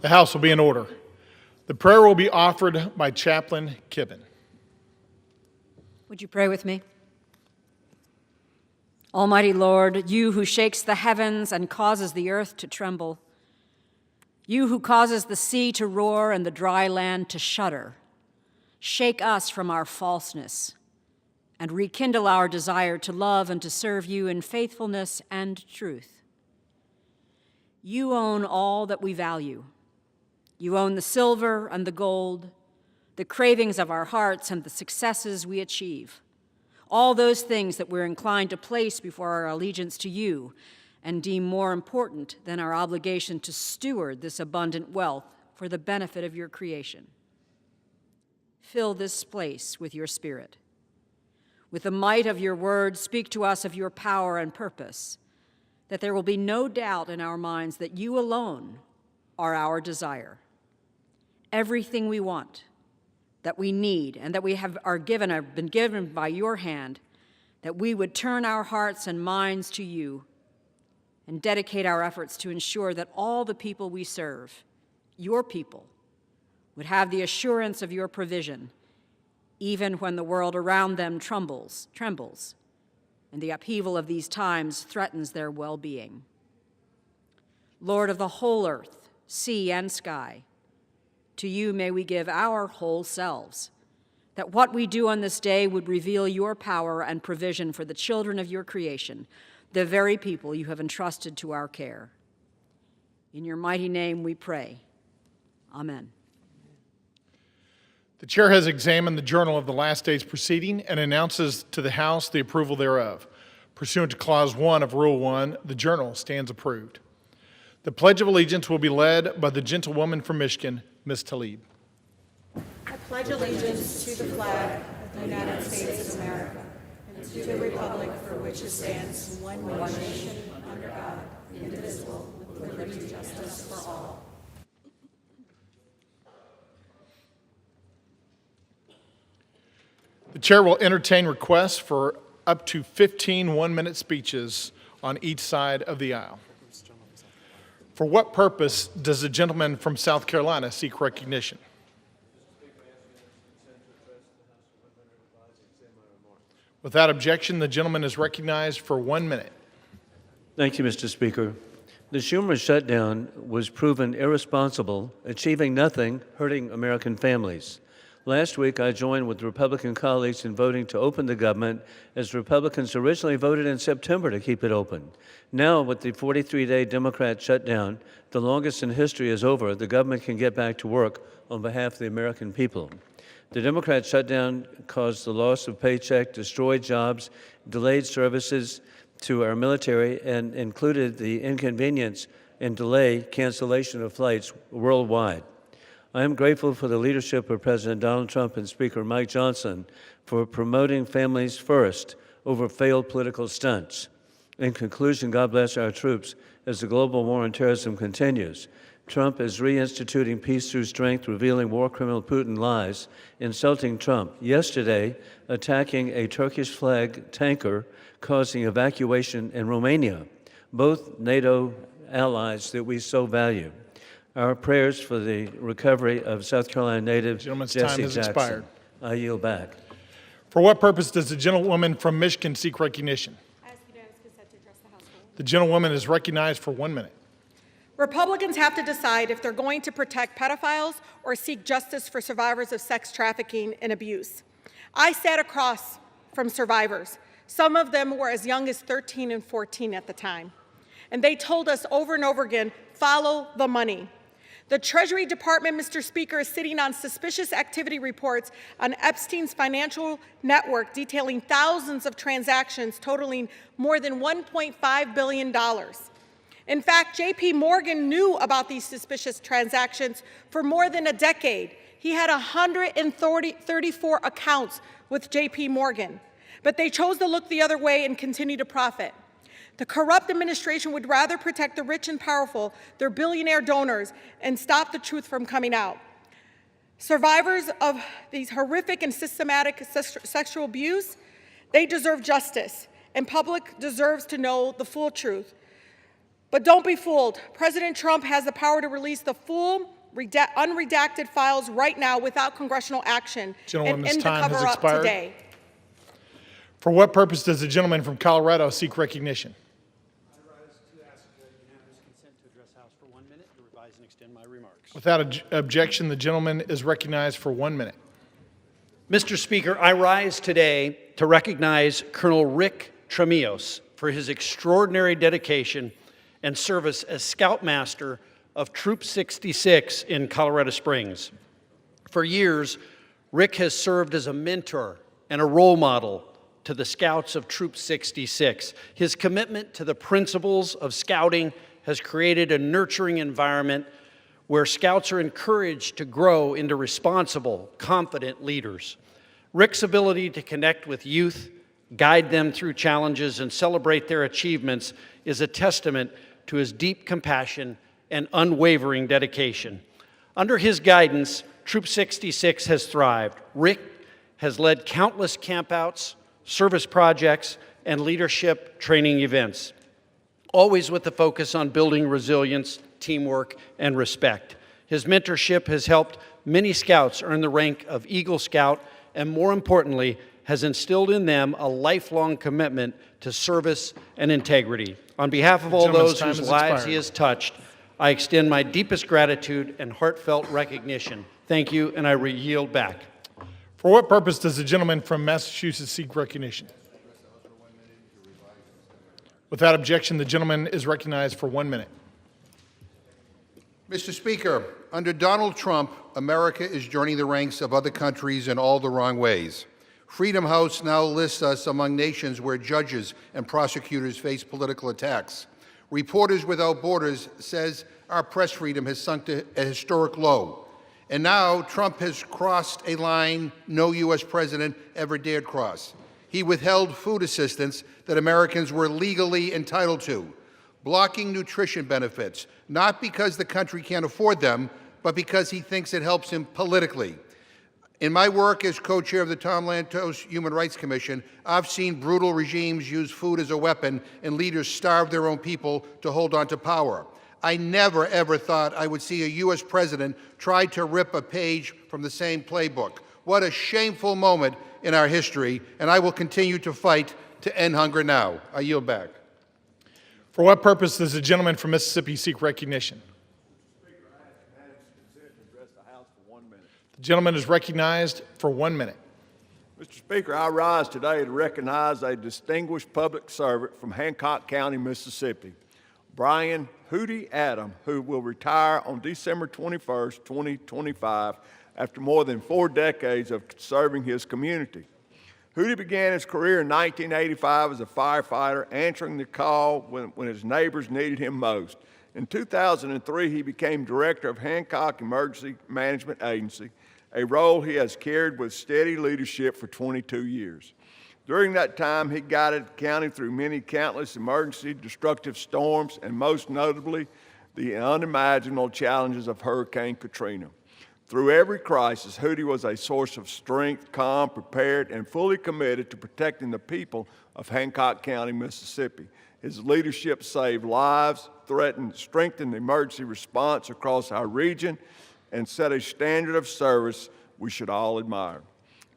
The House will be in order. The prayer will be offered by Chaplain Kibben. Would you pray with me? Almighty Lord, you who shakes the heavens and causes the earth to tremble, you who causes the sea to roar and the dry land to shudder, shake us from our falseness and rekindle our desire to love and to serve you in faithfulness and truth. You own all that we value. You own the silver and the gold, the cravings of our hearts and the successes we achieve, all those things that we're inclined to place before our allegiance to you and deem more important than our obligation to steward this abundant wealth for the benefit of your creation. Fill this place with your Spirit. With the might of your word, speak to us of your power and purpose, that there will be no doubt in our minds that you alone are our desire. Everything we want, that we need, and that we have been given by your hand, that we would turn our hearts and minds to you and dedicate our efforts to ensure that all the people we serve, your people, would have the assurance of your provision, even when the world around them trembles, and the upheaval of these times threatens their well-being. Lord of the whole earth, sea and sky, to you may we give our whole selves, that what we do on this day would reveal your power and provision for the children of your creation, the very people you have entrusted to our care. In your mighty name we pray. Amen. The chair has examined the journal of the last day's proceeding and announces to the House the approval thereof. Pursuant to Clause 1 of Rule 1, the journal stands approved. The Pledge of Allegiance will be led by the gentlewoman from Michigan, Ms. Tlaib. I pledge allegiance to the flag of the United States of America and to the republic for which it stands, one nation, under God, indivisible, with liberty and justice for all. The chair will entertain requests for up to 15 one-minute speeches on each side of the aisle. For what purpose does the gentleman from South Carolina seek recognition? Without objection, the gentleman is recognized for 1 minute. Thank you, Mr. Speaker. The Schumer shutdown was proven irresponsible, achieving nothing, hurting American families. Last week, I joined with Republican colleagues in voting to open the government, as Republicans originally voted in September to keep it open. Now, with the 43-day Democrat shutdown, the longest in history, is over, the government can get back to work on behalf of the American people. The Democrat shutdown caused the loss of paycheck, destroyed jobs, delayed services to our military, and included the inconvenience and delay cancellation of flights worldwide. I am grateful for the leadership of President Donald Trump and Speaker Mike Johnson for promoting families first over failed political stunts. In conclusion, God bless our troops as the global war on terrorism continues. Trump is reinstituting peace through strength, revealing war criminal Putin lies, insulting Trump. Yesterday, attacking a Turkish flag tanker, causing evacuation in Romania, both NATO allies that we so value. Our prayers for the recovery of South Carolina native Jesse time has Jackson. expired. I yield back. For what purpose does the gentlewoman from Michigan seek recognition? I ask unanimous consent to address the House. The gentlewoman is recognized for 1 minute. Republicans have to decide if they're going to protect pedophiles or seek justice for survivors of sex trafficking and abuse. I sat across from survivors. Some of them were as young as 13 and 14 at the time. And they told us over and over again, follow the money. The Treasury Department, Mr. Speaker, is sitting on suspicious activity reports on Epstein's financial network detailing thousands of transactions totaling more than $1.5 billion. In fact, J.P. Morgan knew about these suspicious transactions for more than a decade. He had 134 accounts with J.P. Morgan, but they chose to look the other way and continue to profit. The corrupt administration would rather protect the rich and powerful, their billionaire donors, and stop the truth from coming out. Survivors of these horrific and systematic sexual abuse, they deserve justice, and public deserves to know the full truth. But don't be fooled. President Trump has the power to release the full unredacted files right now without congressional action and Gentlewoman's end the time has cover-up expired. today. For what purpose does the gentleman from Colorado seek recognition? I rise to ask unanimous consent to address the House for 1 minute to revise and extend my remarks. Without objection, the gentleman is recognized for 1 minute. Mr. Speaker, I rise today to recognize Colonel Rick Tremillos for his extraordinary dedication and service as Scoutmaster of Troop 66 in Colorado Springs. For years, Rick has served as a mentor and a role model to the Scouts of Troop 66. His commitment to the principles of Scouting has created a nurturing environment where Scouts are encouraged to grow into responsible, confident leaders. Rick's ability to connect with youth, guide them through challenges, and celebrate their achievements is a testament to his deep compassion and unwavering dedication. Under his guidance, Troop 66 has thrived. Rick has led countless campouts, service projects, and leadership training events, always with the focus on building resilience, teamwork, and respect. His mentorship has helped many Scouts earn the rank of Eagle Scout, and more importantly, has instilled in them a lifelong commitment to service and integrity. On behalf of all Gentleman's those time whose has lives expired. he has touched, I extend my deepest gratitude and heartfelt recognition. Thank you, and I yield back. For what purpose does the gentleman from Massachusetts seek recognition? Without objection, the gentleman is recognized for 1 minute. Mr. Speaker, under Donald Trump, America is joining the ranks of other countries in all the wrong ways. Freedom House now lists us among nations where judges and prosecutors face political attacks. Reporters Without Borders says our press freedom has sunk to a historic low. And now Trump has crossed a line no U.S. president ever dared cross. He withheld food assistance that Americans were legally entitled to, blocking nutrition benefits, not because the country can't afford them, but because he thinks it helps him politically. In my work as co-chair of the Tom Lantos Human Rights Commission, I've seen brutal regimes use food as a weapon and leaders starve their own people to hold on to power. I never, ever thought I would see a U.S. president try to rip a page from the same playbook. What a shameful moment in our history, and I will continue to fight to end hunger now. I yield back. For what purpose does the gentleman from Mississippi seek recognition? The gentleman is recognized for 1 minute. Mr. Speaker, I rise today to recognize a distinguished public servant from Hancock County, Mississippi, Brian Hootie Adam, who will retire on December 21st, 2025, after more than 4 decades of serving his community. Hootie began his career in 1985 as a firefighter, answering the call when his neighbors needed him most. In 2003, he became director of Hancock Emergency Management Agency, a role he has carried with steady leadership for 22 years. During that time, he guided the county through many countless emergency destructive storms, and most notably, the unimaginable challenges of Hurricane Katrina. Through every crisis, Hootie was a source of strength, calm, prepared, and fully committed to protecting the people of Hancock County, Mississippi. His leadership saved lives, strengthened the emergency response across our region, and set a standard of service we should all admire.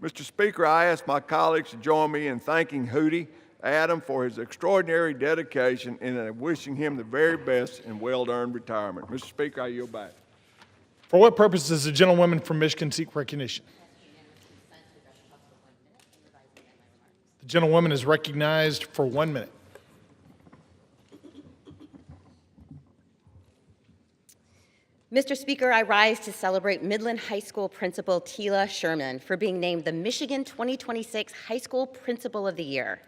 Mr. Speaker, I ask my colleagues to join me in thanking Hootie Adam for his extraordinary dedication and wishing him the very best in well-earned retirement. Mr. Speaker, I yield back. For what purpose does the gentlewoman from Michigan seek recognition? The gentlewoman is recognized for 1 minute. Mr. Speaker, I rise to celebrate Midland High School Principal Tila Sherman for being named the Michigan 2026 High School Principal of the Year.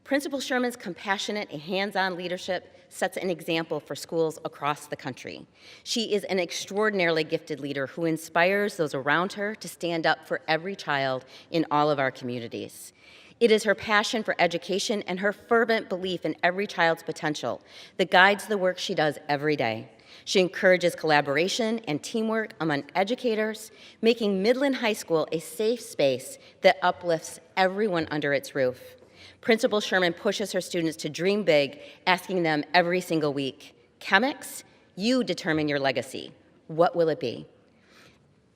Principal Sherman's compassionate and hands-on leadership sets an example for schools across the country. She is an extraordinarily gifted leader who inspires those around her to stand up for every child in all of our communities. It is her passion for education and her fervent belief in every child's potential that guides the work she does every day. She encourages collaboration and teamwork among educators, making Midland High School a safe space that uplifts everyone under its roof. Principal Sherman pushes her students to dream big, asking them every single week, "Chemics, you determine your legacy. What will it be?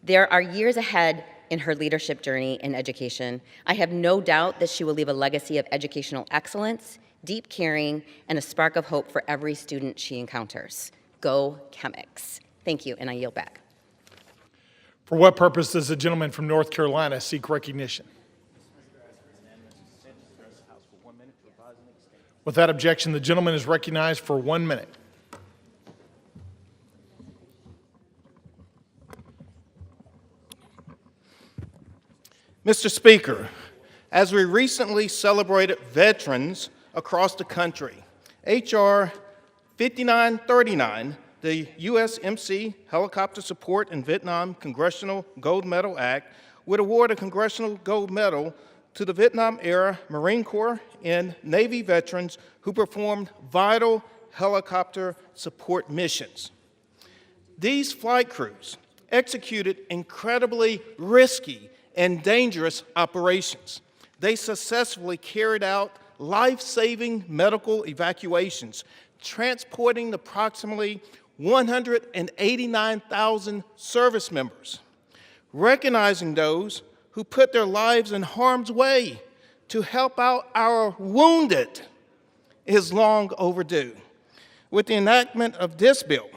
There are years ahead in her leadership journey in education. I have no doubt that she will leave a legacy of educational excellence, deep caring, and a spark of hope for every student she encounters. Go Chemics. Thank you, and I yield back. For what purpose does the gentleman from North Carolina seek recognition? Without objection, the gentleman is recognized for 1 minute. Mr. Speaker, as we recently celebrated veterans across the country, H.R. 5939, the USMC Helicopter Support in Vietnam Congressional Gold Medal Act, would award a Congressional Gold Medal to the Vietnam-era Marine Corps and Navy veterans who performed vital helicopter support missions. These flight crews executed incredibly risky and dangerous operations. They successfully carried out life-saving medical evacuations, transporting approximately 189,000 service members. Recognizing those who put their lives in harm's way to help out our wounded is long overdue. With the enactment of this bill,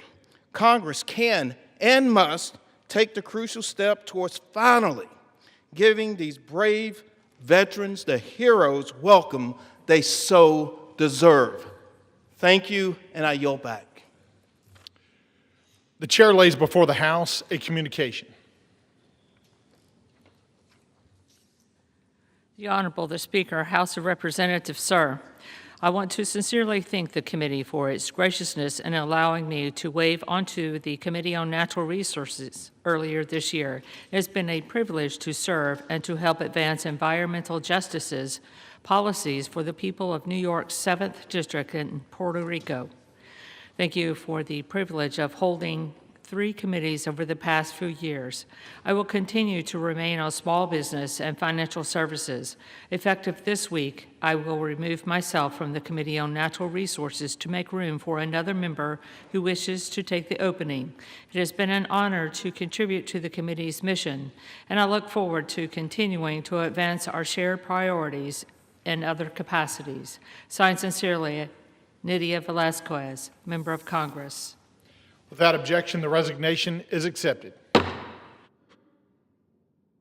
Congress can and must take the crucial step towards finally giving these brave veterans the hero's welcome they so deserve. Thank you, and I yield back. The chair lays before the House a communication. The Honorable the Speaker, House of Representatives, sir. I want to sincerely thank the committee for its graciousness in allowing me to waive onto the Committee on Natural Resources earlier this year. It has been a privilege to serve and to help advance environmental justices policies for the people of New York's 7th District and Puerto Rico. Thank you for the privilege of holding 3 committees over the past few years. I will continue to remain on small business and financial services. Effective this week, I will remove myself from the Committee on Natural Resources to make room for another member who wishes to take the opening. It has been an honor to contribute to the committee's mission, and I look forward to continuing to advance our shared priorities in other capacities. Signed sincerely, Nydia Velazquez, Member of Congress. Without objection, the resignation is accepted.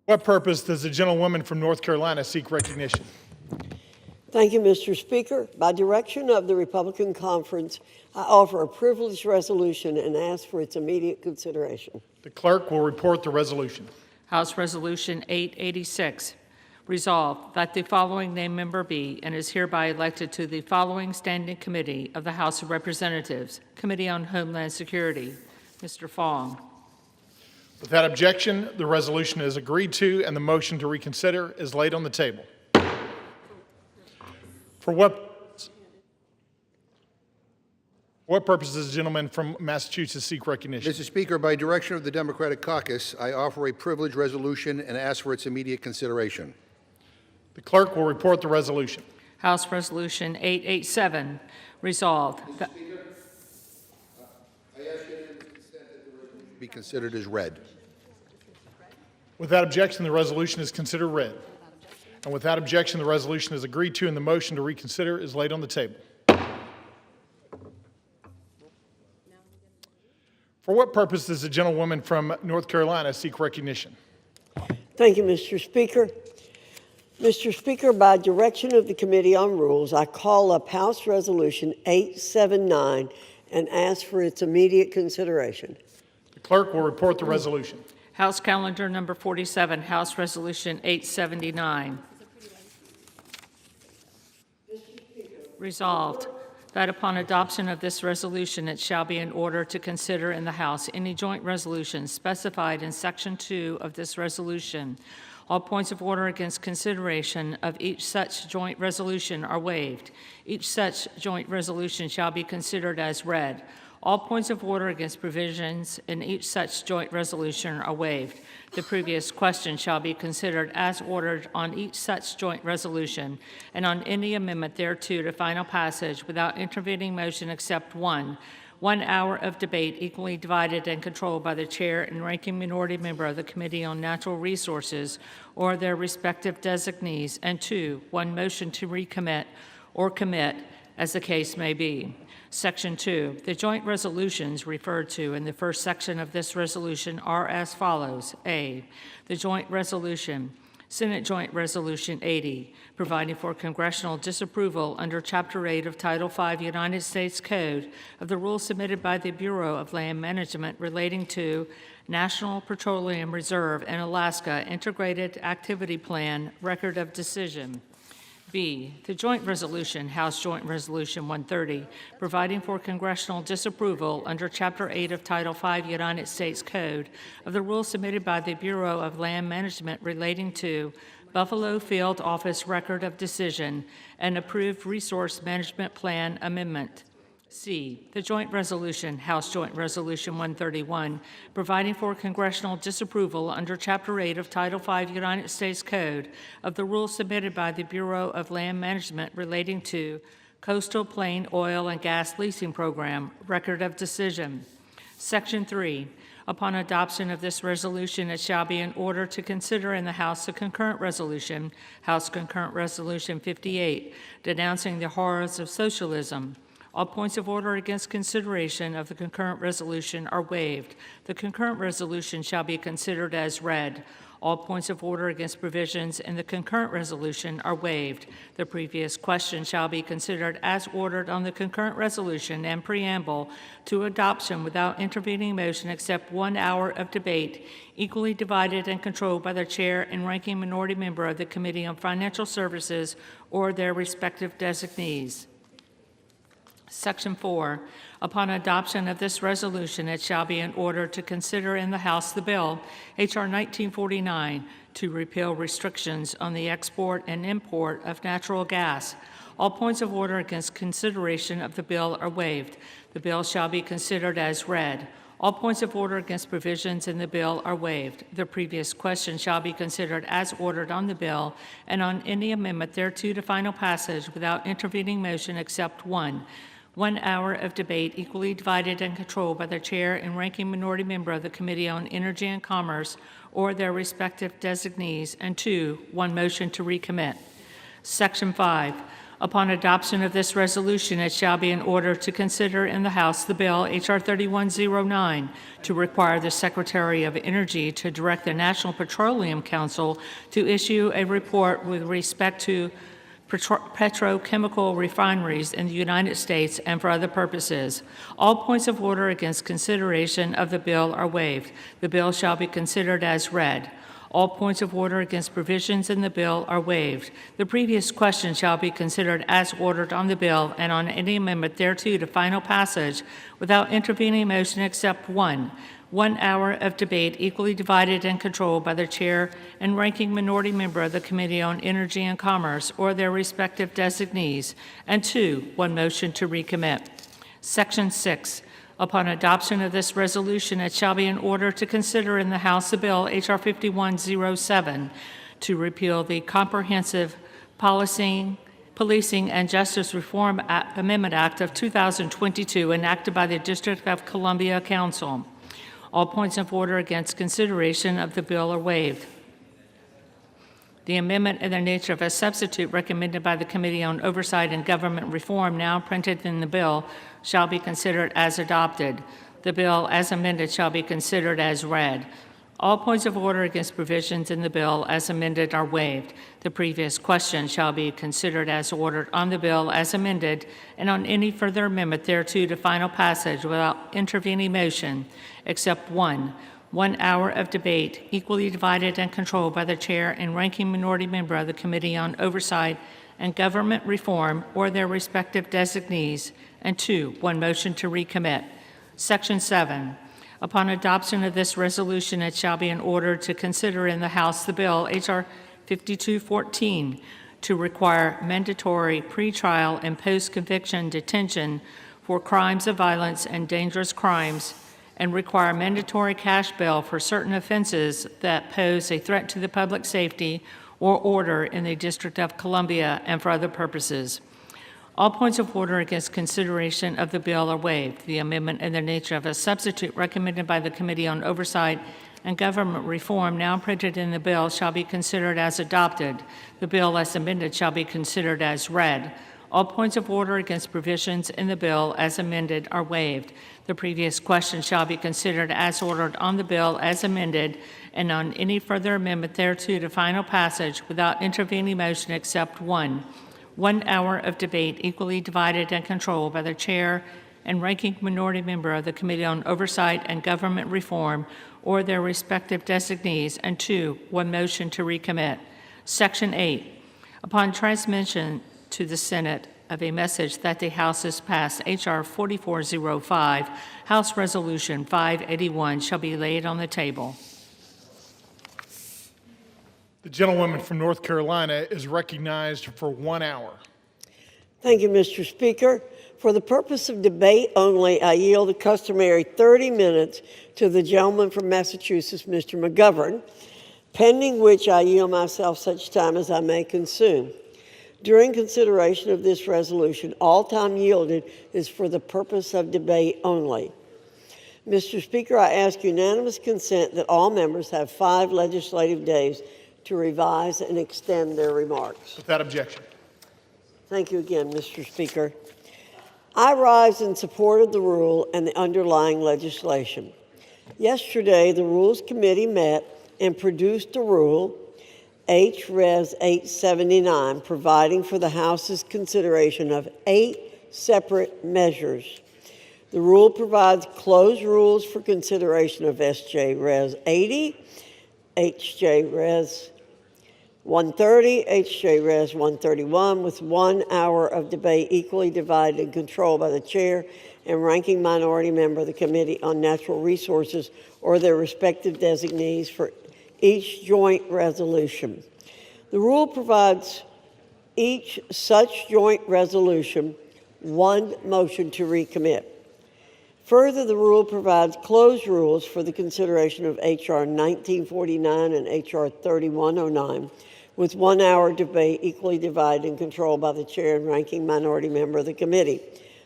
What purpose does the gentlewoman from North Carolina seek recognition? Thank you, Mr. Speaker. By direction of the Republican Conference, I offer a privileged resolution and ask for its immediate consideration. The clerk will report the resolution. House Resolution 886. Resolved that the following named member be and is hereby elected to the following standing committee of the House of Representatives, Committee on Homeland Security. Mr. Fong. Without objection, the resolution is agreed to and the motion to reconsider is laid on the table. For what purpose does the gentleman from Massachusetts seek recognition? Mr. Speaker, by direction of the Democratic Caucus, I offer a privileged resolution and ask for its immediate consideration. The clerk will report the resolution. House Resolution 887. Resolved. Mr. Speaker, I ask unanimous consent that the resolution be considered as read. Without objection, the resolution is considered read. And without objection, the resolution is agreed to and the motion to reconsider is laid on the table. For what purpose does the gentlewoman from North Carolina seek recognition? Thank you, Mr. Speaker. Mr. Speaker, by direction of the Committee on Rules, I call up House Resolution 879 and ask for its immediate consideration. The clerk will report the resolution. House Calendar Number 47, House Resolution 879. Resolved that upon adoption of this resolution, it shall be in order to consider in the House any joint resolution specified in Section 2 of this resolution. All points of order against consideration of each such joint resolution are waived. Each such joint resolution shall be considered as read. All points of order against provisions in each such joint resolution are waived. The previous question shall be considered as ordered on each such joint resolution and on any amendment thereto to final passage without intervening motion except one, 1 hour of debate equally divided and controlled by the chair and ranking minority member of the Committee on Natural Resources or their respective designees, and 2, 1 motion to recommit or commit as the case may be. Section 2, the joint resolutions referred to in the first section of this resolution are as follows. A, the joint resolution, Senate Joint Resolution 80, providing for congressional disapproval under Chapter 8 of Title V United States Code of the rules submitted by the Bureau of Land Management relating to National Petroleum Reserve and Alaska Integrated Activity Plan Record of Decision. B, the joint resolution, House Joint Resolution 130, providing for congressional disapproval under Chapter 8 of Title V United States Code of the rules submitted by the Bureau of Land Management relating to Buffalo Field Office Record of Decision and approved Resource Management Plan Amendment. C, the joint resolution, House Joint Resolution 131, providing for congressional disapproval under Chapter 8 of Title V United States Code of the rules submitted by the Bureau of Land Management relating to Coastal Plain Oil and Gas Leasing Program, Record of Decision. Section 3, upon adoption of this resolution, it shall be in order to consider in the House a concurrent resolution, House Concurrent Resolution 58, denouncing the horrors of socialism. All points of order against consideration of the concurrent resolution are waived. The concurrent resolution shall be considered as read. All points of order against provisions in the concurrent resolution are waived. The previous question shall be considered as ordered on the concurrent resolution and preamble to adoption without intervening motion except 1 hour of debate, equally divided and controlled by the chair and ranking minority member of the Committee on Financial Services or their respective designees. Section 4, upon adoption of this resolution, it shall be in order to consider in the House the bill, H.R. 1949, to repeal restrictions on the export and import of natural gas. All points of order against consideration of the bill are waived. The bill shall be considered as read. All points of order against provisions in the bill are waived. The previous question shall be considered as ordered on the bill and on any amendment thereto to final passage without intervening motion except 1 hour of debate equally divided and controlled by the chair and ranking minority member of the Committee on Energy and Commerce or their respective designees, and 2, 1 motion to recommit. Section 5, upon adoption of this resolution, it shall be in order to consider in the House the bill H.R. 3109 to require the Secretary of Energy to direct the National Petroleum Council to issue a report with respect to petrochemical refineries in the United States and for other purposes. All points of order against consideration of the bill are waived. The bill shall be considered as read. All points of order against provisions in the bill are waived. The previous question shall be considered as ordered on the bill and on any amendment thereto to final passage without intervening motion except 1 hour of debate equally divided and controlled by the chair and ranking minority member of the Committee on Energy and Commerce or their respective designees, and 2, 1 motion to recommit. Section 6, upon adoption of this resolution, it shall be in order to consider in the House the bill H.R. 5107 to repeal the Comprehensive Policing and Justice Reform Amendment Act of 2022 enacted by the District of Columbia Council. All points of order against consideration of the bill are waived. The amendment in the nature of a substitute recommended by the Committee on Oversight and Government Reform, now printed in the bill, shall be considered as adopted. The bill, as amended, shall be considered as read. All points of order against provisions in the bill as amended are waived. The previous question shall be considered as ordered on the bill as amended and on any further amendment thereto to final passage without intervening motion, except 1 hour of debate equally divided and controlled by the chair and ranking minority member of the Committee on Oversight and Government Reform or their respective designees, and 2, 1 motion to recommit. Section 7, upon adoption of this resolution, it shall be in order to consider in the House the bill H.R. 5214 to require mandatory pretrial and post-conviction detention for crimes of violence and dangerous crimes and require mandatory cash bail for certain offenses that pose a threat to the public safety or order in the District of Columbia and for other purposes. All points of order against consideration of the bill are waived. The amendment in the nature of a substitute recommended by the Committee on Oversight and Government Reform, now printed in the bill, shall be considered as adopted. The bill as amended shall be considered as read. All points of order against provisions in the bill as amended are waived. The previous question shall be considered as ordered on the bill as amended and on any further amendment thereto to final passage without intervening motion except one. 1 hour of debate equally divided and controlled by the chair and ranking minority member of the Committee on Oversight and Government Reform or their respective designees, and 2, 1 motion to recommit. Section 8, upon transmission to the Senate of a message that the House has passed H.R. 4405, House Resolution 581 shall be laid on the table. The gentlewoman from North Carolina is recognized for 1 hour. Thank you, Mr. Speaker. For the purpose of debate only, I yield the customary 30 minutes to the gentleman from Massachusetts, Mr. McGovern, pending which I yield myself such time as I may consume. During consideration of this resolution, all time yielded is for the purpose of debate only. Mr. Speaker, I ask unanimous consent that all members have 5 legislative days to revise and extend their remarks. Without objection. Thank you again, Mr. Speaker. I rise in support of the rule and the underlying legislation. Yesterday, the Rules Committee met and produced a rule, H.Res. 879, providing for the House's consideration of 8 separate measures. The rule provides closed rules for consideration of S.J. Res. 80, H.J. Res. 130, H.J. Res. 131, with 1 hour of debate equally divided and controlled by the chair and ranking minority member of the Committee on Natural Resources or their respective designees for each joint resolution. The rule provides each such joint resolution 1 motion to recommit. Further, the rule provides closed rules for the consideration of H.R. 1949 and H.R. 3109, with 1 hour debate equally divided and controlled by the chair and ranking minority member of the Committee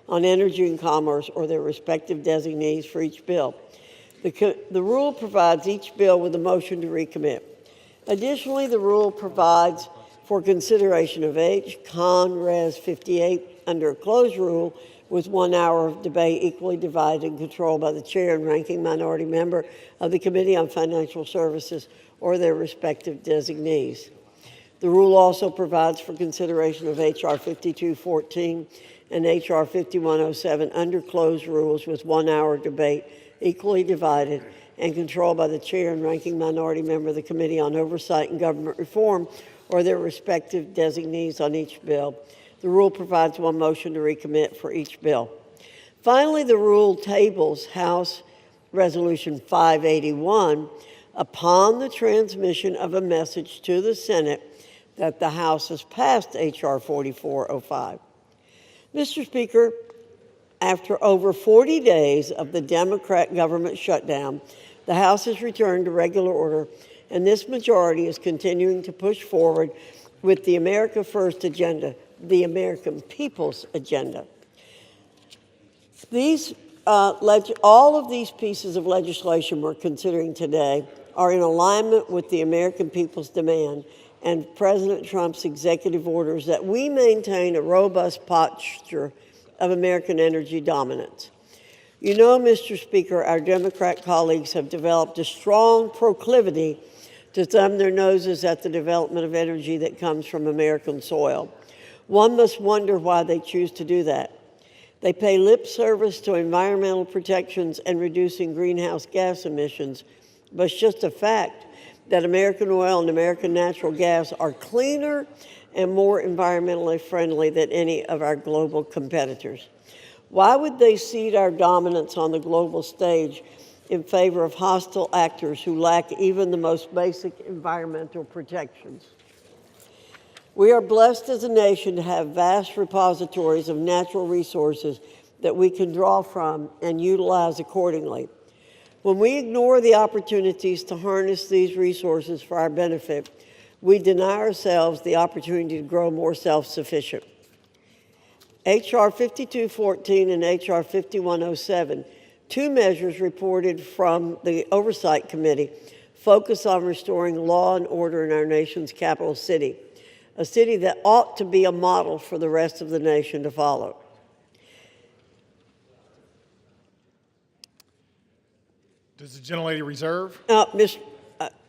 on Energy and Commerce or their respective designees for each bill. The rule provides each bill with a motion to recommit. Additionally, the rule provides for consideration of H. Con. Res. 58 under a closed rule with 1 hour of debate equally divided and controlled by the chair and ranking minority member of the Committee on Financial Services or their respective designees. The rule also provides for consideration of H.R. 5214 and H.R. 5107 under closed rules with 1 hour debate equally divided and controlled by the chair and ranking minority member of the Committee on Oversight and Government Reform or their respective designees on each bill. The rule provides 1 motion to recommit for each bill. Finally, the rule tables House Resolution 581 upon the transmission of a message to the Senate that the House has passed H.R. 4405. Mr. Speaker, after over 40 days of the Democrat government shutdown, the House has returned to regular order, and this majority is continuing to push forward with the America First agenda, the American people's agenda. All of these pieces of legislation we're considering today are in alignment with the American people's demand and President Trump's executive orders that we maintain a robust posture of American energy dominance. You know, Mr. Speaker, our Democrat colleagues have developed a strong proclivity to thumb their noses at the development of energy that comes from American soil. One must wonder why they choose to do that. They pay lip service to environmental protections and reducing greenhouse gas emissions, but it's just a fact that American oil and American natural gas are cleaner and more environmentally friendly than any of our global competitors. Why would they cede our dominance on the global stage in favor of hostile actors who lack even the most basic environmental protections? We are blessed as a nation to have vast repositories of natural resources that we can draw from and utilize accordingly. When we ignore the opportunities to harness these resources for our benefit, we deny ourselves the opportunity to grow more self-sufficient. H.R. 5214 and H.R. 5107, two measures reported from the Oversight Committee, focus on restoring law and order in our nation's capital city, a city that ought to be a model for the rest of the nation to follow. Does the gentlelady reserve?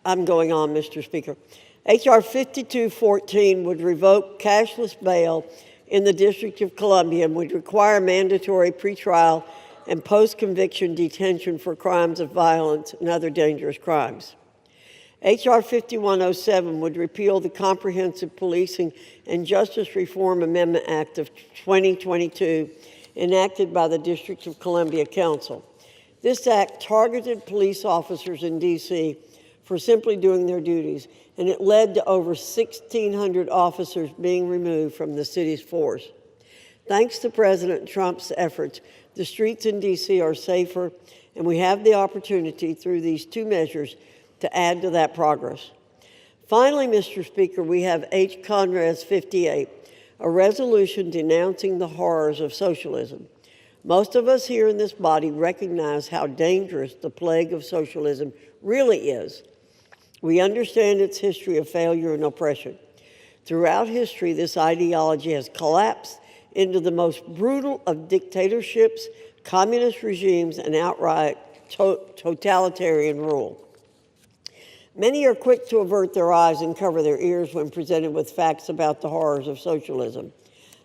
I'm going on, Mr. Speaker. H.R. 5214 would revoke cashless bail in the District of Columbia and would require mandatory pretrial and post-conviction detention for crimes of violence and other dangerous crimes. H.R. 5107 would repeal the Comprehensive Policing and Justice Reform Amendment Act of 2022, enacted by the District of Columbia Council. This act targeted police officers in D.C. for simply doing their duties, and it led to over 1,600 officers being removed from the city's force. Thanks to President Trump's efforts, the streets in D.C. are safer, and we have the opportunity through these two measures to add to that progress. Finally, Mr. Speaker, we have H. Conrad's 58, a resolution denouncing the horrors of socialism. Most of us here in this body recognize how dangerous the plague of socialism really is. We understand its history of failure and oppression. Throughout history, this ideology has collapsed into the most brutal of dictatorships, communist regimes, and outright totalitarian rule. Many are quick to avert their eyes and cover their ears when presented with facts about the horrors of socialism.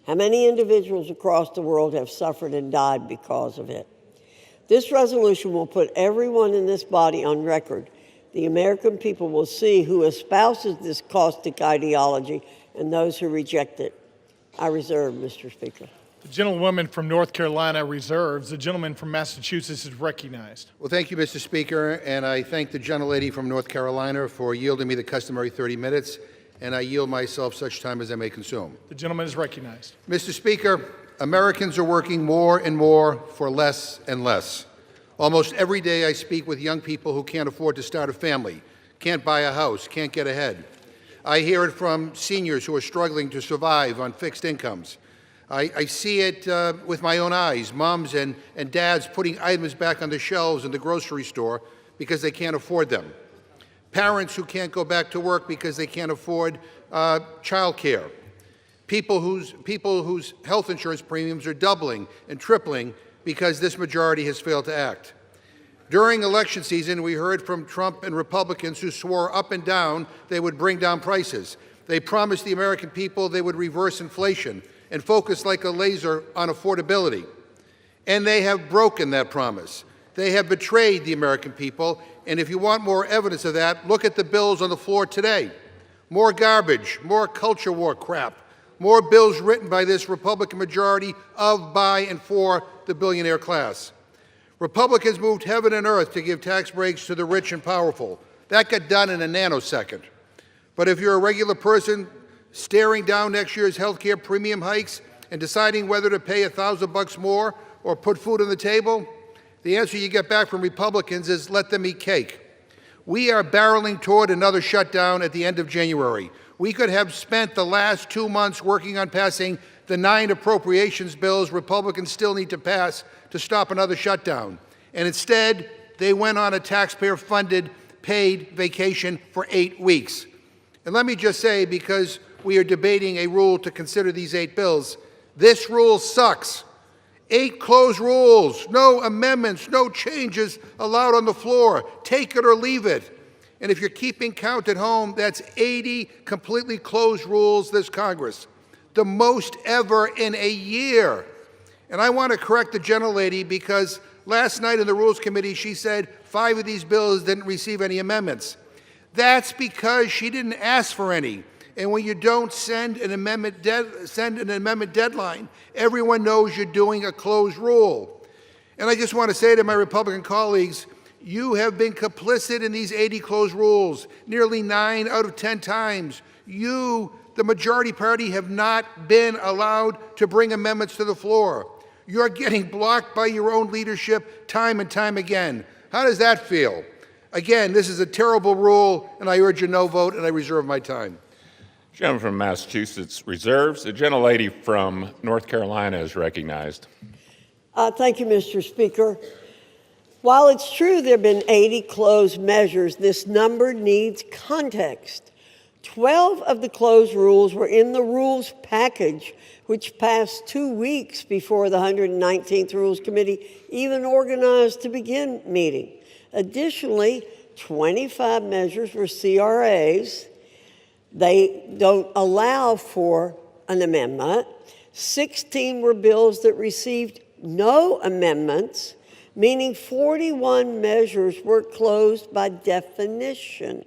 How many individuals across the world have suffered and died because of it? This resolution will put everyone in this body on record. The American people will see who espouses this caustic ideology and those who reject it. I reserve, Mr. Speaker. The gentlewoman from North Carolina reserves. The gentleman from Massachusetts is recognized. Well, thank you, Mr. Speaker, and I thank the gentlelady from North Carolina for yielding me the customary 30 minutes, and I yield myself such time as I may consume. The gentleman is recognized. Mr. Speaker, Americans are working more and more for less and less. Almost every day I speak with young people who can't afford to start a family, can't buy a house, can't get ahead. I hear it from seniors who are struggling to survive on fixed incomes. I see it with my own eyes, moms and dads putting items back on the shelves in the grocery store because they can't afford them. Parents who can't go back to work because they can't afford child care. People whose health insurance premiums are doubling and tripling because this majority has failed to act. During election season, we heard from Trump and Republicans who swore up and down they would bring down prices. They promised the American people they would reverse inflation and focus like a laser on affordability. And they have broken that promise. They have betrayed the American people, and if you want more evidence of that, look at the bills on the floor today. More garbage, more culture war crap, more bills written by this Republican majority of, by, and for the billionaire class. Republicans moved heaven and earth to give tax breaks to the rich and powerful. That got done in a nanosecond. But if you're a regular person staring down next year's health care premium hikes and deciding whether to pay $1,000 more or put food on the table, the answer you get back from Republicans is let them eat cake. We are barreling toward another shutdown at the end of January. We could have spent the last 2 months working on passing the 9 appropriations bills Republicans still need to pass to stop another shutdown. And instead, they went on a taxpayer-funded paid vacation for 8 weeks. And let me just say, because we are debating a rule to consider these 8 bills, this rule sucks. 8 closed rules, no amendments, no changes allowed on the floor. Take it or leave it. And if you're keeping count at home, that's 80 completely closed rules this Congress, the most ever in a year. And I want to correct the gentlelady because last night in the Rules Committee, she said 5 of these bills didn't receive any amendments. That's because she didn't ask for any. And when you don't send an amendment deadline, everyone knows you're doing a closed rule. And I just want to say to my Republican colleagues, you have been complicit in these 80 closed rules nearly 9 out of 10 times. You, the majority party, have not been allowed to bring amendments to the floor. You're getting blocked by your own leadership time and time again. How does that feel? Again, this is a terrible rule, and I urge a no vote, and I reserve my time. Gentleman from Massachusetts reserves. The gentlelady from North Carolina is recognized. Thank you, Mr. Speaker. While it's true there have been 80 closed measures, this number needs context. 12 of the closed rules were in the rules package, which passed 2 weeks before the 119th Rules Committee even organized to begin meeting. Additionally, 25 measures were CRAs. They don't allow for an amendment. 16 were bills that received no amendments, meaning 41 measures were closed by definition.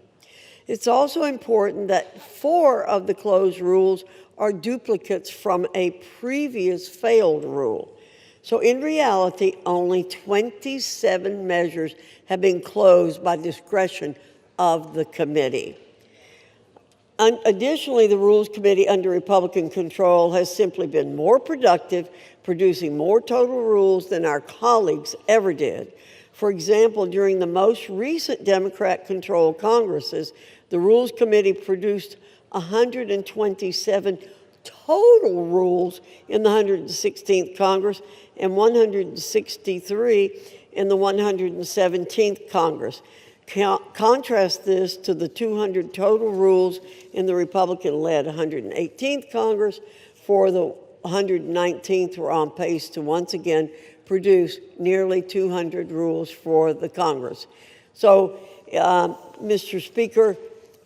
It's also important that 4 of the closed rules are duplicates from a previous failed rule. So in reality, only 27 measures have been closed by discretion of the committee. Additionally, the Rules Committee under Republican control has simply been more productive, producing more total rules than our colleagues ever did. For example, during the most recent Democrat-controlled Congresses, the Rules Committee produced 127 total rules in the 116th Congress and 163 in the 117th Congress. Contrast this to the 200 total rules in the Republican-led 118th Congress. For the 119th, we're on pace to once again produce nearly 200 rules for the Congress. So, Mr. Speaker,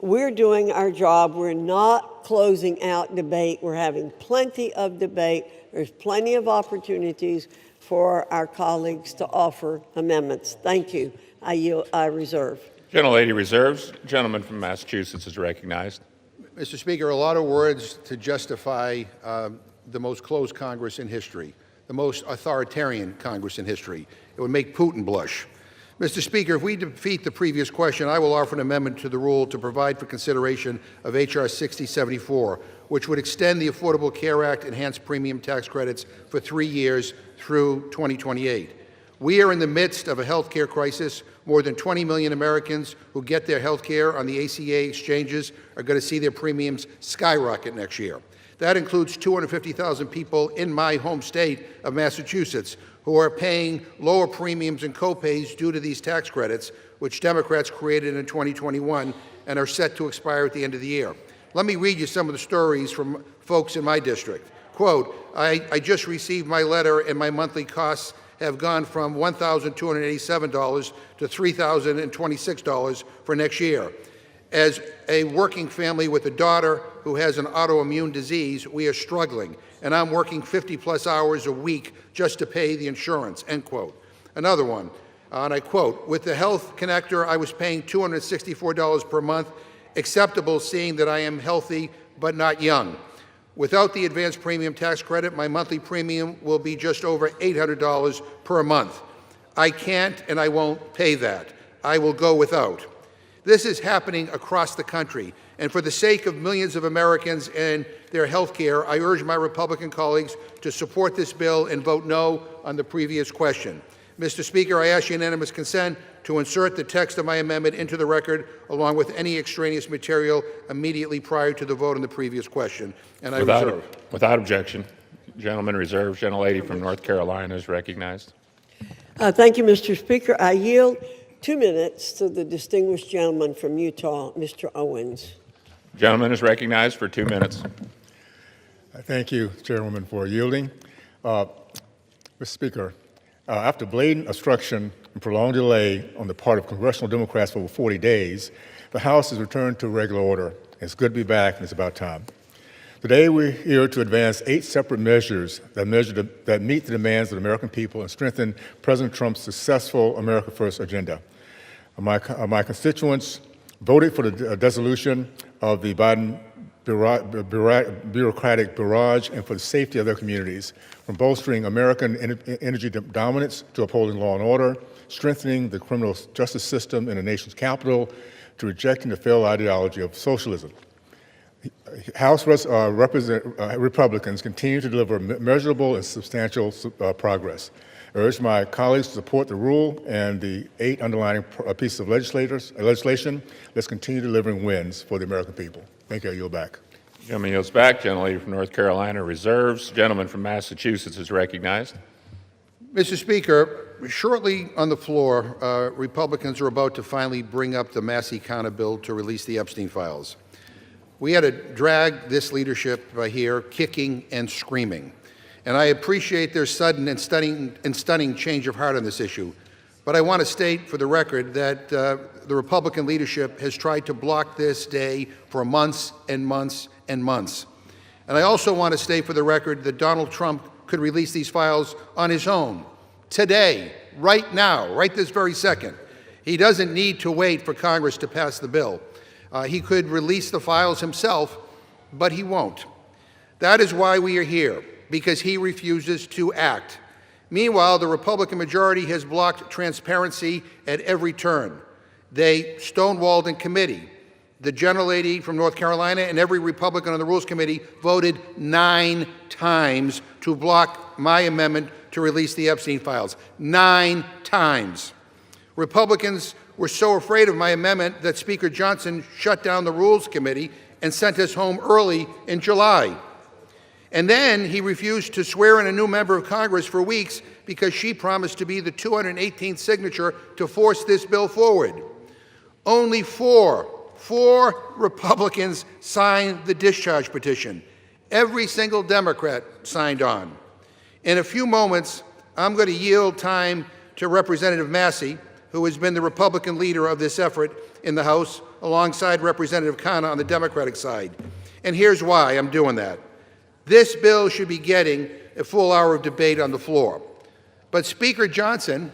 we're doing our job. We're not closing out debate. We're having plenty of debate. There's plenty of opportunities for our colleagues to offer amendments. Thank you. I reserve. Gentlelady reserves. Gentleman from Massachusetts is recognized. Mr. Speaker, a lot of words to justify the most closed Congress in history, the most authoritarian Congress in history. It would make Putin blush. Mr. Speaker, if we defeat the previous question, I will offer an amendment to the rule to provide for consideration of H.R. 6074, which would extend the Affordable Care Act enhanced premium tax credits for 3 years through 2028. We are in the midst of a health care crisis. More than 20 million Americans who get their health care on the ACA exchanges are going to see their premiums skyrocket next year. That includes 250,000 people in my home state of Massachusetts who are paying lower premiums and copays due to these tax credits, which Democrats created in 2021 and are set to expire at the end of the year. Let me read you some of the stories from folks in my district. Quote, I just received my letter and my monthly costs have gone from $1,287 to $3,026 for next year. As a working family with a daughter who has an autoimmune disease, we are struggling, and I'm working 50-plus hours a week just to pay the insurance, end quote. Another one, and I quote, with the Health Connector, I was paying $264 per month, acceptable seeing that I am healthy but not young. Without the advanced premium tax credit, my monthly premium will be just over $800 per month. I can't and I won't pay that. I will go without. This is happening across the country, and for the sake of millions of Americans and their health care, I urge my Republican colleagues to support this bill and vote no on the previous question. Mr. Speaker, I ask unanimous consent to insert the text of my amendment into the record along with any extraneous material immediately prior to the vote on the previous question, and I reserve. Without objection. Gentleman reserves. Gentlelady from North Carolina is recognized. Thank you, Mr. Speaker. I yield 2 minutes to the distinguished gentleman from Utah, Mr. Owens. Gentleman is recognized for 2 minutes. Thank you, Chairwoman, for yielding. Mr. Speaker, after blatant obstruction and prolonged delay on the part of congressional Democrats for over 40 days, the House has returned to regular order. It's good to be back, and it's about time. Today, we're here to advance 8 separate measures that meet the demands of the American people and strengthen President Trump's successful America First agenda. My constituents voted for the dissolution of the Biden bureaucratic barrage and for the safety of their communities, from bolstering American energy dominance to upholding law and order, strengthening the criminal justice system in the nation's capital, to rejecting the failed ideology of socialism. House Republicans continue to deliver measurable and substantial progress. I urge my colleagues to support the rule and the 8 underlying pieces of legislation. Let's continue delivering wins for the American people. Thank you. I yield back. Gentleman yields back. Gentlelady from North Carolina reserves. Gentleman from Massachusetts is recognized. Mr. Speaker, shortly on the floor, Republicans are about to finally bring up the Massey Counter bill to release the Epstein files. We had to drag this leadership here kicking and screaming. And I appreciate their sudden and stunning change of heart on this issue. But I want to state for the record that the Republican leadership has tried to block this day for months and months and months. And I also want to state for the record that Donald Trump could release these files on his own, today, right now, right this very second. He doesn't need to wait for Congress to pass the bill. He could release the files himself, but he won't. That is why we are here, because he refuses to act. Meanwhile, the Republican majority has blocked transparency at every turn. They stonewalled in committee. The gentlelady from North Carolina and every Republican on the Rules Committee voted 9 times to block my amendment to release the Epstein files. 9 times. Republicans were so afraid of my amendment that Speaker Johnson shut down the Rules Committee and sent us home early in July. And then he refused to swear in a new member of Congress for weeks because she promised to be the 218th signature to force this bill forward. Only four Republicans signed the discharge petition. Every single Democrat signed on. In a few moments, I'm going to yield time to Representative Massey, who has been the Republican leader of this effort in the House, alongside Representative Khanna on the Democratic side. And here's why I'm doing that. This bill should be getting a full hour of debate on the floor. But Speaker Johnson,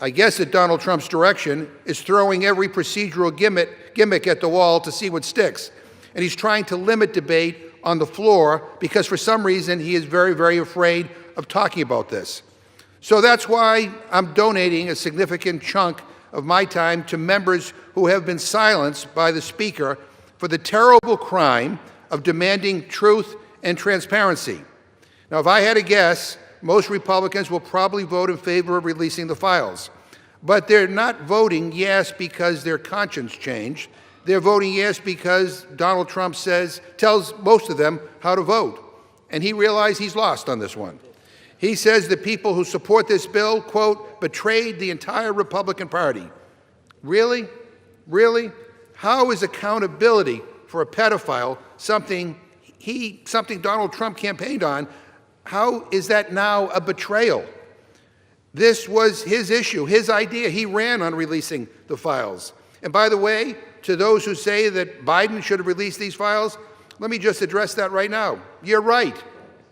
I guess at Donald Trump's direction, is throwing every procedural gimmick at the wall to see what sticks. And he's trying to limit debate on the floor because for some reason he is very, very afraid of talking about this. So that's why I'm donating a significant chunk of my time to members who have been silenced by the Speaker for the terrible crime of demanding truth and transparency. Now, if I had to guess, most Republicans will probably vote in favor of releasing the files. But they're not voting yes because their conscience changed. They're voting yes because Donald Trump tells most of them how to vote. And he realized he's lost on this one. He says the people who support this bill, quote, betrayed the entire Republican Party. Really? Really? How is accountability for a pedophile something Donald Trump campaigned on? How is that now a betrayal? This was his issue, his idea. He ran on releasing the files. And by the way, to those who say that Biden should have released these files, let me just address that right now. You're right.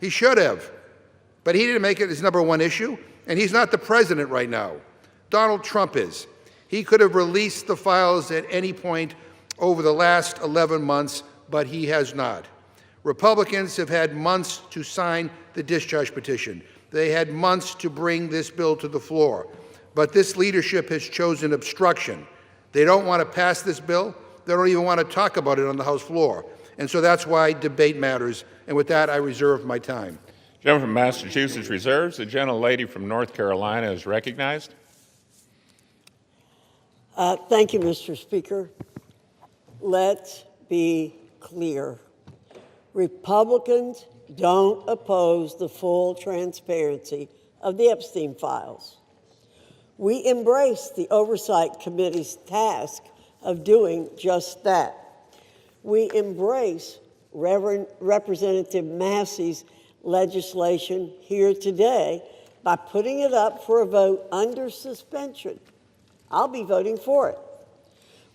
He should have. But he didn't make it his #1 issue, and he's not the president right now. Donald Trump is. He could have released the files at any point over the last 11 months, but he has not. Republicans have had months to sign the discharge petition. They had months to bring this bill to the floor. But this leadership has chosen obstruction. They don't want to pass this bill. They don't even want to talk about it on the House floor. And so that's why debate matters. And with that, I reserve my time. Gentleman from Massachusetts reserves. The gentlelady from North Carolina is recognized. Thank you, Mr. Speaker. Let's be clear. Republicans don't oppose the full transparency of the Epstein files. We embrace the Oversight Committee's task of doing just that. We embrace Representative Massey's legislation here today by putting it up for a vote under suspension. I'll be voting for it.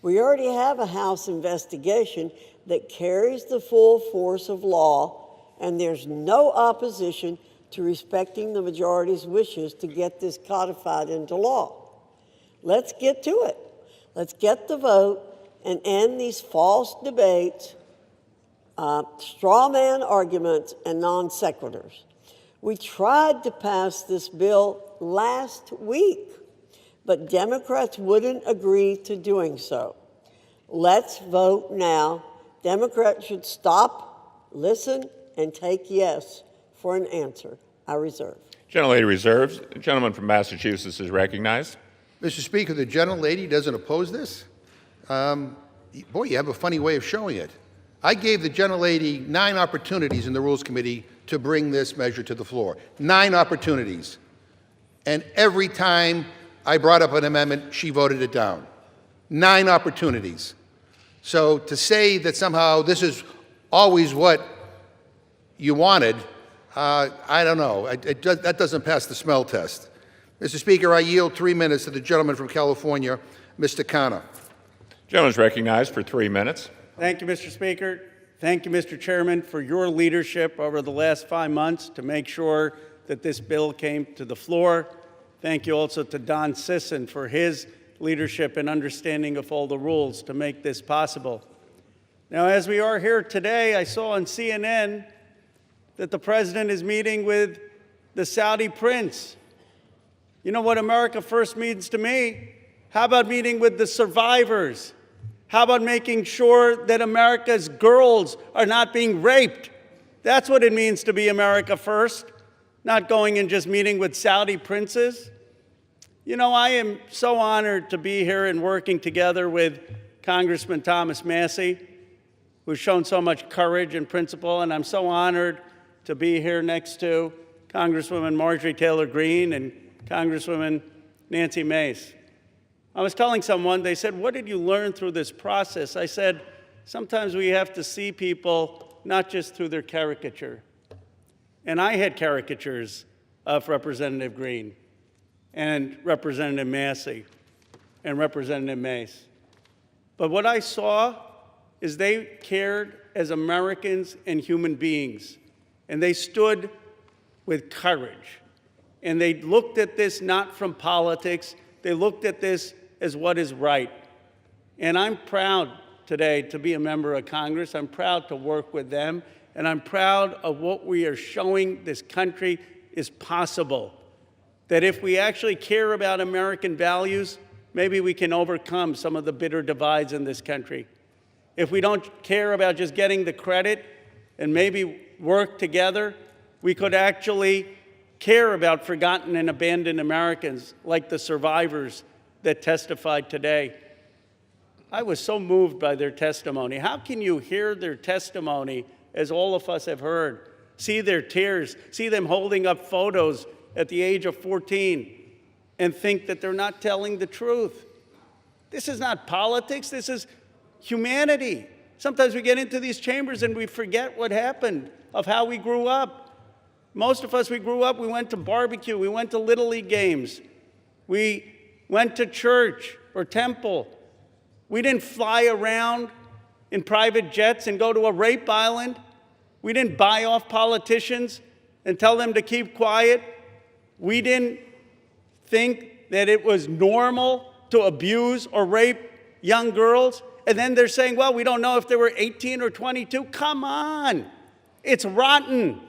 We already have a House investigation that carries the full force of law, and there's no opposition to respecting the majority's wishes to get this codified into law. Let's get to it. Let's get the vote and end these false debates, straw man arguments, and non sequiturs. We tried to pass this bill last week, but Democrats wouldn't agree to doing so. Let's vote now. Democrats should stop, listen, and take yes for an answer. I reserve. Gentlelady reserves. The gentleman from Massachusetts is recognized. Mr. Speaker, the gentlelady doesn't oppose this? Boy, you have a funny way of showing it. I gave the gentlelady 9 opportunities in the Rules Committee to bring this measure to the floor. 9 opportunities. And every time I brought up an amendment, she voted it down. 9 opportunities. So to say that somehow this is always what you wanted, I don't know. That doesn't pass the smell test. Mr. Speaker, I yield 3 minutes to the gentleman from California, Mr. Khanna. Gentleman is recognized for 3 minutes. Thank you, Mr. Speaker. Thank you, Mr. Chairman, for your leadership over the last 5 months to make sure that this bill came to the floor. Thank you also to Don Sisson for his leadership and understanding of all the rules to make this possible. Now, as we are here today, I saw on CNN that the president is meeting with the Saudi prince. You know what America First means to me? How about meeting with the survivors? How about making sure that America's girls are not being raped? That's what it means to be America First, not going and just meeting with Saudi princes. You know, I am so honored to be here and working together with Congressman Thomas Massie, who's shown so much courage and principle, and I'm so honored to be here next to Congresswoman Marjorie Taylor Greene and Congresswoman Nancy Mace. I was telling someone, they said, what did you learn through this process? I said, sometimes we have to see people not just through their caricature. And I had caricatures of Representative Greene and Representative Massey and Representative Mace. But what I saw is they cared as Americans and human beings, and they stood with courage. And they looked at this not from politics, they looked at this as what is right. And I'm proud today to be a member of Congress. I'm proud to work with them, and I'm proud of what we are showing this country is possible. That if we actually care about American values, maybe we can overcome some of the bitter divides in this country. If we don't care about just getting the credit and maybe work together, we could actually care about forgotten and abandoned Americans like the survivors that testified today. I was so moved by their testimony. How can you hear their testimony, as all of us have heard, see their tears, see them holding up photos at the age of 14, and think that they're not telling the truth? This is not politics, this is humanity. Sometimes we get into these chambers and we forget what happened, of how we grew up. Most of us, we grew up, we went to barbecue, we went to Little League games, we went to church or temple. We didn't fly around in private jets and go to a rape island. We didn't buy off politicians and tell them to keep quiet. We didn't think that it was normal to abuse or rape young girls. And then they're saying, well, we don't know if they were 18 or 22. Come on, it's rotten.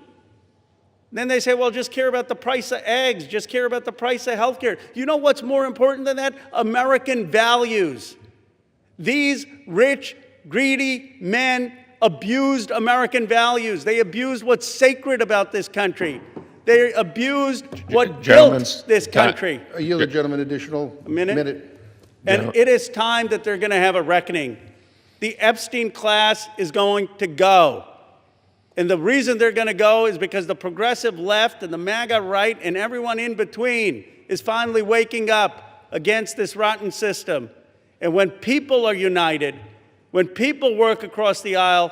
Then they say, well, just care about the price of eggs, just care about the price of health care. You know what's more important than that? American values. These rich, greedy men abused American values. They abused what's sacred about this country. They abused what built this country. I yield the gentleman additional minute. And it is time that they're going to have a reckoning. The Epstein class is going to go. And the reason they're going to go is because the progressive left and the MAGA right and everyone in between is finally waking up against this rotten system. And when people are united, when people work across the aisle,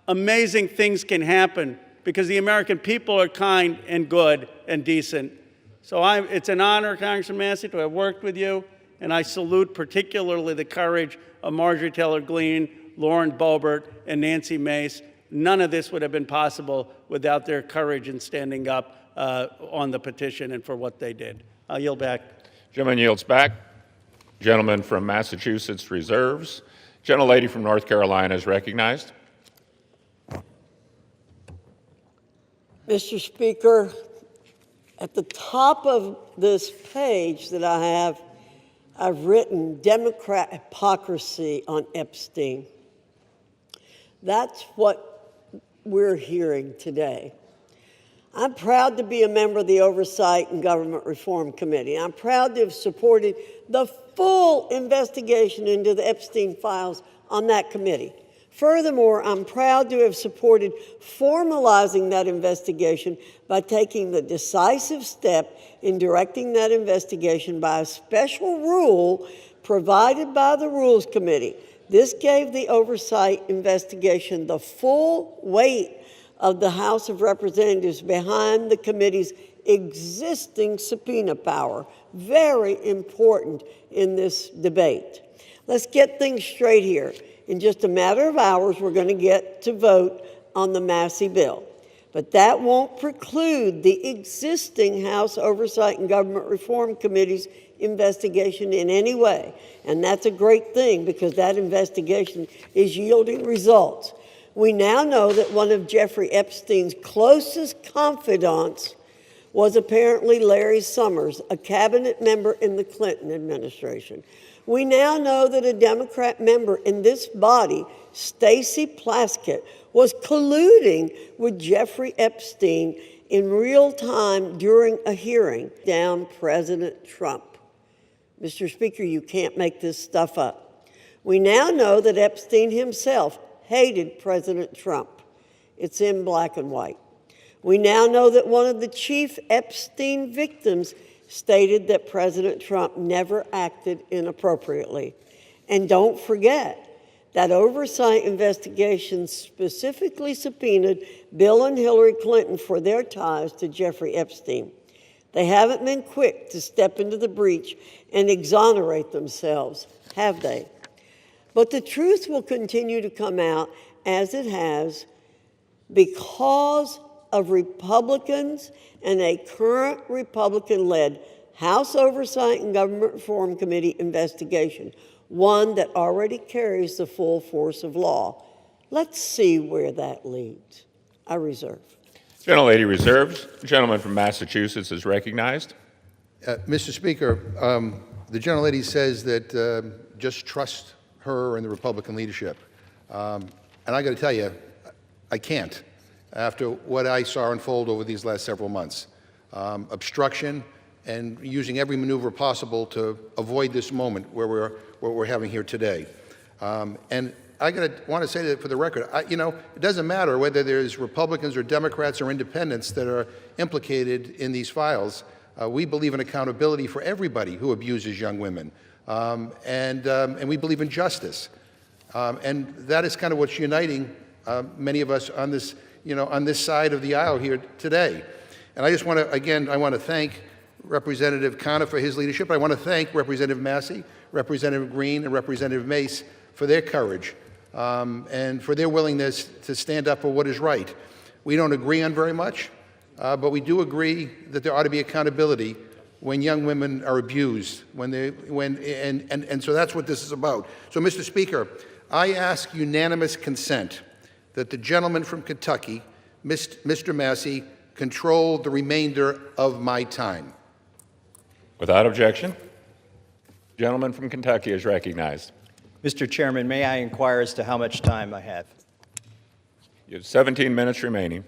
amazing things can happen because the American people are kind and good and decent. So it's an honor, Congressman Massey, to have worked with you, and I salute particularly the courage of Marjorie Taylor Greene, Lauren Boebert, and Nancy Mace. None of this would have been possible without their courage in standing up on the petition and for what they did. I'll yield back. Gentleman yields back. Gentleman from Massachusetts reserves. Gentlelady from North Carolina is recognized. Mr. Speaker, at the top of this page that I have, I've written Democrat hypocrisy on Epstein. That's what we're hearing today. I'm proud to be a member of the Oversight and Government Reform Committee. I'm proud to have supported the full investigation into the Epstein files on that committee. Furthermore, I'm proud to have supported formalizing that investigation by taking the decisive step in directing that investigation by a special rule provided by the Rules Committee. This gave the oversight investigation the full weight of the House of Representatives behind the committee's existing subpoena power. Very important in this debate. Let's get things straight here. In just a matter of hours, we're going to get to vote on the Massey bill. But that won't preclude the existing House Oversight and Government Reform Committee's investigation in any way. And that's a great thing because that investigation is yielding results. We now know that one of Jeffrey Epstein's closest confidants was apparently Larry Summers, a cabinet member in the Clinton administration. We now know that a Democrat member in this body, Stacey Plaskett, was colluding with Jeffrey Epstein in real time during a hearing down President Trump. Mr. Speaker, you can't make this stuff up. We now know that Epstein himself hated President Trump. It's in black and white. We now know that one of the chief Epstein victims stated that President Trump never acted inappropriately. And don't forget that oversight investigation specifically subpoenaed Bill and Hillary Clinton for their ties to Jeffrey Epstein. They haven't been quick to step into the breach and exonerate themselves, have they? But the truth will continue to come out as it has because of Republicans and a current Republican-led House Oversight and Government Reform Committee investigation, one that already carries the full force of law. Let's see where that leads. I reserve. Gentlelady reserves. The gentleman from Massachusetts is recognized. Mr. Speaker, the gentlelady says that just trust her and the Republican leadership. And I got to tell you, I can't after what I saw unfold over these last several months. Obstruction and using every maneuver possible to avoid this moment where we're having here today. And I want to say that for the record, it doesn't matter whether there's Republicans or Democrats or independents that are implicated in these files. We believe in accountability for everybody who abuses young women, and we believe in justice. And that is kind of what's uniting many of us on this, on this side of the aisle here today. And I just want to, again, I want to thank Representative Connor for his leadership. I want to thank Representative Massey, Representative Green, and Representative Mace for their courage and for their willingness to stand up for what is right. We don't agree on very much, but we do agree that there ought to be accountability when young women are abused, and so that's what this is about. So, Mr. Speaker, I ask unanimous consent that the gentleman from Kentucky, Mr. Massey, control the remainder of my time. Without objection, the gentleman from Kentucky is recognized. Mr. Chairman, may I inquire as to how much time I have? You have 17 minutes remaining.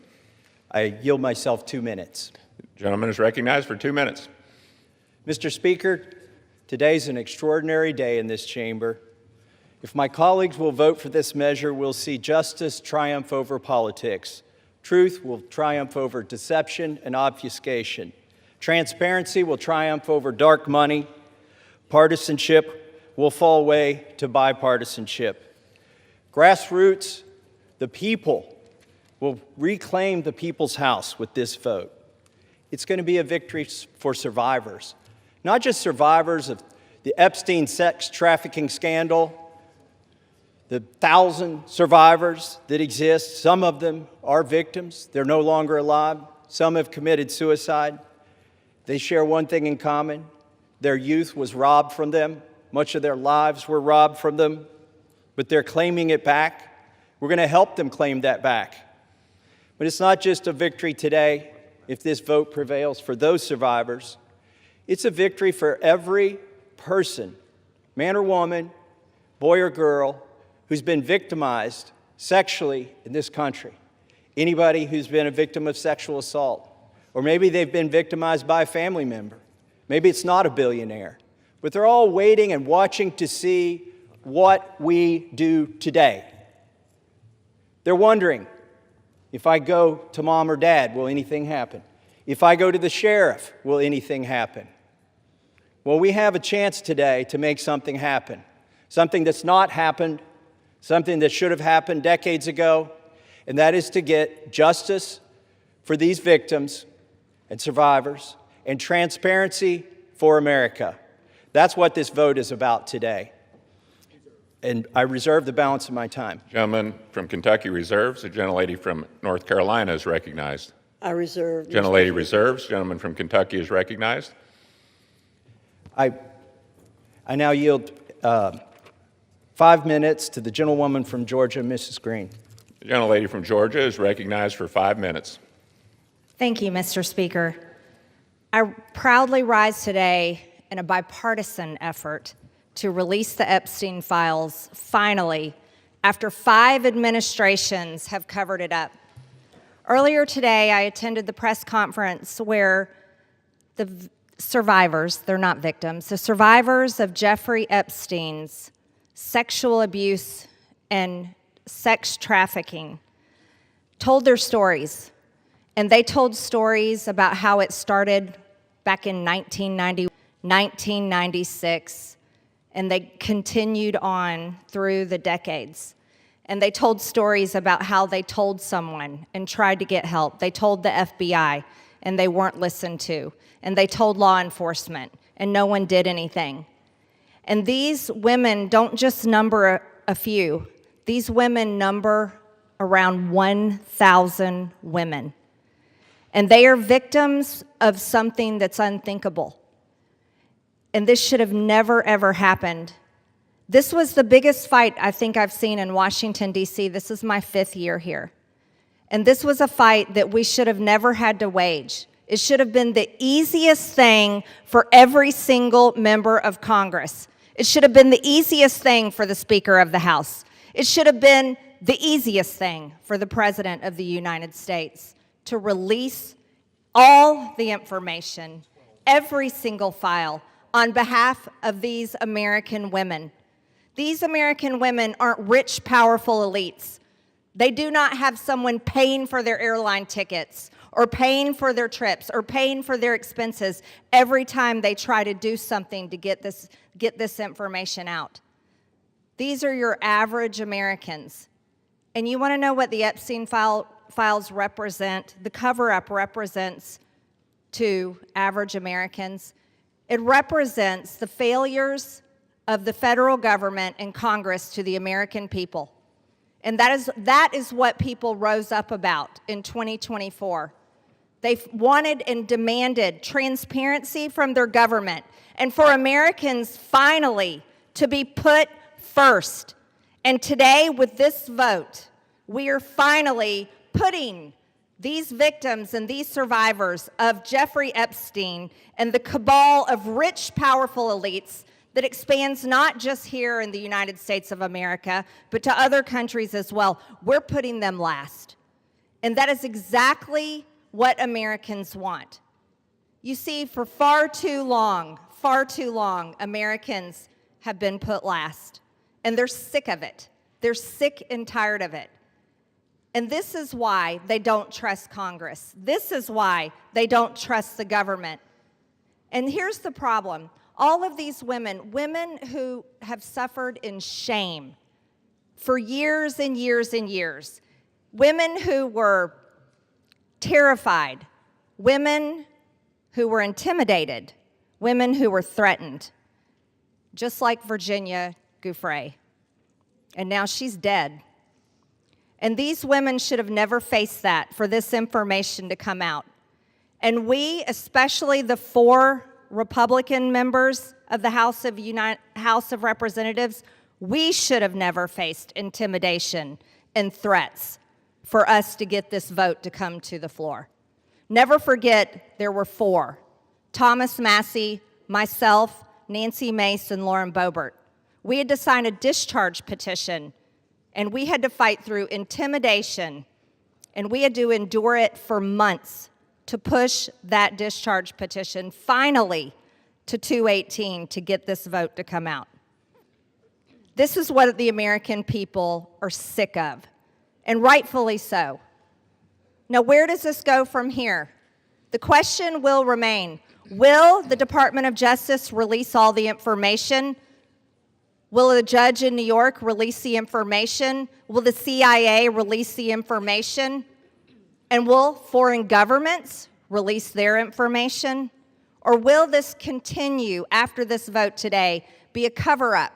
I yield myself 2 minutes. The gentleman is recognized for 2 minutes. Mr. Speaker, today's an extraordinary day in this chamber. If my colleagues will vote for this measure, we'll see justice triumph over politics. Truth will triumph over deception and obfuscation. Transparency will triumph over dark money. Partisanship will fall way to bipartisanship. Grassroots, the people, will reclaim the people's house with this vote. It's going to be a victory for survivors, not just survivors of the Epstein sex trafficking scandal, the 1,000 survivors that exist. Some of them are victims. They're no longer alive. Some have committed suicide. They share one thing in common. Their youth was robbed from them. Much of their lives were robbed from them, but they're claiming it back. We're going to help them claim that back. But it's not just a victory today, if this vote prevails, for those survivors. It's a victory for every person, man or woman, boy or girl, who's been victimized sexually in this country. Anybody who's been a victim of sexual assault, or maybe they've been victimized by a family member. Maybe it's not a billionaire, but they're all waiting and watching to see what we do today. They're wondering, if I go to mom or dad, will anything happen? If I go to the sheriff, will anything happen? Well, we have a chance today to make something happen. Something that's not happened, something that should have happened decades ago, and that is to get justice for these victims and survivors and transparency for America. That's what this vote is about today. And I reserve the balance of my time. Gentleman from Kentucky reserves. The gentlelady from North Carolina is recognized. I reserve. Gentlelady reserves. Gentleman from Kentucky is recognized. I now yield 5 minutes to the gentlewoman from Georgia, Mrs. Green. The gentlelady from Georgia is recognized for 5 minutes. Thank you, Mr. Speaker. I proudly rise today in a bipartisan effort to release the Epstein files, finally, after 5 administrations have covered it up. Earlier today, I attended the press conference where the survivors, they're not victims, the survivors of Jeffrey Epstein's sexual abuse and sex trafficking told their stories. And they told stories about how it started back in 1990, 1996, and they continued on through the decades. And they told stories about how they told someone and tried to get help. They told the FBI, and they weren't listened to. And they told law enforcement, and no one did anything. And these women don't just number a few. These women number around 1,000 women. And they are victims of something that's unthinkable. And this should have never, ever happened. This was the biggest fight I think I've seen in Washington, D.C. This is my 5th year here. And this was a fight that we should have never had to wage. It should have been the easiest thing for every single member of Congress. It should have been the easiest thing for the Speaker of the House. It should have been the easiest thing for the President of the United States to release all the information, every single file, on behalf of these American women. These American women aren't rich, powerful elites. They do not have someone paying for their airline tickets or paying for their trips or paying for their expenses every time they try to do something to get this information out. These are your average Americans. And you want to know what the Epstein files represent? The cover-up represents to average Americans. It represents the failures of the federal government and Congress to the American people. And that is what people rose up about in 2024. They wanted and demanded transparency from their government and for Americans finally to be put first. And today, with this vote, we are finally putting these victims and these survivors of Jeffrey Epstein and the cabal of rich, powerful elites that expands not just here in the United States of America, but to other countries as well. We're putting them last. And that is exactly what Americans want. You see, for far too long, Americans have been put last. And they're sick of it. They're sick and tired of it. And this is why they don't trust Congress. This is why they don't trust the government. And here's the problem. All of these women who have suffered in shame for years and years and years, women who were terrified, women who were intimidated, women who were threatened, just like Virginia Giuffre. And now she's dead. And these women should have never faced that, for this information to come out. And we, especially the 4 Republican members of the House of Representatives, we should have never faced intimidation and threats for us to get this vote to come to the floor. Never forget, there were 4. Thomas Massey, myself, Nancy Mace, and Lauren Boebert. We had to sign a discharge petition, and we had to fight through intimidation, and we had to endure it for months to push that discharge petition finally to 218 to get this vote to come out. This is what the American people are sick of. and rightfully so. Now, where does this go from here? The question will remain, will the Department of Justice release all the information? Will a judge in New York release the information? Will the CIA release the information? And will foreign governments release their information? Or will this continue after this vote today be a cover-up?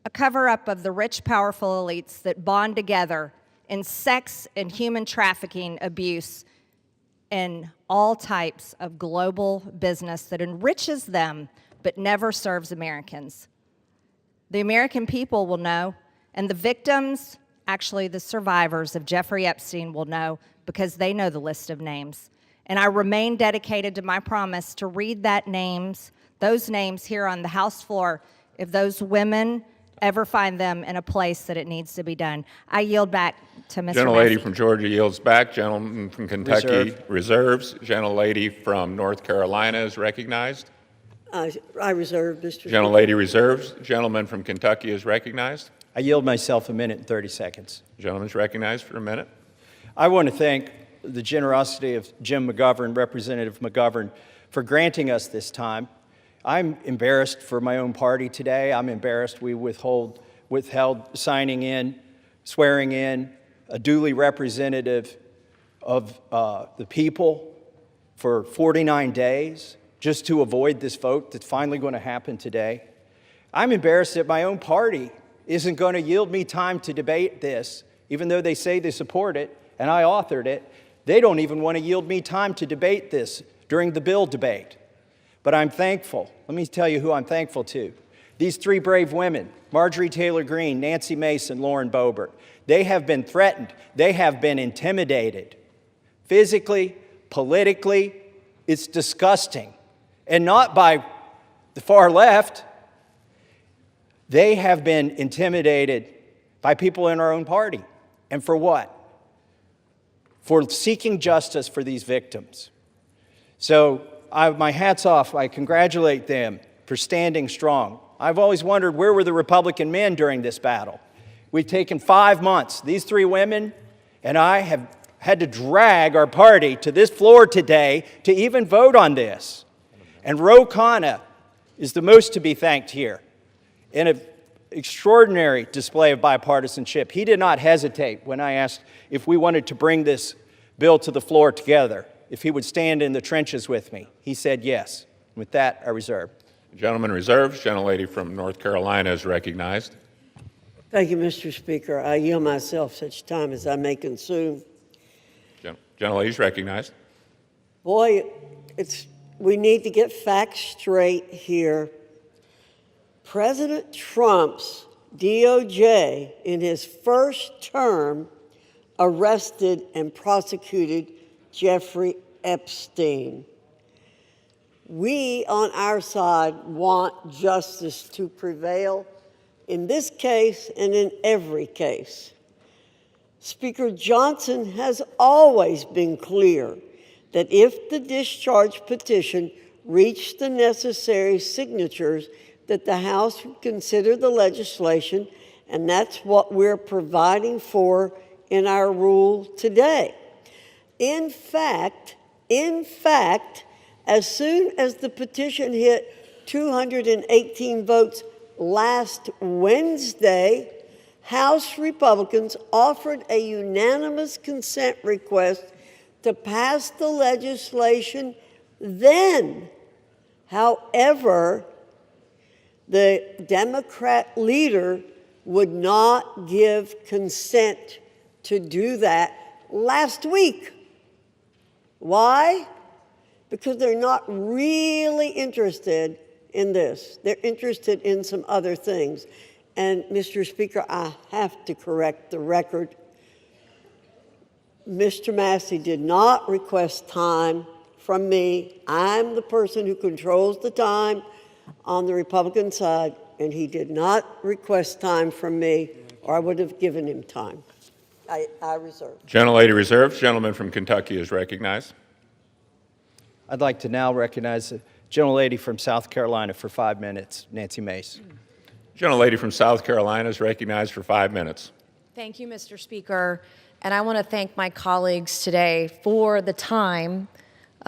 A cover-up of the rich, powerful elites that bond together in sex and human trafficking abuse and all types of global business that enriches them but never serves Americans. The American people will know, and the victims, actually the survivors of Jeffrey Epstein, will know because they know the list of names. And I remain dedicated to my promise to read those names here on the House floor if those women ever find them in a place that it needs to be done. I yield back to Mr. Gentlelady Massey. from Georgia yields back. Gentleman from Kentucky reserves. Gentlelady from North Carolina is recognized. I reserve, Mr. Speaker. Gentlelady reserves. Gentleman from Kentucky is recognized. I yield myself a minute and 30 seconds. Gentleman's recognized for a minute. I want to thank the generosity of Jim McGovern, Representative McGovern, for granting us this time. I'm embarrassed for my own party today. I'm embarrassed we withheld signing in, swearing in a duly representative of the people for 49 days just to avoid this vote that's finally going to happen today. I'm embarrassed that my own party isn't going to yield me time to debate this, even though they say they support it, and I authored it. They don't even want to yield me time to debate this during the bill debate. But I'm thankful. Let me tell you who I'm thankful to. These three brave women, Marjorie Taylor Greene, Nancy Mace, and Lauren Boebert, they have been threatened. They have been intimidated. Physically, politically, it's disgusting. And not by the far left. They have been intimidated by people in our own party. And for what? For seeking justice for these victims. So my hat's off. I congratulate them for standing strong. I've always wondered, where were the Republican men during this battle? We've taken 5 months. These three women and I have had to drag our party to this floor today to even vote on this. And Ro Khanna is the most to be thanked here in an extraordinary display of bipartisanship. He did not hesitate when I asked if we wanted to bring this bill to the floor together, if he would stand in the trenches with me. He said yes. With that, I reserve. The gentleman reserves. Gentlelady from North Carolina is recognized. Thank you, Mr. Speaker. I yield myself such time as I may consume. Gentlelady is recognized. Boy, we need to get facts straight here. President Trump's DOJ, in his first term, arrested and prosecuted Jeffrey Epstein. We, on our side, want justice to prevail in this case and in every case. Speaker Johnson has always been clear that if the discharge petition reached the necessary signatures, that the House would consider the legislation, and that's what we're providing for in our rule today. In fact, as soon as the petition hit 218 votes last Wednesday, House Republicans offered a unanimous consent request to pass the legislation then. However, the Democrat leader would not give consent to do that last week. Why? Because they're not really interested in this. They're interested in some other things. And, Mr. Speaker, I have to correct the record. Mr. Massey did not request time from me. I'm the person who controls the time on the Republican side, and he did not request time from me, or I would have given him time. I reserve. Gentlelady reserves. Gentleman from Kentucky is recognized. I'd like to now recognize the gentlelady from South Carolina for 5 minutes, Nancy Mace. Gentlelady from South Carolina is recognized for 5 minutes. Thank you, Mr. Speaker. And I want to thank my colleagues today for the time,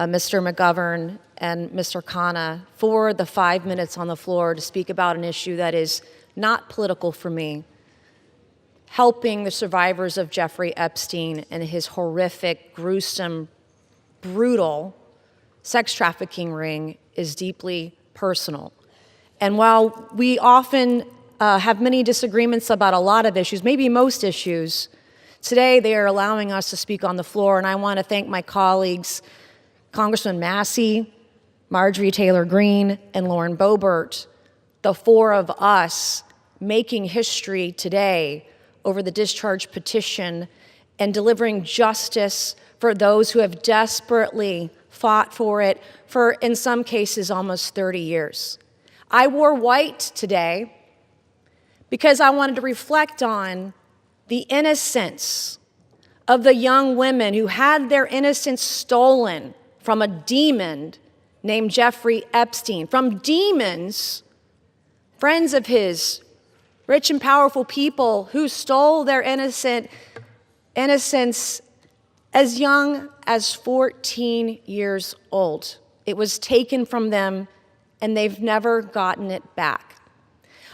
Mr. McGovern and Mr. Khanna, for the 5 minutes on the floor to speak about an issue that is not political for me. Helping the survivors of Jeffrey Epstein and his horrific, gruesome, brutal sex trafficking ring is deeply personal. And while we often have many disagreements about a lot of issues, maybe most issues, today they are allowing us to speak on the floor, and I want to thank my colleagues, Congressman Massey, Marjorie Taylor Greene, and Lauren Boebert, the four of us making history today over the discharge petition and delivering justice for those who have desperately fought for it for, in some cases, almost 30 years. I wore white today because I wanted to reflect on the innocence of the young women who had their innocence stolen from a demon named Jeffrey Epstein, from demons, friends of his, rich and powerful people who stole their innocence as young as 14 years old. It was taken from them, and they've never gotten it back.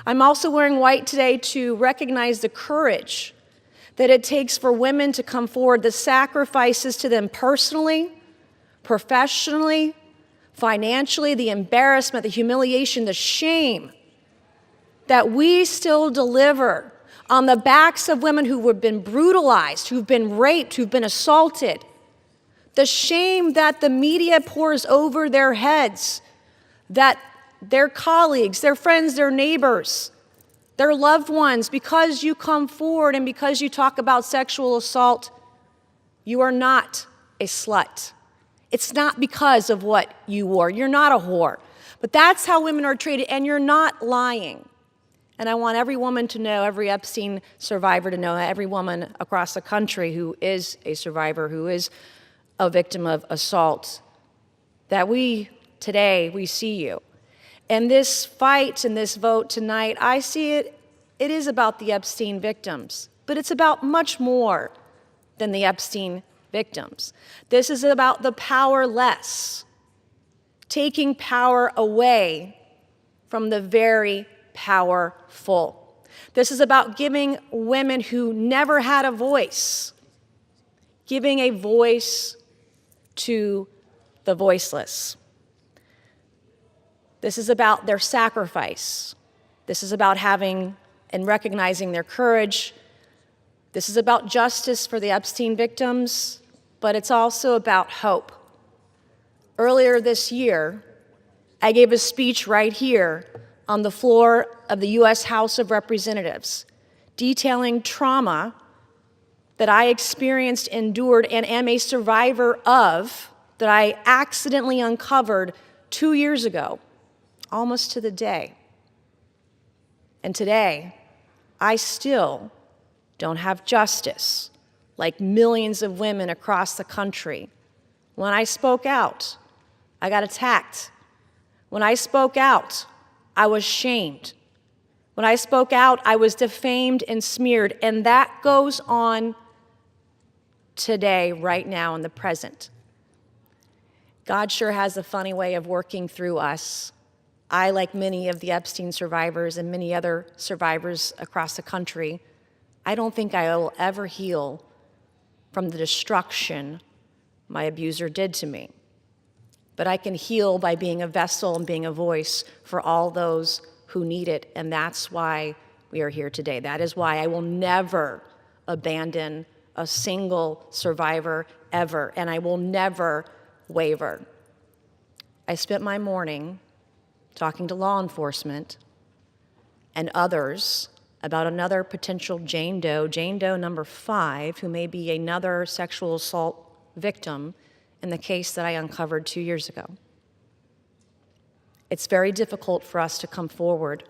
I'm also wearing white today to recognize the courage that it takes for women to come forward, the sacrifices to them personally, professionally, financially, the embarrassment, the humiliation, the shame that we still deliver on the backs of women who have been brutalized, who've been raped, who've been assaulted. The shame that the media pours over their heads, that their colleagues, their friends, their neighbors, their loved ones, because you come forward and because you talk about sexual assault, you are not a slut. It's not because of what you wore. You're not a whore. But that's how women are treated, and you're not lying. And I want every woman to know, every Epstein survivor to know, every woman across the country who is a survivor, who is a victim of assault, that today, we see you. And this fight and this vote tonight, I see it is about the Epstein victims, but it's about much more than the Epstein victims. This is about the powerless, taking power away from the very powerful. This is about giving women who never had a voice, giving a voice to the voiceless. This is about their sacrifice. This is about having and recognizing their courage. This is about justice for the Epstein victims, but it's also about hope. Earlier this year, I gave a speech right here on the floor of the U.S. House of Representatives, detailing trauma that I experienced, endured, and am a survivor of, that I accidentally uncovered 2 years ago, almost to the day. And today, I still don't have justice, like millions of women across the country. When I spoke out, I got attacked. When I spoke out, I was shamed. When I spoke out, I was defamed and smeared, and that goes on today, right now, in the present. God sure has a funny way of working through us. I, like many of the Epstein survivors and many other survivors across the country, I don't think I will ever heal from the destruction my abuser did to me. But I can heal by being a vessel and being a voice for all those who need it, and that's why we are here today. That is why I will never abandon a single survivor ever, and I will never waver. I spent my morning talking to law enforcement and others about another potential Jane Doe number 5, who may be another sexual assault victim in the case that I uncovered 2 years ago. It's very difficult for us to come forward,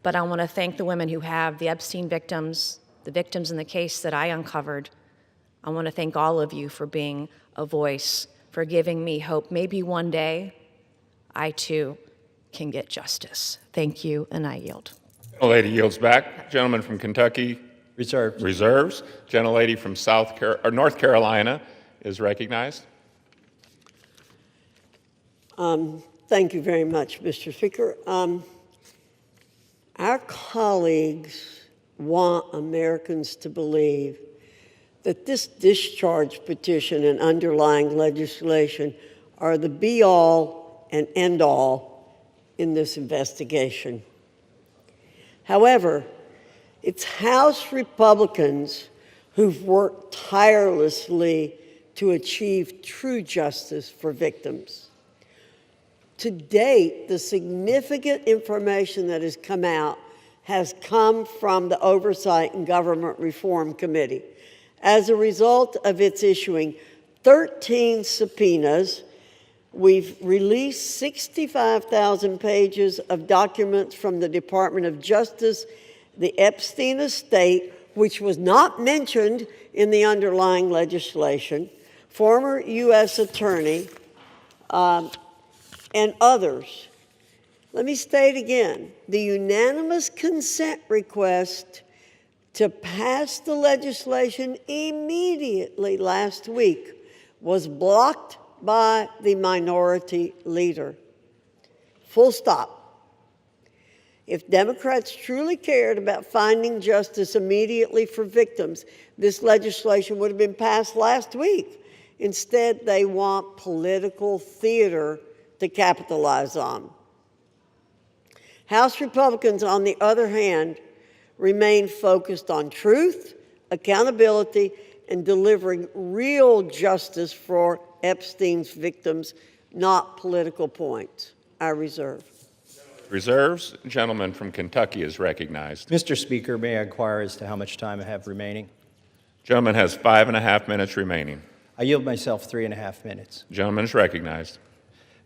but I want to thank the women who have, the Epstein victims, the victims in the case that I uncovered. I want to thank all of you for being a voice, for giving me hope. Maybe one day I too can get justice. Thank you, and I yield. The lady yields back. Gentleman from Kentucky, Reserved. Reserves. Gentlelady from North Carolina is recognized. Thank you very much, Mr. Speaker. Our colleagues want Americans to believe that this discharge petition and underlying legislation are the be-all and end-all in this investigation. However, it's House Republicans who've worked tirelessly to achieve true justice for victims. To date, the significant information that has come out has come from the Oversight and Government Reform Committee as a result of its issuing 13 subpoenas. We've released 65,000 pages of documents from the Department of Justice, the Epstein estate, which was not mentioned in the underlying legislation, former U.S. attorney, and others. Let me state again, the unanimous consent request to pass the legislation immediately last week was blocked by the minority leader. Full stop. If Democrats truly cared about finding justice immediately for victims, this legislation would have been passed last week. Instead, they want political theater to capitalize on. House Republicans, on the other hand, remain focused on truth, accountability, and delivering real justice for Epstein's victims, not political points. I reserve. Reserves. Gentleman from Kentucky is recognized. Mr. Speaker, may I inquire as to how much time I have remaining? Gentleman has 5.5 minutes remaining. I yield myself 3.5 minutes. Gentleman is recognized.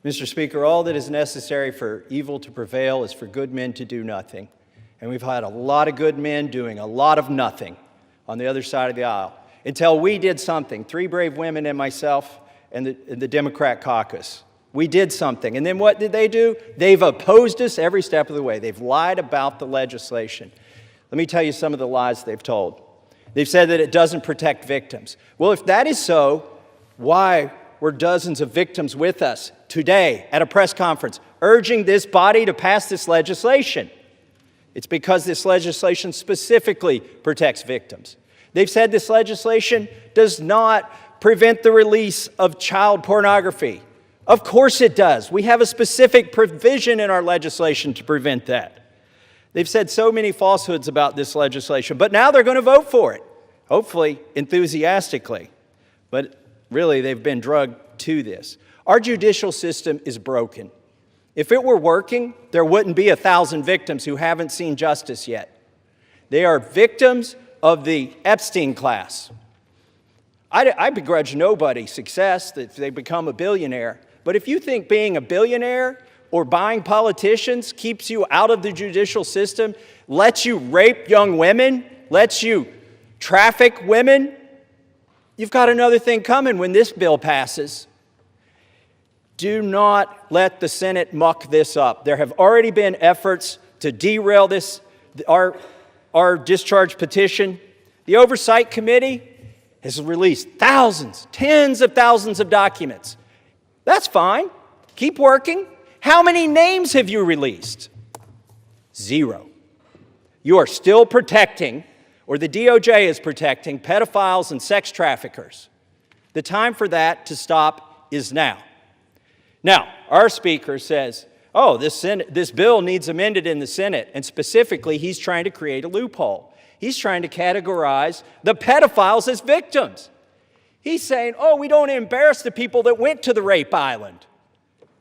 Mr. Speaker, all that is necessary for evil to prevail is for good men to do nothing. And we've had a lot of good men doing a lot of nothing on the other side of the aisle until we did something. 3 brave women and myself and the Democrat caucus. We did something. And then what did they do? They've opposed us every step of the way. They've lied about the legislation. Let me tell you some of the lies they've told. They've said that it doesn't protect victims. Well, if that is so, why were dozens of victims with us today at a press conference urging this body to pass this legislation? It's because this legislation specifically protects victims. They've said this legislation does not prevent the release of child pornography. Of course it does. We have a specific provision in our legislation to prevent that. They've said so many falsehoods about this legislation, but now they're going to vote for it, hopefully enthusiastically. But really, they've been drugged to this. Our judicial system is broken. If it were working, there wouldn't be 1,000 victims who haven't seen justice yet. They are victims of the Epstein class. I begrudge nobody success that they become a billionaire. But if you think being a billionaire or buying politicians keeps you out of the judicial system, lets you rape young women, lets you traffic women, you've got another thing coming when this bill passes. Do not let the Senate muck this up. There have already been efforts to derail this, our discharge petition. The Oversight Committee has released thousands, tens of thousands of documents. That's fine. Keep working. How many names have you released? 0. You are still protecting, or the DOJ is protecting, pedophiles and sex traffickers. The time for that to stop is now. Now, our speaker says, oh, this bill needs amended in the Senate, and specifically, he's trying to create a loophole. He's trying to categorize the pedophiles as victims. He's saying, oh, we don't embarrass the people that went to the rape island.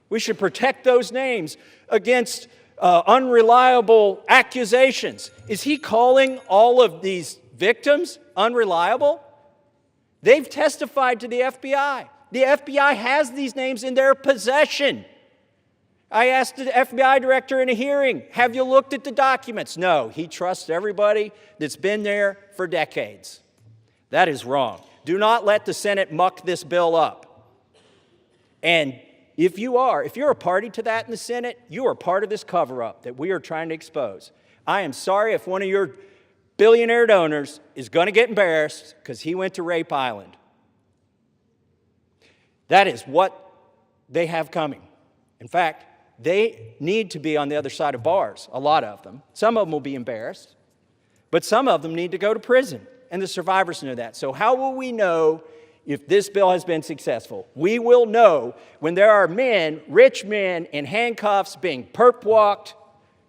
We should protect those names against unreliable accusations. Is he calling all of these victims unreliable? They've testified to the FBI. The FBI has these names in their possession. I asked the FBI director in a hearing, have you looked at the documents? No, he trusts everybody that's been there for decades. That is wrong. Do not let the Senate muck this bill up. And if you're a party to that in the Senate, you are part of this cover-up that we are trying to expose. I am sorry if one of your billionaire donors is going to get embarrassed because he went to Rape Island. That is what they have coming. In fact, they need to be on the other side of bars, a lot of them. Some of them will be embarrassed, but some of them need to go to prison, and the survivors know that. So how will we know if this bill has been successful? We will know when there are men, rich men, in handcuffs being perp-walked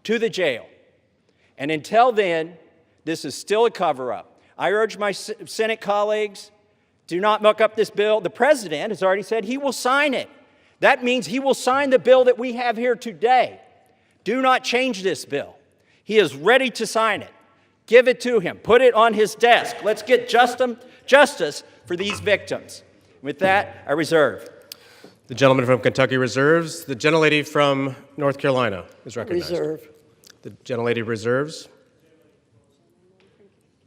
to the jail. And until then, this is still a cover-up. I urge my Senate colleagues, do not muck up this bill. The president has already said he will sign it. That means he will sign the bill that we have here today. Do not change this bill. He is ready to sign it. Give it to him. Put it on his desk. Let's get justice for these victims. With that, I reserve. The gentleman from Kentucky reserves. The gentlelady from North Carolina is recognized. Reserve. The gentlelady reserves.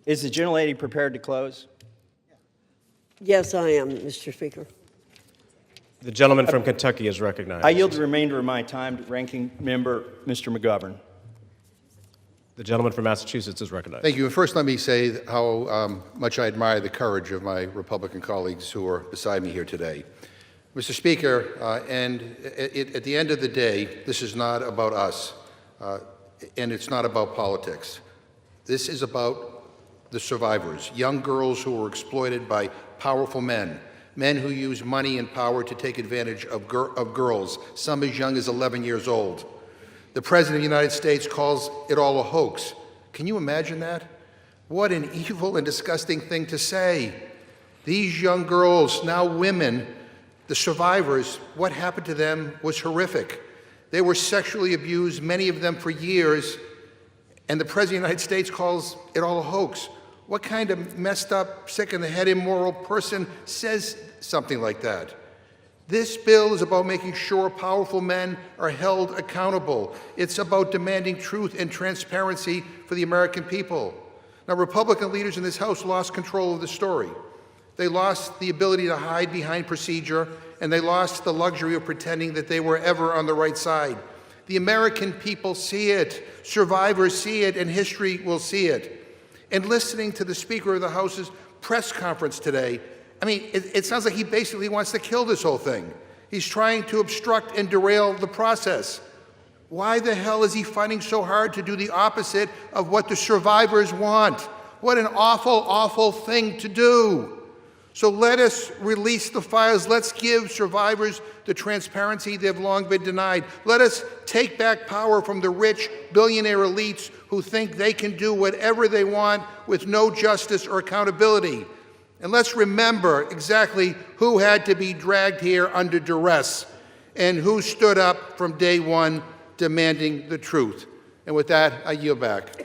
Is the gentlelady prepared to close? Yes, I am, Mr. Speaker. The gentleman from Kentucky is recognized. I yield the remainder of my time to Ranking Member Mr. McGovern. The gentleman from Massachusetts is recognized. Thank you. And first, let me say how much I admire the courage of my Republican colleagues who are beside me here today. Mr. Speaker, at the end of the day, this is not about us, and it's not about politics. This is about the survivors, young girls who were exploited by powerful men, men who use money and power to take advantage of girls, some as young as 11 years old. The President of the United States calls it all a hoax. Can you imagine that? What an evil and disgusting thing to say. These young girls, now women, the survivors, what happened to them was horrific. They were sexually abused, many of them for years, and the President of the United States calls it all a hoax. What kind of messed up, sick in the head, immoral person says something like that? This bill is about making sure powerful men are held accountable. It's about demanding truth and transparency for the American people. Now, Republican leaders in this House lost control of the story. They lost the ability to hide behind procedure, and they lost the luxury of pretending that they were ever on the right side. The American people see it, survivors see it, and history will see it. And listening to the Speaker of the House's press conference today, I mean, it sounds like he basically wants to kill this whole thing. He's trying to obstruct and derail the process. Why the hell is he fighting so hard to do the opposite of what the survivors want? What an awful, awful thing to do. So let us release the files. Let's give survivors the transparency they've long been denied. Let us take back power from the rich billionaire elites who think they can do whatever they want with no justice or accountability. And let's remember exactly who had to be dragged here under duress and who stood up from day one demanding the truth. And with that, I yield back.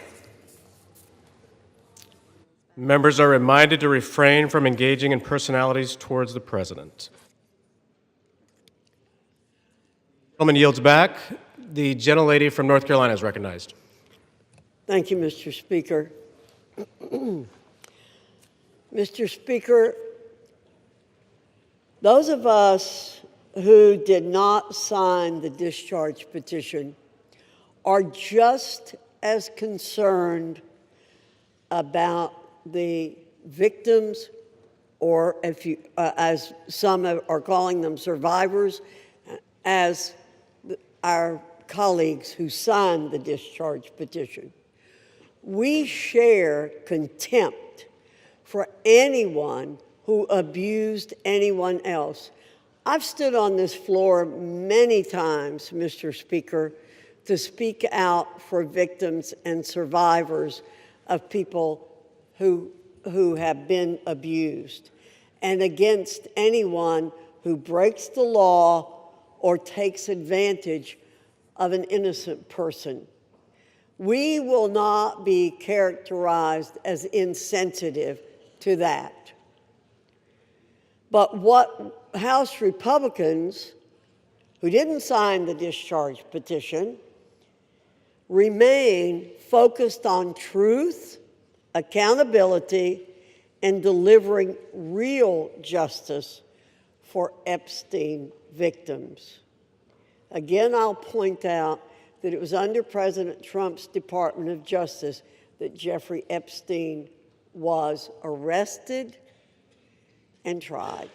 Members are reminded to refrain from engaging in personalities towards the president. The gentleman yields back. The gentlelady from North Carolina is recognized. Thank you, Mr. Speaker. Mr. Speaker, those of us who did not sign the discharge petition are just as concerned about the victims, or if you, as some are calling them, survivors, as our colleagues who signed the discharge petition. We share contempt for anyone who abused anyone else. I've stood on this floor many times, Mr. Speaker, to speak out for victims and survivors of people who have been abused, and against anyone who breaks the law or takes advantage of an innocent person. We will not be characterized as insensitive to that. But what House Republicans who didn't sign the discharge petition remain focused on truth, accountability, and delivering real justice for Epstein victims. Again, I'll point out that it was under President Trump's Department of Justice that Jeffrey Epstein was arrested and tried.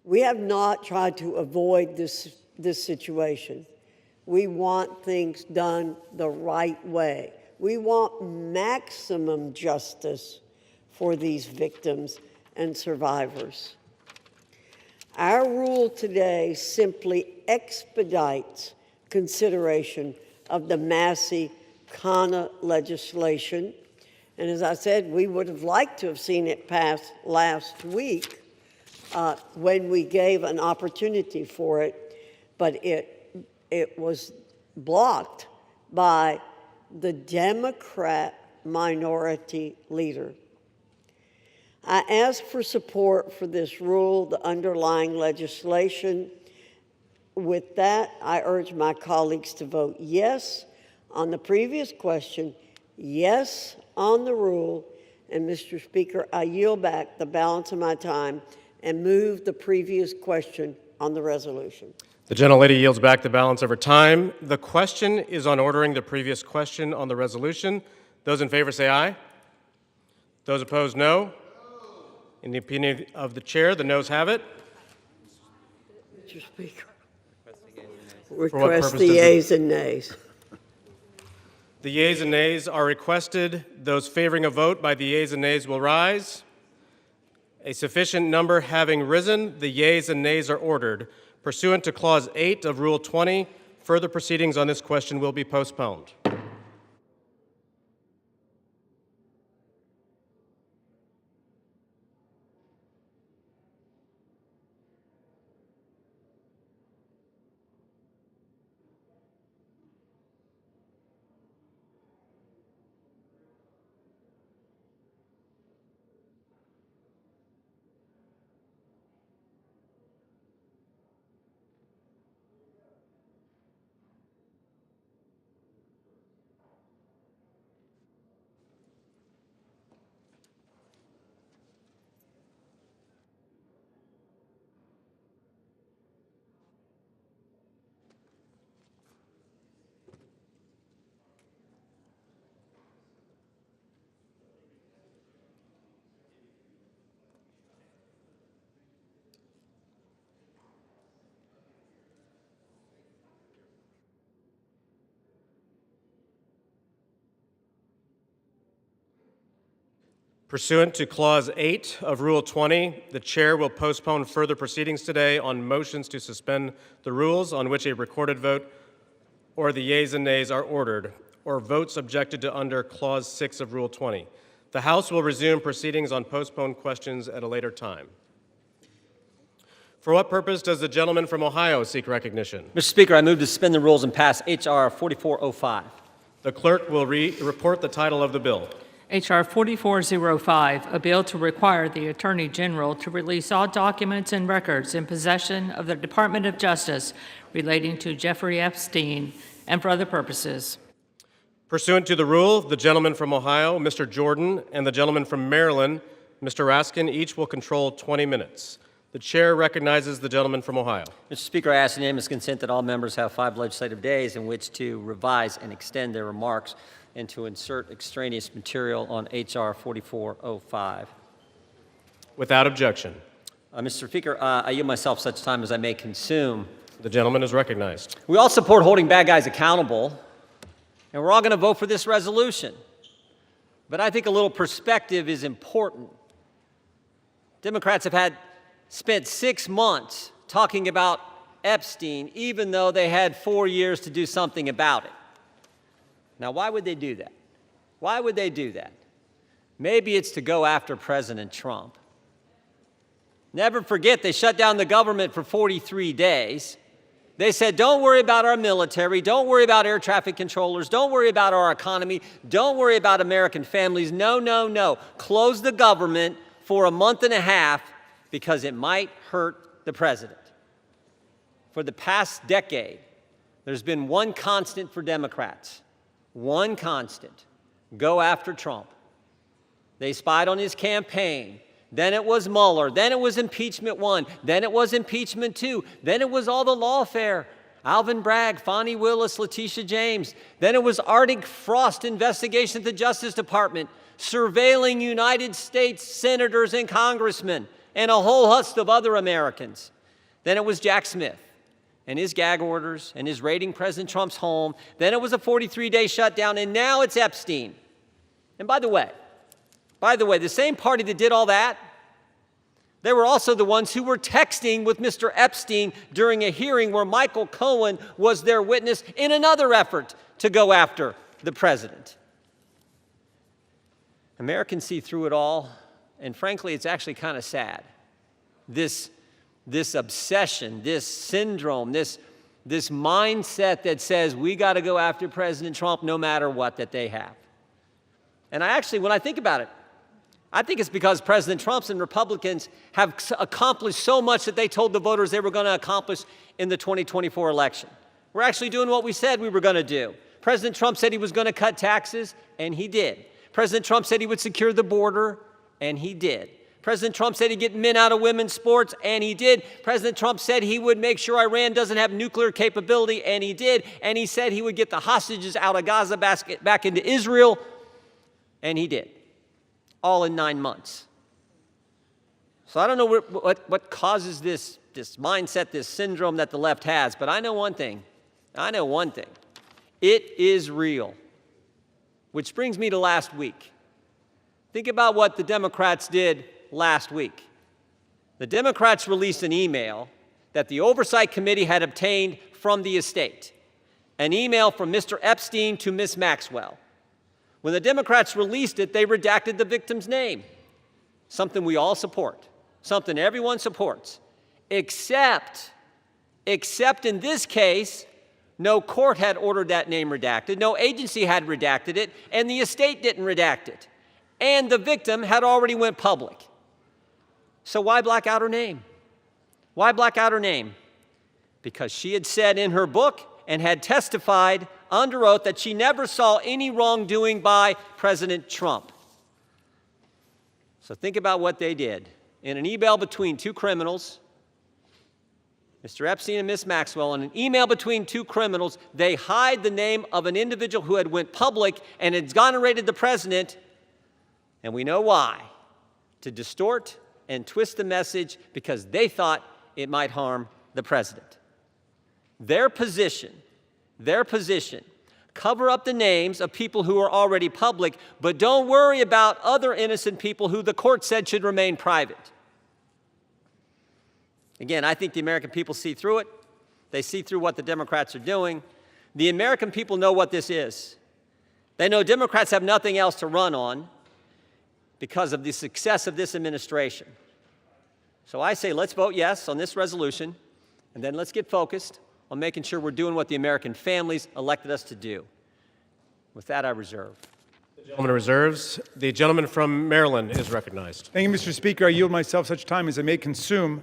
We have not tried to avoid this situation. We want things done the right way. We want maximum justice for these victims and survivors. Our rule today simply expedites consideration of the Massey-Khanna legislation. And as I said, we would have liked to have seen it pass last week when we gave an opportunity for it, but it was blocked by the Democrat minority leader. I ask for support for this rule, the underlying legislation. With that, I urge my colleagues to vote yes on the previous question, yes on the rule, and Mr. Speaker, I yield back the balance of my time and move the previous question on the resolution. The gentlelady yields back the balance of her time. The question is on ordering the previous question on the resolution. Those in favor say aye. Those opposed, no. In the opinion of the chair, the noes have it. Mr. Speaker, request the yeas and nays. The yeas and nays are requested. Those favoring a vote by the yeas and nays will rise. A sufficient number having risen, the yeas and nays are ordered. Pursuant to Clause 8 of Rule 20, further proceedings on this question will be postponed. Pursuant to Clause 8 of Rule 20, the chair will postpone further proceedings today on motions to suspend the rules on which a recorded vote or the yeas and nays are ordered, or votes objected to under Clause 6 of Rule 20. The House will resume proceedings on postponed questions at a later time. For what purpose does the gentleman from Ohio seek recognition? Mr. Speaker, I move to suspend the rules and pass H.R. 4405. The clerk will report the title of the bill. H.R. 4405, a bill to require the Attorney General to release all documents and records in possession of the Department of Justice relating to Jeffrey Epstein and for other purposes. Pursuant to the rule, the gentleman from Ohio, Mr. Jordan, and the gentleman from Maryland, Mr. Raskin, each will control 20 minutes. The chair recognizes the gentleman from Ohio. Mr. Speaker, I ask unanimous consent that all members have 5 legislative days in which to revise and extend their remarks and to insert extraneous material on H.R. 4405. Without objection. Mr. Speaker, I yield myself such time as I may consume. The gentleman is recognized. We all support holding bad guys accountable, and we're all going to vote for this resolution. But I think a little perspective is important. Democrats have spent 6 months talking about Epstein, even though they had 4 years to do something about it. Now, why would they do that? Why would they do that? Maybe it's to go after President Trump. Never forget, they shut down the government for 43 days. They said, don't worry about our military, don't worry about air traffic controllers, don't worry about our economy, don't worry about American families. No, no, no. Close the government for a month and a half because it might hurt the president. For the past decade, there's been one constant for Democrats. One constant: go after Trump. They spied on his campaign. Then it was Mueller. Then it was impeachment 1. Then it was impeachment 2. Then it was all the lawfare. Alvin Bragg, Fonnie Willis, Letitia James. Then it was Arctic Frost investigation at the Justice Department, surveilling United States senators and congressmen and a whole host of other Americans. Then it was Jack Smith and his gag orders and his raiding President Trump's home. Then it was a 43-day shutdown, and now it's Epstein. And by the way, the same party that did all that, they were also the ones who were texting with Mr. Epstein during a hearing where Michael Cohen was their witness in another effort to go after the president. Americans see through it all, and frankly, it's actually kind of sad. This obsession, this syndrome, this mindset that says we got to go after President Trump no matter what that they have. And when I think about it, I think it's because President Trump and Republicans have accomplished so much that they told the voters they were going to accomplish in the 2024 election. We're actually doing what we said we were going to do. President Trump said he was going to cut taxes, and he did. President Trump said he would secure the border, and he did. President Trump said he'd get men out of women's sports, and he did. President Trump said he would make sure Iran doesn't have nuclear capability, and he did. And he said he would get the hostages out of Gaza back into Israel, and he did. All in 9 months. So I don't know what causes this mindset, this syndrome that the left has, but I know one thing. It is real. Which brings me to last week. Think about what the Democrats did last week. The Democrats released an email that the Oversight Committee had obtained from the estate, an email from Mr. Epstein to Ms. Maxwell. When the Democrats released it, they redacted the victim's name, something we all support, something everyone supports, except in this case, no court had ordered that name redacted, no agency had redacted it, and the estate didn't redact it, and the victim had already went public. So why black out her name? Why black out her name? Because she had said in her book and had testified under oath that she never saw any wrongdoing by President Trump. So think about what they did. In an email between two criminals, Mr. Epstein and Ms. Maxwell, in an email between two criminals, they hide the name of an individual who had went public and exonerated the president, and we know why. To distort and twist the message because they thought it might harm the president. Their position, cover up the names of people who are already public, but don't worry about other innocent people who the court said should remain private. Again, I think the American people see through it. They see through what the Democrats are doing. The American people know what this is. They know Democrats have nothing else to run on because of the success of this administration. So I say let's vote yes on this resolution, and then let's get focused on making sure we're doing what the American families elected us to do. With that, I reserve. The gentleman reserves. The gentleman from Maryland is recognized. Thank you, Mr. Speaker. I yield myself such time as I may consume.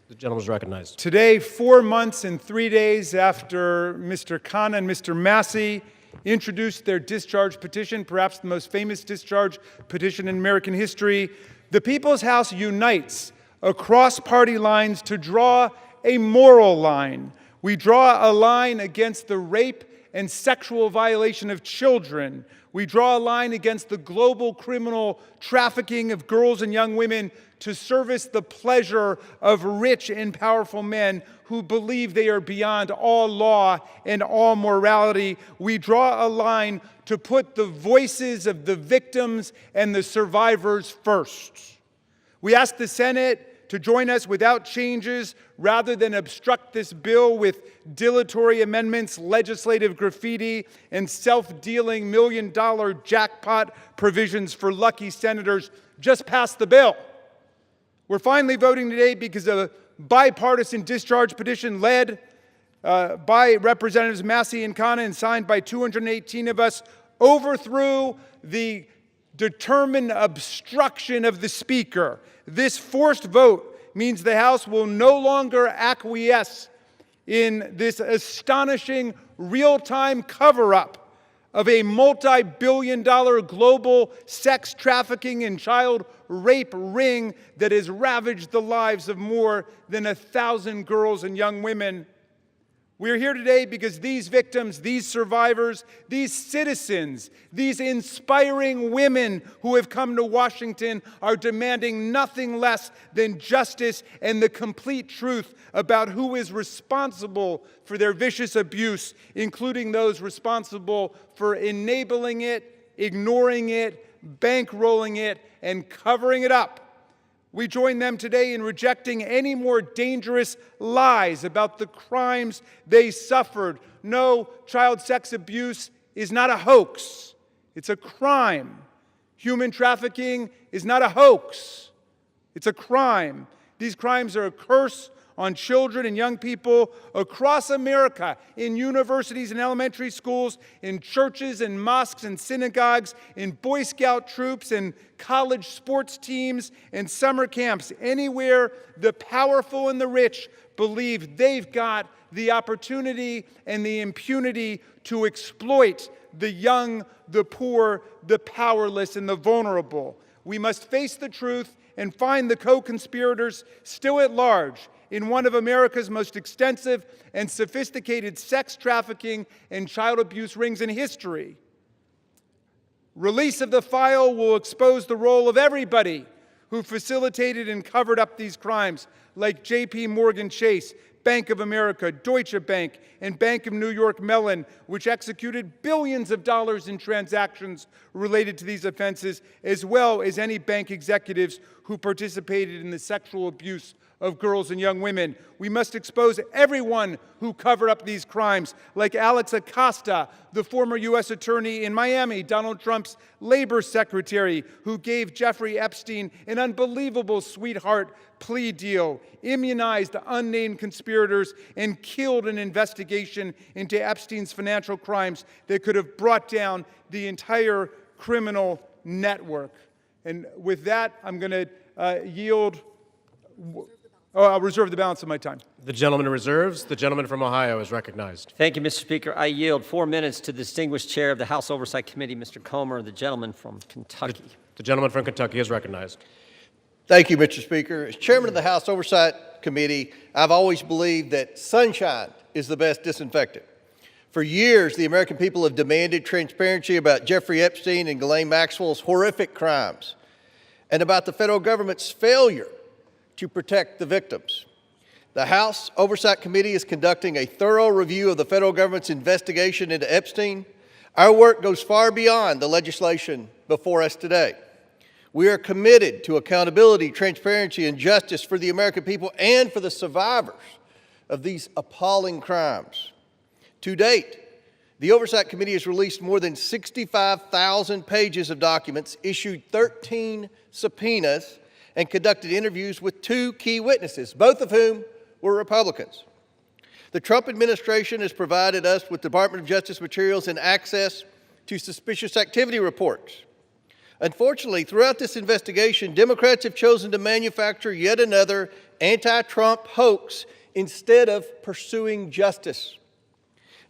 The gentleman is recognized. Today, 4 months and 3 days after Mr. Khanna and Mr. Massey introduced their discharge petition, perhaps the most famous discharge petition in American history, the People's House unites across party lines to draw a moral line. We draw a line against the rape and sexual violation of children. We draw a line against the global criminal trafficking of girls and young women to service the pleasure of rich and powerful men who believe they are beyond all law and all morality. We draw a line to put the voices of the victims and the survivors first. We ask the Senate to join us without changes rather than obstruct this bill with dilatory amendments, legislative graffiti, and self-dealing million-dollar jackpot provisions for lucky senators. Just pass the bill. We're finally voting today because a bipartisan discharge petition led by Representatives Massey and Khanna and signed by 218 of us overthrew the determined obstruction of the Speaker. This forced vote means the House will no longer acquiesce in this astonishing real-time cover-up of a multi-billion-dollar global sex trafficking and child rape ring that has ravaged the lives of more than 1,000 girls and young women. We're here today because these victims, these survivors, these citizens, these inspiring women who have come to Washington are demanding nothing less than justice and the complete truth about who is responsible for their vicious abuse, including those responsible for enabling it, ignoring it, bankrolling it, and covering it up. We join them today in rejecting any more dangerous lies about the crimes they suffered. No, child sex abuse is not a hoax. It's a crime. Human trafficking is not a hoax. It's a crime. These crimes are a curse on children and young people across America, in universities and elementary schools, in churches and mosques and synagogues, in Boy Scout troops and college sports teams and summer camps. Anywhere the powerful and the rich believe they've got the opportunity and the impunity to exploit the young, the poor, the powerless, and the vulnerable. We must face the truth and find the co-conspirators still at large in one of America's most extensive and sophisticated sex trafficking and child abuse rings in history. Release of the file will expose the role of everybody who facilitated and covered up these crimes, like J.P. Morgan Chase, Bank of America, Deutsche Bank, and Bank of New York Mellon, which executed billions of dollars in transactions related to these offenses, as well as any bank executives who participated in the sexual abuse of girls and young women. We must expose everyone who covered up these crimes, like Alex Acosta, the former U.S. attorney in Miami, Donald Trump's labor secretary, who gave Jeffrey Epstein an unbelievable sweetheart plea deal, immunized the unnamed conspirators, and killed an investigation into Epstein's financial crimes that could have brought down the entire criminal network. And with that, I'm going to yield. I'll reserve the balance of my time. The gentleman reserves. The gentleman from Ohio is recognized. Thank you, Mr. Speaker. I yield 4 minutes to the distinguished chair of the House Oversight Committee, Mr. Comer, the gentleman from Kentucky. The gentleman from Kentucky is recognized. Thank you, Mr. Speaker. As chairman of the House Oversight Committee, I've always believed that sunshine is the best disinfectant. For years, the American people have demanded transparency about Jeffrey Epstein and Ghislaine Maxwell's horrific crimes, and about the federal government's failure to protect the victims. The House Oversight Committee is conducting a thorough review of the federal government's investigation into Epstein. Our work goes far beyond the legislation before us today. We are committed to accountability, transparency, and justice for the American people and for the survivors of these appalling crimes. To date, the Oversight Committee has released more than 65,000 pages of documents, issued 13 subpoenas, and conducted interviews with 2 key witnesses, both of whom were Republicans. The Trump administration has provided us with Department of Justice materials and access to suspicious activity reports. Unfortunately, throughout this investigation, Democrats have chosen to manufacture yet another anti-Trump hoax instead of pursuing justice.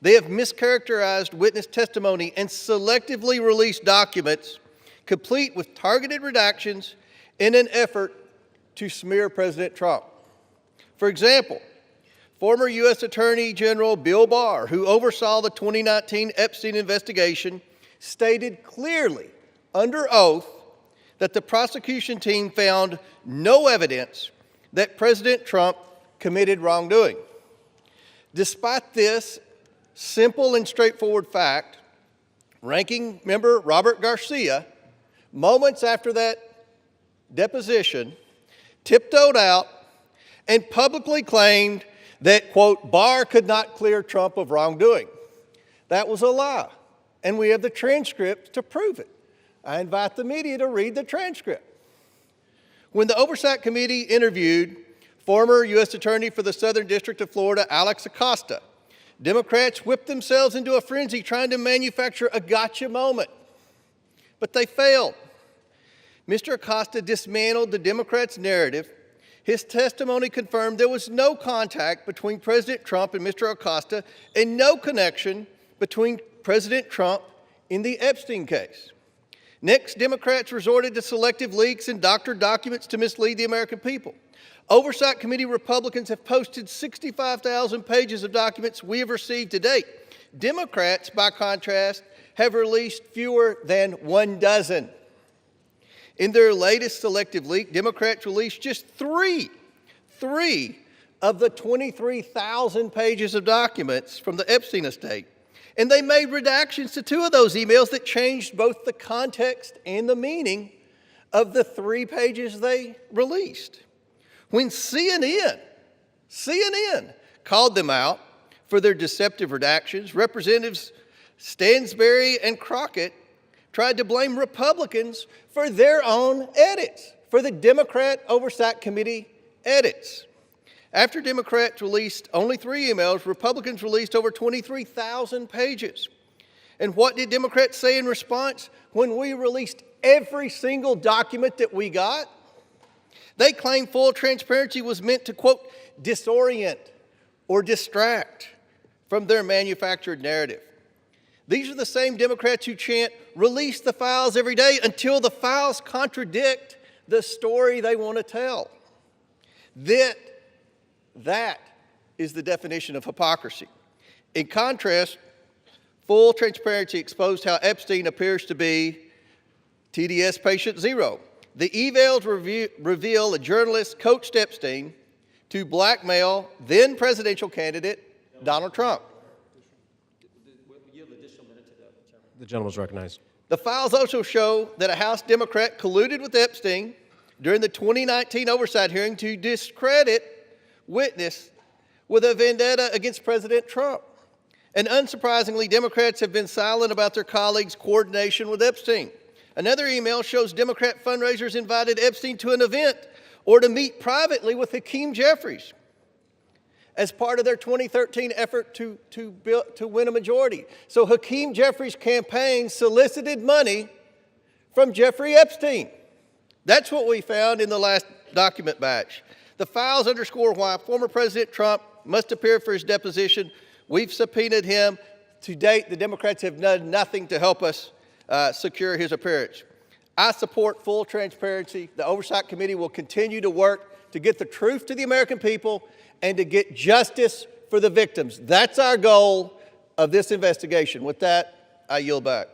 They have mischaracterized witness testimony and selectively released documents complete with targeted redactions in an effort to smear President Trump. For example, former U.S. Attorney General Bill Barr, who oversaw the 2019 Epstein investigation, stated clearly under oath that the prosecution team found no evidence that President Trump committed wrongdoing. Despite this simple and straightforward fact, Ranking Member Robert Garcia, moments after that deposition, tiptoed out and publicly claimed that, quote, Barr could not clear Trump of wrongdoing. That was a lie, and we have the transcript to prove it. I invite the media to read the transcript. When the Oversight Committee interviewed former U.S. Attorney for the Southern District of Florida, Alex Acosta, Democrats whipped themselves into a frenzy trying to manufacture a gotcha moment, but they failed. Mr. Acosta dismantled the Democrats' narrative. His testimony confirmed there was no contact between President Trump and Mr. Acosta and no connection between President Trump in the Epstein case. Next, Democrats resorted to selective leaks and doctored documents to mislead the American people. Oversight Committee Republicans have posted 65,000 pages of documents we have received to date. Democrats, by contrast, have released fewer than 1 dozen. In their latest selective leak, Democrats released just three of the 23,000 pages of documents from the Epstein estate. And they made redactions to 2 of those emails that changed both the context and the meaning of the 3 pages they released. When CNN called them out for their deceptive redactions, Representatives Stansbury and Crockett tried to blame Republicans for their own edits, for the Democrat Oversight Committee edits. After Democrats released only 3 emails, Republicans released over 23,000 pages. And what did Democrats say in response when we released every single document that we got? They claimed full transparency was meant to, quote, disorient or distract from their manufactured narrative. These are the same Democrats who chant, release the files every day until the files contradict the story they want to tell. That is the definition of hypocrisy. In contrast, full transparency exposed how Epstein appears to be TDS patient zero. The evals reveal a journalist coached Epstein to blackmail then presidential candidate Donald Trump. The gentleman is recognized. The files also show that a House Democrat colluded with Epstein during the 2019 oversight hearing to discredit witness with a vendetta against President Trump. And unsurprisingly, Democrats have been silent about their colleagues' coordination with Epstein. Another email shows Democrat fundraisers invited Epstein to an event or to meet privately with Hakeem Jeffries as part of their 2013 effort to win a majority. So Hakeem Jeffries' campaign solicited money from Jeffrey Epstein. That's what we found in the last document batch. The files underscore why former President Trump must appear for his deposition. We've subpoenaed him. To date, the Democrats have done nothing to help us secure his appearance. I support full transparency. The Oversight Committee will continue to work to get the truth to the American people and to get justice for the victims. That's our goal of this investigation. With that, I yield back.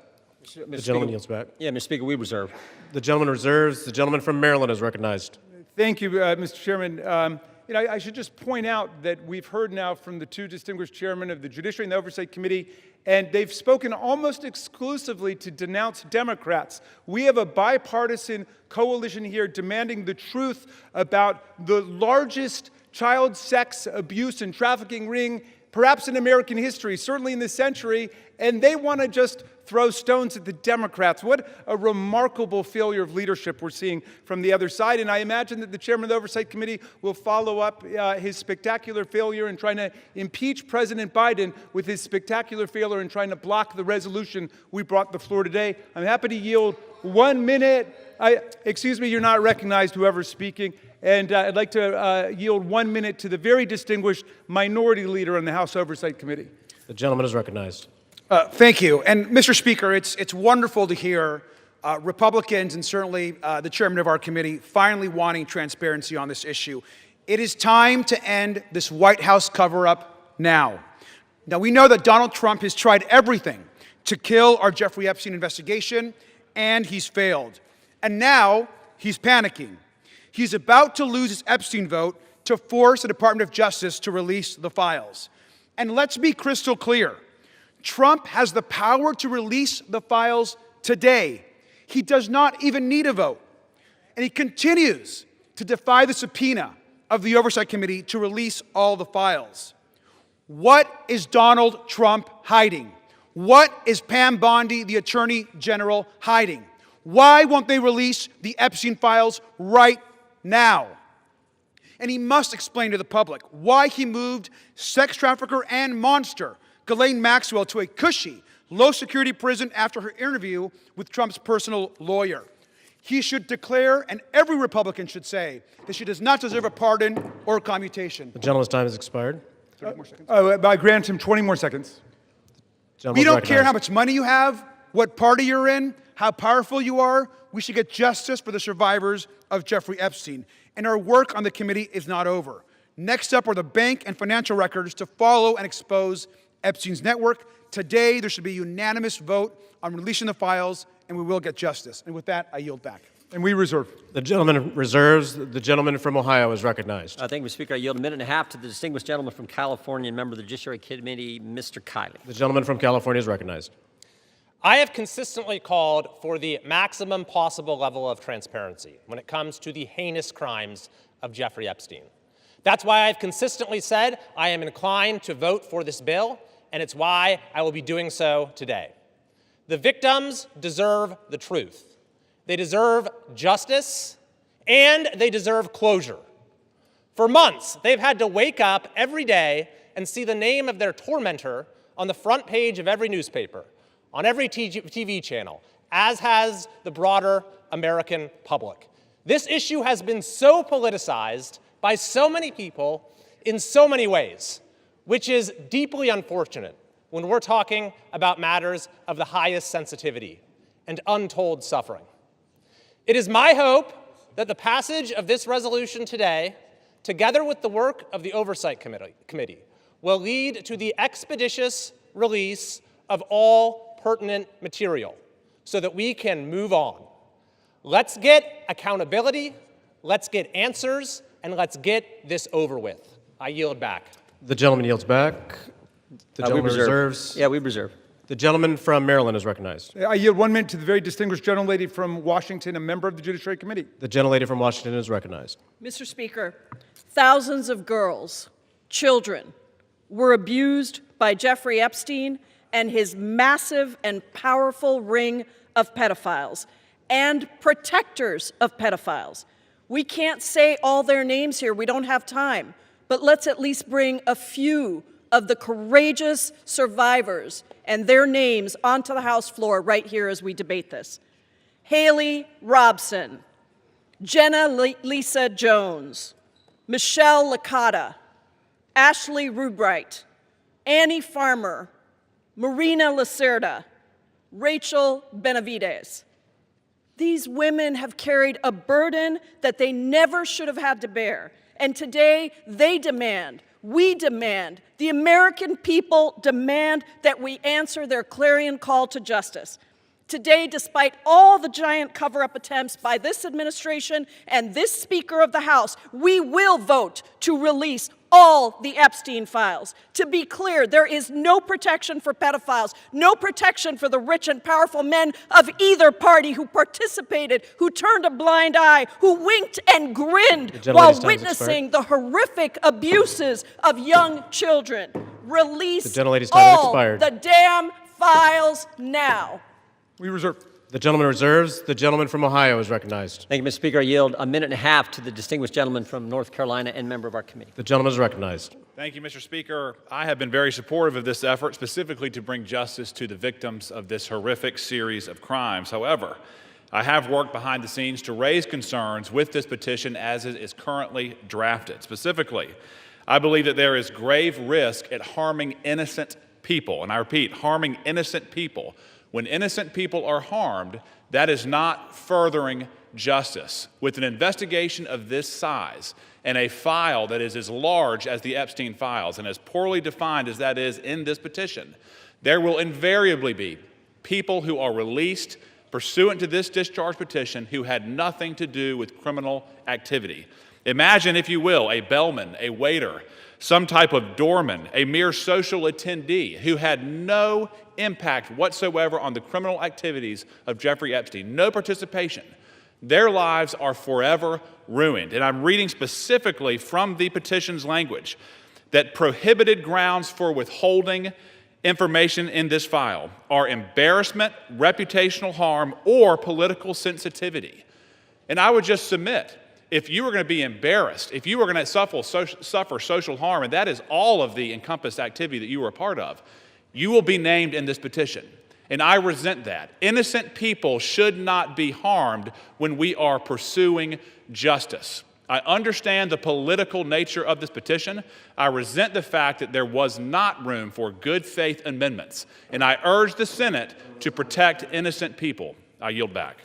The gentleman yields back. Yeah, Mr. Speaker, we reserve. The gentleman reserves. The gentleman from Maryland is recognized. Thank you, Mr. Chairman. I should just point out that we've heard now from the 2 distinguished chairmen of the Judiciary and the Oversight Committee, and they've spoken almost exclusively to denounce Democrats. We have a bipartisan coalition here demanding the truth about the largest child sex abuse and trafficking ring, perhaps in American history, certainly in this century, and they want to just throw stones at the Democrats. What a remarkable failure of leadership we're seeing from the other side. And I imagine that the chairman of the Oversight Committee will follow up his spectacular failure in trying to impeach President Biden with his spectacular failure in trying to block the resolution we brought to the floor today. I'm happy to yield 1 minute. Excuse me, you're not recognized, whoever's speaking. And I'd like to yield 1 minute to the very distinguished minority leader on the House Oversight Committee. The gentleman is recognized. Thank you. And Mr. Speaker, it's wonderful to hear Republicans and certainly the chairman of our committee finally wanting transparency on this issue. It is time to end this White House cover-up now. Now, we know that Donald Trump has tried everything to kill our Jeffrey Epstein investigation, and he's failed. And now he's panicking. He's about to lose his Epstein vote to force the Department of Justice to release the files. And let's be crystal clear. Trump has the power to release the files today. He does not even need a vote. And he continues to defy the subpoena of the Oversight Committee to release all the files. What is Donald Trump hiding? What is Pam Bondi, the Attorney General, hiding? Why won't they release the Epstein files right now? And he must explain to the public why he moved sex trafficker and monster Ghislaine Maxwell to a cushy, low-security prison after her interview with Trump's personal lawyer. He should declare, and every Republican should say, that she does not deserve a pardon or a commutation. The gentleman's time has expired. 30 more seconds. I grant him 20 more seconds. We don't care how much money you have, what party you're in. how powerful you are. We should get justice for the survivors of Jeffrey Epstein. And our work on the committee is not over. Next up are the bank and financial records to follow and expose Epstein's network. Today, there should be a unanimous vote on releasing the files, and we will get justice. And with that, I yield back. And we reserve. The gentleman reserves. The gentleman from Ohio is recognized. Thank you, Mr. Speaker. I yield a minute and a half to the distinguished gentleman from California and member of the Judiciary Committee, Mr. Kiley. The gentleman from California is recognized. I have consistently called for the maximum possible level of transparency when it comes to the heinous crimes of Jeffrey Epstein. That's why I've consistently said I am inclined to vote for this bill, and it's why I will be doing so today. The victims deserve the truth. They deserve justice, and they deserve closure. For months, they've had to wake up every day and see the name of their tormentor on the front page of every newspaper, on every TV channel, as has the broader American public. This issue has been so politicized by so many people in so many ways, which is deeply unfortunate when we're talking about matters of the highest sensitivity and untold suffering. It is my hope that the passage of this resolution today, together with the work of the Oversight Committee, will lead to the expeditious release of all pertinent material so that we can move on. Let's get accountability, let's get answers, and let's get this over with. I yield back. The gentleman yields back. The gentleman reserves. Yeah, we reserve. The gentleman from Maryland is recognized. I yield 1 minute to the very distinguished gentlelady from Washington, a member of the Judiciary Committee. The gentlelady from Washington is recognized. Mr. Speaker, thousands of girls, children, were abused by Jeffrey Epstein and his massive and powerful ring of pedophiles and protectors of pedophiles. We can't say all their names here. We don't have time. But let's at least bring a few of the courageous survivors and their names onto the House floor right here as we debate this. Haley Robson, Jenna Lisa Jones, Michelle Licata, Ashley Rubright, Annie Farmer, Marina Lacerda, Rachel Benavides. These women have carried a burden that they never should have had to bear. And today, they demand, we demand, the American people demand that we answer their clarion call to justice. Today, despite all the giant cover-up attempts by this administration and this Speaker of the House, we will vote to release all the Epstein files. To be clear, there is no protection for pedophiles, no protection for the rich and powerful men of either party who participated, who turned a blind eye, who winked and grinned while witnessing the horrific abuses of young children. Release all the damn files now. We reserve. The gentleman reserves. The gentleman from Ohio is recognized. Thank you, Mr. Speaker. I yield a minute and a half to the distinguished gentleman from North Carolina and member of our committee. The gentleman is recognized. Thank you, Mr. Speaker. I have been very supportive of this effort, specifically to bring justice to the victims of this horrific series of crimes. However, I have worked behind the scenes to raise concerns with this petition as it is currently drafted. Specifically, I believe that there is grave risk at harming innocent people. And I repeat, harming innocent people. When innocent people are harmed, that is not furthering justice. With an investigation of this size and a file that is as large as the Epstein files and as poorly defined as that is in this petition, there will invariably be people who are released pursuant to this discharge petition who had nothing to do with criminal activity. Imagine, if you will, a bellman, a waiter, some type of doorman, a mere social attendee who had no impact whatsoever on the criminal activities of Jeffrey Epstein, no participation. Their lives are forever ruined. And I'm reading specifically from the petition's language that prohibited grounds for withholding information in this file are embarrassment, reputational harm, or political sensitivity. And I would just submit, if you were going to be embarrassed, if you were going to suffer social harm, and that is all of the encompassed activity that you were a part of, you will be named in this petition. And I resent that. Innocent people should not be harmed when we are pursuing justice. I understand the political nature of this petition. I resent the fact that there was not room for good faith amendments. And I urge the Senate to protect innocent people. I yield back.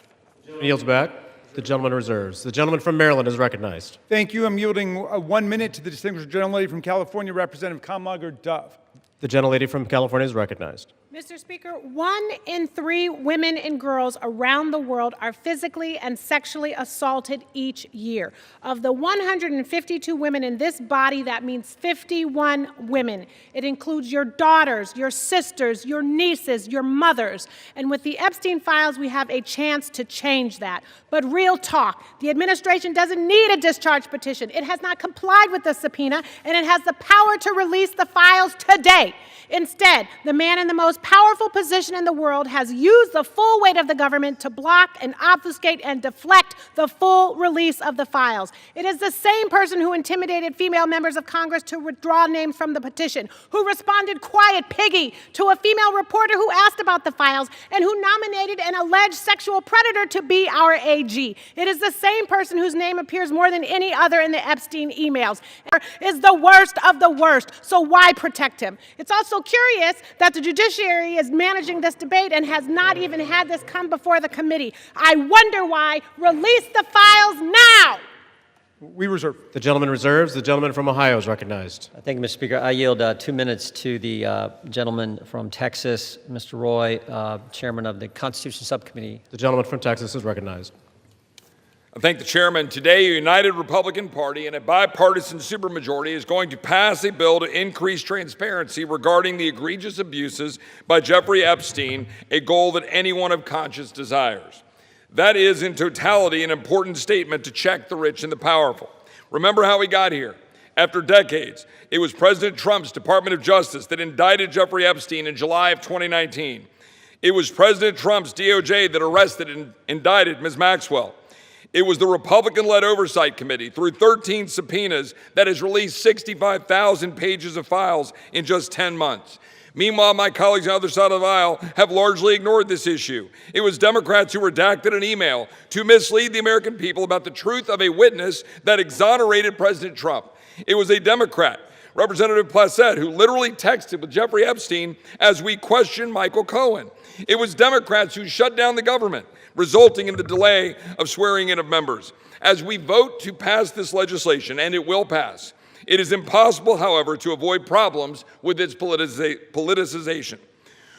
Yields back. The gentleman reserves. The gentleman from Maryland is recognized. Thank you. I'm yielding 1 minute to the distinguished gentlelady from California, Representative Kamlager-Dove. The gentlelady from California is recognized. Mr. Speaker, 1 in 3 women and girls around the world are physically and sexually assaulted each year. Of the 152 women in this body, that means 51 women. It includes your daughters, your sisters, your nieces, your mothers. And with the Epstein files, we have a chance to change that. But real talk, the administration doesn't need a discharge petition. It has not complied with the subpoena, and it has the power to release the files today. Instead, the man in the most powerful position in the world has used the full weight of the government to block and obfuscate and deflect the full release of the files. It is the same person who intimidated female members of Congress to withdraw names from the petition, who responded quiet piggy to a female reporter who asked about the files, and who nominated an alleged sexual predator to be our AG. It is the same person whose name appears more than any other in the Epstein emails. Is the worst of the worst, so why protect him? It's also curious that the judiciary is managing this debate and has not even had this come before the committee. I wonder why. Release the files now. We reserve. The gentleman reserves. The gentleman from Ohio is recognized. Thank you, Mr. Speaker. I yield 2 minutes to the gentleman from Texas, Mr. Roy, chairman of the Constitution Subcommittee. The gentleman from Texas is recognized. I thank the chairman. Today, a united Republican Party and a bipartisan supermajority is going to pass a bill to increase transparency regarding the egregious abuses by Jeffrey Epstein, a goal that anyone of conscience desires. That is, in totality, an important statement to check the rich and the powerful. Remember how we got here. After decades, it was President Trump's Department of Justice that indicted Jeffrey Epstein in July of 2019. It was President Trump's DOJ that arrested and indicted Ms. Maxwell. It was the Republican-led Oversight Committee, through 13 subpoenas, that has released 65,000 pages of files in just 10 months. Meanwhile, my colleagues on the other side of the aisle have largely ignored this issue. It was Democrats who redacted an email to mislead the American people about the truth of a witness that exonerated President Trump. It was a Democrat, Representative Placette, who literally texted with Jeffrey Epstein as we questioned Michael Cohen. It was Democrats who shut down the government, resulting in the delay of swearing in of members. As we vote to pass this legislation, and it will pass, it is impossible, however, to avoid problems with its politicization.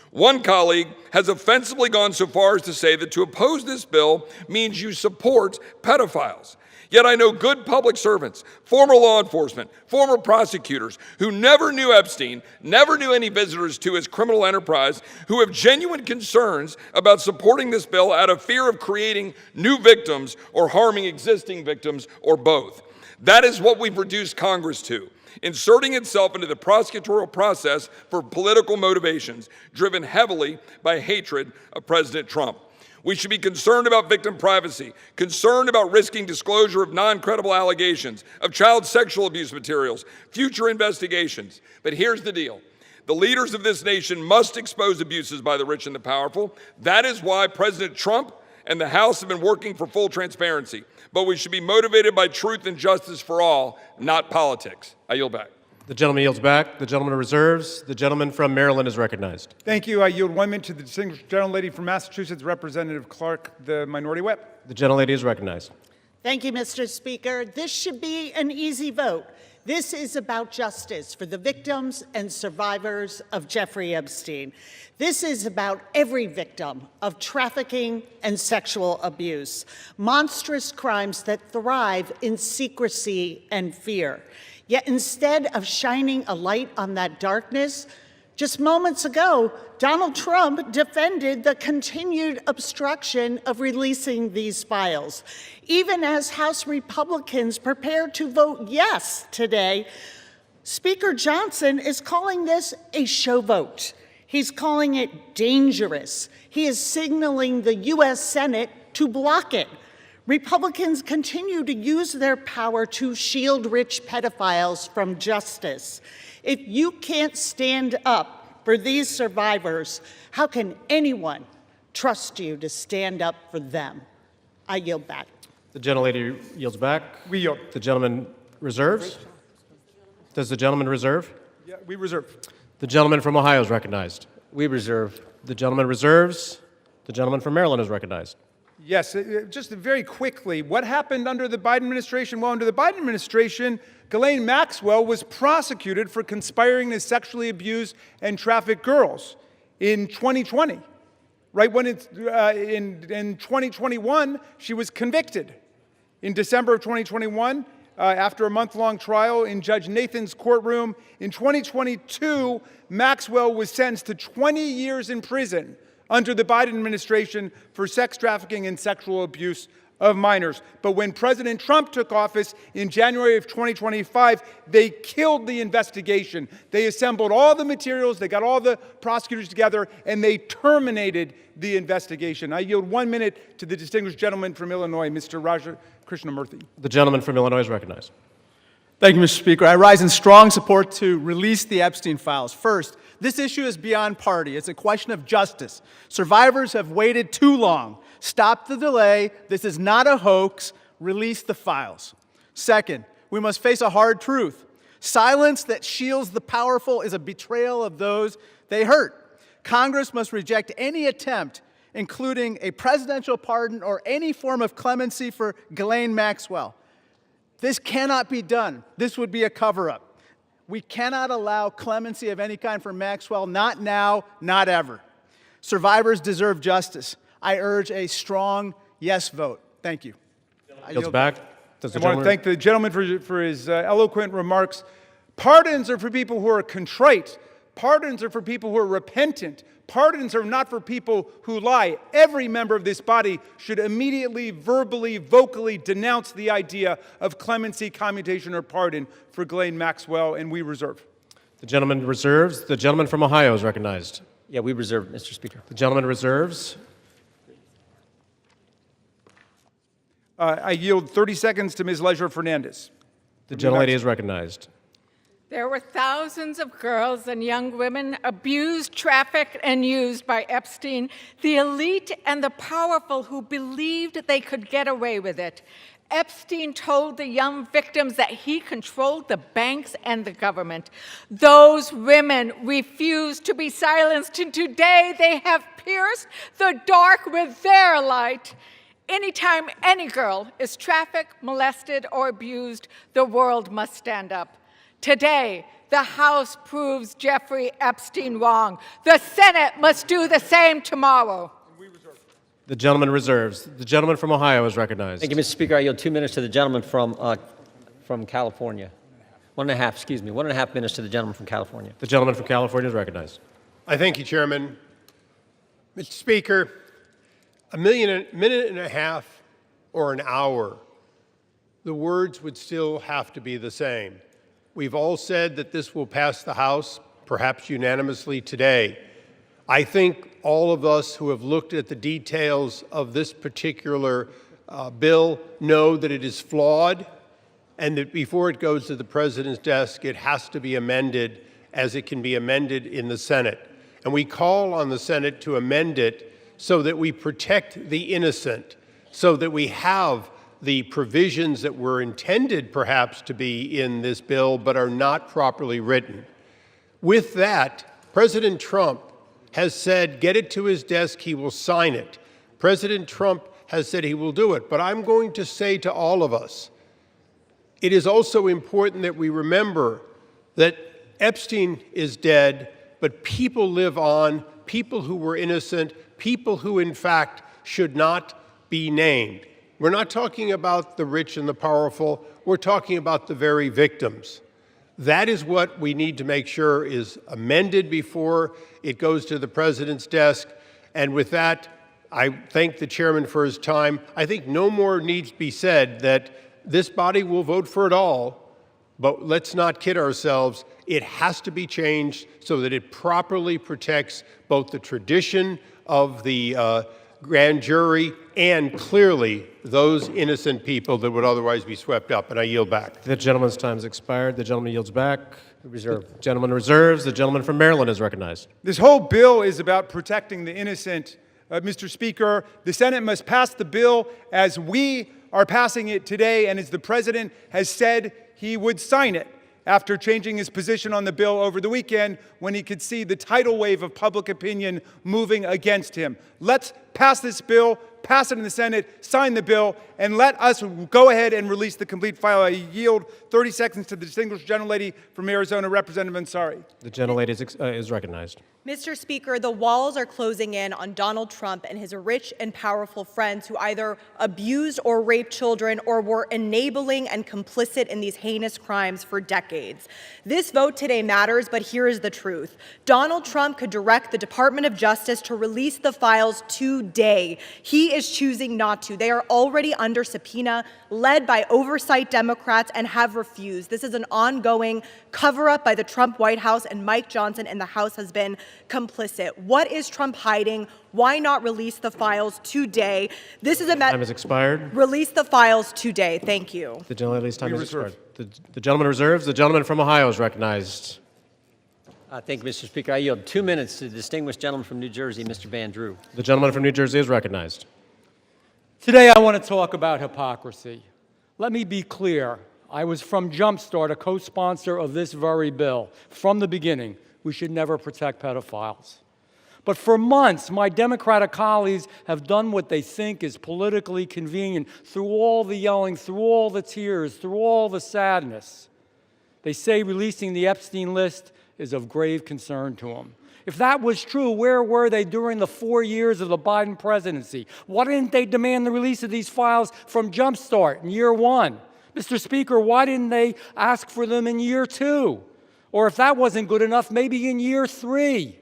One colleague has offensively gone so far as to say that to oppose this bill means you support pedophiles. Yet I know good public servants, former law enforcement, former prosecutors who never knew Epstein, never knew any visitors to his criminal enterprise, who have genuine concerns about supporting this bill out of fear of creating new victims or harming existing victims, or both. That is what we've reduced Congress to, inserting itself into the prosecutorial process for political motivations, driven heavily by hatred of President Trump. We should be concerned about victim privacy, concerned about risking disclosure of non-credible allegations, of child sexual abuse materials, future investigations. But here's the deal. The leaders of this nation must expose abuses by the rich and the powerful. That is why President Trump and the House have been working for full transparency. But we should be motivated by truth and justice for all, not politics. I yield back. The gentleman yields back. The gentleman reserves. The gentleman from Maryland is recognized. Thank you. I yield 1 minute to the distinguished gentlelady from Massachusetts, Representative Clark, the minority whip. The gentlelady is recognized. Thank you, Mr. Speaker. This should be an easy vote. This is about justice for the victims and survivors of Jeffrey Epstein. This is about every victim of trafficking and sexual abuse, monstrous crimes that thrive in secrecy and fear. Yet instead of shining a light on that darkness, just moments ago, Donald Trump defended the continued obstruction of releasing these files. Even as House Republicans prepare to vote yes today, Speaker Johnson is calling this a show vote. He's calling it dangerous. He is signaling the U.S. Senate to block it. Republicans continue to use their power to shield rich pedophiles from justice. If you can't stand up for these survivors, how can anyone trust you to stand up for them? I yield back. The gentlelady yields back. We yield. The gentleman reserves. Does the gentleman reserve? Yeah, we reserve. The gentleman from Ohio is recognized. We reserve. The gentleman reserves. The gentleman from Maryland is recognized. Yes, just very quickly, what happened under the Biden administration? Well, under the Biden administration, Ghislaine Maxwell was prosecuted for conspiring to sexually abuse and traffic girls in 2020. Right when in 2021, she was convicted. In December of 2021, after a month-long trial in Judge Nathan's courtroom, in 2022, Maxwell was sentenced to 20 years in prison under the Biden administration for sex trafficking and sexual abuse of minors. But when President Trump took office in January of 2025, they killed the investigation. They assembled all the materials, they got all the prosecutors together, and they terminated the investigation. I yield 1 minute to the distinguished gentleman from Illinois, Mr. Raja Krishnamurthy. The gentleman from Illinois is recognized. Thank you, Mr. Speaker. I rise in strong support to release the Epstein files. First, this issue is beyond party. It's a question of justice. Survivors have waited too long. Stop the delay. This is not a hoax. Release the files. Second, we must face a hard truth. Silence that shields the powerful is a betrayal of those they hurt. Congress must reject any attempt, including a presidential pardon or any form of clemency for Ghislaine Maxwell. This cannot be done. This would be a cover-up. We cannot allow clemency of any kind for Maxwell, not now, not ever. Survivors deserve justice. I urge a strong yes vote. Thank you. Yields back. I want to thank the gentleman for his eloquent remarks. Pardons are for people who are contrite. Pardons are for people who are repentant. Pardons are not for people who lie. Every member of this body should immediately, verbally, vocally denounce the idea of clemency, commutation, or pardon for Ghislaine Maxwell, and we reserve. The gentleman reserves. The gentleman from Ohio is recognized. Yeah, we reserve, Mr. Speaker. The gentleman reserves. I yield 30 seconds to Ms. Leisure Fernandez. The gentlelady is recognized. There were thousands of girls and young women abused, trafficked, and used by Epstein, the elite and the powerful who believed they could get away with it. Epstein told the young victims that he controlled the banks and the government. Those women refused to be silenced, and today they have pierced the dark with their light. Anytime any girl is trafficked, molested, or abused, the world must stand up. Today, the House proves Jeffrey Epstein wrong. The Senate must do the same tomorrow. The gentleman reserves. The gentleman from Ohio is recognized. Thank you, Mr. Speaker. I yield 2 minutes to the gentleman from California. 1.5 minutes to the gentleman from California. The gentleman from California is recognized. I thank you, Chairman. Mr. Speaker, a minute and a half or an hour, the words would still have to be the same. We've all said that this will pass the House, perhaps unanimously today. I think all of us who have looked at the details of this particular bill know that it is flawed and that before it goes to the President's desk, it has to be amended as it can be amended in the Senate. And we call on the Senate to amend it so that we protect the innocent, so that we have the provisions that were intended perhaps to be in this bill but are not properly written. With that, President Trump has said, get it to his desk, he will sign it. President Trump has said he will do it. But I'm going to say to all of us, it is also important that we remember that Epstein is dead, but people live on, people who were innocent, people who in fact should not be named. We're not talking about the rich and the powerful. We're talking about the very victims. That is what we need to make sure is amended before it goes to the President's desk. And with that, I thank the chairman for his time. I think no more needs to be said that this body will vote for it all, but let's not kid ourselves. It has to be changed so that it properly protects both the tradition of the grand jury and clearly those innocent people that would otherwise be swept up. And I yield back. The gentleman's time has expired. The gentleman yields back. Reserve. The gentleman reserves. The gentleman from Maryland is recognized. This whole bill is about protecting the innocent. Mr. Speaker, the Senate must pass the bill as we are passing it today and as the President has said he would sign it. after changing his position on the bill over the weekend when he could see the tidal wave of public opinion moving against him. Let's pass this bill, pass it in the Senate, sign the bill, and let us go ahead and release the complete file. I yield 30 seconds to the distinguished gentlelady from Arizona, Representative Ansari. The gentlelady is recognized. Mr. Speaker, the walls are closing in on Donald Trump and his rich and powerful friends who either abused or raped children or were enabling and complicit in these heinous crimes for decades. This vote today matters, but here is the truth. Donald Trump could direct the Department of Justice to release the files today. He is choosing not to. They are already under subpoena, led by oversight Democrats, and have refused. This is an ongoing cover-up by the Trump White House, and Mike Johnson and the House has been complicit. What is Trump hiding? Why not release the files today? This is a Time has expired. Release the files today. Thank you. The gentlelady's time has expired. The gentleman reserves. The gentleman from Ohio is recognized. Thank you, Mr. Speaker. I yield 2 minutes to the distinguished gentleman from New Jersey, Mr. Van Drew. The gentleman from New Jersey is recognized. Today I want to talk about hypocrisy. Let me be clear. I was from Jumpstart, a co-sponsor of this very bill. From the beginning, we should never protect pedophiles. But for months, my Democratic colleagues have done what they think is politically convenient through all the yelling, through all the tears, through all the sadness. They say releasing the Epstein list is of grave concern to them. If that was true, where were they during the 4 years of the Biden presidency? Why didn't they demand the release of these files from Jumpstart in year 1? Mr. Speaker, why didn't they ask for them in year 2? Or if that wasn't good enough, maybe in year 3.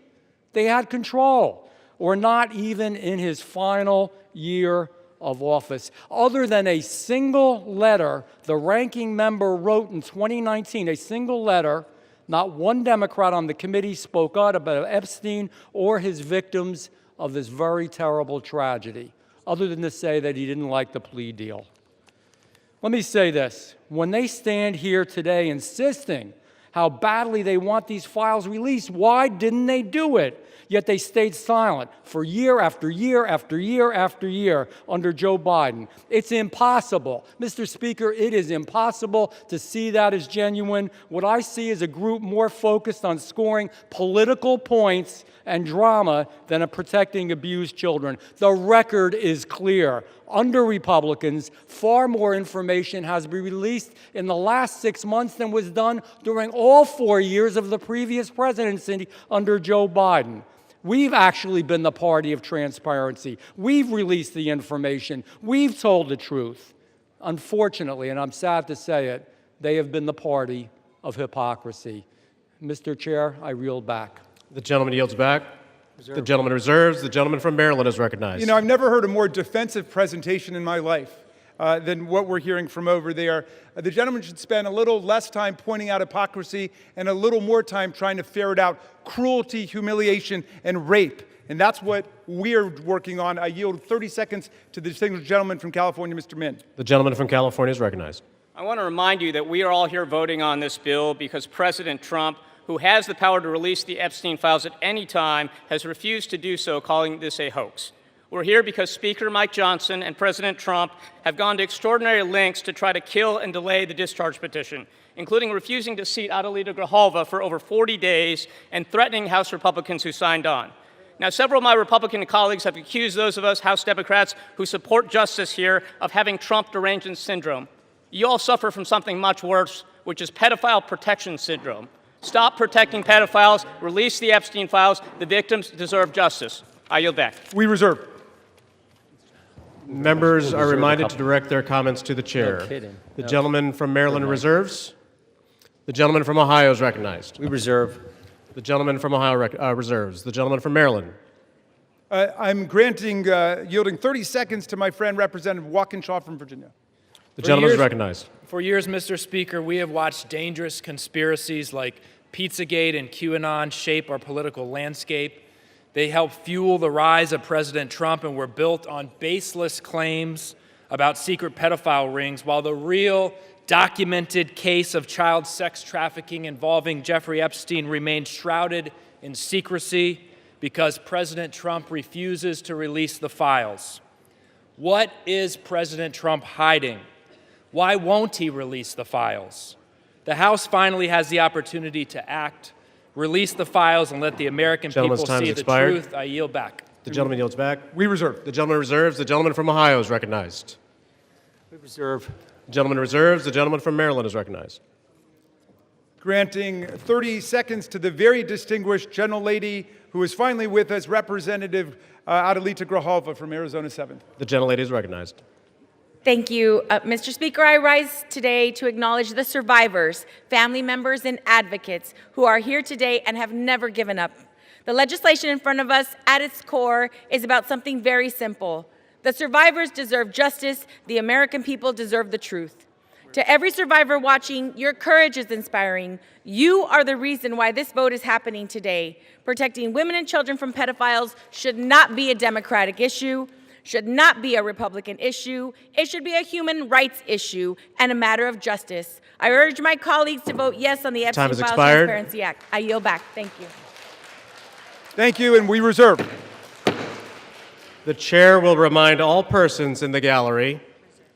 They had control, or not even in his final year of office. Other than a single letter the ranking member wrote in 2019, a single letter, not one Democrat on the committee spoke out about Epstein or his victims of this very terrible tragedy, other than to say that he didn't like the plea deal. Let me say this. When they stand here today insisting how badly they want these files released, why didn't they do it? Yet they stayed silent for year after year after year after year under Joe Biden. It's impossible. Mr. Speaker, it is impossible to see that as genuine. What I see is a group more focused on scoring political points and drama than on protecting abused children. The record is clear. Under Republicans, far more information has been released in the last 6 months than was done during all 4 years of the previous presidency under Joe Biden. We've actually been the party of transparency. We've released the information. We've told the truth. Unfortunately, and I'm sad to say it, they have been the party of hypocrisy. Mr. Chair, I reel back. The gentleman yields back. The gentleman reserves. The gentleman from Maryland is recognized. You know, I've never heard a more defensive presentation in my life than what we're hearing from over there. The gentleman should spend a little less time pointing out hypocrisy and a little more time trying to ferret out cruelty, humiliation, and rape. And that's what we're working on. I yield 30 seconds to the distinguished gentleman from California, Mr. Min. The gentleman from California is recognized. I want to remind you that we are all here voting on this bill because President Trump, who has the power to release the Epstein files at any time, has refused to do so, calling this a hoax. We're here because Speaker Mike Johnson and President Trump have gone to extraordinary lengths to try to kill and delay the discharge petition, including refusing to seat Adelita Grijalva for over 40 days and threatening House Republicans who signed on. Now, several of my Republican colleagues have accused those of us House Democrats who support justice here of having Trump derangement syndrome. You all suffer from something much worse, which is pedophile protection syndrome. Stop protecting pedophiles, release the Epstein files. The victims deserve justice. I yield back. We reserve. Members are reminded to direct their comments to the chair. No kidding. The No. gentleman from Maryland reserves. The gentleman from Ohio is recognized. We reserve. The gentleman from Ohio reserves. The gentleman from Maryland. I'm yielding 30 seconds to my friend, Representative Walkinshaw from Virginia. The gentleman is recognized. For years, Mr. Speaker, we have watched dangerous conspiracies like Pizzagate and QAnon shape our political landscape. They help fuel the rise of President Trump and were built on baseless claims about secret pedophile rings, while the real documented case of child sex trafficking involving Jeffrey Epstein remained shrouded in secrecy because President Trump refuses to release the files. What is President Trump hiding? Why won't he release the files? The House finally has the opportunity to act, release the files, and let the American people Gentleman's time see has the expired. truth. I yield back. The gentleman yields back. We reserve. The gentleman reserves. The gentleman from Ohio is recognized. We reserve. The gentleman reserves. The gentleman from Maryland is recognized. Granting 30 seconds to the very distinguished gentlelady who is finally with us, Representative Adelita Grijalva from Arizona 7th. The gentlelady is recognized. Thank you. Mr. Speaker, I rise today to acknowledge the survivors, family members, and advocates who are here today and have never given up. The legislation in front of us, at its core, is about something very simple. The survivors deserve justice. The American people deserve the truth. To every survivor watching, your courage is inspiring. You are the reason why this vote is happening today. Protecting women and children from pedophiles should not be a Democratic issue, should not be a Republican issue. It should be a human rights issue and a matter of justice. I urge my colleagues to vote yes on the Epstein Files Transparency Act. I yield back. Thank you. Thank you, and we reserve. The chair will remind all persons in the gallery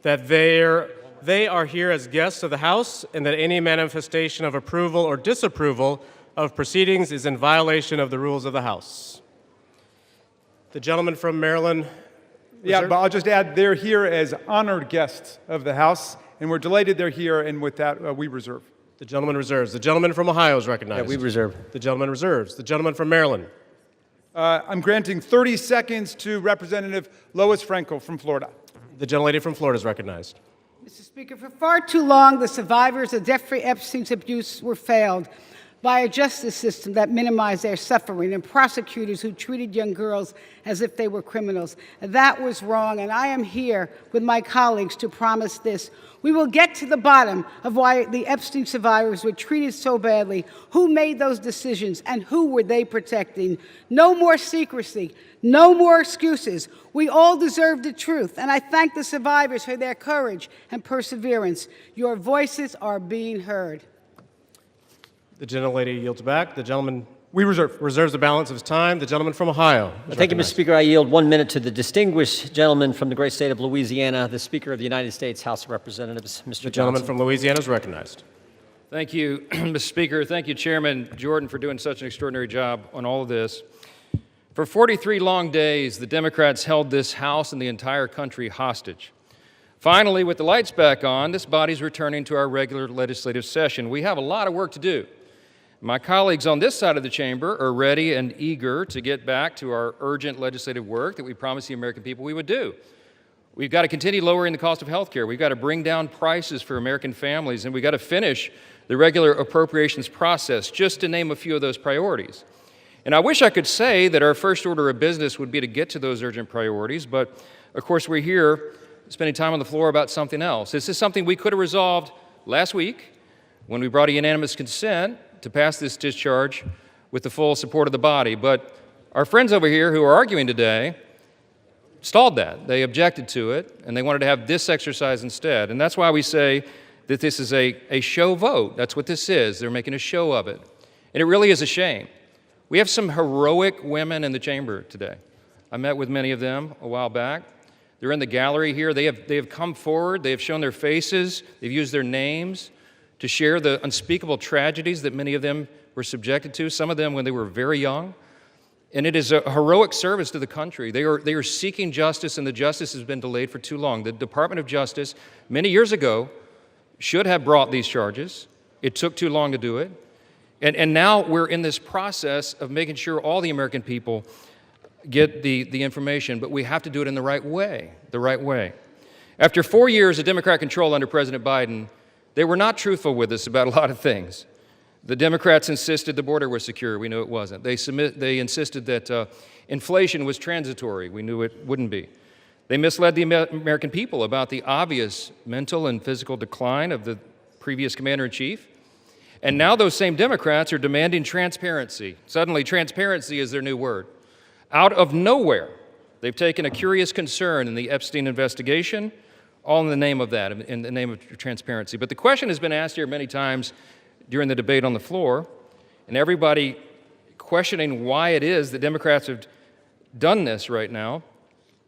that they are here as guests of the House and that any manifestation of approval or disapproval of proceedings is in violation of the rules of the House. The gentleman from Maryland. Yeah, but I'll just add they're here as honored guests of the House, and we're delighted they're here, and with that, we reserve. The gentleman reserves. The gentleman from Ohio is recognized. Yeah, we reserve. The gentleman reserves. The gentleman from Maryland. I'm granting 30 seconds to Representative Lois Franco from Florida. The gentlelady from Florida is recognized. Mr. Speaker, for far too long, the survivors of Jeffrey Epstein's abuse were failed by a justice system that minimized their suffering and prosecutors who treated young girls as if they were criminals. That was wrong, and I am here with my colleagues to promise this. We will get to the bottom of why the Epstein survivors were treated so badly, who made those decisions, and who were they protecting. No more secrecy, no more excuses. We all deserve the truth, and I thank the survivors for their courage and perseverance. Your voices are being heard. The gentlelady yields back. The gentleman reserves the balance of his time. The gentleman from Ohio. Thank you, Mr. Speaker. I yield 1 minute to the distinguished gentleman from the great state of Louisiana, the Speaker of the United States House of Representatives, Mr. The gentleman from Louisiana is recognized. Thank you, Mr. Speaker. Thank you, Chairman Jordan, for doing such an extraordinary job on all of this. For 43 long days, the Democrats held this House and the entire country hostage. Finally, with the lights back on, this body's returning to our regular legislative session. We have a lot of work to do. My colleagues on this side of the chamber are ready and eager to get back to our urgent legislative work that we promised the American people we would do. We've got to continue lowering the cost of health care. We've got to bring down prices for American families, and we've got to finish the regular appropriations process, just to name a few of those priorities. And I wish I could say that our first order of business would be to get to those urgent priorities, but of course we're here spending time on the floor about something else. This is something we could have resolved last week when we brought a unanimous consent to pass this discharge with the full support of the body. But our friends over here who are arguing today stalled that. They objected to it, and they wanted to have this exercise instead. And that's why we say that this is a show vote. That's what this is. They're making a show of it. And it really is a shame. We have some heroic women in the chamber today. I met with many of them a while back. They're in the gallery here. They have come forward. They have shown their faces. They've used their names to share the unspeakable tragedies that many of them were subjected to, some of them when they were very young. And it is a heroic service to the country. They are seeking justice, and the justice has been delayed for too long. The Department of Justice, many years ago, should have brought these charges. It took too long to do it. And now we're in this process of making sure all the American people get the information, but we have to do it in the right way, After 4 years of Democrat control under President Biden, they were not truthful with us about a lot of things. The Democrats insisted the border was secure. We knew it wasn't. They insisted that inflation was transitory. We knew it wouldn't be. They misled the American people about the obvious mental and physical decline of the previous commander-in-chief. And now those same Democrats are demanding transparency. Suddenly, transparency is their new word. Out of nowhere, they've taken a curious concern in the Epstein investigation, all in the name of that, in the name of transparency. But the question has been asked here many times during the debate on the floor, and everybody questioning why it is that Democrats have done this right now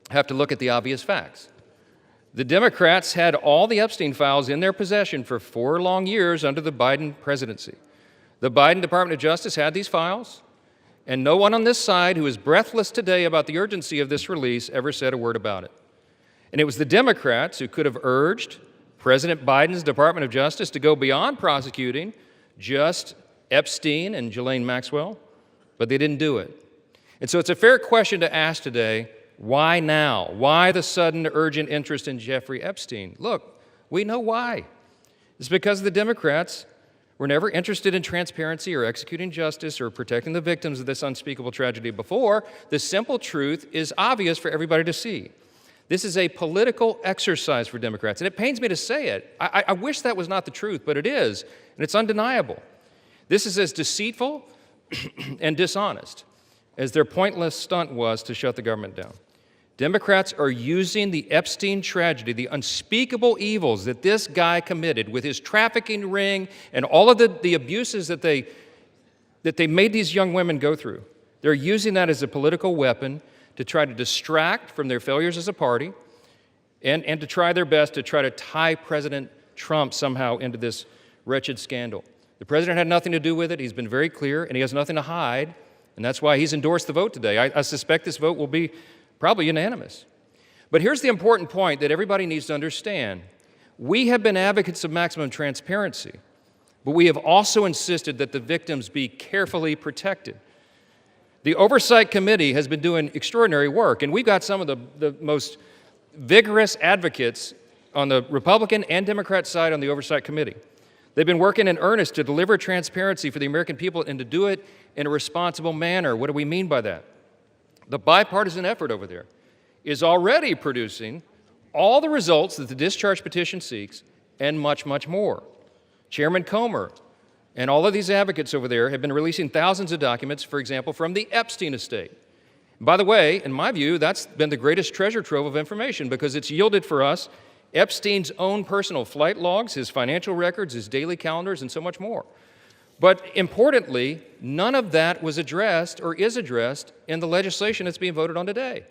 have to look at the obvious facts. The Democrats had all the Epstein files in their possession for 4 long years under the Biden presidency. The Biden Department of Justice had these files, and no one on this side who is breathless today about the urgency of this release ever said a word about it. And it was the Democrats who could have urged President Biden's Department of Justice to go beyond prosecuting just Epstein and Ghislaine Maxwell, but they didn't do it. And so it's a fair question to ask today, why now? Why the sudden urgent interest in Jeffrey Epstein? Look, we know why. It's because the Democrats were never interested in transparency or executing justice or protecting the victims of this unspeakable tragedy before. The simple truth is obvious for everybody to see. This is a political exercise for Democrats, and it pains me to say it. I wish that was not the truth, but it is, and it's undeniable. This is as deceitful and dishonest as their pointless stunt was to shut the government down. Democrats are using the Epstein tragedy, the unspeakable evils that this guy committed with his trafficking ring and all of the abuses that they made these young women go through. They're using that as a political weapon to try to distract from their failures as a party and to try their best to try to tie President Trump somehow into this wretched scandal. The president had nothing to do with it. He's been very clear, and he has nothing to hide, and that's why he's endorsed the vote today. I suspect this vote will be probably unanimous. But here's the important point that everybody needs to understand. We have been advocates of maximum transparency, but we have also insisted that the victims be carefully protected. The Oversight Committee has been doing extraordinary work, and we've got some of the most vigorous advocates on the Republican and Democrat side on the Oversight Committee. They've been working in earnest to deliver transparency for the American people and to do it in a responsible manner. What do we mean by that? The bipartisan effort over there is already producing all the results that the discharge petition seeks and much, much more. Chairman Comer and all of these advocates over there have been releasing thousands of documents, for example, from the Epstein estate. By the way, in my view, that's been the greatest treasure trove of information because it's yielded for us Epstein's own personal flight logs, his financial records, his daily calendars, and so much more. But importantly, none of that was addressed or is addressed in the legislation that's being voted on today.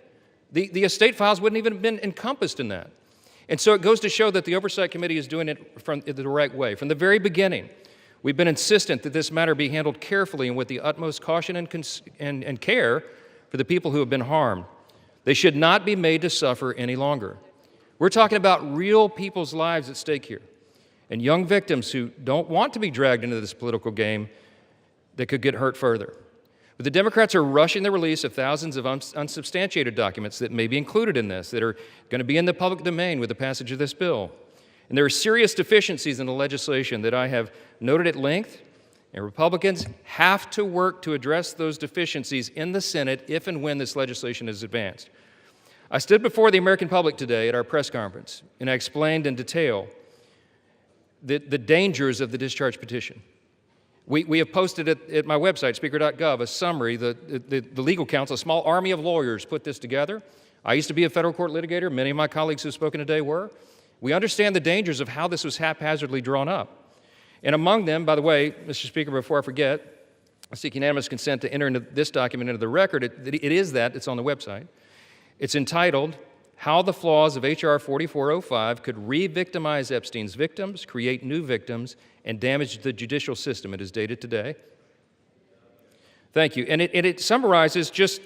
The estate files wouldn't even have been encompassed in that. And so it goes to show that the Oversight Committee is doing it from the right way. From the very beginning, we've been insistent that this matter be handled carefully and with the utmost caution and care for the people who have been harmed. They should not be made to suffer any longer. We're talking about real people's lives at stake here, and young victims who don't want to be dragged into this political game that could get hurt further. But the Democrats are rushing the release of thousands of unsubstantiated documents that may be included in this, that are going to be in the public domain with the passage of this bill. And there are serious deficiencies in the legislation that I have noted at length, and Republicans have to work to address those deficiencies in the Senate if and when this legislation is advanced. I stood before the American public today at our press conference, and I explained in detail the dangers of the discharge petition. We have posted at my website, speaker.gov, a summary. The legal counsel, a small army of lawyers, put this together. I used to be a federal court litigator. Many of my colleagues who have spoken today were. We understand the dangers of how this was haphazardly drawn up. And among them, by the way, Mr. Speaker, before I forget, I seek unanimous consent to enter into this document into the record. It's on the website. It's entitled, How the Flaws of H.R. 4405 Could Re-Victimize Epstein's Victims, Create New Victims, and Damage the Judicial System. It is dated today. Thank you. And it summarizes just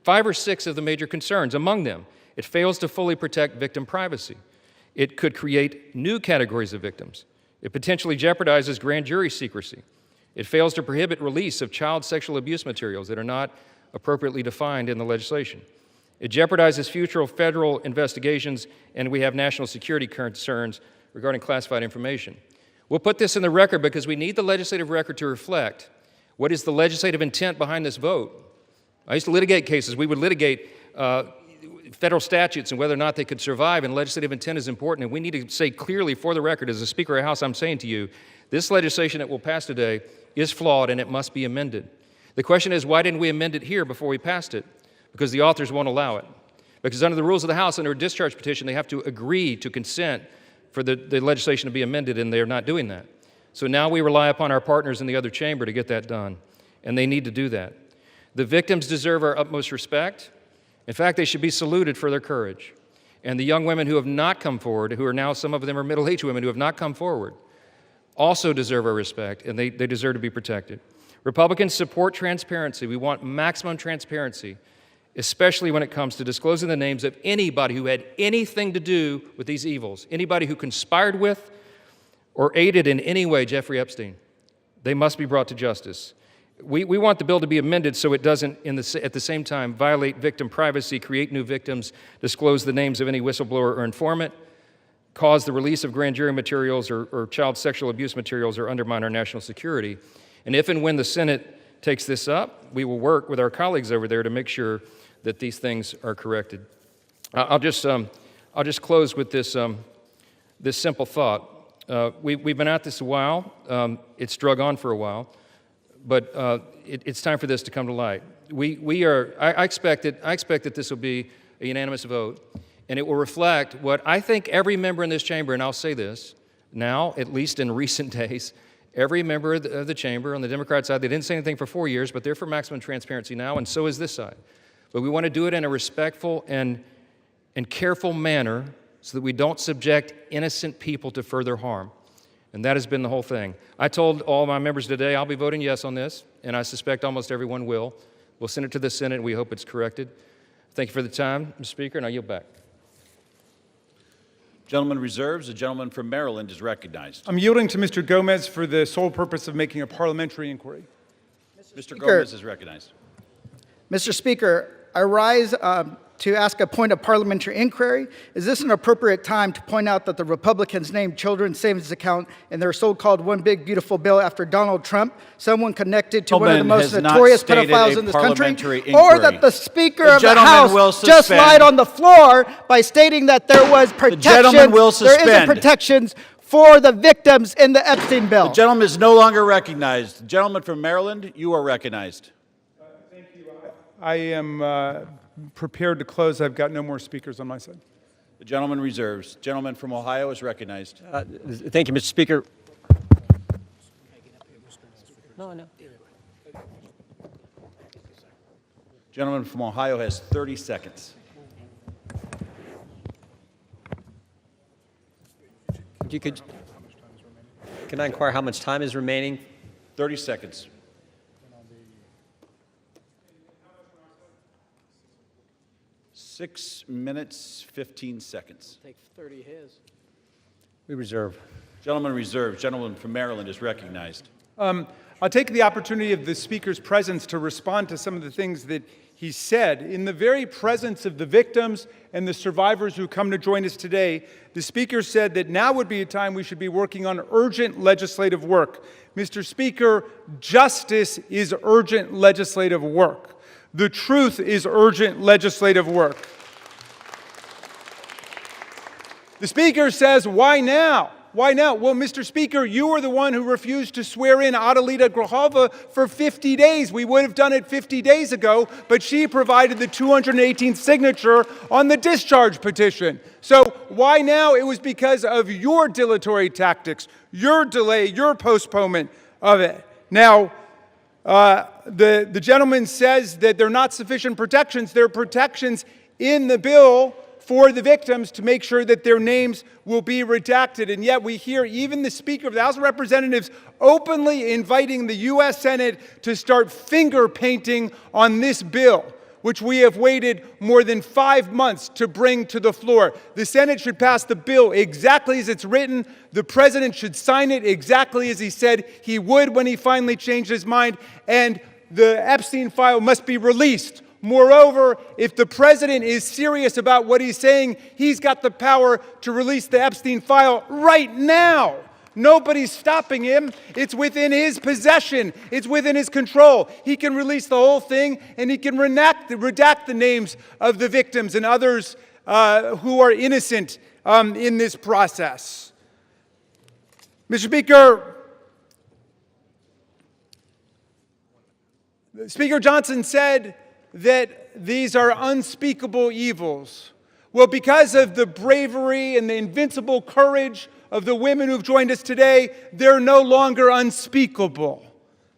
5 or 6 of the major concerns. Among them, it fails to fully protect victim privacy. It could create new categories of victims. It potentially jeopardizes grand jury secrecy. It fails to prohibit release of child sexual abuse materials that are not appropriately defined in the legislation. It jeopardizes future federal investigations, and we have national security concerns regarding classified information. We'll put this in the record because we need the legislative record to reflect what is the legislative intent behind this vote. I used to litigate cases. We would litigate federal statutes and whether or not they could survive, and legislative intent is important, and we need to say clearly for the record, as a Speaker of the House, I'm saying to you, this legislation that will pass today is flawed and it must be amended. The question is, why didn't we amend it here before we passed it? Because the authors won't allow it. Because under the rules of the House, under a discharge petition, they have to agree to consent for the legislation to be amended, and they're not doing that. So now we rely upon our partners in the other chamber to get that done, and they need to do that. The victims deserve our utmost respect. In fact, they should be saluted for their courage. And the young women who have not come forward, who are now, some of them are middle-aged women who have not come forward, also deserve our respect, and they deserve to be protected. Republicans support transparency. We want maximum transparency, especially when it comes to disclosing the names of anybody who had anything to do with these evils, anybody who conspired with or aided in any way Jeffrey Epstein. They must be brought to justice. We want the bill to be amended so it doesn't, at the same time, violate victim privacy, create new victims, disclose the names of any whistleblower or informant, cause the release of grand jury materials or child sexual abuse materials, or undermine our national security. And if and when the Senate takes this up, we will work with our colleagues over there to make sure that these things are corrected. I'll just close with this simple thought. We've been at this a while. It's drug on for a while. But it's time for this to come to light. I expect that this will be a unanimous vote, and it will reflect what I think every member in this chamber, and I'll say this now, at least in recent days, every member of the chamber on the Democrat side, they didn't say anything for 4 years, but they're for maximum transparency now, and so is this side. But we want to do it in a respectful and careful manner so that we don't subject innocent people to further harm. And that has been the whole thing. I told all my members today I'll be voting yes on this, and I suspect almost everyone will. We'll send it to the Senate, and we hope it's corrected. Thank you for the time, Mr. Speaker, and I yield back. Gentleman reserves. The gentleman from Maryland is recognized. I'm yielding to Mr. Gomez for the sole purpose of making a parliamentary inquiry. Mr. Gomez is recognized. Mr. Speaker, I rise to ask a point of parliamentary inquiry. Is this an appropriate time to point out that the Republicans named children's savings account in their so-called One Big Beautiful Bill after Donald Trump, someone connected to one of the most notorious pedophiles in this country, or that the Speaker of the House just lied on the floor by stating that there was protection, there isn't protections for the victims in the Epstein bill? The gentleman is no longer recognized. The gentleman from Maryland, you are recognized. Thank you. I am prepared to close. I've got no more speakers on my side. The gentleman reserves. Gentleman from Ohio is recognized. Thank you, Mr. Speaker. No. Gentleman from Ohio has 30 seconds. Can I inquire how much time is remaining? 30 seconds. 6 minutes, 15 seconds. Take 30 his. We reserve. Gentleman reserved. Gentleman from Maryland is recognized. I'll take the opportunity of the Speaker's presence to respond to some of the things that he said. In the very presence of the victims and the survivors who come to join us today, the Speaker said that now would be a time we should be working on urgent legislative work. Mr. Speaker, justice is urgent legislative work. The truth is urgent legislative work. The Speaker says, why now? Why now? Well, Mr. Speaker, you were the one who refused to swear in Adelita Grajova for 50 days. We would have done it 50 days ago, but she provided the 218th signature on the discharge petition. So why now? It was because of your dilatory tactics, your delay, your postponement of it. Now, the gentleman says that there are not sufficient protections. There are protections in the bill for the victims to make sure that their names will be redacted. And yet we hear even the Speaker of the House of Representatives openly inviting the U.S. Senate to start finger painting on this bill, which we have waited more than 5 months to bring to the floor. The Senate should pass the bill exactly as it's written. The President should sign it exactly as he said he would when he finally changed his mind. And the Epstein file must be released. Moreover, if the President is serious about what he's saying, he's got the power to release the Epstein file right now. Nobody's stopping him. It's within his possession. It's within his control. He can release the whole thing, and he can redact the names of the victims and others who are innocent in this process. Mr. Speaker, Speaker Johnson said that these are unspeakable evils. Well, because of the bravery and the invincible courage of the women who've joined us today, they're no longer unspeakable.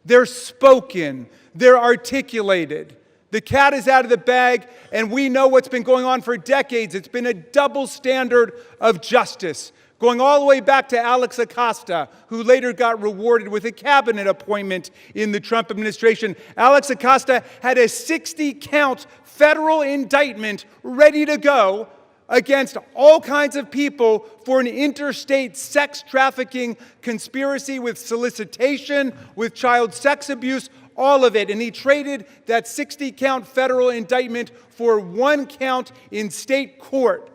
They're spoken. They're articulated. The cat is out of the bag, and we know what's been going on for decades. It's been a double standard of justice, going all the way back to Alex Acosta, who later got rewarded with a cabinet appointment in the Trump administration. Alex Acosta had a 60-count federal indictment ready to go against all kinds of people for an interstate sex trafficking conspiracy with solicitation, with child sex abuse, all of it. And he traded that 60-count federal indictment for 1 count in state court.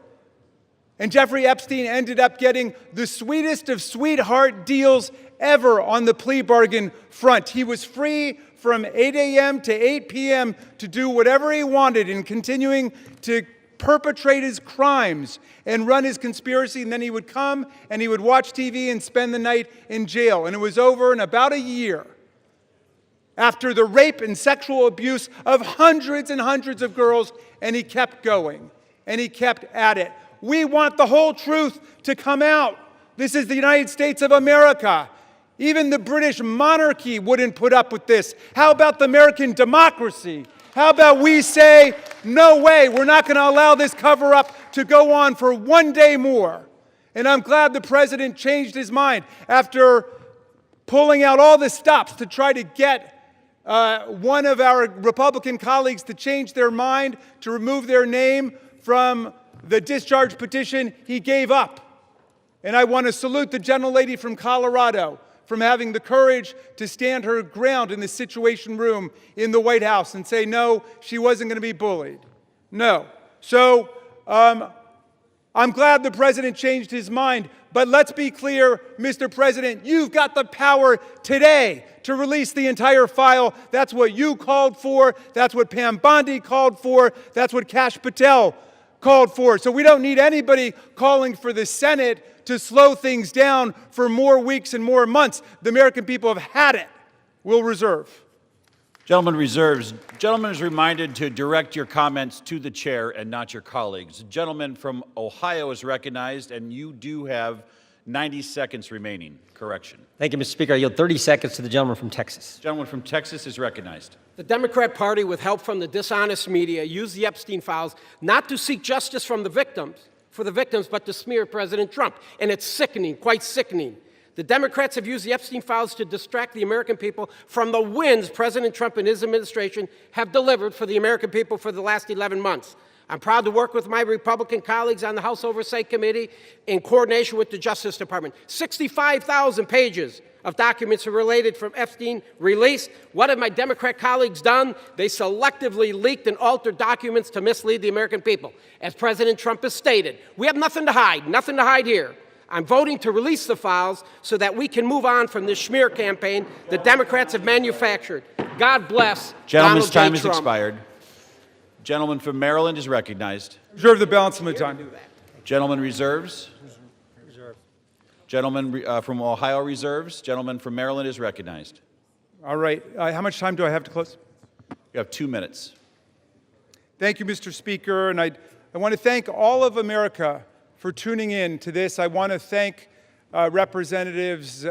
And Jeffrey Epstein ended up getting the sweetest of sweetheart deals ever on the plea bargain front. He was free from 8 a.m. to 8 p.m. to do whatever he wanted and continuing to perpetrate his crimes and run his conspiracy, and then he would come and he would watch TV and spend the night in jail. And it was over in about a year after the rape and sexual abuse of hundreds and hundreds of girls, and he kept going and he kept at it. We want the whole truth to come out. This is the United States of America. Even the British monarchy wouldn't put up with this. How about the American democracy? How about we say, no way, we're not going to allow this cover-up to go on for 1 day more. And I'm glad the president changed his mind after pulling out all the stops to try to get one of our Republican colleagues to change their mind, to remove their name from the discharge petition. He gave up. And I want to salute the gentlelady from Colorado from having the courage to stand her ground in the Situation Room in the White House and say, no, she wasn't going to be bullied. No. So I'm glad the president changed his mind. But let's be clear, Mr. President, you've got the power today to release the entire file. That's what you called for. That's what Pam Bondi called for. That's what Kash Patel called for. So we don't need anybody calling for the Senate to slow things down for more weeks and more months. The American people have had it. We'll reserve. Gentleman reserves. Gentleman is reminded to direct your comments to the chair and not your colleagues. The gentleman from Ohio is recognized, and you do have 90 seconds remaining. Correction. Thank you, Mr. Speaker. I yield 30 seconds to the gentleman from Texas. The gentleman from Texas is recognized. The Democrat Party, with help from the dishonest media, used the Epstein files not to seek justice from the victims, but to smear President Trump. And it's sickening, quite sickening. The Democrats have used the Epstein files to distract the American people from the wins President Trump and his administration have delivered for the American people for the last 11 months. I'm proud to work with my Republican colleagues on the House Oversight Committee in coordination with the Justice Department. 65,000 pages of documents are related from Epstein released. What have my Democrat colleagues done? They selectively leaked and altered documents to mislead the American people. As President Trump has stated, we have nothing to hide here. I'm voting to release the files so that we can move on from this smear campaign the Democrats have manufactured. God bless Gentleman's Donald J. time has Trump. expired. Gentleman from Maryland is recognized. Reserve the balance of my time. Gentleman reserves. Gentleman from Ohio reserves. Gentleman from Maryland is recognized. All right. How much time do I have to close? You have 2 minutes. Thank you, Mr. Speaker. And I want to thank all of America for tuning in to this. I want to thank Representatives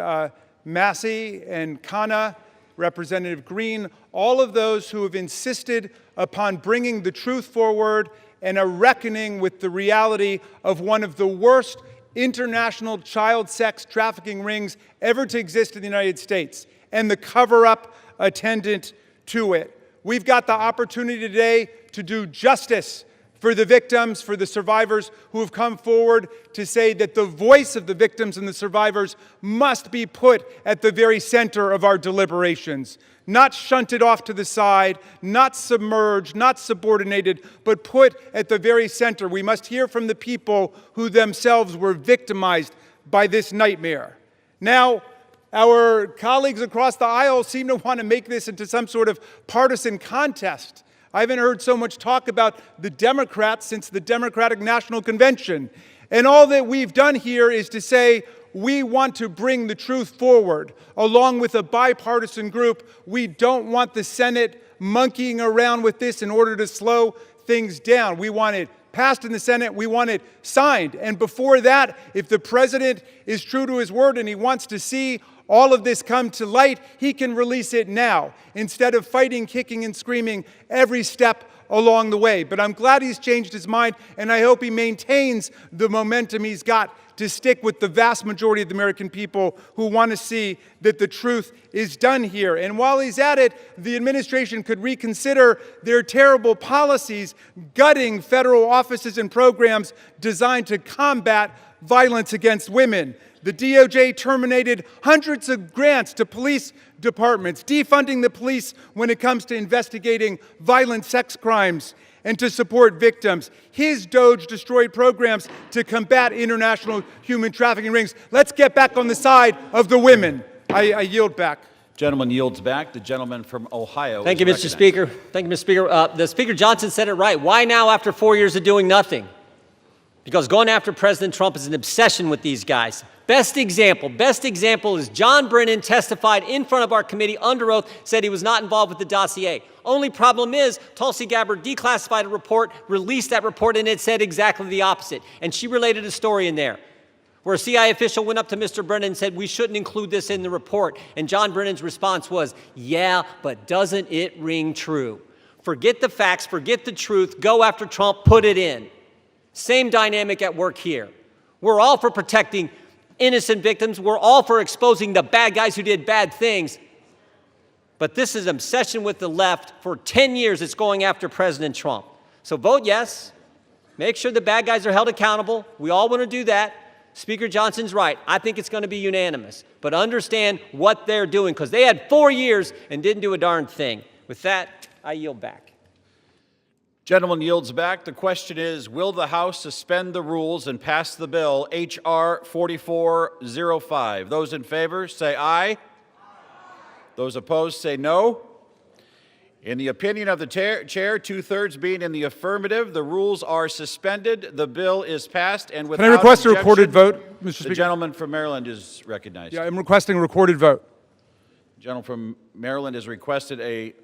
Massey and Khanna, Representative Green, all of those who have insisted upon bringing the truth forward and a reckoning with the reality of one of the worst international child sex trafficking rings ever to exist in the United States and the cover-up attendant to it. We've got the opportunity today to do justice for the victims, for the survivors who have come forward to say that the voice of the victims and the survivors must be put at the very center of our deliberations. Not shunted off to the side, not submerged, not subordinated, but put at the very center. We must hear from the people who themselves were victimized by this nightmare. Now, our colleagues across the aisle seem to want to make this into some sort of partisan contest. I haven't heard so much talk about the Democrats since the Democratic National Convention. And all that we've done here is to say we want to bring the truth forward, along with a bipartisan group. We don't want the Senate monkeying around with this in order to slow things down. We want it passed in the Senate. We want it signed. And before that, if the president is true to his word and he wants to see all of this come to light, he can release it now instead of fighting, kicking, and screaming every step along the way. But I'm glad he's changed his mind, and I hope he maintains the momentum he's got to stick with the vast majority of the American people who want to see that the truth is done here. And while he's at it, the administration could reconsider their terrible policies gutting federal offices and programs designed to combat violence against women. The DOJ terminated hundreds of grants to police departments, defunding the police when it comes to investigating violent sex crimes and to support victims. His DOJ destroyed programs to combat international human trafficking rings. Let's get back on the side of the women. I yield back. Gentleman yields back. The gentleman from Ohio. Thank you, Mr. Speaker. Thank you, Mr. Speaker. The Speaker Johnson said it right. Why now after 4 years of doing nothing? Because going after President Trump is an obsession with these guys. Best example is John Brennan testified in front of our committee under oath, said he was not involved with the dossier. Only problem is Tulsi Gabbard declassified a report, released that report, and it said exactly the opposite. And she related a story in there where a CIA official went up to Mr. Brennan and said, we shouldn't include this in the report. And John Brennan's response was, yeah, but doesn't it ring true? Forget the facts, forget the truth, go after Trump, put it in. Same dynamic at work here. We're all for protecting innocent victims. We're all for exposing the bad guys who did bad things. But this is an obsession with the left. For 10 years, it's going after President Trump. So vote yes. Make sure the bad guys are held accountable. We all want to do that. Speaker Johnson's right. I think it's going to be unanimous. But understand what they're doing, because they had 4 years and didn't do a darn thing. With that, I yield back. Gentleman yields back. The question is, will the House suspend the rules and pass the bill H.R. 4405? Those in favor say aye. Those opposed say no. In the opinion of the chair, 2/3 being in the affirmative, the rules are suspended. The bill is passed, and without Can I request a recorded objection, vote, Mr. Speaker? The gentleman from Maryland is recognized. Yeah, I'm requesting a recorded vote. The gentleman from Maryland has requested a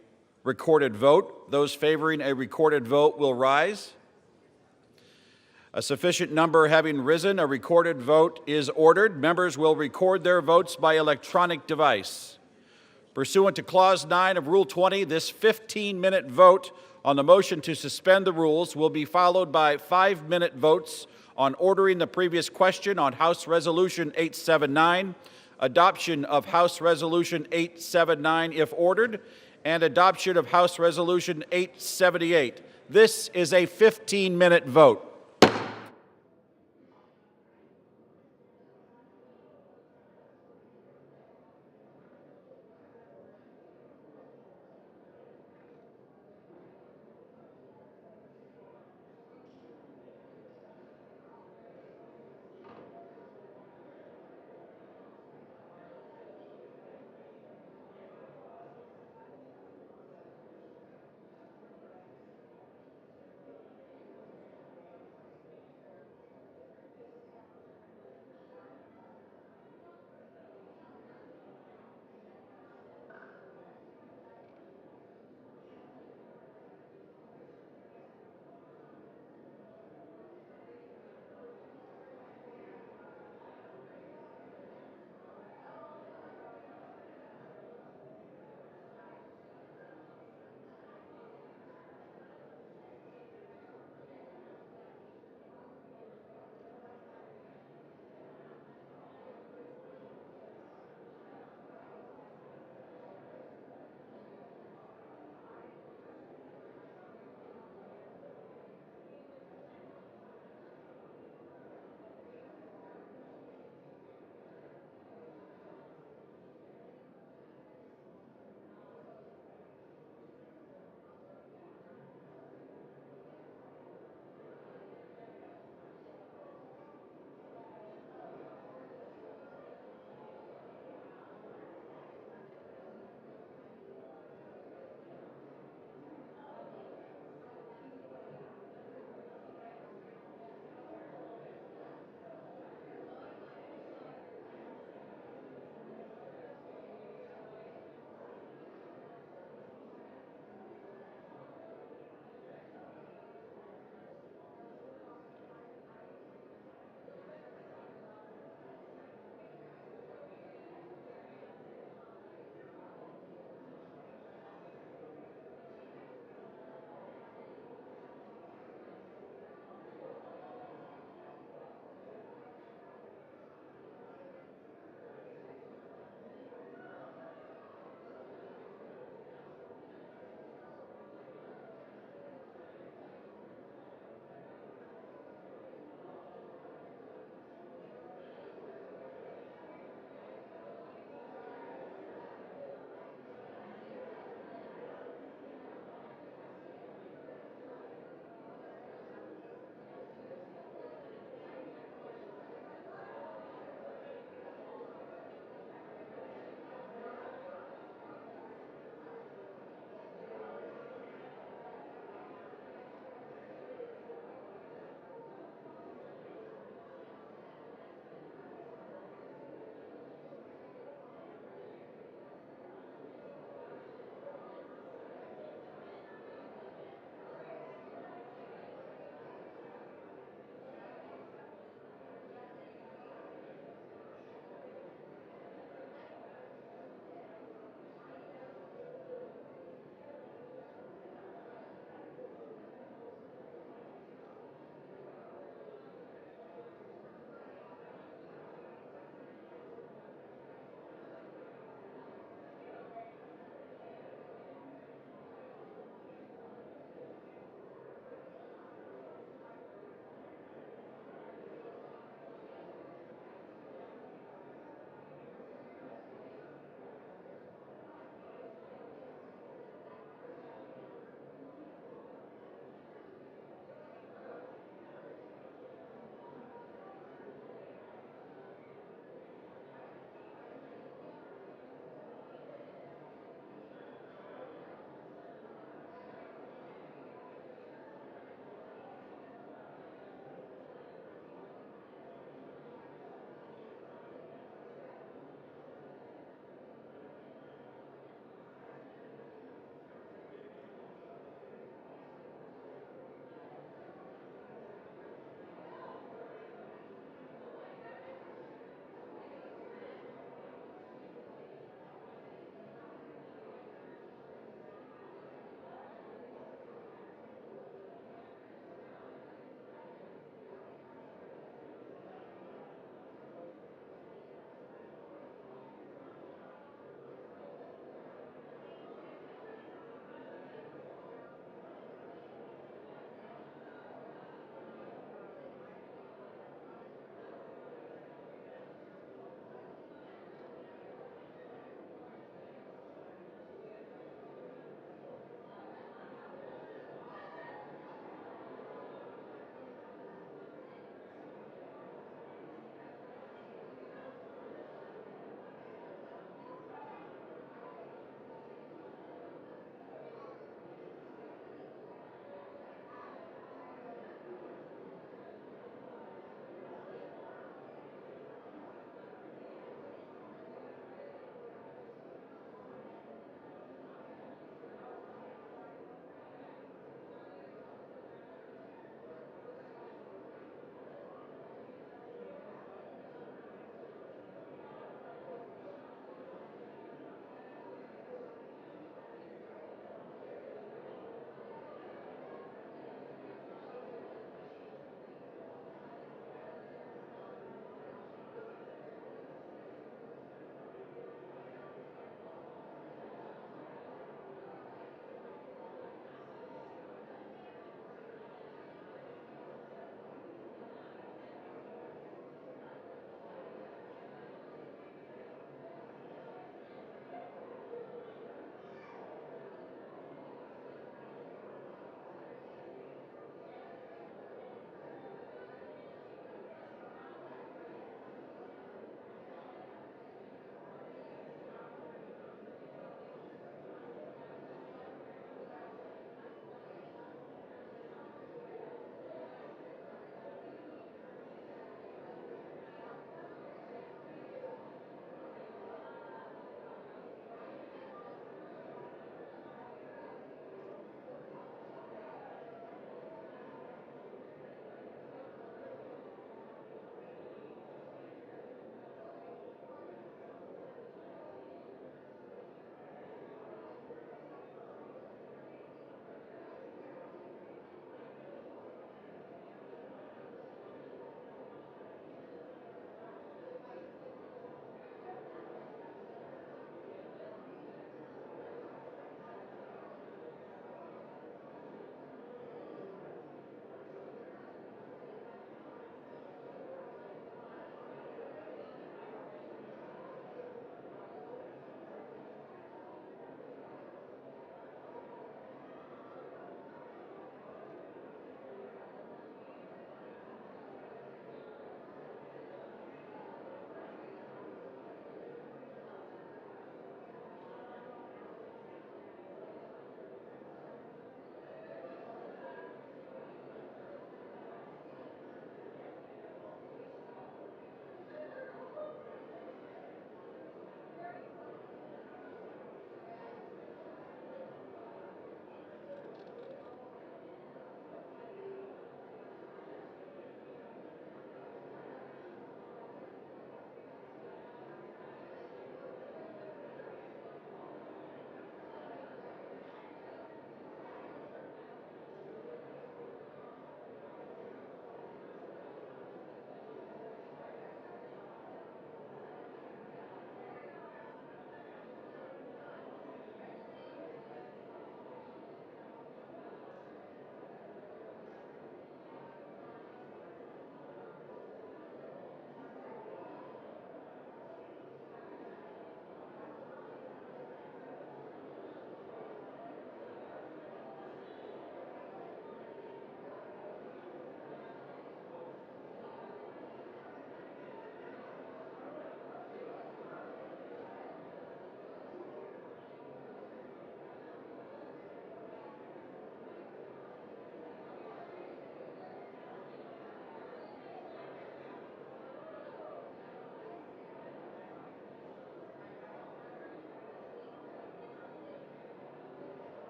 recorded vote. Those favoring a recorded vote will rise. A sufficient number having risen, a recorded vote is ordered. Members will record their votes by electronic device. Pursuant to Clause 9 of Rule 20, this 15-minute vote on the motion to suspend the rules will be followed by 5-minute votes on ordering the previous question on House Resolution 879, adoption of House Resolution 879 if ordered, and adoption of House Resolution 878. This is a 15-minute vote.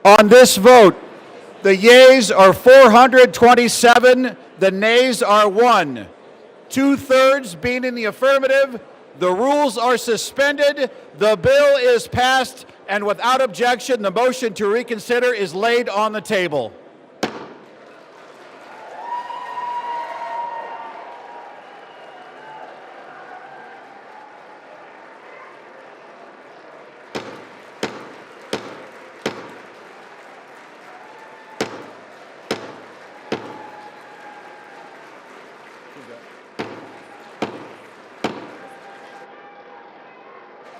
On this vote, the yeas are 427, the nays are 1. 2/3 being in the affirmative, the rules are suspended, the bill is passed, and without objection, the motion to reconsider is laid on the table.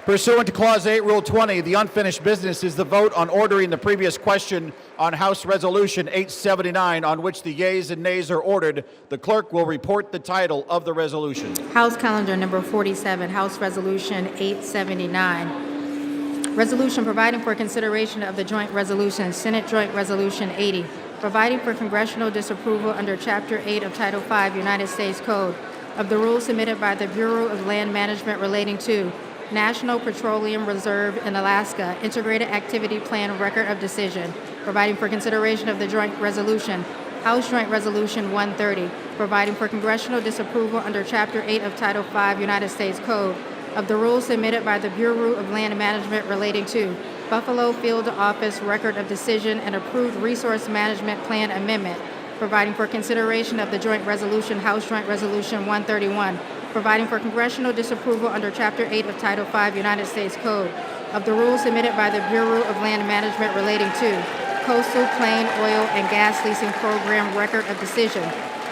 Pursuant to Clause 8, Rule 20, the unfinished business is the vote on ordering the previous question on House Resolution 879, on which the yeas and nays are ordered. The clerk will report the title of the resolution. House Calendar Number 47, House Resolution 879. Resolution providing for consideration of the joint resolution, Senate Joint Resolution 80, providing for congressional disapproval under Chapter 8 of Title 5 United States Code of the rules submitted by the Bureau of Land Management relating to National Petroleum Reserve in Alaska Integrated Activity Plan Record of Decision, providing for consideration of the joint resolution, House Joint Resolution 130, providing for congressional disapproval under Chapter 8 of Title 5 United States Code of the rules submitted by the Bureau of Land Management relating to Buffalo Field Office Record of Decision and approved Resource Management Plan Amendment, providing for consideration of the joint resolution, House Joint Resolution 131, providing for congressional disapproval under Chapter 8 of Title 5 United States Code of the rules submitted by the Bureau of Land Management relating to Coastal Plain Oil and Gas Leasing Program Record of Decision,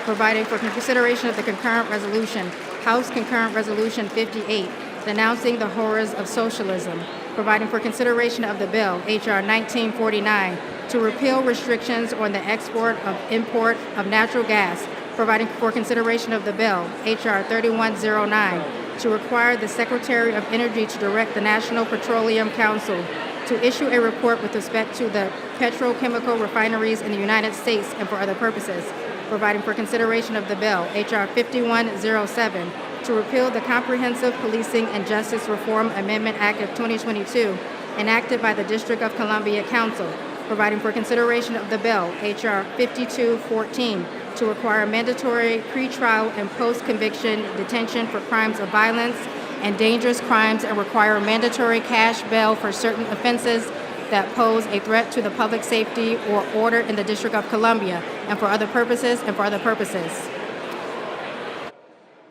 providing for consideration of the concurrent resolution, House Concurrent Resolution 58, denouncing the horrors of socialism, providing for consideration of the bill, H.R. 1949, to repeal restrictions on the export of import of natural gas, providing for consideration of the bill, H.R. 3109, to require the Secretary of Energy to direct the National Petroleum Council to issue a report with respect to the petrochemical refineries in the United States and for other purposes, providing for consideration of the bill, H.R. 5107, to repeal the Comprehensive Policing and Justice Reform Amendment Act of 2022, enacted by the District of Columbia Council, providing for consideration of the bill, H.R. 5214, to require mandatory pretrial and post-conviction detention for crimes of violence and dangerous crimes and require mandatory cash bail for certain offenses that pose a threat to the public safety or order in the District of Columbia, and for other purposes and for other purposes.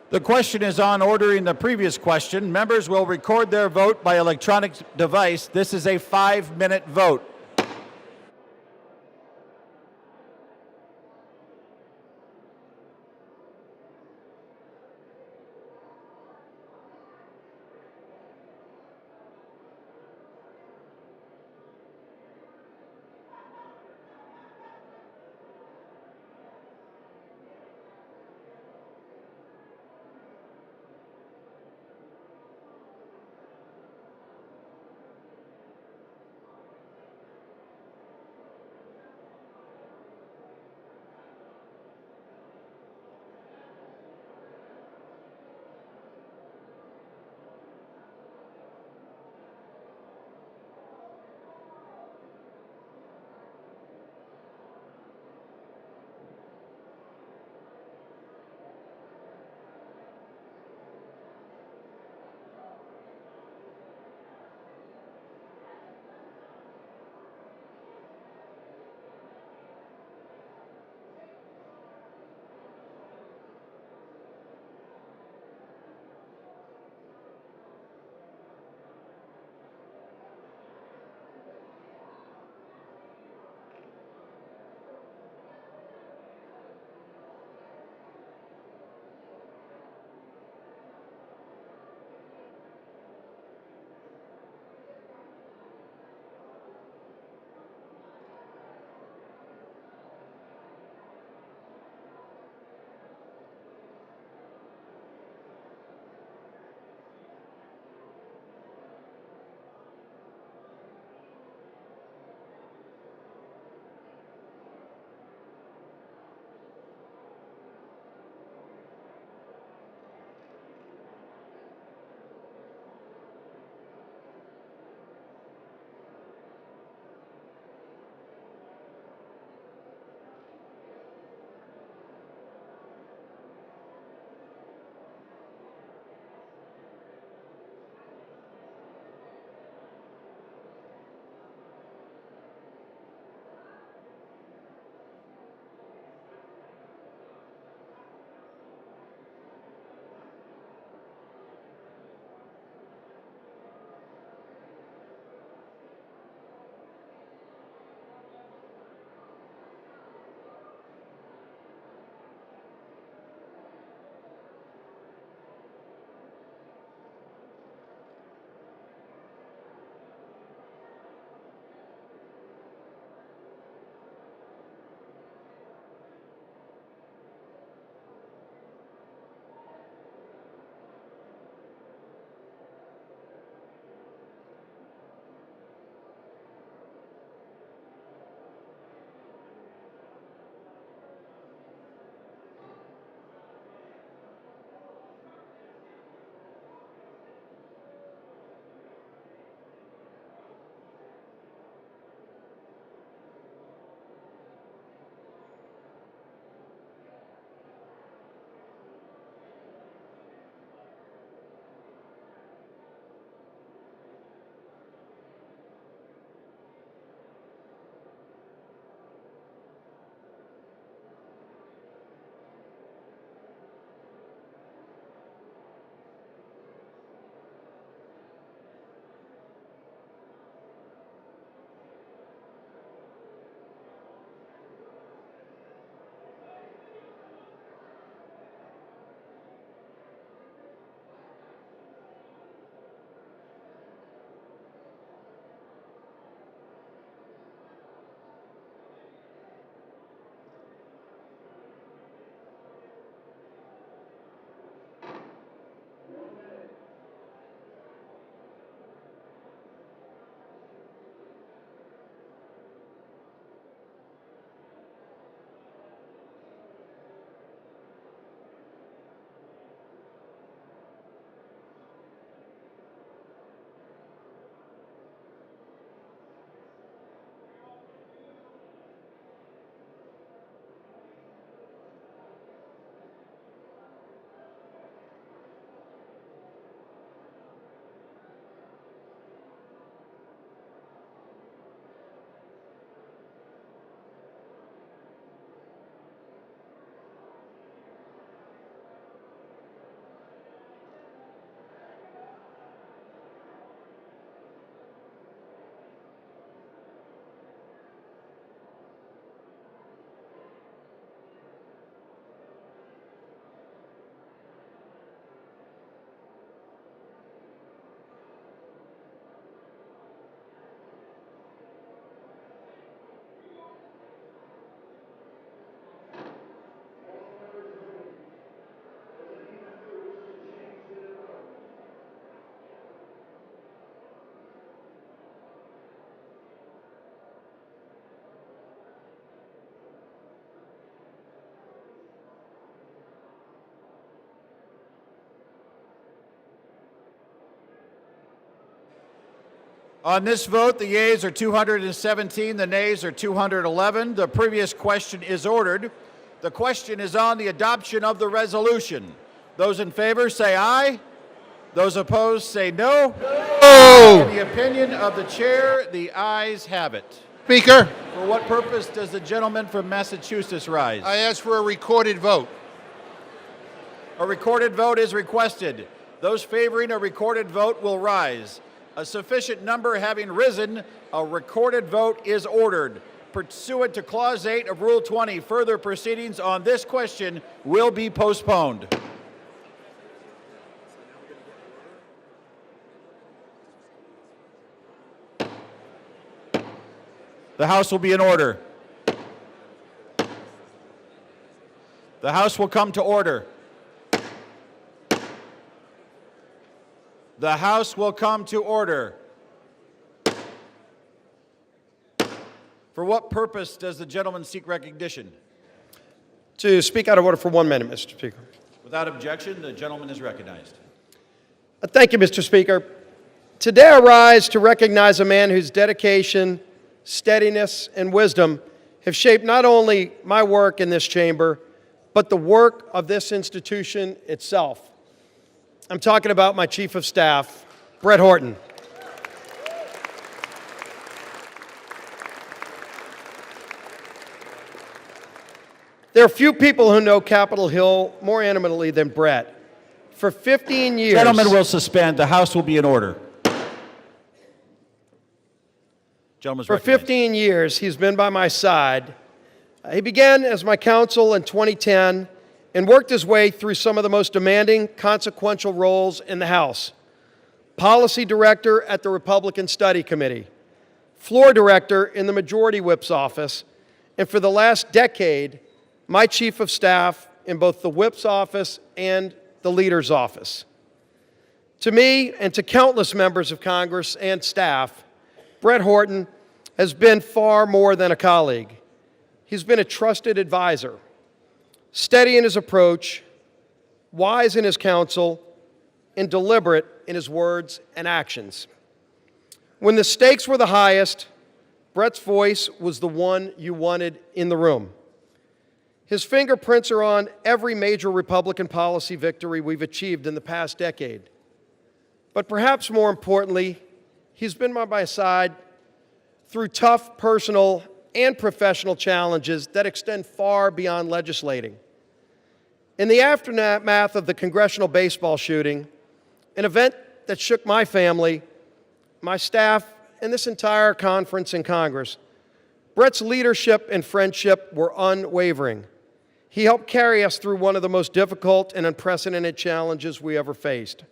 The question is on ordering the previous question. Members will record their vote by electronic device. This is a 5-minute vote. On this vote, the yeas are 217, the nays are 211. The previous question is ordered. The question is on the adoption of the resolution. Those in favor say aye. Those opposed say no. No. In the opinion of the chair, the ayes have it. Speaker, For what purpose does the gentleman from Massachusetts rise? I ask for a recorded vote. A recorded vote is requested. Those favoring a recorded vote will rise. A sufficient number having risen, a recorded vote is ordered. Pursuant to Clause 8 of Rule 20, further proceedings on this question will be postponed. The House will be in order. The House will come to order. The House will come to order. For what purpose does the gentleman seek recognition? To speak out of order for 1 minute, Mr. Speaker. Without objection, the gentleman is recognized. Thank you, Mr. Speaker. Today I rise to recognize a man whose dedication, steadiness, and wisdom have shaped not only my work in this chamber, but the work of this institution itself. I'm talking about my Chief of Staff, Brett Horton. There are few people who know Capitol Hill more intimately than Brett. For 15 years... Gentlemen will suspend. The House will be in order. For 15 years, he's been by my side. He began as my counsel in 2010 and worked his way through some of the most demanding, consequential roles in the House. Policy Director at the Republican Study Committee, Floor Director in the Majority Whip's office, and for the last decade, my Chief of Staff in both the Whip's office and the Leader's office. To me and to countless members of Congress and staff, Brett Horton has been far more than a colleague. He's been a trusted advisor, steady in his approach, wise in his counsel, and deliberate in his words and actions. When the stakes were the highest, Brett's voice was the one you wanted in the room. His fingerprints are on every major Republican policy victory we've achieved in the past decade. But perhaps more importantly, he's been by my side through tough personal and professional challenges that extend far beyond legislating. In the aftermath of the congressional baseball shooting, an event that shook my family, my staff, and this entire conference in Congress, Brett's leadership and friendship were unwavering. He helped carry us through one of the most difficult and unprecedented challenges we ever faced.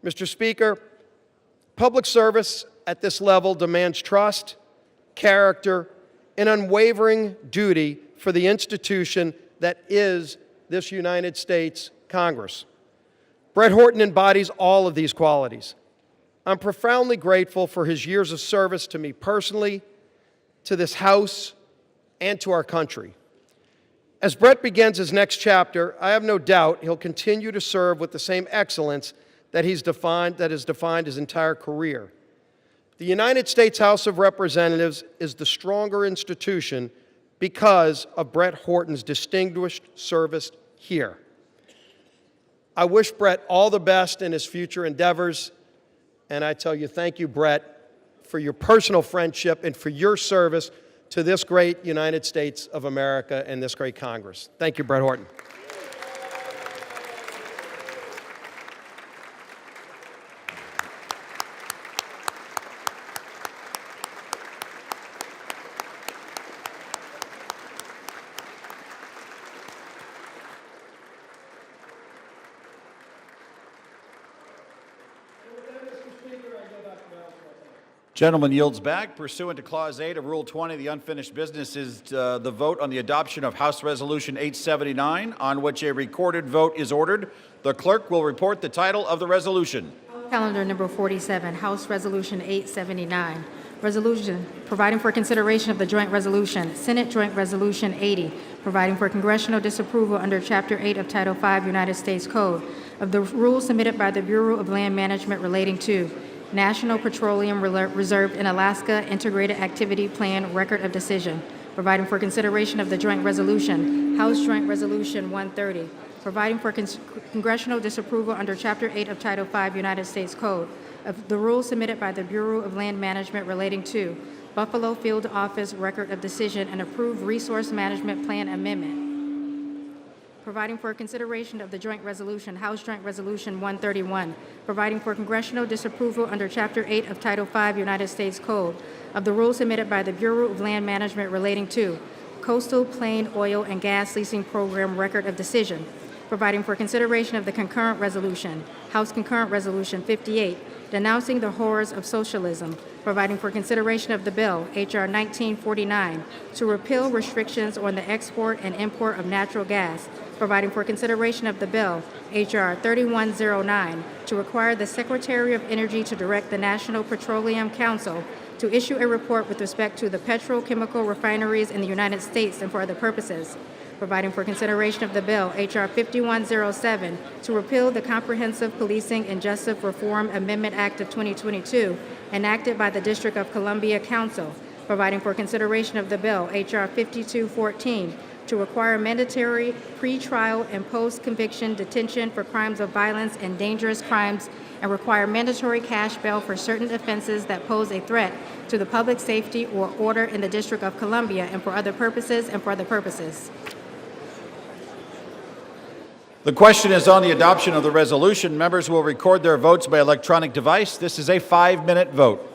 Mr. Speaker, public service at this level demands trust, character, and unwavering duty for the institution that is this United States Congress. Brett Horton embodies all of these qualities. I'm profoundly grateful for his years of service to me personally, to this House, and to our country. As Brett begins his next chapter, I have no doubt he'll continue to serve with the same excellence that has defined his entire career. The United States House of Representatives is the stronger institution because of Brett Horton's distinguished service here. I wish Brett all the best in his future endeavors, and I tell you, thank you, Brett, for your personal friendship and for your service to this great United States of America and this great Congress. Thank you, Brett Horton. Gentleman yields back. Pursuant to Clause 8 of Rule 20, the unfinished business is the vote on the adoption of House Resolution 879, on which a recorded vote is ordered. The clerk will report the title of the resolution. Calendar number 47, House Resolution 879. Resolution providing for consideration of the joint resolution, Senate Joint Resolution 80, providing for congressional disapproval under Chapter 8 of Title 5 United States Code of the rules submitted by the Bureau of Land Management relating to National Petroleum Reserve in Alaska Integrated Activity Plan Record of Decision, providing for consideration of the joint resolution, House Joint Resolution 130, providing for congressional disapproval under Chapter 8 of Title 5 United States Code of the rules submitted by the Bureau of Land Management relating to Buffalo Field Office Record of Decision and approved Resource Management Plan Amendment, providing for consideration of the joint resolution, House Joint Resolution 131, providing for congressional disapproval under Chapter 8 of Title 5 United States Code of the rules submitted by the Bureau of Land Management relating to Coastal Plain Oil and Gas Leasing Program Record of Decision, providing for consideration of the concurrent resolution, House Concurrent Resolution 58, denouncing the horrors of socialism, providing for consideration of the bill, H.R. 1949, to repeal restrictions on the export and import of natural gas, providing for consideration of the bill, H.R. 3109, to require the Secretary of Energy to direct the National Petroleum Council to issue a report with respect to the petrochemical refineries in the United States and for other purposes, providing for consideration of the bill, H.R. 5107, to repeal the Comprehensive Policing and Justice Reform Amendment Act of 2022, enacted by the District of Columbia Council, providing for consideration of the bill, H.R. 5214, to require mandatory pre-trial and post-conviction detention for crimes of violence and dangerous crimes and require mandatory cash bail for certain offenses that pose a threat to the public safety or order in the District of Columbia and for other purposes and for other purposes. The question is on the adoption of the resolution. Members will record their votes by electronic device. This is a 5-minute vote.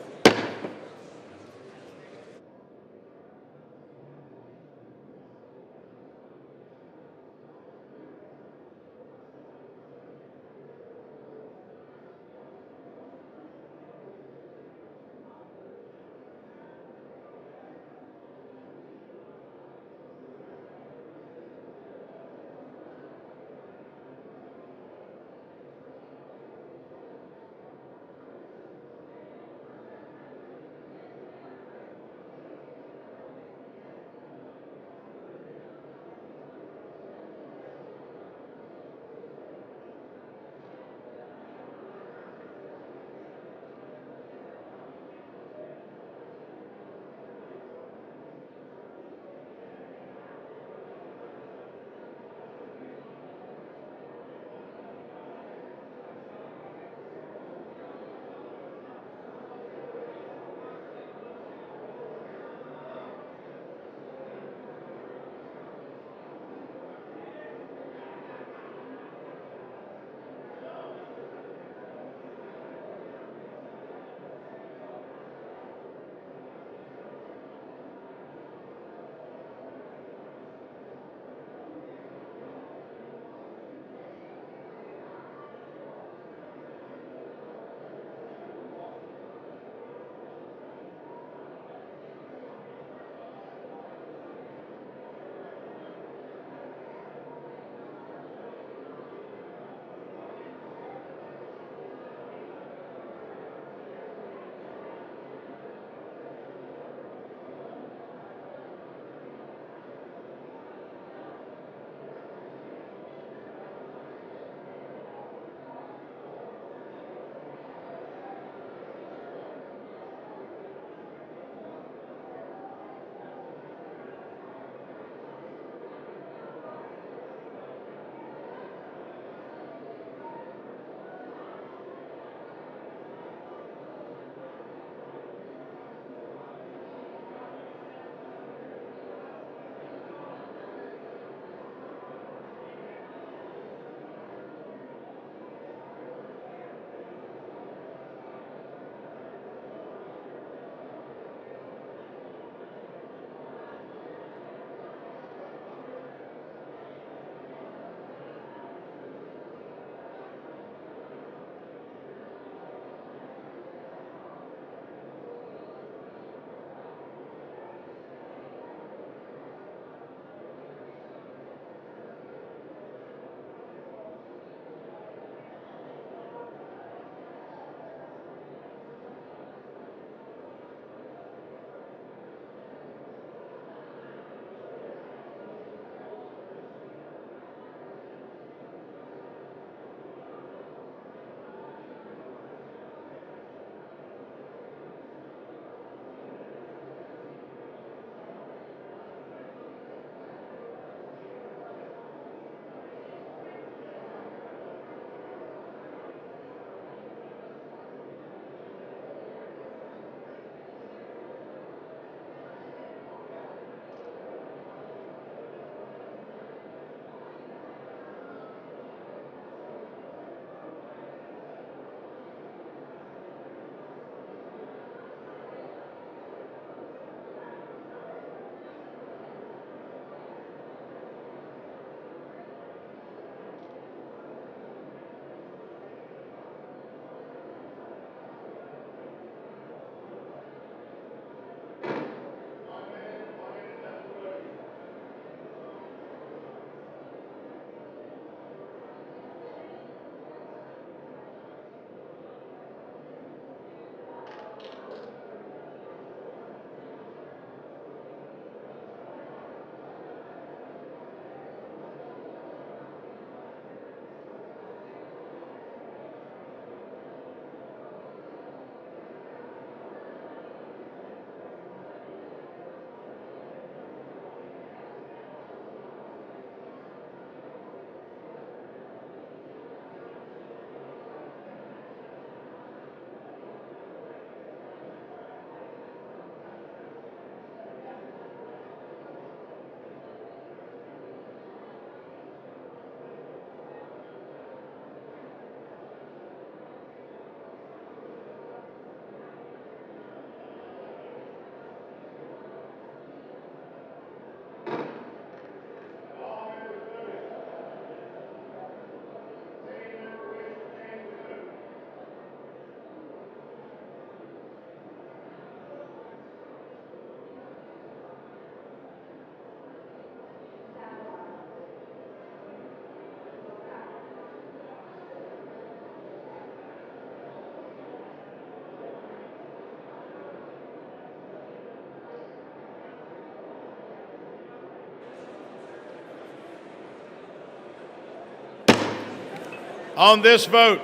On this vote,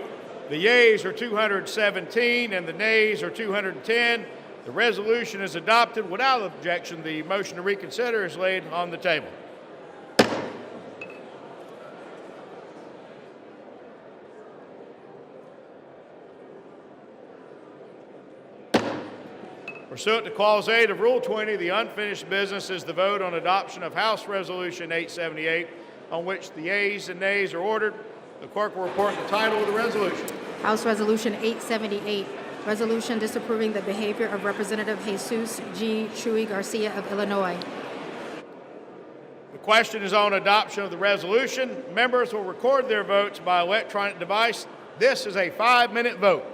the yeas are 217 and the nays are 210. The resolution is adopted without objection. The motion to reconsider is laid on the table. Pursuant to Clause 8 of Rule 20, the unfinished business is the vote on adoption of House Resolution 878, on which the yeas and nays are ordered. The clerk will report the title of the resolution. House Resolution 878, resolution disapproving the behavior of Representative Jesus G. Chuy Garcia of Illinois. The question is on adoption of the resolution. Members will record their votes by electronic device. This is a 5-minute vote.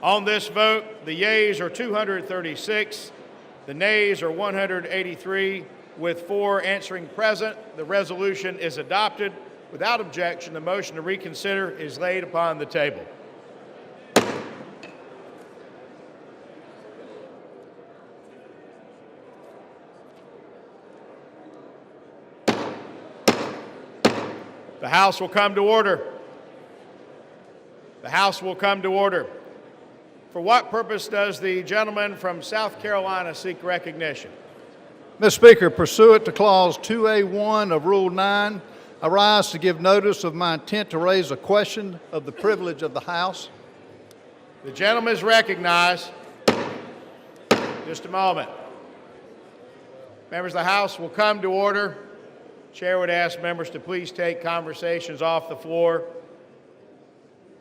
On this vote, the yeas are 236, the nays are 183, with 4 answering present. The resolution is adopted. Without objection, the motion to reconsider is laid upon the table. The House will come to order. The House will come to order. For what purpose does the gentleman from South Carolina seek recognition? Mr. Speaker, pursuant to Clause 2A1 of Rule 9, I rise to give notice of my intent to raise a question of the privilege of the House. The gentleman is recognized. Just a moment. Members of the House will come to order. Chair would ask members to please take conversations off the floor.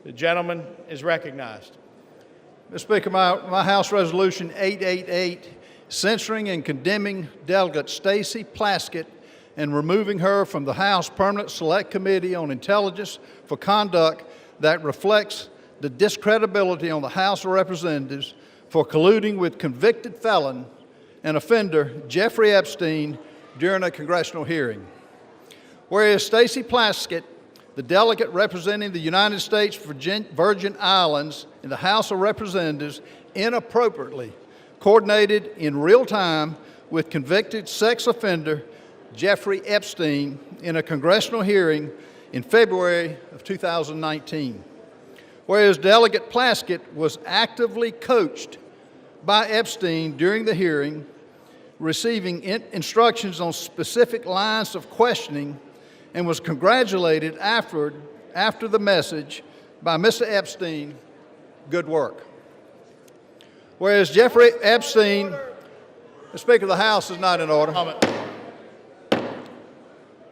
The gentleman is recognized. Mr. Speaker, my House Resolution 888, censoring and condemning Delegate Stacey Plaskett and removing her from the House Permanent Select Committee on Intelligence for conduct that reflects the discredibility on the House of Representatives for colluding with convicted felon and offender Jeffrey Epstein during a congressional hearing. Whereas Stacey Plaskett, the delegate representing the United States Virgin Islands in the House of Representatives, inappropriately coordinated in real time with convicted sex offender Jeffrey Epstein in a congressional hearing in February of 2019. Whereas Delegate Plaskett was actively coached by Epstein during the hearing, receiving instructions on specific lines of questioning, and was congratulated after the message by Mr. Epstein, good work. Whereas Jeffrey Epstein, the Speaker of the House is not in order.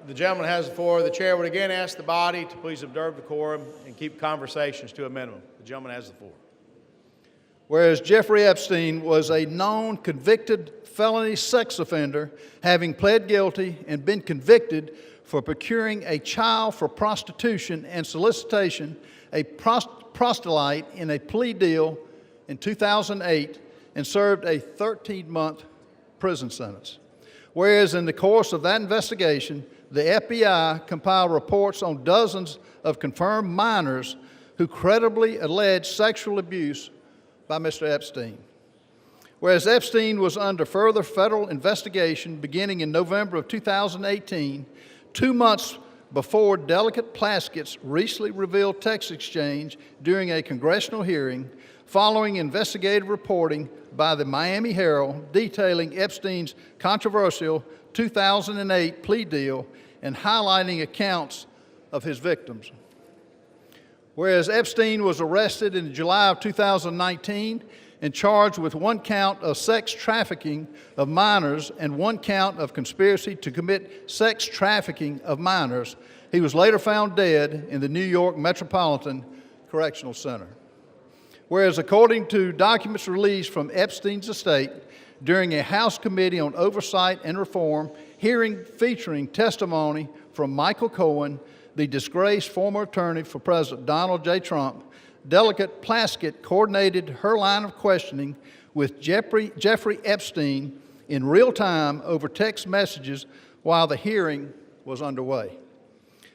The gentleman has the floor. The chair would again ask the body to please observe decorum and keep conversations to a minimum. The gentleman has the floor. Whereas Jeffrey Epstein was a known convicted felony sex offender, having pled guilty and been convicted for procuring a child for prostitution and solicitation, a proselyte in a plea deal in 2008, and served a 13-month prison sentence. Whereas in the course of that investigation, the FBI compiled reports on dozens of confirmed minors who credibly alleged sexual abuse by Mr. Epstein. Whereas Epstein was under further federal investigation beginning in November of 2018, 2 months before Delegate Plaskett's recently revealed text exchange during a congressional hearing, following investigative reporting by the Miami Herald detailing Epstein's controversial 2008 plea deal and highlighting accounts of his victims. Whereas Epstein was arrested in July of 2019 and charged with 1 count of sex trafficking of minors and 1 count of conspiracy to commit sex trafficking of minors, he was later found dead in the New York Metropolitan Correctional Center. Whereas according to documents released from Epstein's estate during a House Committee on Oversight and Reform hearing featuring testimony from Michael Cohen, the disgraced former attorney for President Donald J. Trump, Delegate Plaskett coordinated her line of questioning with Jeffrey Epstein in real time over text messages while the hearing was underway.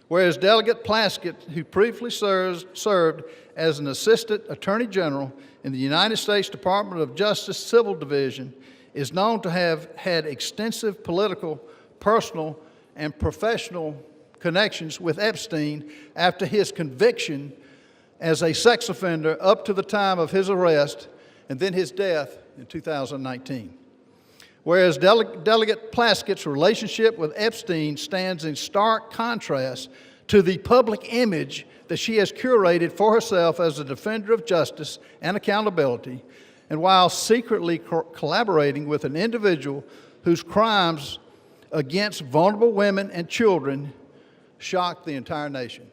Whereas Delegate Plaskett, who previously served as an Assistant Attorney General in the United States Department of Justice Civil Division, is known to have had extensive political, personal, and professional connections with Epstein after his conviction as a sex offender up to the time of his arrest and then his death in 2019. Whereas Delegate Plaskett's relationship with Epstein stands in stark contrast to the public image that she has curated for herself as a defender of justice and accountability, and while secretly collaborating with an individual whose crimes against vulnerable women and children shocked the entire nation.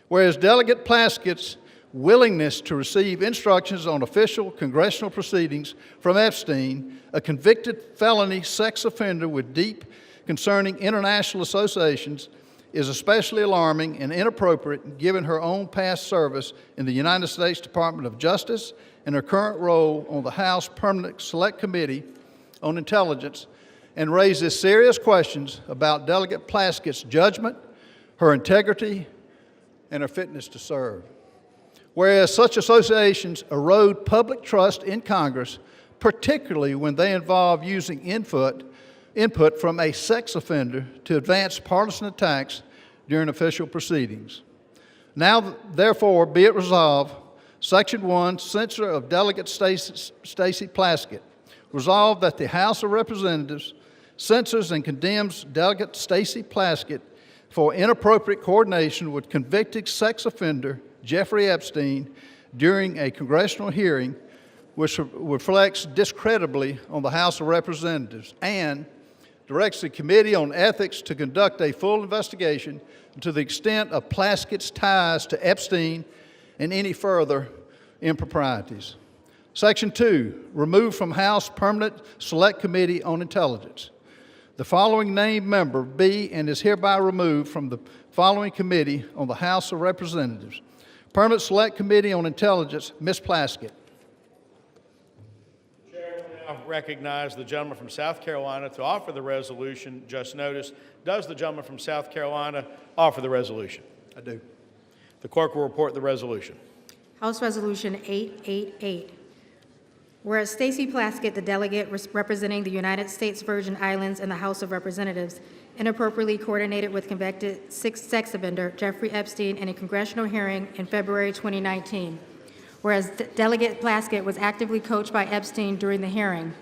Whereas Delegate Plaskett's willingness to receive instructions on official congressional proceedings from Epstein, a convicted felony sex offender with deep concerning international associations, is especially alarming and inappropriate given her own past service in the United States Department of Justice and her current role on the House Permanent Select Committee on Intelligence, and raises serious questions about Delegate Plaskett's judgment, her integrity, and her fitness to serve. Whereas such associations erode public trust in Congress, particularly when they involve using input from a sex offender to advance partisan attacks during official proceedings. Now, therefore, be it resolved, Section 1, Censure of Delegate Stacey Plaskett. Resolved that the House of Representatives censures and condemns Delegate Stacey Plaskett for inappropriate coordination with convicted sex offender Jeffrey Epstein during a congressional hearing which reflects discreditably on the House of Representatives, and directs the Committee on Ethics to conduct a full investigation to the extent of Plaskett's ties to Epstein and any further improprieties. Section 2, remove from House Permanent Select Committee on Intelligence. The following named member be and is hereby removed from the following committee on the House of Representatives. Permanent Select Committee on Intelligence, Ms. Plaskett. I recognize the gentleman from South Carolina to offer the resolution just noticed. Does the gentleman from South Carolina offer the resolution? I do. The clerk will report the resolution. House Resolution 888. Whereas Stacey Plaskett, the delegate representing the United States Virgin Islands in the House of Representatives, inappropriately coordinated with convicted sex offender Jeffrey Epstein in a congressional hearing in February 2019. Whereas Delegate Plaskett was actively coached by Epstein during the hearing,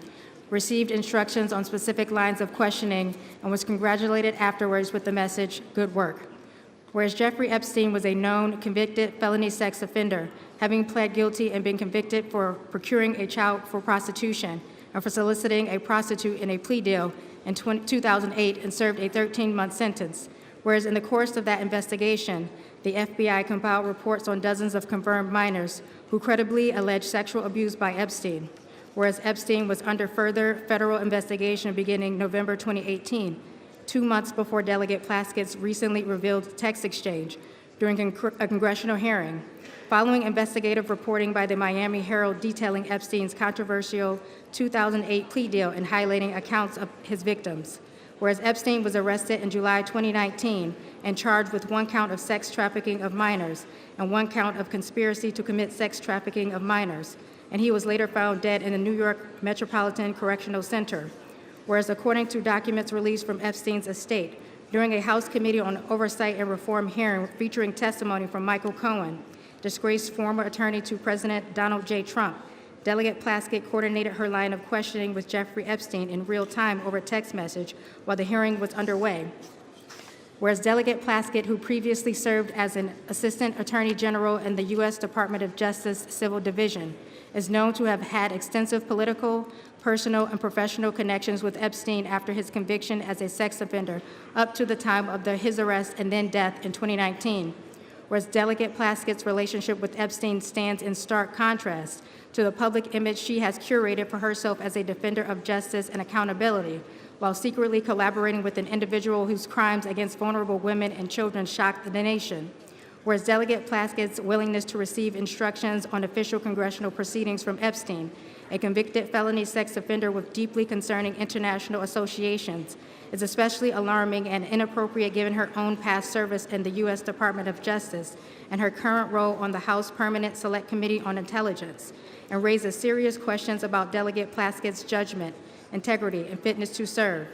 received instructions on specific lines of questioning, and was congratulated afterwards with the message, "Good work." Whereas Jeffrey Epstein was a known convicted felony sex offender, having pled guilty and been convicted for procuring a child for prostitution and for soliciting a prostitute in a plea deal in 2008 and served a 13-month sentence. Whereas in the course of that investigation, the FBI compiled reports on dozens of confirmed minors who credibly alleged sexual abuse by Epstein. Whereas Epstein was under further federal investigation beginning November 2018, 2 months before Delegate Plaskett's recently revealed text exchange during a congressional hearing, following investigative reporting by the Miami Herald detailing Epstein's controversial 2008 plea deal and highlighting accounts of his victims. Whereas Epstein was arrested in July 2019 and charged with 1 count of sex trafficking of minors and 1 count of conspiracy to commit sex trafficking of minors, and he was later found dead in the New York Metropolitan Correctional Center. Whereas according to documents released from Epstein's estate, during a House Committee on Oversight and Reform hearing featuring testimony from Michael Cohen, disgraced former attorney to President Donald J. Trump, Delegate Plaskett coordinated her line of questioning with Jeffrey Epstein in real time over text message while the hearing was underway. Whereas Delegate Plaskett, who previously served as an Assistant Attorney General in the U.S. Department of Justice Civil Division, is known to have had extensive political, personal, and professional connections with Epstein after his conviction as a sex offender up to the time of his arrest and then death in 2019. Whereas Delegate Plaskett's relationship with Epstein stands in stark contrast to the public image she has curated for herself as a defender of justice and accountability, while secretly collaborating with an individual whose crimes against vulnerable women and children shocked the nation. Whereas Delegate Plaskett's willingness to receive instructions on official congressional proceedings from Epstein, a convicted felony sex offender with deeply concerning international associations, is especially alarming and inappropriate given her own past service in the U.S. Department of Justice and her current role on the House Permanent Select Committee on Intelligence, and raises serious questions about Delegate Plaskett's judgment, integrity, and fitness to serve.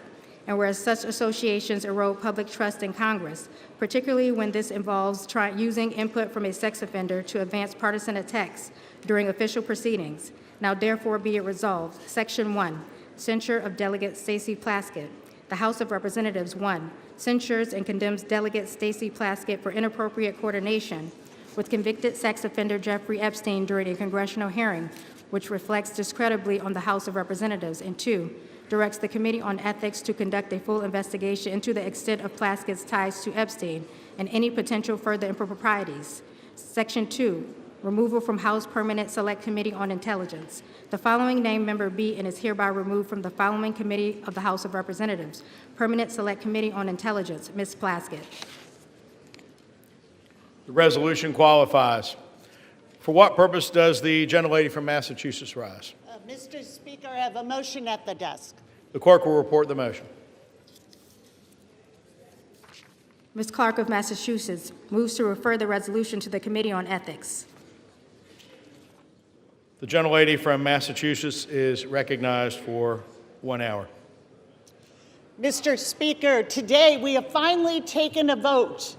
And whereas such associations erode public trust in Congress, particularly when this involves using input from a sex offender to advance partisan attacks during official proceedings, now therefore be it resolved. Section 1, Censure of Delegate Stacey Plaskett. The House of Representatives, 1, censures and condemns Delegate Stacey Plaskett for inappropriate coordination with convicted sex offender Jeffrey Epstein during a congressional hearing, which reflects discreditably on the House of Representatives, and 2, directs the Committee on Ethics to conduct a full investigation into the extent of Plaskett's ties to Epstein and any potential further improprieties. Section 2, removal from House Permanent Select Committee on Intelligence. The following named member be and is hereby removed from the following committee of the House of Representatives. Permanent Select Committee on Intelligence, Ms. Plaskett. The resolution qualifies. For what purpose does the gentlelady from Massachusetts rise? Mr. Speaker, I have a motion at the desk. The clerk will report the motion. Ms. Clark of Massachusetts moves to refer the resolution to the Committee on Ethics. The gentlelady from Massachusetts is recognized for 1 hour. Mr. Speaker, today we have finally taken a vote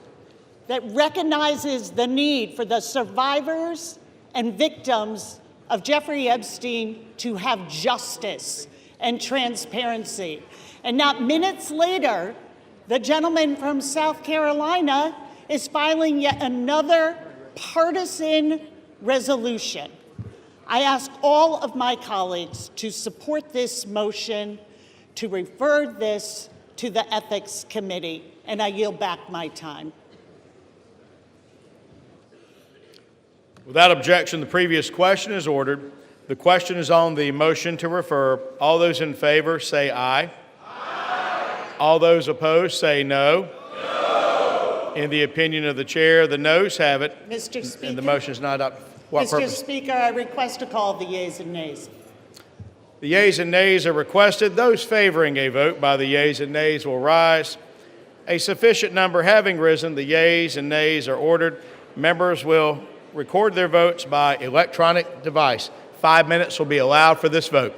that recognizes the need for the survivors and victims of Jeffrey Epstein to have justice and transparency. And not minutes later, the gentleman from South Carolina is filing yet another partisan resolution. I ask all of my colleagues to support this motion to refer this to the Ethics Committee, and I yield back my time. Without objection, the previous question is ordered. The question is on the motion to refer. All those in favor say aye. Aye. All those opposed say no. No. In the opinion of the chair, the noes have it. Mr. Speaker. And the motion is not up. What Mr. purpose? Speaker, I request to call the yeas and nays. The yeas and nays are requested. Those favoring a vote by the yeas and nays will rise. A sufficient number having risen, the yeas and nays are ordered. Members will record their votes by electronic device. 5 minutes will be allowed for this vote.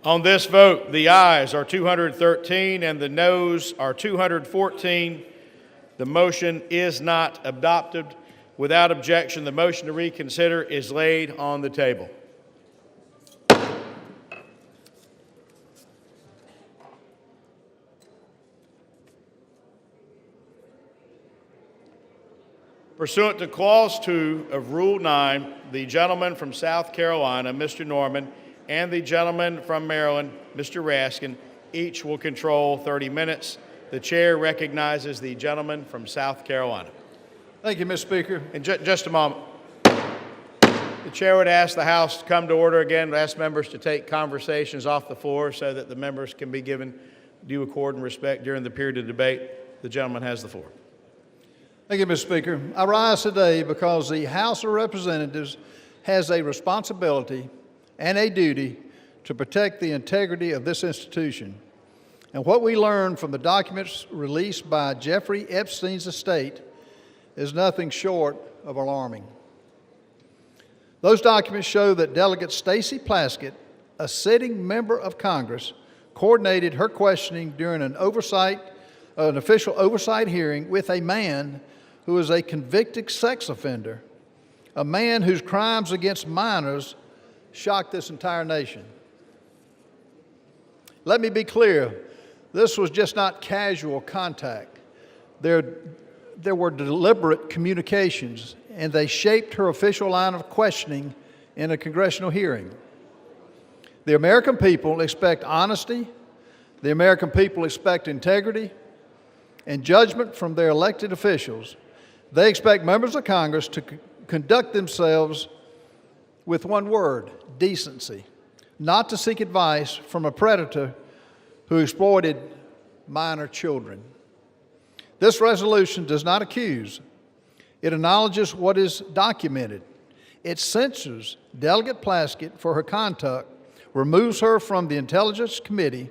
On this vote, the ayes are 213 and the noes are 214. The motion is not adopted. Without objection, the motion to reconsider is laid on the table. Pursuant to Clause 2 of Rule 9, the gentleman from South Carolina, Mr. Norman, and the gentleman from Maryland, Mr. Raskin, each will control 30 minutes. The chair recognizes the gentleman from South Carolina. Thank you, Mr. Speaker. In just a moment. The chair would ask the House to come to order again, would ask members to take conversations off the floor so that the members can be given due accord and respect during the period of debate. The gentleman has the floor. Thank you, Mr. Speaker. I rise today because the House of Representatives has a responsibility and a duty to protect the integrity of this institution. And what we learned from the documents released by Jeffrey Epstein's estate is nothing short of alarming. Those documents show that Delegate Stacey Plaskett, a sitting member of Congress, coordinated her questioning during an official oversight hearing with a man who is a convicted sex offender, a man whose crimes against minors shocked this entire nation. Let me be clear, this was just not casual contact. There were deliberate communications, and they shaped her official line of questioning in a congressional hearing. The American people expect honesty, the American people expect integrity, and judgment from their elected officials. They expect members of Congress to conduct themselves with one word: decency, not to seek advice from a predator who exploited minor children. This resolution does not accuse. It acknowledges what is documented. It censures Delegate Plaskett for her conduct, removes her from the Intelligence Committee,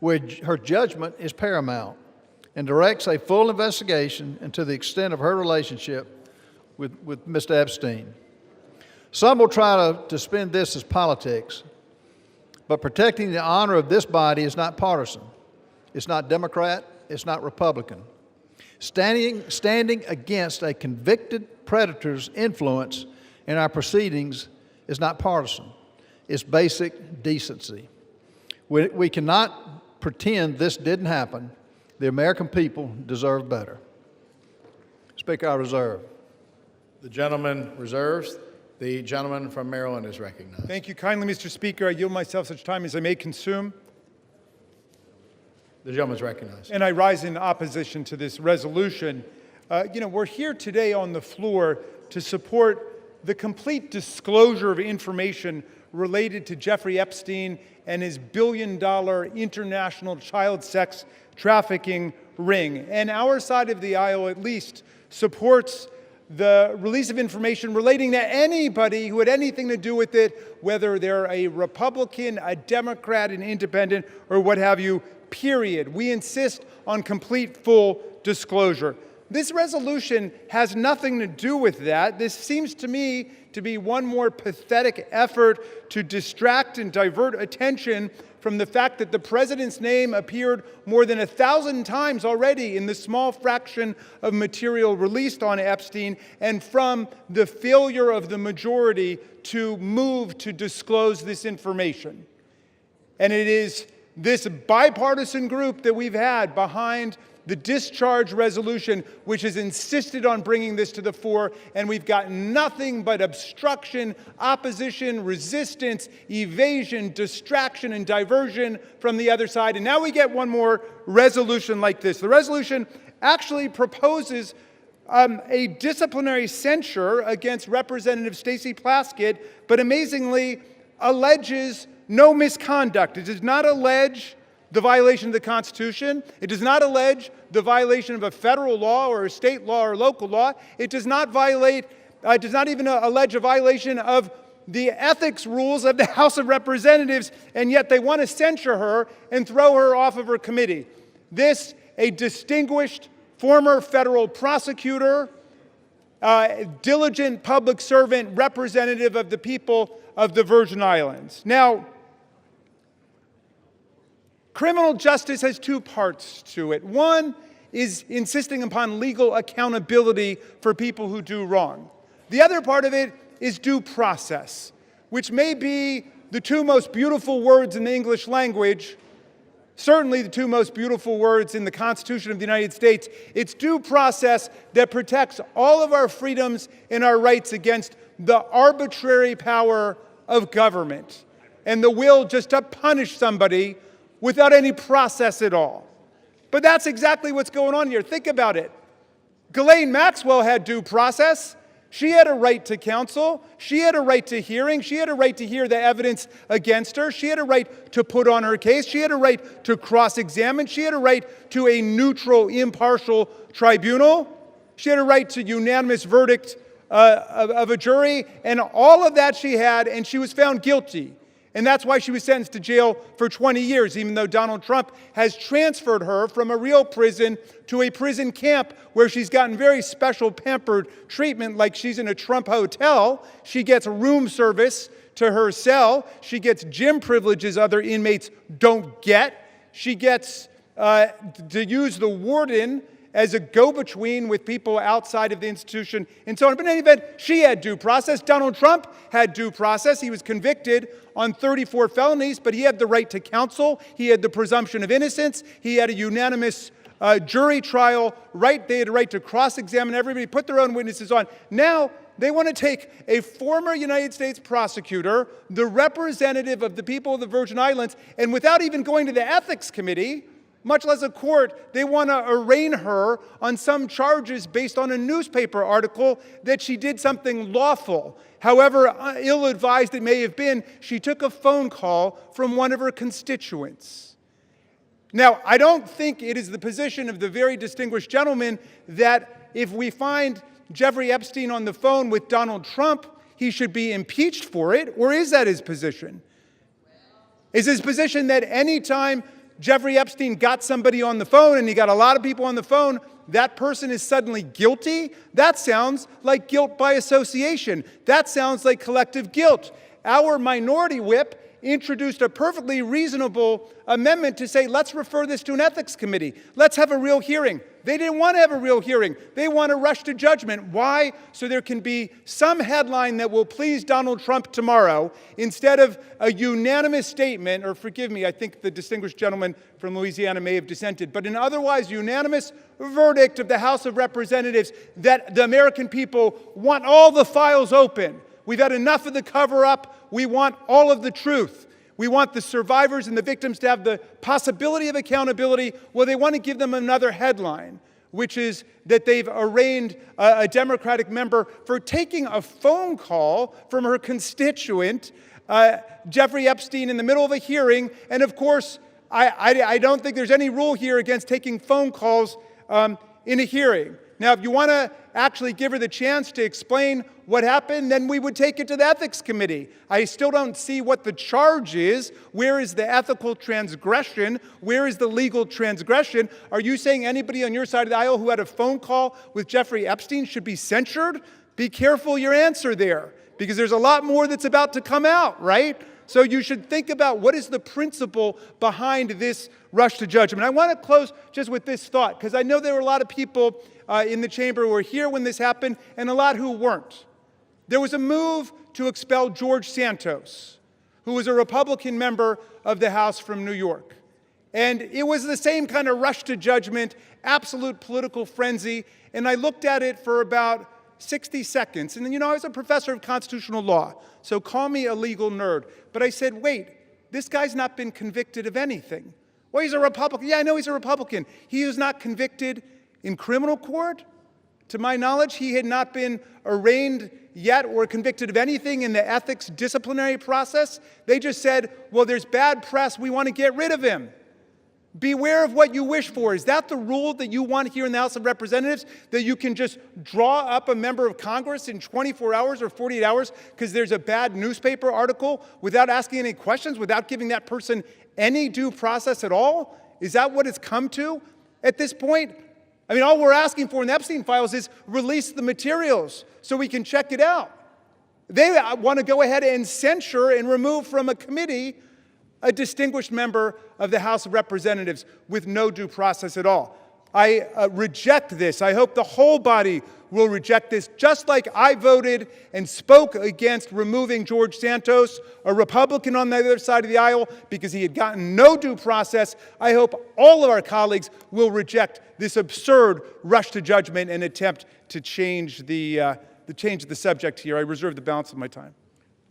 where her judgment is paramount, and directs a full investigation into the extent of her relationship with Mr. Epstein. Some will try to spin this as politics, but protecting the honor of this body is not partisan. It's not Democrat, it's not Republican. Standing against a convicted predator's influence in our proceedings is not partisan. It's basic decency. We cannot pretend this didn't happen. The American people deserve better. Speaker, I reserve. The gentleman reserves. The gentleman from Maryland is recognized. Thank you kindly, Mr. Speaker. I yield myself such time as I may consume. The gentleman is recognized. And I rise in opposition to this resolution. We're here today on the floor to support the complete disclosure of information related to Jeffrey Epstein and his billion-dollar international child sex trafficking ring. And our side of the aisle, at least, supports the release of information relating to anybody who had anything to do with it, whether they're a Republican, a Democrat, an independent, or what have you, period. We insist on complete, full disclosure. This resolution has nothing to do with that. This seems to me to be one more pathetic effort to distract and divert attention from the fact that the president's name appeared more than 1,000 times already in the small fraction of material released on Epstein, and from the failure of the majority to move to disclose this information. And it is this bipartisan group that we've had behind the discharge resolution, which has insisted on bringing this to the fore, and we've got nothing but obstruction, opposition, resistance, evasion, distraction, and diversion from the other side. And now we get one more resolution like this. The resolution actually proposes a disciplinary censure against Representative Stacey Plaskett, but amazingly alleges no misconduct. It does not allege the violation of the Constitution. It does not allege the violation of a federal law or a state law or local law. It does not even allege a violation of the ethics rules of the House of Representatives, and yet they want to censure her and throw her off of her committee. This, a distinguished former federal prosecutor, diligent public servant, representative of the people of the Virgin Islands. Now, Criminal justice has two parts to it. One is insisting upon legal accountability for people who do wrong. The other part of it is due process, which may be the two most beautiful words in the English language, certainly the two most beautiful words in the Constitution of the United States. It's due process that protects all of our freedoms and our rights against the arbitrary power of government and the will just to punish somebody without any process at all. But that's exactly what's going on here. Think about it. Ghislaine Maxwell had due process. She had a right to counsel. She had a right to hearing. She had a right to hear the evidence against her. She had a right to put on her case. She had a right to cross-examine. She had a right to a neutral, impartial tribunal. She had a right to unanimous verdict of a jury. And all of that she had, and she was found guilty. And that's why she was sentenced to jail for 20 years, even though Donald Trump has transferred her from a real prison to a prison camp where she's gotten very special pampered treatment, like she's in a Trump hotel. She gets room service to her cell. She gets gym privileges other inmates don't get. She gets to use the warden as a go-between with people outside of the institution and so on. But in any event, she had due process. Donald Trump had due process. He was convicted on 34 felonies, but he had the right to counsel. He had the presumption of innocence. He had a unanimous jury trial right. They had a right to cross-examine everybody, put their own witnesses on. Now, they want to take a former United States prosecutor, the representative of the people of the Virgin Islands, and without even going to the ethics committee, much less a court, they want to arraign her on some charges based on a newspaper article that she did something lawful. However ill-advised it may have been, she took a phone call from one of her constituents. Now, I don't think it is the position of the very distinguished gentleman that if we find Jeffrey Epstein on the phone with Donald Trump, he should be impeached for it, or is that his position? Is his position that any time Jeffrey Epstein got somebody on the phone, and he got a lot of people on the phone, that person is suddenly guilty? That sounds like guilt by association. That sounds like collective guilt. Our minority whip introduced a perfectly reasonable amendment to say, let's refer this to an ethics committee. Let's have a real hearing. They didn't want to have a real hearing. They want to rush to judgment. Why? So there can be some headline that will please Donald Trump tomorrow instead of a unanimous statement, or forgive me, I think the distinguished gentleman from Louisiana may have dissented, but an otherwise unanimous verdict of the House of Representatives that the American people want all the files open. We've had enough of the cover-up. We want all of the truth. We want the survivors and the victims to have the possibility of accountability. Well, they want to give them another headline, which is that they've arraigned a Democratic member for taking a phone call from her constituent, Jeffrey Epstein, in the middle of a hearing. And of course, I don't think there's any rule here against taking phone calls in a hearing. Now, if you want to actually give her the chance to explain what happened, then we would take it to the ethics committee. I still don't see what the charge is. Where is the ethical transgression? Where is the legal transgression? Are you saying anybody on your side of the aisle who had a phone call with Jeffrey Epstein should be censured? Be careful your answer there, because there's a lot more that's about to come out, right? So you should think about what is the principle behind this rush to judgment. I want to close just with this thought, because I know there were a lot of people in the chamber who were here when this happened, and a lot who weren't. There was a move to expel George Santos, who was a Republican member of the House from New York. And it was the same kind of rush to judgment, absolute political frenzy, and I looked at it for about 60 seconds. And, I was a professor of constitutional law, so call me a legal nerd. But I said, wait, this guy's not been convicted of anything. Well, he's a Republican. Yeah, I know he's a Republican. He was not convicted in criminal court. To my knowledge, he had not been arraigned yet or convicted of anything in the ethics disciplinary process. They just said, well, there's bad press. We want to get rid of him. Beware of what you wish for. Is that the rule that you want here in the House of Representatives? That you can just draw up a member of Congress in 24 hours or 48 hours because there's a bad newspaper article without asking any questions, without giving that person any due process at all? Is that what it's come to at this point? I mean, all we're asking for in the Epstein files is release the materials so we can check it out. They want to go ahead and censure and remove from a committee a distinguished member of the House of Representatives with no due process at all. I reject this. I hope the whole body will reject this, just like I voted and spoke against removing George Santos, a Republican on the other side of the aisle, because he had gotten no due process. I hope all of our colleagues will reject this absurd rush to judgment and attempt to change the subject here. I reserve the balance of my time.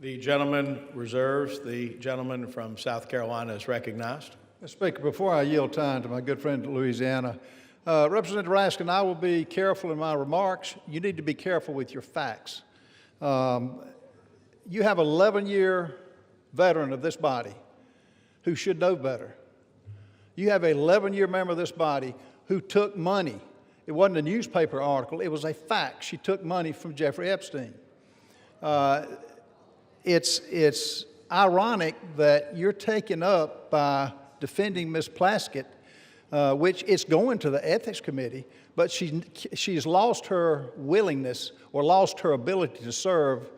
The gentleman reserves. The gentleman from South Carolina is recognized. Mr. Speaker, before I yield time to my good friend Louisiana, Representative Raskin, I will be careful in my remarks. You need to be careful with your facts. You have an 11-year veteran of this body who should know better. You have an 11-year member of this body who took money. It wasn't a newspaper article. It was a fact. She took money from Jeffrey Epstein. It's ironic that you're taken up by defending Ms. Plaskett, which is going to the Ethics Committee, but she's lost her willingness or lost her ability to serve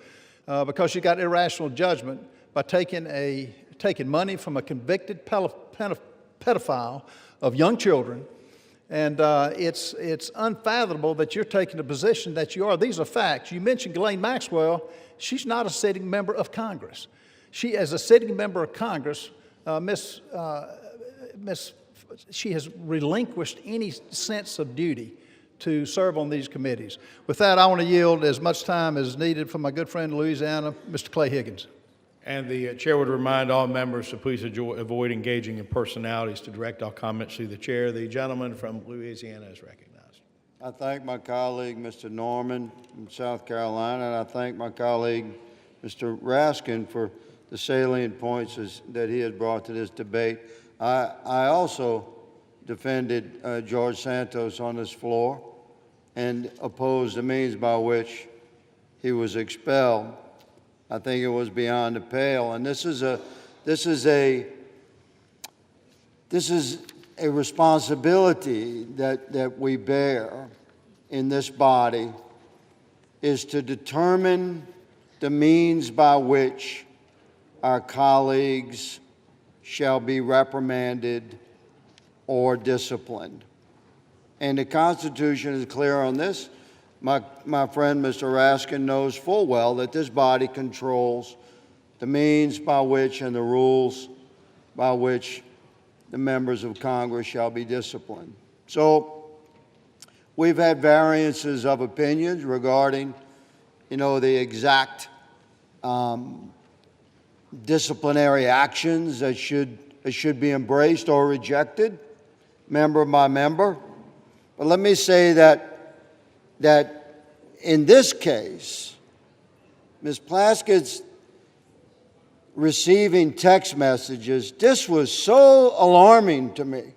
because she got irrational judgment by taking money from a convicted pedophile of young children. And it's unfathomable that you're taking the position that you are. These are facts. You mentioned Ghislaine Maxwell. She's not a sitting member of Congress. She, as a sitting member of Congress, she has relinquished any sense of duty to serve on these committees. With that, I want to yield as much time as needed for my good friend Louisiana, Mr. Clay Higgins. And the chair would remind all members to please avoid engaging in personalities to direct all comments through the chair. The gentleman from Louisiana is recognized. I thank my colleague, Mr. Norman from South Carolina, and I thank my colleague, Mr. Raskin, for the salient points that he has brought to this debate. I also defended George Santos on this floor and opposed the means by which he was expelled. I think it was beyond the pale, and this is a responsibility that we bear in this body, is to determine the means by which our colleagues shall be reprimanded or disciplined. And the Constitution is clear on this. My friend Mr. Raskin knows full well that this body controls the means by which and the rules by which the members of Congress shall be disciplined. So we've had variances of opinions regarding, the exact disciplinary actions that should be embraced or rejected, member by member. But let me say that in this case, Ms. Plaskett's receiving text messages, this was so alarming to me.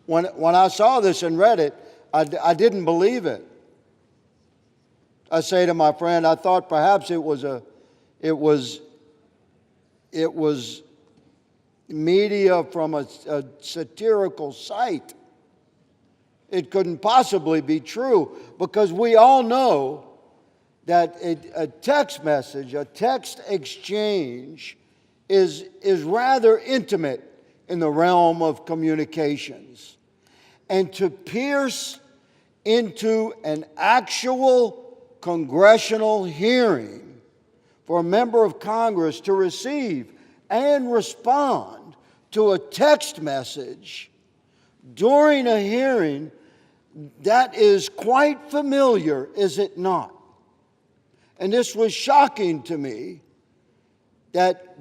When I saw this and read it, I didn't believe it. I say to my friend, I thought perhaps it was media from a satirical site. It couldn't possibly be true, because we all know that a text message, a text exchange is rather intimate in the realm of communications. And to pierce into an actual congressional hearing for a member of Congress to receive and respond to a text message during a hearing, that is quite familiar, is it not? And this was shocking to me, that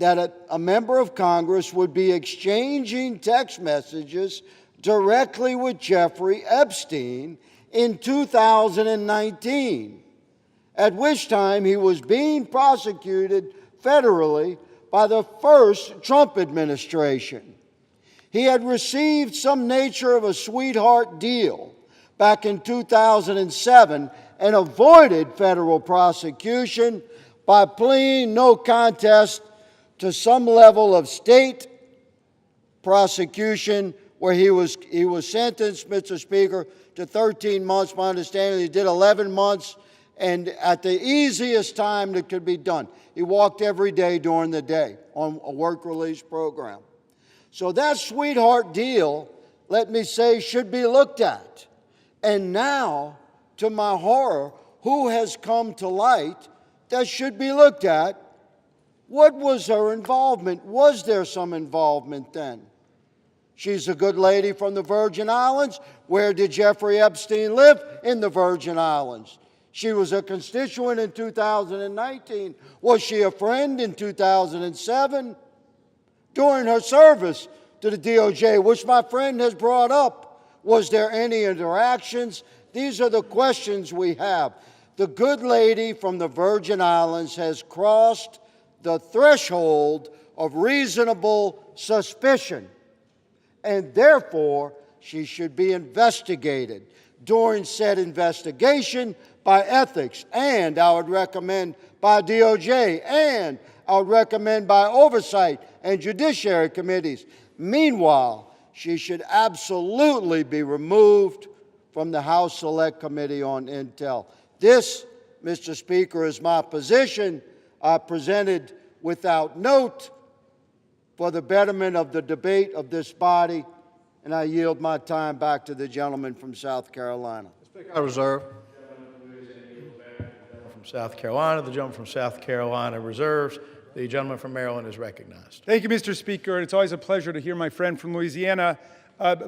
a member of Congress would be exchanging text messages directly with Jeffrey Epstein in 2019, at which time he was being prosecuted federally by the first Trump administration. He had received some nature of a sweetheart deal back in 2007 and avoided federal prosecution by pleading no contest to some level of state prosecution, where he was sentenced, Mr. Speaker, to 13 months. My understanding, he did 11 months, and at the easiest time that could be done. He walked every day during the day on a work release program. So that sweetheart deal, let me say, should be looked at. And now, to my horror, who has come to light that should be looked at? What was her involvement? Was there some involvement then? She's a good lady from the Virgin Islands. Where did Jeffrey Epstein live? In the Virgin Islands. She was a constituent in 2019. Was she a friend in 2007? During her service to the DOJ, which my friend has brought up, was there any interactions? These are the questions we have. The good lady from the Virgin Islands has crossed the threshold of reasonable suspicion, and therefore she should be investigated. During said investigation by ethics, and I would recommend by DOJ, and I would recommend by oversight and judiciary committees. Meanwhile, she should absolutely be removed from the House Select Committee on Intel. This, Mr. Speaker, is my position. I presented without note for the betterment of the debate of this body, and I yield my time back to the gentleman from South Carolina. I reserve. From South Carolina, the gentleman from South Carolina reserves. The gentleman from Maryland is recognized. Thank you, Mr. Speaker. It's always a pleasure to hear my friend from Louisiana.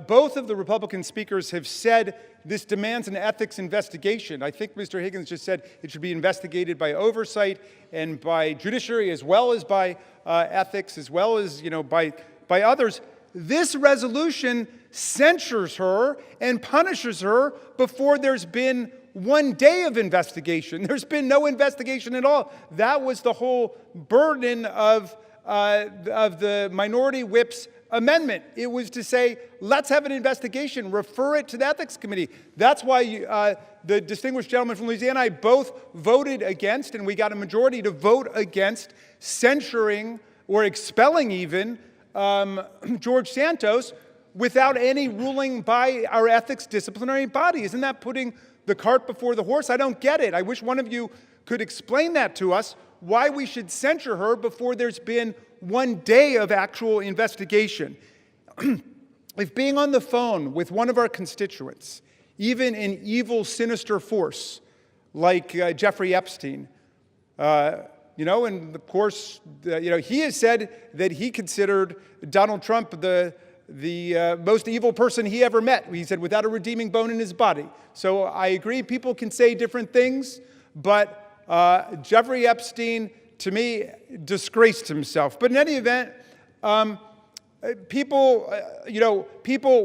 Both of the Republican speakers have said this demands an ethics investigation. I think Mr. Higgins just said it should be investigated by oversight and by judiciary, as well as by ethics, as well as by others. This resolution censures her and punishes her before there's been 1 day of investigation. There's been no investigation at all. That was the whole burden of the minority whip's amendment. It was to say, let's have an investigation, refer it to the Ethics Committee. That's why the distinguished gentleman from Louisiana and I both voted against, and we got a majority to vote against censuring or expelling even George Santos without any ruling by our ethics disciplinary body. Isn't that putting the cart before the horse? I don't get it. I wish one of you could explain that to us, why we should censure her before there's been 1 day of actual investigation. If being on the phone with one of our constituents, even an evil, sinister force like Jeffrey Epstein, and of course, he has said that he considered Donald Trump the most evil person he ever met. He said, without a redeeming bone in his body. So I agree, people can say different things, but Jeffrey Epstein, to me, disgraced himself. But in any event, people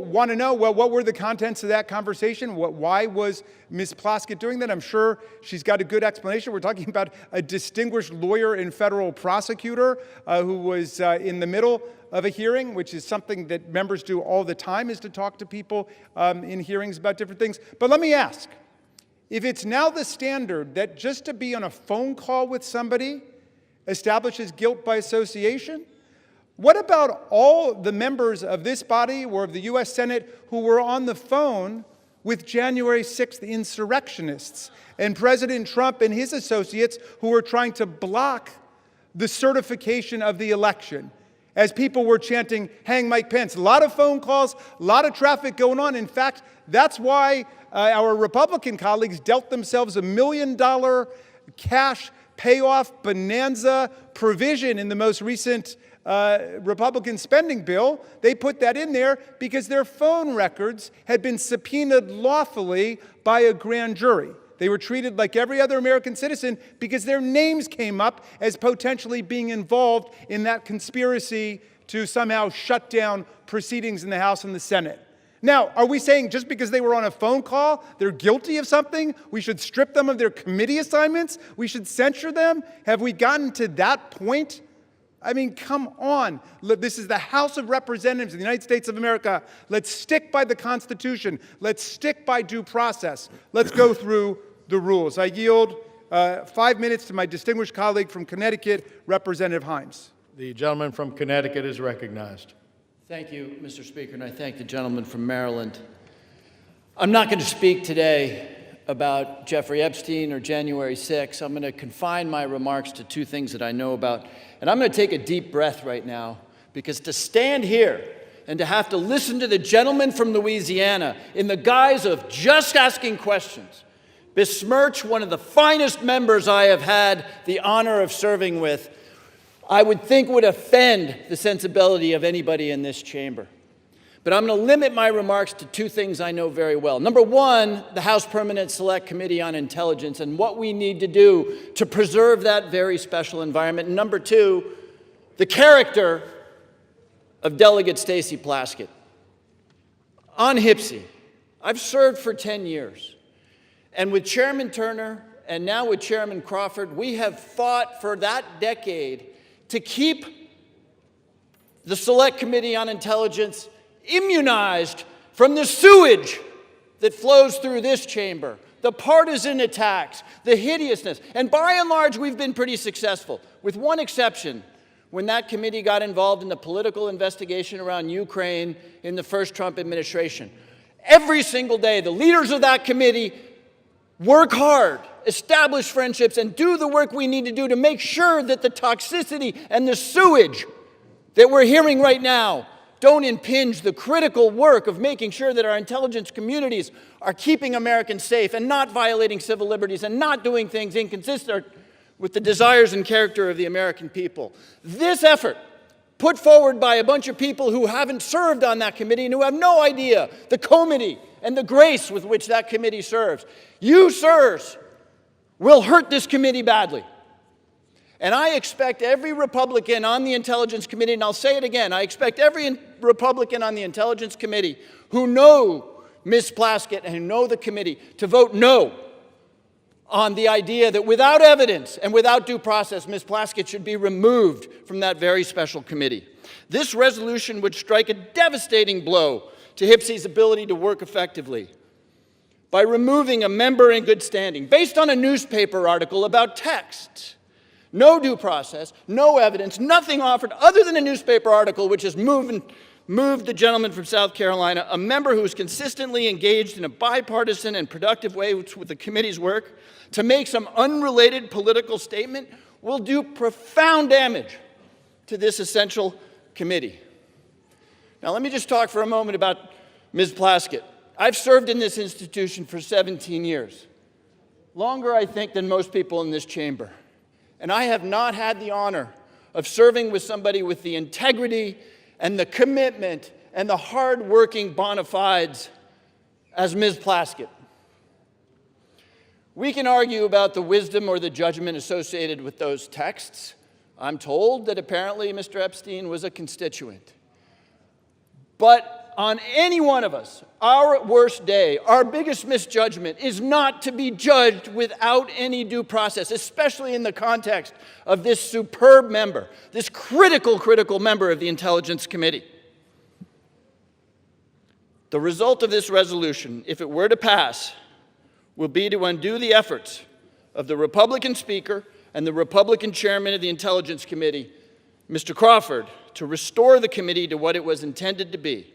want to know, well, what were the contents of that conversation? Why was Ms. Plaskett doing that? I'm sure she's got a good explanation. We're talking about a distinguished lawyer and federal prosecutor who was in the middle of a hearing, which is something that members do all the time, is to talk to people in hearings about different things. But let me ask, if it's now the standard that just to be on a phone call with somebody establishes guilt by association, what about all the members of this body or of the U.S. Senate who were on the phone with January 6th insurrectionists and President Trump and his associates who were trying to block the certification of the election as people were chanting, "Hang Mike Pence"? A lot of phone calls, a lot of traffic going on. In fact, that's why our Republican colleagues dealt themselves $1 million cash payoff bonanza provision in the most recent Republican spending bill. They put that in there because their phone records had been subpoenaed lawfully by a grand jury. They were treated like every other American citizen because their names came up as potentially being involved in that conspiracy to somehow shut down proceedings in the House and the Senate. Now, are we saying just because they were on a phone call, they're guilty of something, we should strip them of their committee assignments? We should censure them? Have we gotten to that point? I mean, come on. This is the House of Representatives of the United States of America. Let's stick by the Constitution. Let's stick by due process. Let's go through the rules. I yield 5 minutes to my distinguished colleague from Connecticut, Representative Himes. The gentleman from Connecticut is recognized. Thank you, Mr. Speaker, and I thank the gentleman from Maryland. I'm not going to speak today about Jeffrey Epstein or January 6th. I'm going to confine my remarks to two things that I know about. And I'm going to take a deep breath right now Because to stand here and to have to listen to the gentleman from Louisiana in the guise of just asking questions besmirch one of the finest members I have had the honor of serving with, I would think would offend the sensibility of anybody in this chamber. But I'm going to limit my remarks to two things I know very well. Number one, the House Permanent Select Committee on Intelligence and what we need to do to preserve that very special environment. And number two, the character of Delegate Stacey Plaskett. On HPSCI, I've served for 10 years. And with Chairman Turner and now with Chairman Crawford, we have fought for that decade to keep the Select Committee on Intelligence immunized from the sewage that flows through this chamber, the partisan attacks, the hideousness. And by and large, we've been pretty successful, with one exception, when that committee got involved in the political investigation around Ukraine in the first Trump administration. Every single day, the leaders of that committee work hard, establish friendships, and do the work we need to do to make sure that the toxicity and the sewage that we're hearing right now don't impinge the critical work of making sure that our intelligence communities are keeping Americans safe and not violating civil liberties and not doing things inconsistent with the desires and character of the American people. This effort, put forward by a bunch of people who haven't served on that committee and who have no idea the comity and the grace with which that committee serves, you, sirs, will hurt this committee badly. And I expect every Republican on the Intelligence Committee, and I'll say it again, I expect every Republican on the Intelligence Committee who know Ms. Plaskett and who know the committee to vote no on the idea that without evidence and without due process, Ms. Plaskett should be removed from that very special committee. This resolution would strike a devastating blow to HPSCI's ability to work effectively by removing a member in good standing based on a newspaper article about text. No due process, no evidence, nothing offered other than a newspaper article which has moved the gentleman from South Carolina, a member who is consistently engaged in a bipartisan and productive way with the committee's work, to make some unrelated political statement will do profound damage to this essential committee. Now let me just talk for a moment about Ms. Plaskett. I've served in this institution for 17 years, longer, I think, than most people in this chamber. And I have not had the honor of serving with somebody with the integrity and the commitment and the hard-working bona fides as Ms. Plaskett. We can argue about the wisdom or the judgment associated with those texts. I'm told that apparently Mr. Epstein was a constituent. But on any one of us, our worst day, our biggest misjudgment is not to be judged without any due process, especially in the context of this superb member, this critical member of the Intelligence Committee. The result of this resolution, if it were to pass, will be to undo the efforts of the Republican Speaker and the Republican Chairman of the Intelligence Committee, Mr. Crawford, to restore the committee to what it was intended to be.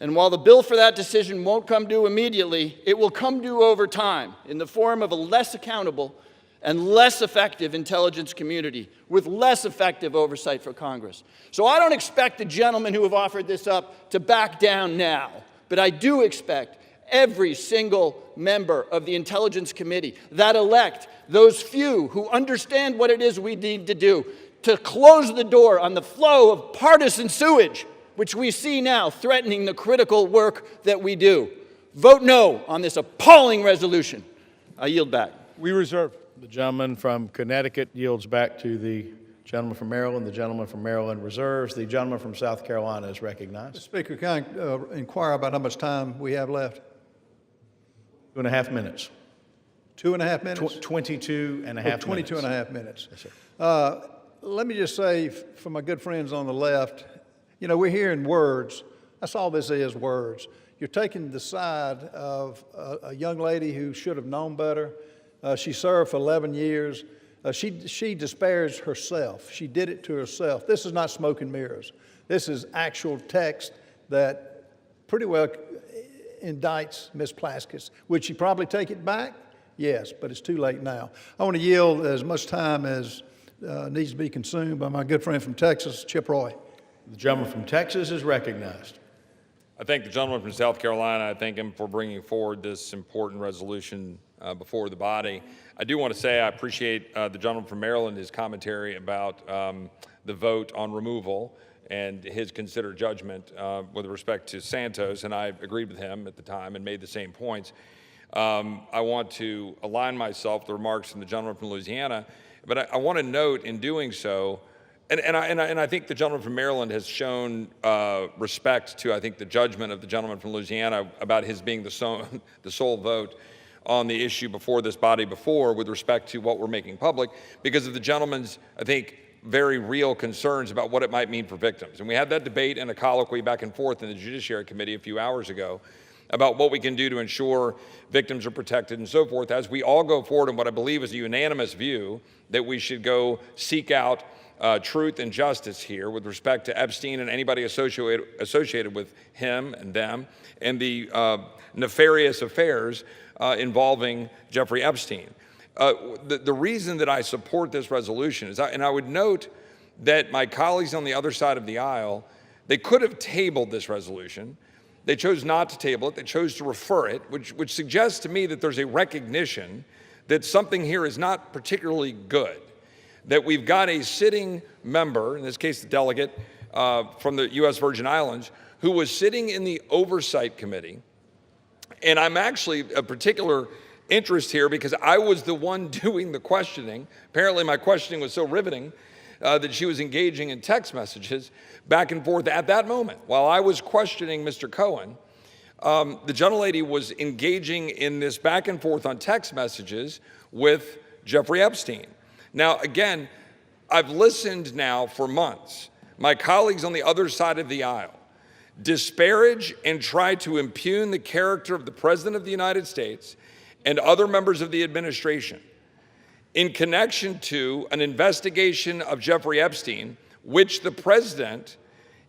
And while the bill for that decision won't come due immediately, it will come due over time in the form of a less accountable and less effective intelligence community with less effective oversight for Congress. So I don't expect the gentlemen who have offered this up to back down now, but I do expect every single member of the Intelligence Committee that elect those few who understand what it is we need to do to close the door on the flow of partisan sewage which we see now threatening the critical work that we do. Vote no on this appalling resolution. I yield back. We reserve. The gentleman from Connecticut yields back to the gentleman from Maryland. The gentleman from Maryland reserves. The gentleman from South Carolina is recognized. Mr. Speaker, can I inquire about how much time we have left? 2.5 minutes. 2.5 minutes? 22 and a half 22 minutes. and a half minutes. Yes, sir. Let me just say, for my good friends on the left, you know, we're hearing words. That's all this is, words. You're taking the side of a young lady who should have known better. She served for 11 years. She disparaged herself. She did it to herself. This is not smoke and mirrors. This is actual text that pretty well indicts Ms. Plaskett. Would she probably take it back? Yes, but it's too late now. I want to yield as much time as needs to be consumed by my good friend from Texas, Chip Roy. The gentleman from Texas is recognized. I thank the gentleman from South Carolina. I thank him for bringing forward this important resolution before the body. I do want to say I appreciate the gentleman from Maryland, his commentary about the vote on removal and his considered judgment with respect to Santos, and I agreed with him at the time and made the same points. I want to align myself with the remarks from the gentleman from Louisiana, but I want to note in doing so, and I think the gentleman from Maryland has shown respect to, I think, the judgment of the gentleman from Louisiana about his being the sole vote on the issue before this body before with respect to what we're making public because of the gentleman's, I think, very real concerns about what it might mean for victims. And we had that debate and a colloquy back and forth in the Judiciary Committee a few hours ago about what we can do to ensure victims are protected and so forth as we all go forward in what I believe is a unanimous view that we should go seek out truth and justice here with respect to Epstein and anybody associated with him and them and the nefarious affairs involving Jeffrey Epstein. The reason that I support this resolution is, and I would note that my colleagues on the other side of the aisle, they could have tabled this resolution. They chose not to table it. They chose to refer it, which suggests to me that there's a recognition that something here is not particularly good, that we've got a sitting member, in this case the delegate from the U.S. Virgin Islands, who was sitting in the Oversight Committee. And I'm actually a particular interest here because I was the one doing the questioning. Apparently my questioning was so riveting that she was engaging in text messages back and forth at that moment. While I was questioning Mr. Cohen, the gentlelady was engaging in this back and forth on text messages with Jeffrey Epstein. Now, again, I've listened now for months. My colleagues on the other side of the aisle disparage and try to impugn the character of the President of the United States and other members of the administration in connection to an investigation of Jeffrey Epstein, which the President,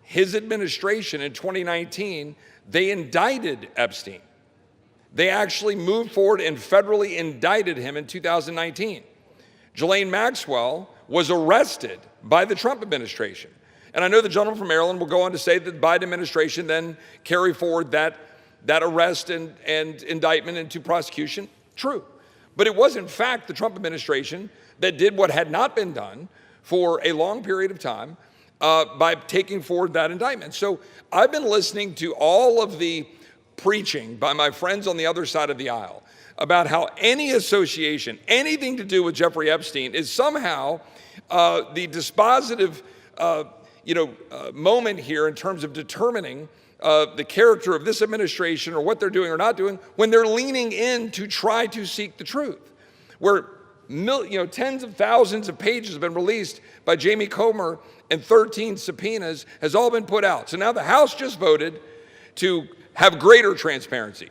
his administration in 2019, they indicted Epstein. They actually moved forward and federally indicted him in 2019. Ghislaine Maxwell was arrested by the Trump administration. And I know the gentleman from Maryland will go on to say that the Biden administration then carried forward that arrest and indictment into prosecution. True. But it was, in fact, the Trump administration that did what had not been done for a long period of time by taking forward that indictment. So I've been listening to all of the preaching by my friends on the other side of the aisle about how any association, anything to do with Jeffrey Epstein is somehow the dispositive moment here in terms of determining the character of this administration or what they're doing or not doing when they're leaning in to try to seek the truth. Where tens of thousands of pages have been released by Jamie Comer and 13 subpoenas has all been put out. So now the House just voted to have greater transparency.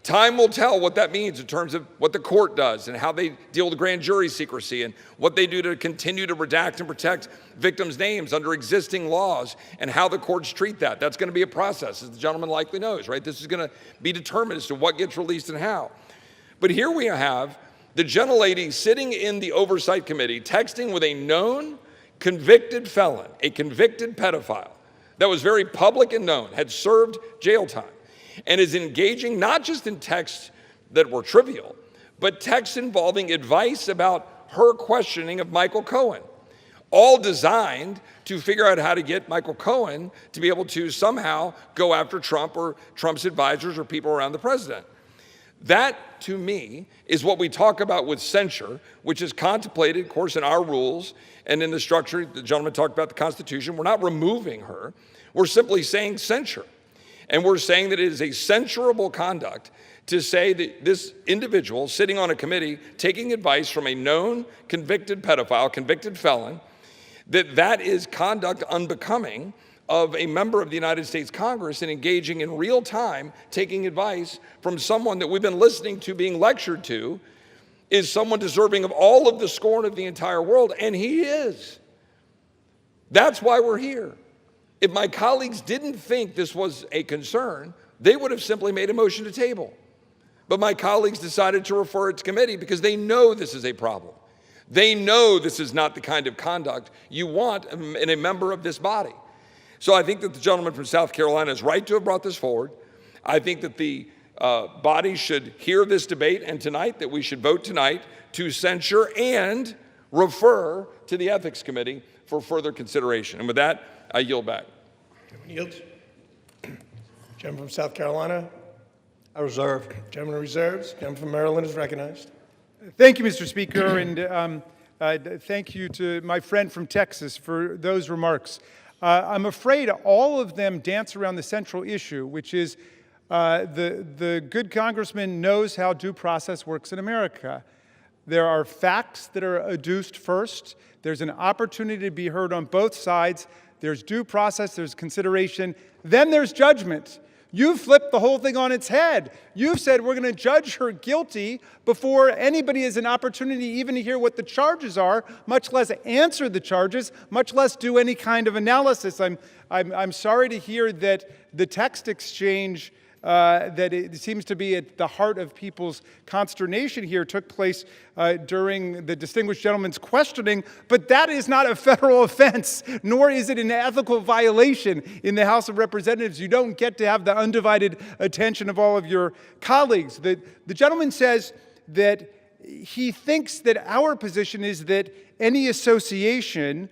Time will tell what that means in terms of what the court does and how they deal with grand jury secrecy and what they do to continue to redact and protect victims' names under existing laws and how the courts treat that. That's going to be a process, as the gentleman likely knows, right? This is going to be determined as to what gets released and how. But here we have the gentlelady sitting in the Oversight Committee texting with a known convicted felon, a convicted pedophile that was very public and known, had served jail time, and is engaging not just in texts that were trivial, but texts involving advice about her questioning of Michael Cohen, all designed to figure out how to get Michael Cohen to be able to somehow go after Trump or Trump's advisors or people around the president. That, to me, is what we talk about with censure, which is contemplated, of course, in our rules and in the structure. The gentleman talked about the Constitution. We're not removing her. We're simply saying censure. And we're saying that it is a censurable conduct to say that this individual sitting on a committee taking advice from a known convicted pedophile, convicted felon, that is conduct unbecoming of a member of the United States Congress and engaging in real time, taking advice from someone that we've been listening to being lectured to, is someone deserving of all of the scorn of the entire world, and he is. That's why we're here. If my colleagues didn't think this was a concern, they would have simply made a motion to table. But my colleagues decided to refer it to committee because they know this is a problem. They know this is not the kind of conduct you want in a member of this body. So I think that the gentleman from South Carolina is right to have brought this forward. I think that the body should hear this debate, and tonight that we should vote tonight to censure and refer to the Ethics Committee for further consideration. And with that, I yield back. Yields. Gentleman from South Carolina. I reserve. Gentleman reserves. Gentleman from Maryland is recognized. Thank you, Mr. Speaker, and thank you to my friend from Texas for those remarks. I'm afraid all of them dance around the central issue, which is the good congressman knows how due process works in America. There are facts that are adduced first. There's an opportunity to be heard on both sides. There's due process, there's consideration, then there's judgment. You've flipped the whole thing on its head. You've said we're going to judge her guilty before anybody has an opportunity even to hear what the charges are, much less answer the charges, much less do any kind of analysis. I'm sorry to hear that the text exchange that it seems to be at the heart of people's consternation here took place during the distinguished gentleman's questioning, but that is not a federal offense, nor is it an ethical violation in the House of Representatives. You don't get to have the undivided attention of all of your colleagues. The gentleman says that he thinks that our position is that any association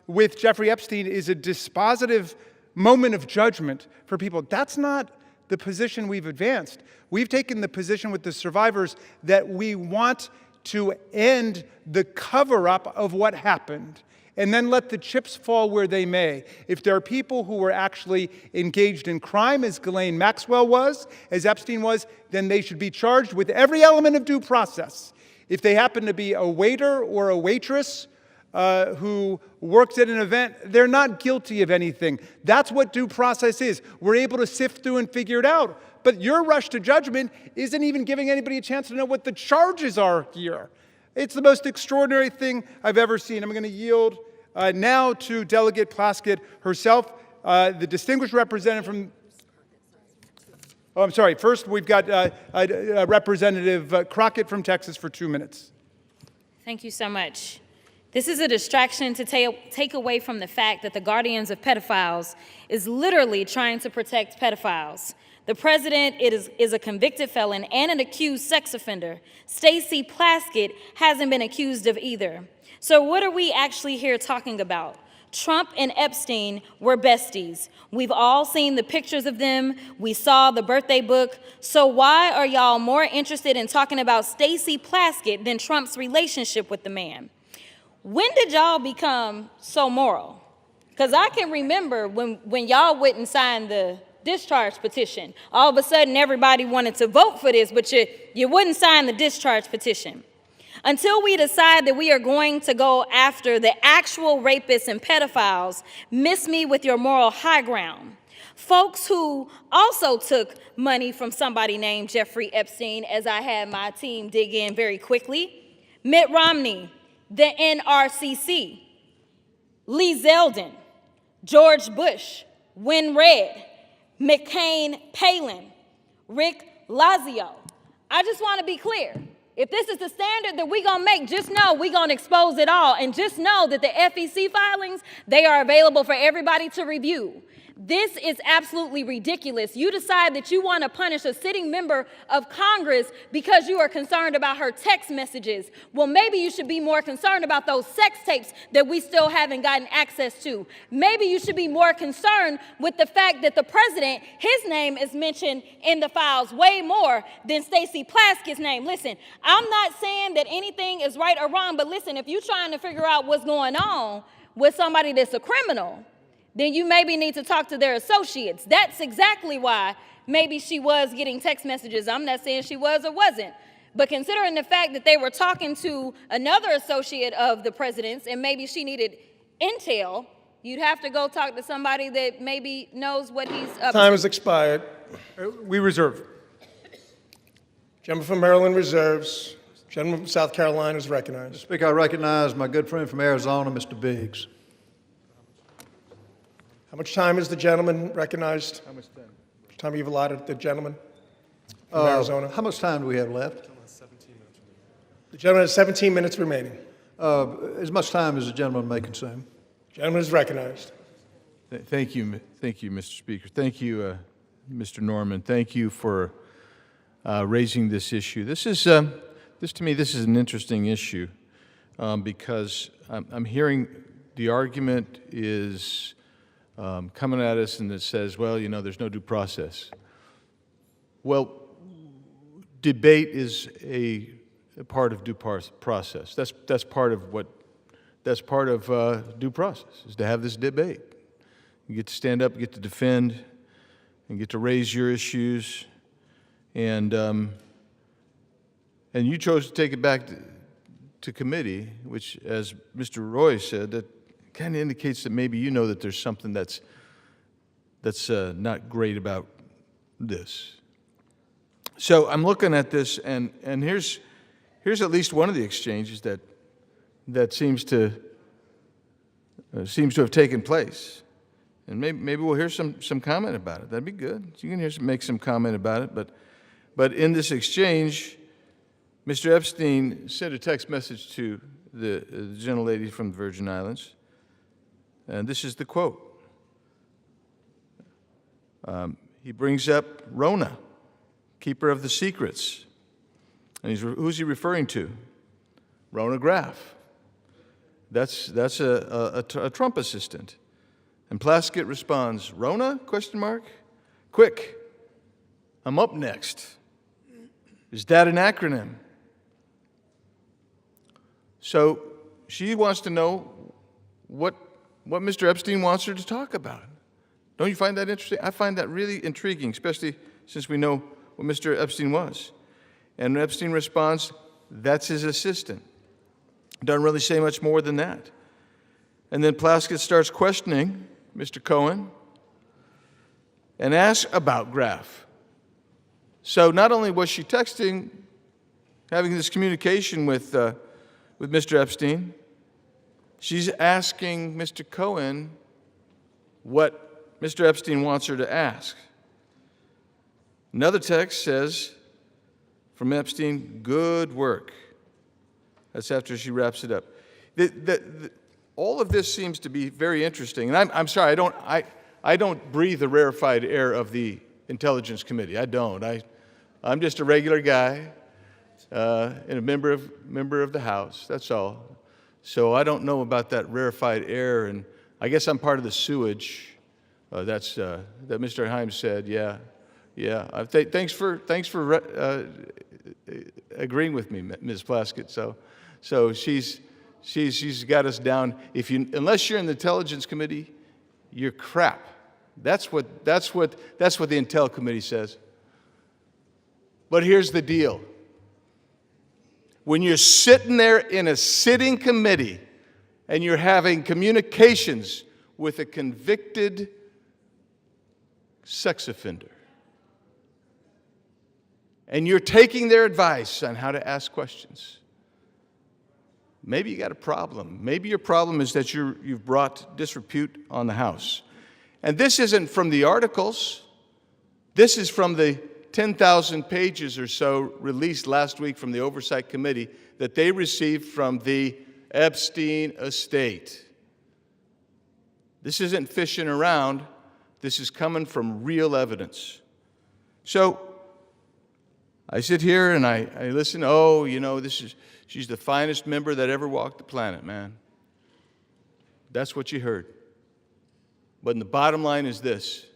with Jeffrey Epstein is a dispositive moment of judgment for people. That's not the position we've advanced. We've taken the position with the survivors that we want to end the cover-up of what happened and then let the chips fall where they may. If there are people who were actually engaged in crime, as Ghislaine Maxwell was, as Epstein was, then they should be charged with every element of due process. If they happen to be a waiter or a waitress who works at an event, they're not guilty of anything. That's what due process is. We're able to sift through and figure it out. But your rush to judgment isn't even giving anybody a chance to know what the charges are here. It's the most extraordinary thing I've ever seen. I'm going to yield now to Delegate Plaskett herself, the distinguished representative from... Oh, I'm sorry. First, we've got Representative Crockett from Texas for 2 minutes. Thank you so much. This is a distraction to take away from the fact that the guardians of pedophiles is literally trying to protect pedophiles. The president is a convicted felon and an accused sex offender. Stacey Plaskett hasn't been accused of either. So what are we actually here talking about? Trump and Epstein were besties. We've all seen the pictures of them. We saw the birthday book. So why are y'all more interested in talking about Stacey Plaskett than Trump's relationship with the man? When did y'all become so moral? Because I can remember when y'all wouldn't sign the discharge petition. All of a sudden, everybody wanted to vote for this, but you wouldn't sign the discharge petition. Until we decide that we are going to go after the actual rapists and pedophiles, miss me with your moral high ground. Folks who also took money from somebody named Jeffrey Epstein, as I had my team dig in very quickly. Mitt Romney, the NRCC, Lee Zeldin, George Bush, Win Red, McCain Palin, Rick Lazio. I just want to be clear. If this is the standard that we're going to make, just know we're going to expose it all. And just know that the FEC filings, they are available for everybody to review. This is absolutely ridiculous. You decide that you want to punish a sitting member of Congress because you are concerned about her text messages. Well, maybe you should be more concerned about those sex tapes that we still haven't gotten access to. Maybe you should be more concerned with the fact that the president, his name is mentioned in the files way more than Stacey Plaskett's name. Listen, I'm not saying that anything is right or wrong, but listen, if you're trying to figure out what's going on with somebody that's a criminal, then you maybe need to talk to their associates. That's exactly why maybe she was getting text messages. I'm not saying she was or wasn't. But considering the fact that they were talking to another associate of the president's and maybe she needed intel, you'd have to go talk to somebody that maybe knows what he's up to. Time has expired. We reserve. Gentleman from Maryland reserves. Gentleman from South Carolina is recognized. Speaker, I recognize my good friend from Arizona, Mr. Biggs. How much time is the gentleman recognized? How much time you've allotted the gentleman from Arizona? How much time do we have left? The gentleman has 17 minutes remaining. As much time as the gentleman may consume. Gentleman is recognized. Thank you, Mr. Speaker. Thank you, Mr. Norman. Thank you for raising this issue. This to me, this is an interesting issue because I'm hearing the argument is coming at us and it says, well, you know, there's no due process. Well, debate is a part of due process. That's part of due process, is to have this debate. You get to stand up, you get to defend, and get to raise your issues, and you chose to take it back to committee, which, as Mr. Roy said, that kind of indicates that maybe you know that there's something that's not great about this. So I'm looking at this, and here's at least one of the exchanges that seems to have taken place. And maybe we'll hear some comment about it. That'd be good. You can make some comment about it. But in this exchange, Mr. Epstein sent a text message to the gentlelady from the Virgin Islands, and this is the quote. He brings up Rona, keeper of the secrets. And who's he referring to? Rona Graff. That's a Trump assistant. And Plaskett responds, Rona, ? Quick, I'm up next. Is that an acronym? So she wants to know what Mr. Epstein wants her to talk about. Don't you find that interesting? I find that really intriguing, especially since we know what Mr. Epstein was. And Epstein responds, that's his assistant. Doesn't really say much more than that. And then Plaskett starts questioning Mr. Cohen and asks about Graff. So not only was she texting, having this communication with Mr. Epstein, she's asking Mr. Cohen what Mr. Epstein wants her to ask. Another text says, from Epstein, good work. That's after she wraps it up. All of this seems to be very interesting. And I'm sorry, I don't breathe the rarefied air of the Intelligence Committee. I don't. I'm just a regular guy and a member of the House. That's all. So I don't know about that rarefied air, and I guess I'm part of the sewage. That Mr. Himes said. Yeah. Thanks for agreeing with me, Ms. Plaskett. So she's got us down. Unless you're in the Intelligence Committee, you're crap. That's what the Intel Committee says. But here's the deal. When you're sitting there in a sitting committee and you're having communications with a convicted sex offender, and you're taking their advice on how to ask questions, maybe you got a problem. Maybe your problem is that you've brought disrepute on the House. And this isn't from the articles. This is from the 10,000 pages or so released last week from the Oversight Committee that they received from the Epstein estate. This isn't fishing around. This is coming from real evidence. So I sit here and I listen. Oh, you know, she's the finest member that ever walked the planet, man. That's what you heard. But the bottom line is this.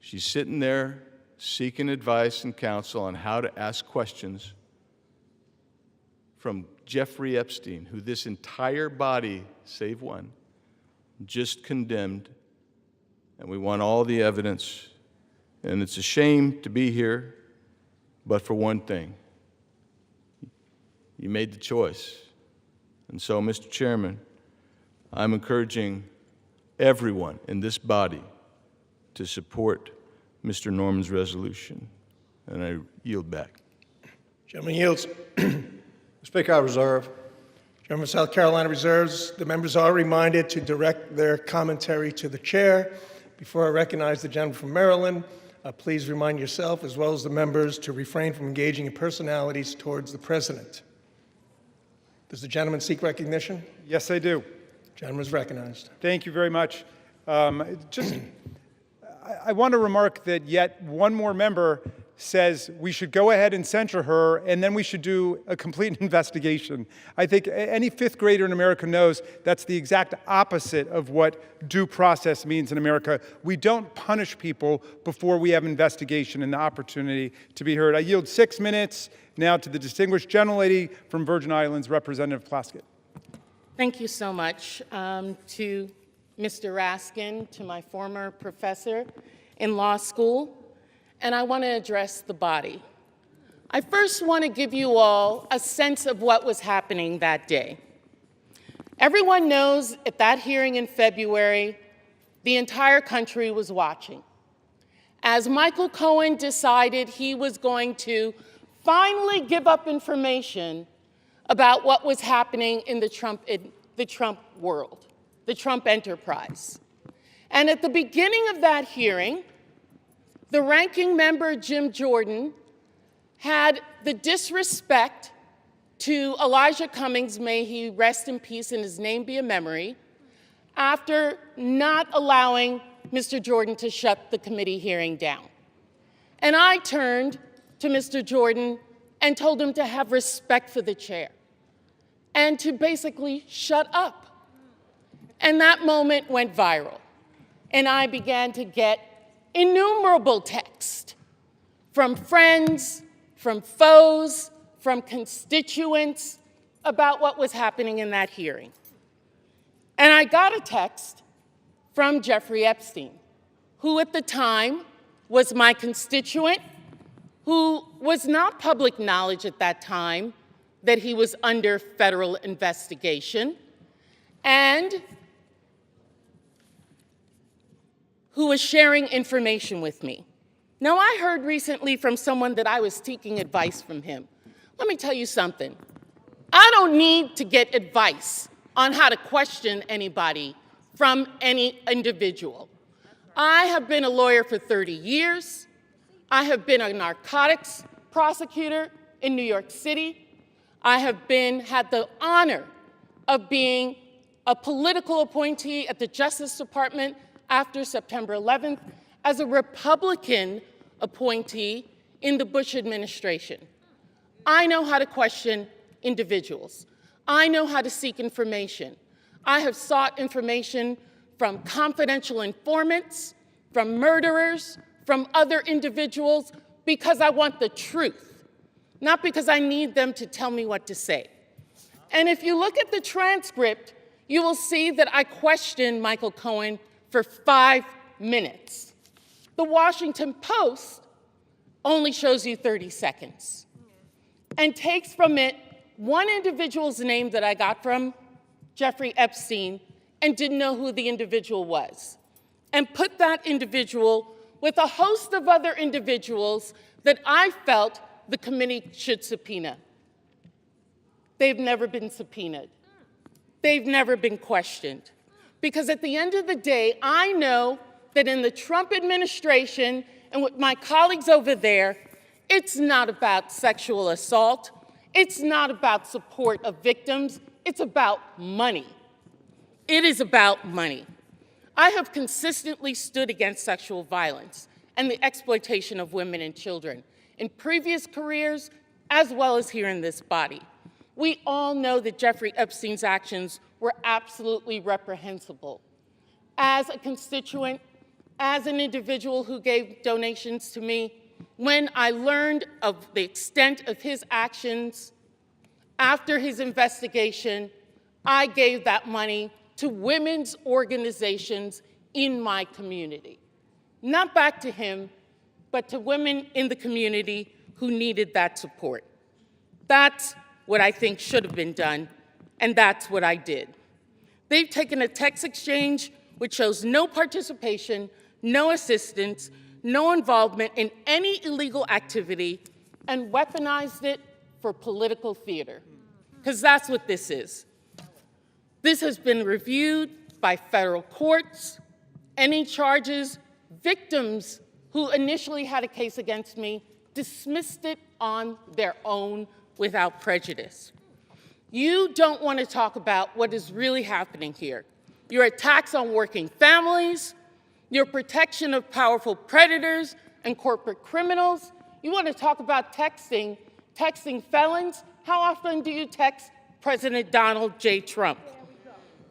She's sitting there seeking advice and counsel on how to ask questions from Jeffrey Epstein, who this entire body, save one, just condemned. And we want all the evidence. And it's a shame to be here, but for one thing, you made the choice. And so, Mr. Chairman, I'm encouraging everyone in this body to support Mr. Norman's resolution, and I yield back. Gentleman yields. Speaker, I reserve. Gentleman from South Carolina reserves. The members are reminded to direct their commentary to the chair. Before I recognize the gentleman from Maryland, please remind yourself, as well as the members, to refrain from engaging in personalities towards the president. Does the gentleman seek recognition? Yes, I do. Gentleman is recognized. Thank you very much. I want to remark that yet one more member says we should go ahead and censure her, and then we should do a complete investigation. I think any fifth grader in America knows that's the exact opposite of what due process means in America. We don't punish people before we have investigation and the opportunity to be heard. I yield 6 minutes now to the distinguished gentlelady from Virgin Islands, Representative Plaskett. Thank you so much to Mr. Raskin, to my former professor in law school, and I want to address the body. I first want to give you all a sense of what was happening that day. Everyone knows at that hearing in February, the entire country was watching. As Michael Cohen decided he was going to finally give up information about what was happening in the Trump world, the Trump enterprise. And at the beginning of that hearing, the ranking member, Jim Jordan, had the disrespect to Elijah Cummings, may he rest in peace and his name be a memory, after not allowing Mr. Jordan to shut the committee hearing down. And I turned to Mr. Jordan and told him to have respect for the chair and to basically shut up. And that moment went viral. And I began to get innumerable texts from friends, from foes, from constituents about what was happening in that hearing. And I got a text from Jeffrey Epstein, who at the time was my constituent, who was not public knowledge at that time that he was under federal investigation, and who was sharing information with me. Now, I heard recently from someone that I was seeking advice from him. Let me tell you something. I don't need to get advice on how to question anybody from any individual. I have been a lawyer for 30 years. I have been a narcotics prosecutor in New York City. I have had the honor of being a political appointee at the Justice Department after September 11th as a Republican appointee in the Bush administration. I know how to question individuals. I know how to seek information. I have sought information from confidential informants, from murderers, from other individuals, because I want the truth, not because I need them to tell me what to say. And if you look at the transcript, you will see that I questioned Michael Cohen for 5 minutes. The Washington Post only shows you 30 seconds and takes from it one individual's name that I got from Jeffrey Epstein and didn't know who the individual was, and put that individual with a host of other individuals that I felt the committee should subpoena. They've never been subpoenaed. They've never been questioned. Because at the end of the day, I know that in the Trump administration and with my colleagues over there, it's not about sexual assault. It's not about support of victims. It's about money. It is about money. I have consistently stood against sexual violence and the exploitation of women and children in previous careers as well as here in this body. We all know that Jeffrey Epstein's actions were absolutely reprehensible. As a constituent, as an individual who gave donations to me, when I learned of the extent of his actions after his investigation, I gave that money to women's organizations in my community. Not back to him, but to women in the community who needed that support. That's what I think should have been done, and that's what I did. They've taken a text exchange which shows no participation, no assistance, no involvement in any illegal activity, and weaponized it for political theater, because that's what this is. This has been reviewed by federal courts. Any charges, victims who initially had a case against me dismissed it on their own without prejudice. You don't want to talk about what is really happening here. your attacks on working families, your protection of powerful predators and corporate criminals. You want to talk about texting felons? How often do you text President Donald J. Trump?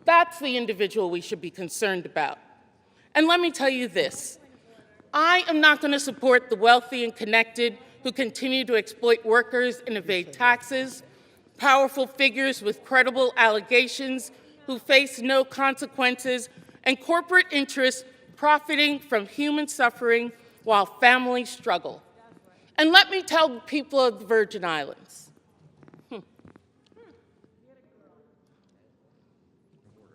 That's the individual we should be concerned about. And let me tell you this. I am not going to support the wealthy and connected who continue to exploit workers and evade taxes, powerful figures with credible allegations who face no consequences, and corporate interests profiting from human suffering while families struggle. And let me tell the people of the Virgin Islands,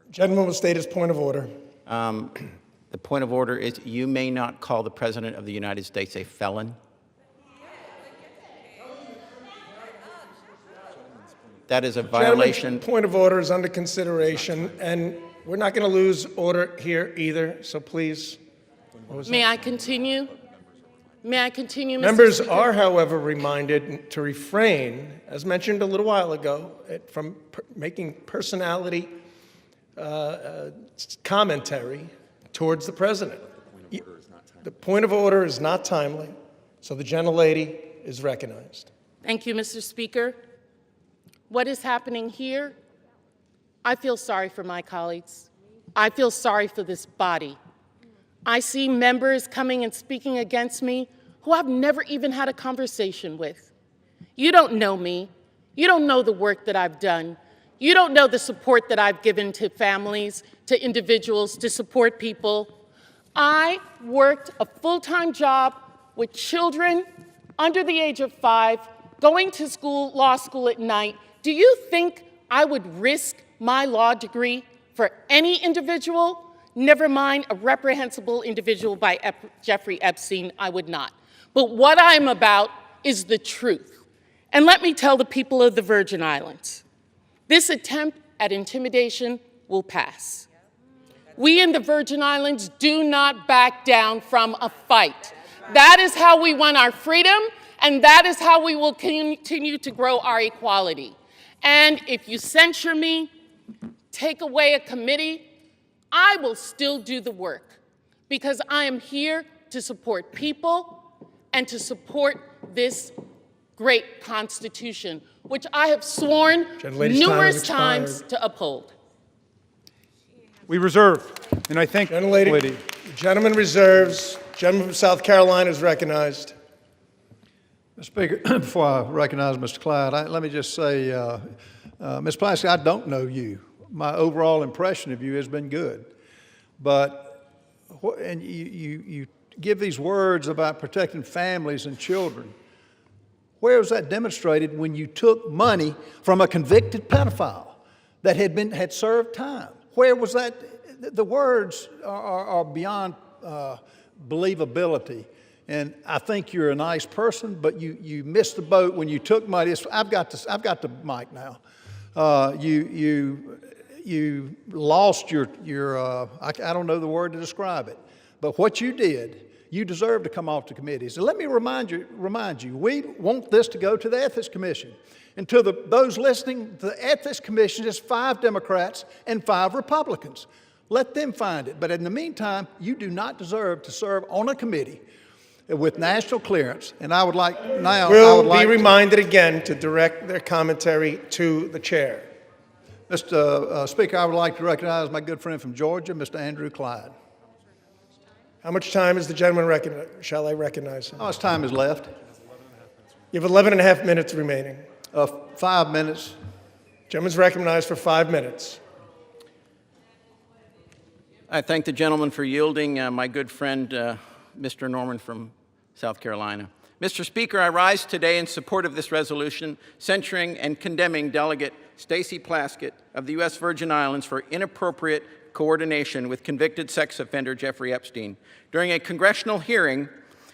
Gentleman will state his point of order. The point of order is you may not call the President of the United States a felon. That is a violation. Gentleman's point of order is under consideration, and we're not going to lose order here either, so please. May I continue? May I continue, Mr. Members Speaker? are, however, reminded to refrain, as mentioned a little while ago, from making personality commentary towards the President. The point of order is not timely, so the gentlelady is recognized. Thank you, Mr. Speaker. What is happening here? I feel sorry for my colleagues. I feel sorry for this body. I see members coming and speaking against me who I've never even had a conversation with. You don't know me. You don't know the work that I've done. You don't know the support that I've given to families, to individuals, to support people. I worked a full-time job with children under the age of 5, going to school, law school at night. Do you think I would risk my law degree for any individual? Never mind a reprehensible individual by Jeffrey Epstein, I would not. But what I'm about is the truth. And let me tell the people of the Virgin Islands, this attempt at intimidation will pass. We in the Virgin Islands do not back down from a fight. That is how we won our freedom, and that is how we will continue to grow our equality. And if you censure me, take away a committee, I will still do the work because I am here to support people and to support this great Constitution, which I have sworn numerous times to uphold. We reserve, and I thank the lady. The gentleman reserves. Gentleman from South Carolina is recognized. Mr. Speaker, before I recognize Mr. Clyde, let me just say, Ms. Plasky, I don't know you. My overall impression of you has been good. But, and you give these words about protecting families and children. Where was that demonstrated when you took money from a convicted pedophile that had served time? Where was that? The words are beyond believability. And I think you're a nice person, but you missed the boat when you took money. I've got the mic now. You lost your I don't know the word to describe it, but what you did, you deserve to come off the committees. And let me remind you, we want this to go to the Ethics Commission. And to those listening, the Ethics Commission is 5 Democrats and 5 Republicans. Let them find it. But in the meantime, you do not deserve to serve on a committee with national clearance. And I would like now. Will be reminded again to direct their commentary to the chair. Mr. Speaker, I would like to recognize my good friend from Georgia, Mr. Andrew Clyde. How much time is the gentleman recognize? Shall I recognize him? How much time is left? You have 11 and a half minutes remaining. 5 minutes. Gentleman's recognized for 5 minutes. I thank the gentleman for yielding. My good friend, Mr. Norman from South Carolina. Mr. Speaker, I rise today in support of this resolution censuring and condemning Delegate Stacey Plaskett of the U.S. Virgin Islands for inappropriate coordination with convicted sex offender Jeffrey Epstein during a congressional hearing,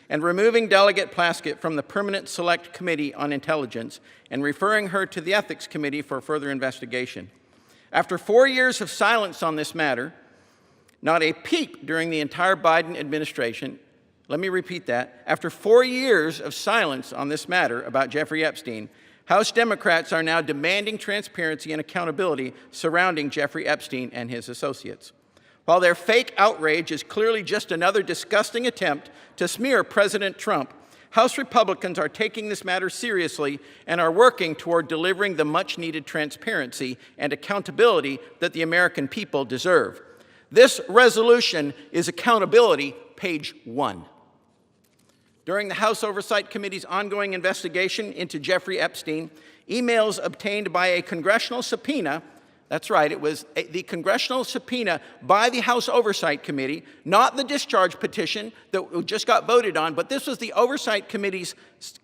and removing Delegate Plaskett from the Permanent Select Committee on Intelligence and referring her to the Ethics Committee for further investigation. After 4 years of silence on this matter, not a peep during the entire Biden administration, let me repeat that, after 4 years of silence on this matter about Jeffrey Epstein, House Democrats are now demanding transparency and accountability surrounding Jeffrey Epstein and his associates. while their fake outrage is clearly just another disgusting attempt to smear President Trump, House Republicans are taking this matter seriously and are working toward delivering the much-needed transparency and accountability that the American people deserve. This resolution is accountability, page 1. During the House Oversight Committee's ongoing investigation into Jeffrey Epstein, emails obtained by a congressional subpoena, that's right, it was the congressional subpoena by the House Oversight Committee, not the discharge petition that just got voted on, but this was the Oversight Committee's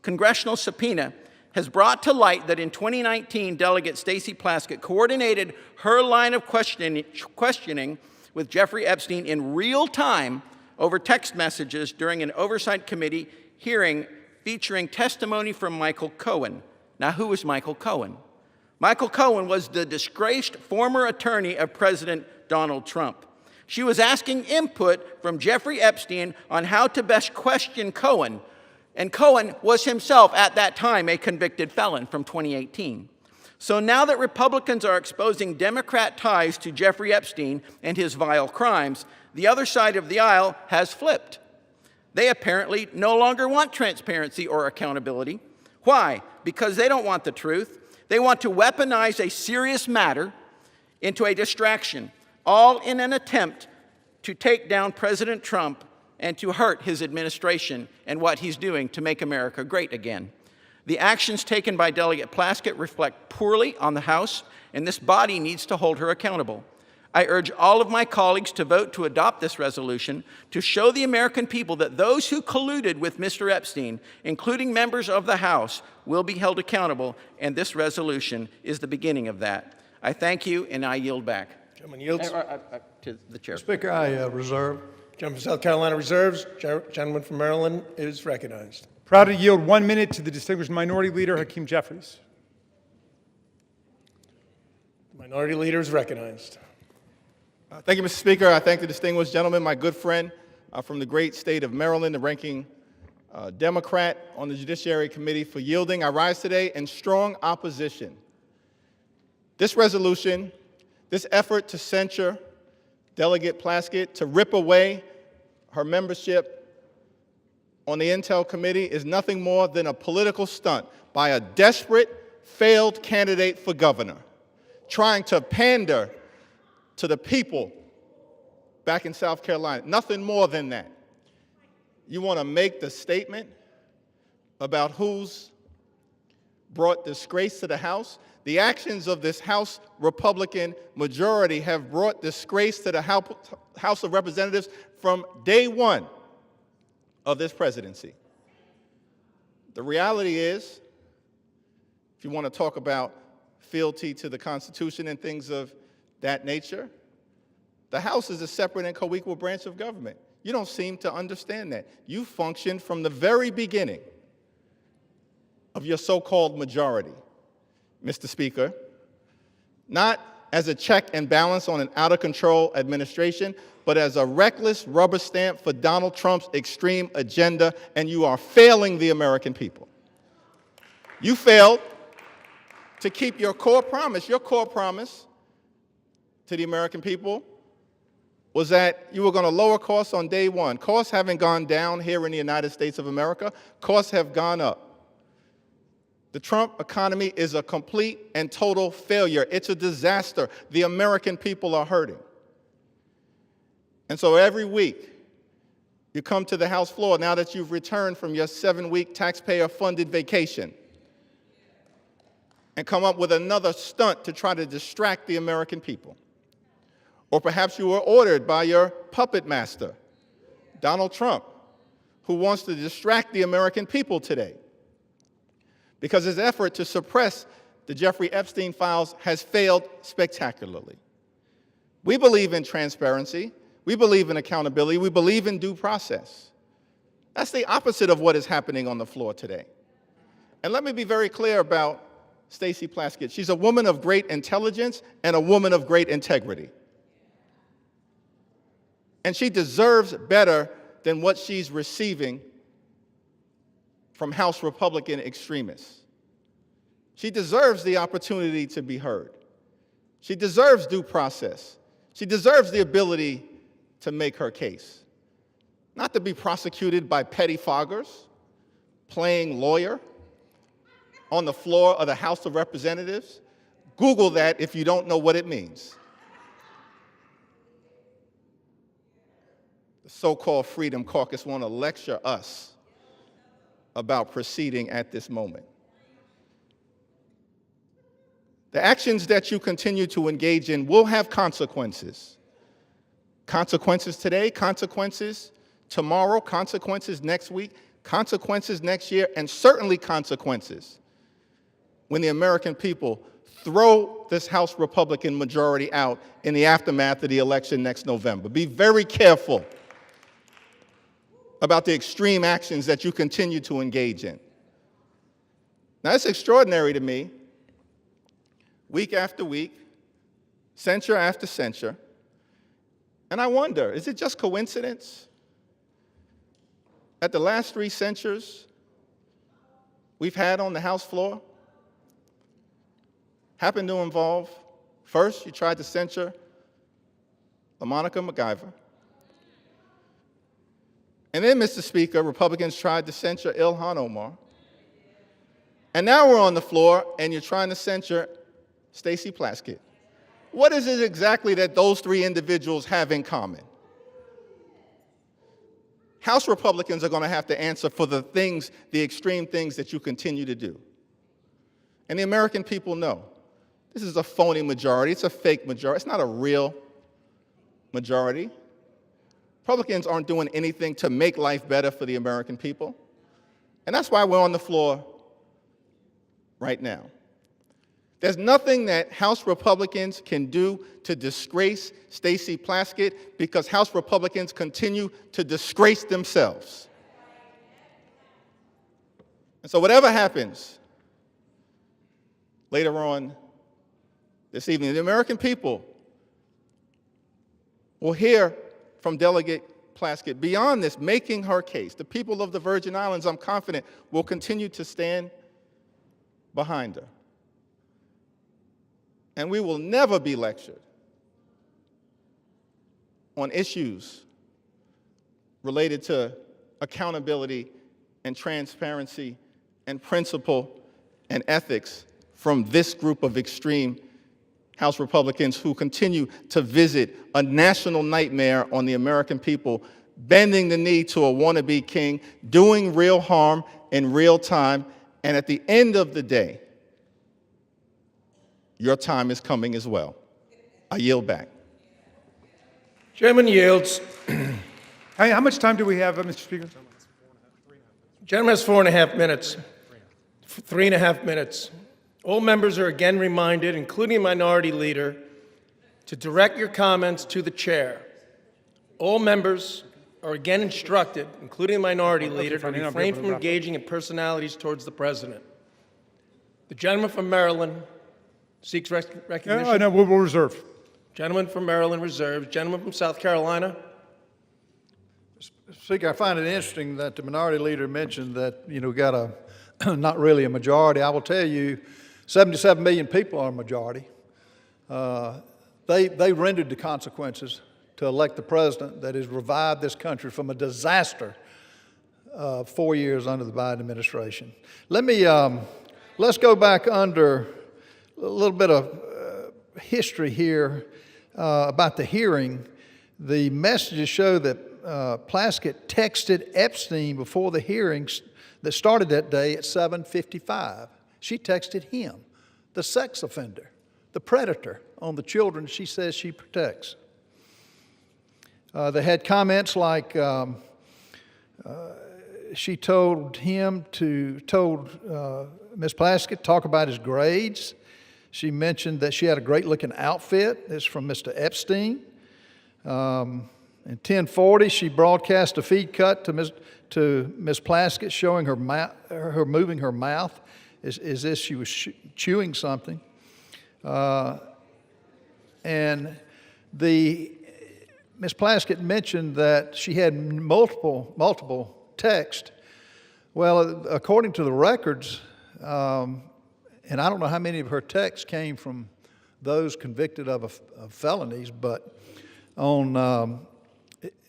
congressional subpoena, has brought to light that in 2019, Delegate Stacey Plaskett coordinated her line of questioning with Jeffrey Epstein in real time over text messages during an Oversight Committee hearing featuring testimony from Michael Cohen. Now, who is Michael Cohen? Michael Cohen was the disgraced former attorney of President Donald Trump. She was asking input from Jeffrey Epstein on how to best question Cohen, and Cohen was himself at that time a convicted felon from 2018. So now that Republicans are exposing Democrat ties to Jeffrey Epstein and his vile crimes, the other side of the aisle has flipped. They apparently no longer want transparency or accountability. Why? Because they don't want the truth. They want to weaponize a serious matter into a distraction, all in an attempt to take down President Trump and to hurt his administration and what he's doing to make America great again. The actions taken by Delegate Plaskett reflect poorly on the House, and this body needs to hold her accountable. I urge all of my colleagues to vote to adopt this resolution to show the American people that those who colluded with Mr. Epstein, including members of the House, will be held accountable, and this resolution is the beginning of that. I thank you, and I yield back. Gentleman yields. To the chair. Speaker, I reserve. Gentleman from South Carolina reserves. Gentleman from Maryland is recognized. Proud to yield 1 minute to the distinguished Minority Leader, Hakeem Jeffries. The Minority Leader is recognized. Thank you, Mr. Speaker. I thank the distinguished gentleman, my good friend from the great state of Maryland, the ranking Democrat on the Judiciary Committee, for yielding. I rise today in strong opposition. This resolution, this effort to censure Delegate Plaskett, to rip away her membership on the Intel Committee, is nothing more than a political stunt by a desperate, failed candidate for governor, trying to pander to the people back in South Carolina. Nothing more than that. You want to make the statement about who's brought disgrace to the House? The actions of this House Republican majority have brought disgrace to the House of Representatives from day one of this presidency. The reality is, if you want to talk about fealty to the Constitution and things of that nature, the House is a separate and co-equal branch of government. You don't seem to understand that. You functioned from the very beginning of your so-called majority, Mr. Speaker, not as a check and balance on an out-of-control administration, but as a reckless rubber stamp for Donald Trump's extreme agenda, and you are failing the American people. You failed to keep your core promise. Your core promise to the American people was that you were going to lower costs on day one. Costs haven't gone down here in the United States of America. Costs have gone up. The Trump economy is a complete and total failure. It's a disaster. The American people are hurting. And so every week, you come to the House floor now that you've returned from your 7-week taxpayer-funded vacation and come up with another stunt to try to distract the American people. Or perhaps you were ordered by your puppet master, Donald Trump, who wants to distract the American people today, because his effort to suppress the Jeffrey Epstein files has failed spectacularly. We believe in transparency. We believe in accountability. We believe in due process. That's the opposite of what is happening on the floor today. And let me be very clear about Stacey Plaskett. She's a woman of great intelligence and a woman of great integrity. And she deserves better than what she's receiving from House Republican extremists. She deserves the opportunity to be heard. She deserves due process. She deserves the ability to make her case. Not to be prosecuted by pettifoggers, playing lawyer on the floor of the House of Representatives. Google that if you don't know what it means. The so-called Freedom Caucus want to lecture us about proceeding at this moment. The actions that you continue to engage in will have consequences. Consequences today, consequences tomorrow, consequences next week, consequences next year, and certainly consequences when the American people throw this House Republican majority out in the aftermath of the election next November. Be very careful about the extreme actions that you continue to engage in. Now, it's extraordinary to me, week after week, censure after censure, and I wonder, is it just coincidence that the last 3 censures we've had on the House floor happen to involve, first, you tried to censure LaMonica MacGyver. And then, Mr. Speaker, Republicans tried to censure Ilhan Omar. And now we're on the floor, and you're trying to censure Stacey Plaskett. What is it exactly that those 3 individuals have in common? House Republicans are going to have to answer for the things, the extreme things that you continue to do. And the American people know. This is a phony majority. It's a fake majority. It's not a real majority. Republicans aren't doing anything to make life better for the American people. And that's why we're on the floor right now. There's nothing that House Republicans can do to disgrace Stacey Plaskett because House Republicans continue to disgrace themselves. And so whatever happens later on this evening, the American people will hear from Delegate Plaskett beyond this, making her case. The people of the Virgin Islands, I'm confident, will continue to stand behind her. And we will never be lectured on issues related to accountability and transparency and principle and ethics from this group of extreme House Republicans who continue to visit a national nightmare on the American people, bending the knee to a wannabe king, doing real harm in real time, and at the end of the day, your time is coming as well. I yield back. Gentleman yields. Hey, how much time do we have, Mr. Speaker? Gentleman has 4.5 minutes. 3.5 minutes. All members are again reminded, including Minority Leader, to direct your comments to the chair. All members are again instructed, including Minority Leader, to refrain from engaging in personalities towards the President. The gentleman from Maryland seeks recognition. No, we'll reserve. Gentleman from Maryland reserves. Gentleman from South Carolina. Speaker, I find it interesting that the Minority Leader mentioned that, we got a not really a majority. I will tell you, 77 million people are a majority. They rendered the consequences to elect the president that has revived this country from a disaster 4 years under the Biden administration. Let's go back under a little bit of history here about the hearing. The messages show that Plaskett texted Epstein before the hearings that started that day at 7:55. She texted him, the sex offender, the predator on the children she says she protects. They had comments like she told Ms. Plaskett talk about his grades. She mentioned that she had a great-looking outfit. This is from Mr. Epstein. In 10:40, she broadcast a feed cut to Ms. Plaskett showing her moving her mouth as if she was chewing something. And Ms. Plaskett mentioned that she had multiple texts. Well, according to the records, and I don't know how many of her texts came from those convicted of felonies, but on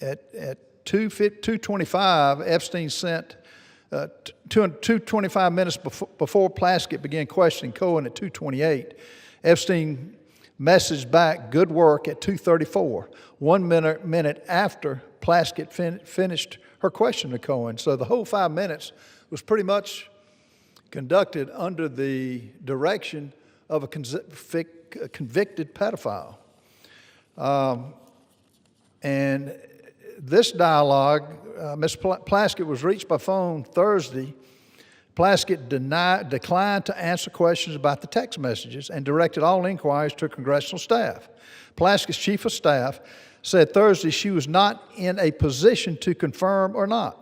At 2:25, Epstein sent 2:25 minutes before Plaskett began questioning Cohen at 2:28. Epstein messaged back, "Good work," at 2:34, 1 minute after Plaskett finished her question to Cohen. So the whole 5 minutes was pretty much conducted under the direction of a convicted pedophile. And this dialogue, Ms. Plaskett was reached by phone Thursday. Plaskett declined to answer questions about the text messages and directed all inquiries to congressional staff. Plaskett's chief of staff said Thursday she was not in a position to confirm or not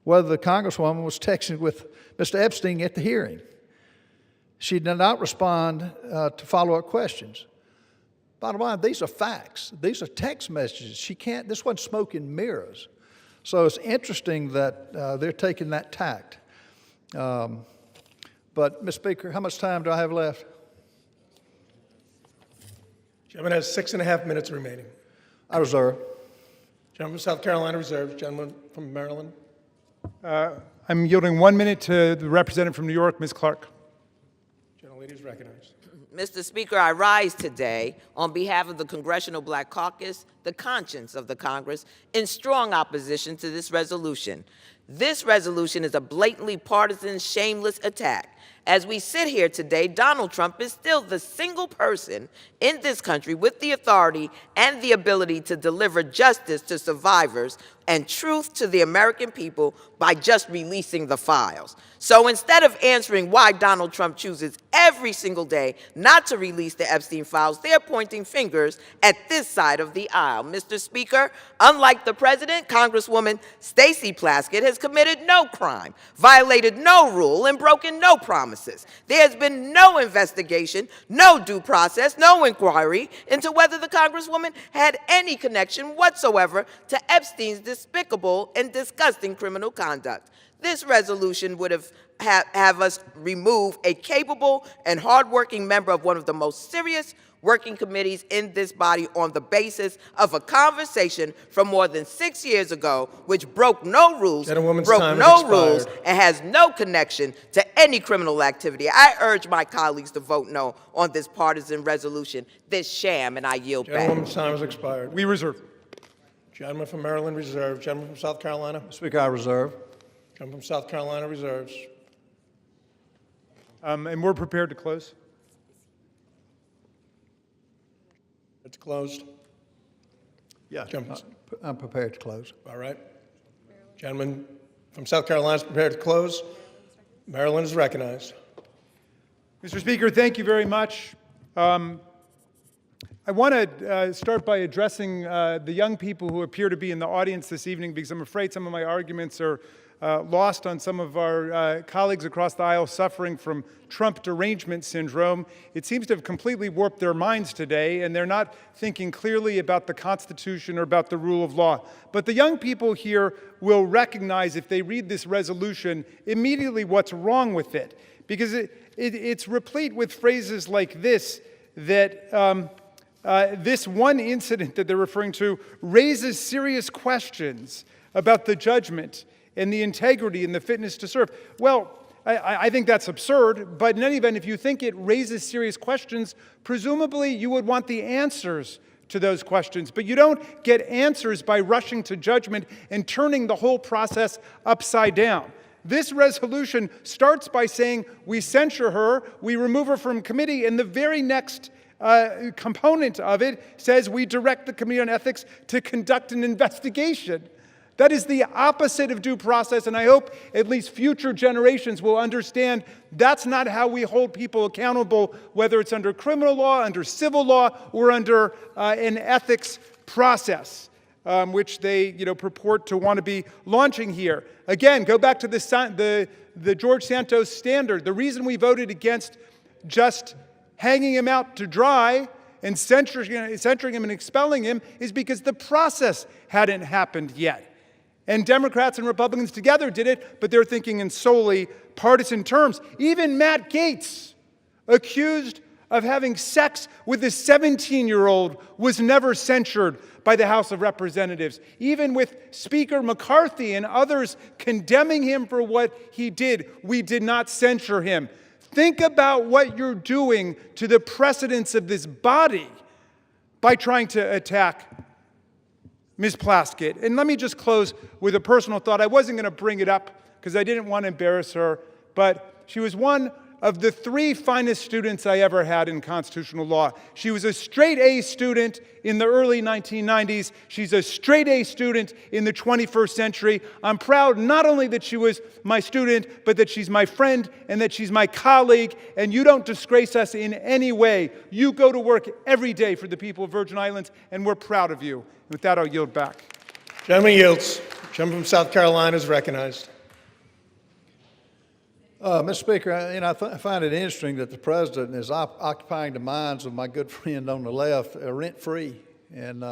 whether the Congresswoman was texting with Mr. Epstein at the hearing. She did not respond to follow-up questions. Bottom line, these are facts. These are text messages. This wasn't smoke and mirrors. So it's interesting that they're taking that tact. But, Ms. Speaker, how much time do I have left? Gentleman has 6.5 minutes remaining. I reserve. Gentleman from South Carolina reserves. Gentleman from Maryland. I'm yielding 1 minute to the representative from New York, Ms. Clark. Gentlelady is recognized. Mr. Speaker, I rise today on behalf of the Congressional Black Caucus, the conscience of the Congress, in strong opposition to this resolution. This resolution is a blatantly partisan, shameless attack. As we sit here today, Donald Trump is still the single person in this country with the authority and the ability to deliver justice to survivors and truth to the American people by just releasing the files. So instead of answering why Donald Trump chooses every single day not to release the Epstein files, they're pointing fingers at this side of the aisle. Mr. Speaker, unlike the president, Congresswoman Stacey Plaskett has committed no crime, violated no rule, and broken no promises. There has been no investigation, no due process, no inquiry into whether the Congresswoman had any connection whatsoever to Epstein's despicable and disgusting criminal conduct. This resolution would have us remove a capable and hardworking member of one of the most serious working committees in this body on the basis of a conversation from more than 6 years ago, which broke no rules, and has no connection to any criminal activity. I urge my colleagues to vote no on this partisan resolution, this sham, and I yield back. Gentlewoman's time has expired. We reserve. Gentleman from Maryland reserved. Gentleman from South Carolina. Speaker, I reserve. Gentleman from South Carolina reserves. And we're prepared to close. It's closed. Yeah, I'm prepared to close. All right. Gentleman from South Carolina is prepared to close. Maryland is recognized. Mr. Speaker, thank you very much. I want to start by addressing the young people who appear to be in the audience this evening, because I'm afraid some of my arguments are lost on some of our colleagues across the aisle suffering from Trump derangement syndrome. It seems to have completely warped their minds today, and they're not thinking clearly about the Constitution or about the rule of law. But the young people here will recognize, if they read this resolution, immediately what's wrong with it, because it's replete with phrases like this, that this one incident that they're referring to raises serious questions about the judgment and the integrity and the fitness to serve. Well, I think that's absurd, but in any event, if you think it raises serious questions, presumably you would want the answers to those questions. But you don't get answers by rushing to judgment and turning the whole process upside down. This resolution starts by saying we censure her, we remove her from committee, and the very next component of it says we direct the Committee on Ethics to conduct an investigation. That is the opposite of due process, and I hope at least future generations will understand that's not how we hold people accountable, whether it's under criminal law, under civil law, or under an ethics process, which they purport to want to be launching here. Again, go back to the George Santos standard. The reason we voted against just hanging him out to dry and censoring him and expelling him is because the process hadn't happened yet. And Democrats and Republicans together did it, but they're thinking in solely partisan terms. Even Matt Gaetz, accused of having sex with a 17-year-old, was never censured by the House of Representatives, even with Speaker McCarthy and others condemning him for what he did. We did not censure him. Think about what you're doing to the precedents of this body by trying to attack Ms. Plaskett. And let me just close with a personal thought. I wasn't going to bring it up because I didn't want to embarrass her, but she was one of the 3 finest students I ever had in constitutional law. She was a straight A student in the early 1990s. She's a straight A student in the 21st century. I'm proud not only that she was my student, but that she's my friend and that she's my colleague, and you don't disgrace us in any way. You go to work every day for the people of Virgin Islands, and we're proud of you. With that, I'll yield back. Gentleman yields. Gentleman from South Carolina is recognized. Mr. Speaker, I find it interesting that the president is occupying the minds of my good friend on the left rent-free. And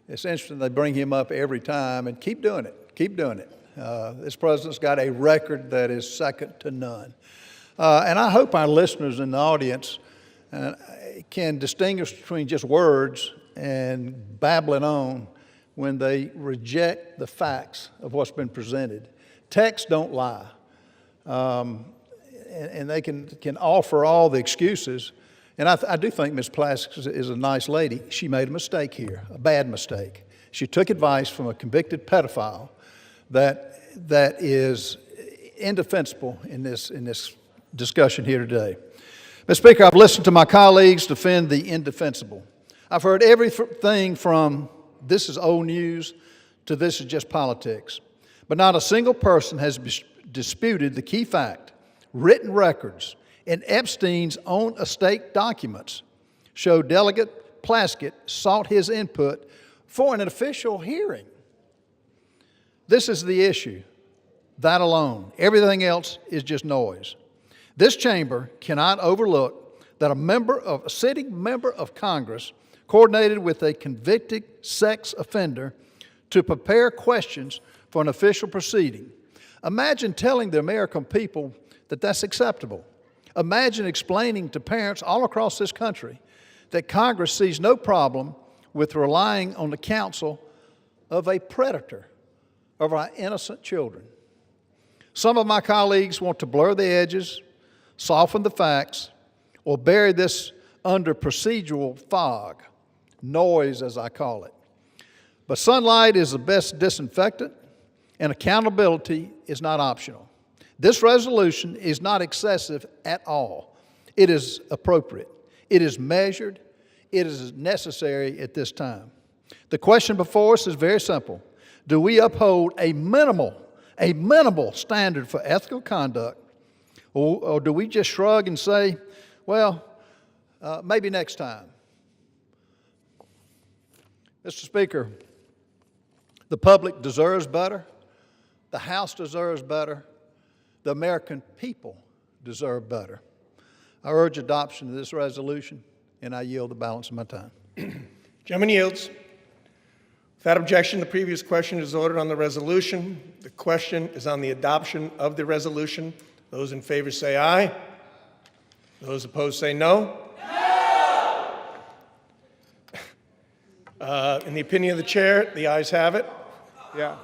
it's interesting they bring him up every time, and keep doing it. Keep doing it. This president's got a record that is second to none. And I hope our listeners in the audience can distinguish between just words and babbling on when they reject the facts of what's been presented. Texts don't lie. And they can offer all the excuses. And I do think Ms. Plaskett is a nice lady. She made a mistake here, a bad mistake. She took advice from a convicted pedophile that is indefensible in this discussion here today. Mr. Speaker, I've listened to my colleagues defend the indefensible. I've heard everything from this is old news to this is just politics. But not a single person has disputed the key fact. Written records in Epstein's own estate documents show Delegate Plaskett sought his input for an official hearing. This is the issue, that alone. Everything else is just noise. This chamber cannot overlook that a sitting member of Congress coordinated with a convicted sex offender to prepare questions for an official proceeding. Imagine telling the American people that that's acceptable. Imagine explaining to parents all across this country that Congress sees no problem with relying on the counsel of a predator of our innocent children. Some of my colleagues want to blur the edges, soften the facts, or bury this under procedural fog, noise as I call it. But sunlight is the best disinfectant, and accountability is not optional. This resolution is not excessive at all. It is appropriate. It is measured. It is necessary at this time. The question before us is very simple. Do we uphold a minimal standard for ethical conduct, or do we just shrug and say, well, maybe next time? Mr. Speaker, the public deserves better. The House deserves better. The American people deserve better. I urge adoption of this resolution, and I yield the balance of my time. Gentleman yields. Without objection, the previous question is ordered on the resolution. The question is on the adoption of the resolution. Those in favor say aye. Those opposed say no. In the opinion of the chair, the ayes have it. Yeah.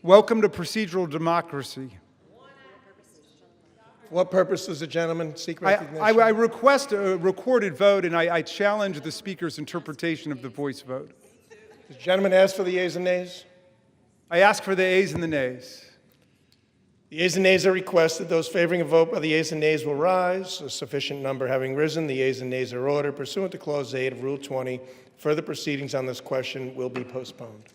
Welcome to procedural democracy. For what purpose does the gentleman seek recognition? I request a recorded vote, and I challenge the Speaker's interpretation of the voice vote. Does the gentleman ask for the yeas and nays? I ask for the ayes and the nays. The yeas and nays are requested. Those favoring a vote by the yeas and nays will rise. A sufficient number having risen, the yeas and nays are ordered. Pursuant to Clause 8 of Rule 20, further proceedings on this question will be postponed.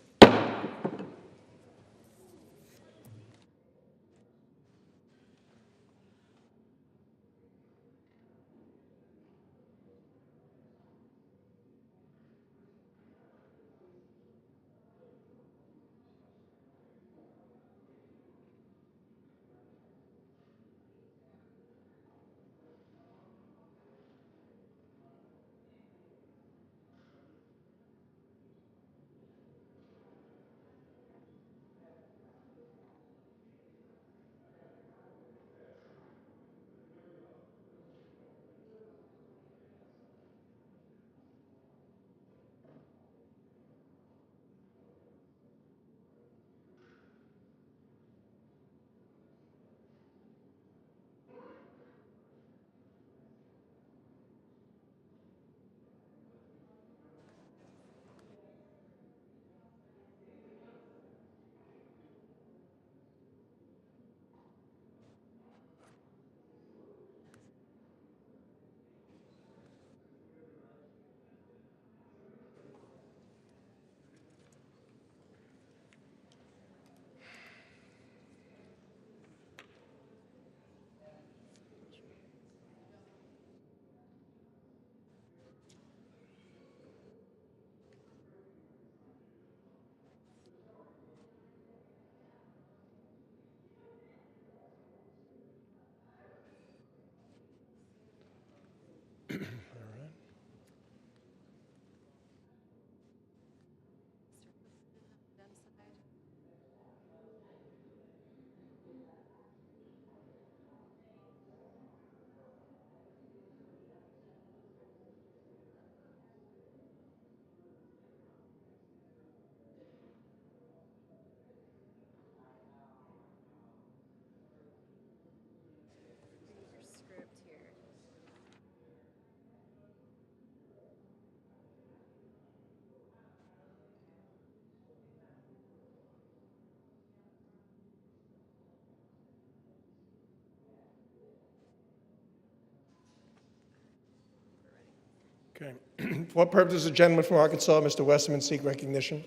Okay. For what purpose does the gentleman from Arkansas, Mr. Westerman, seek recognition?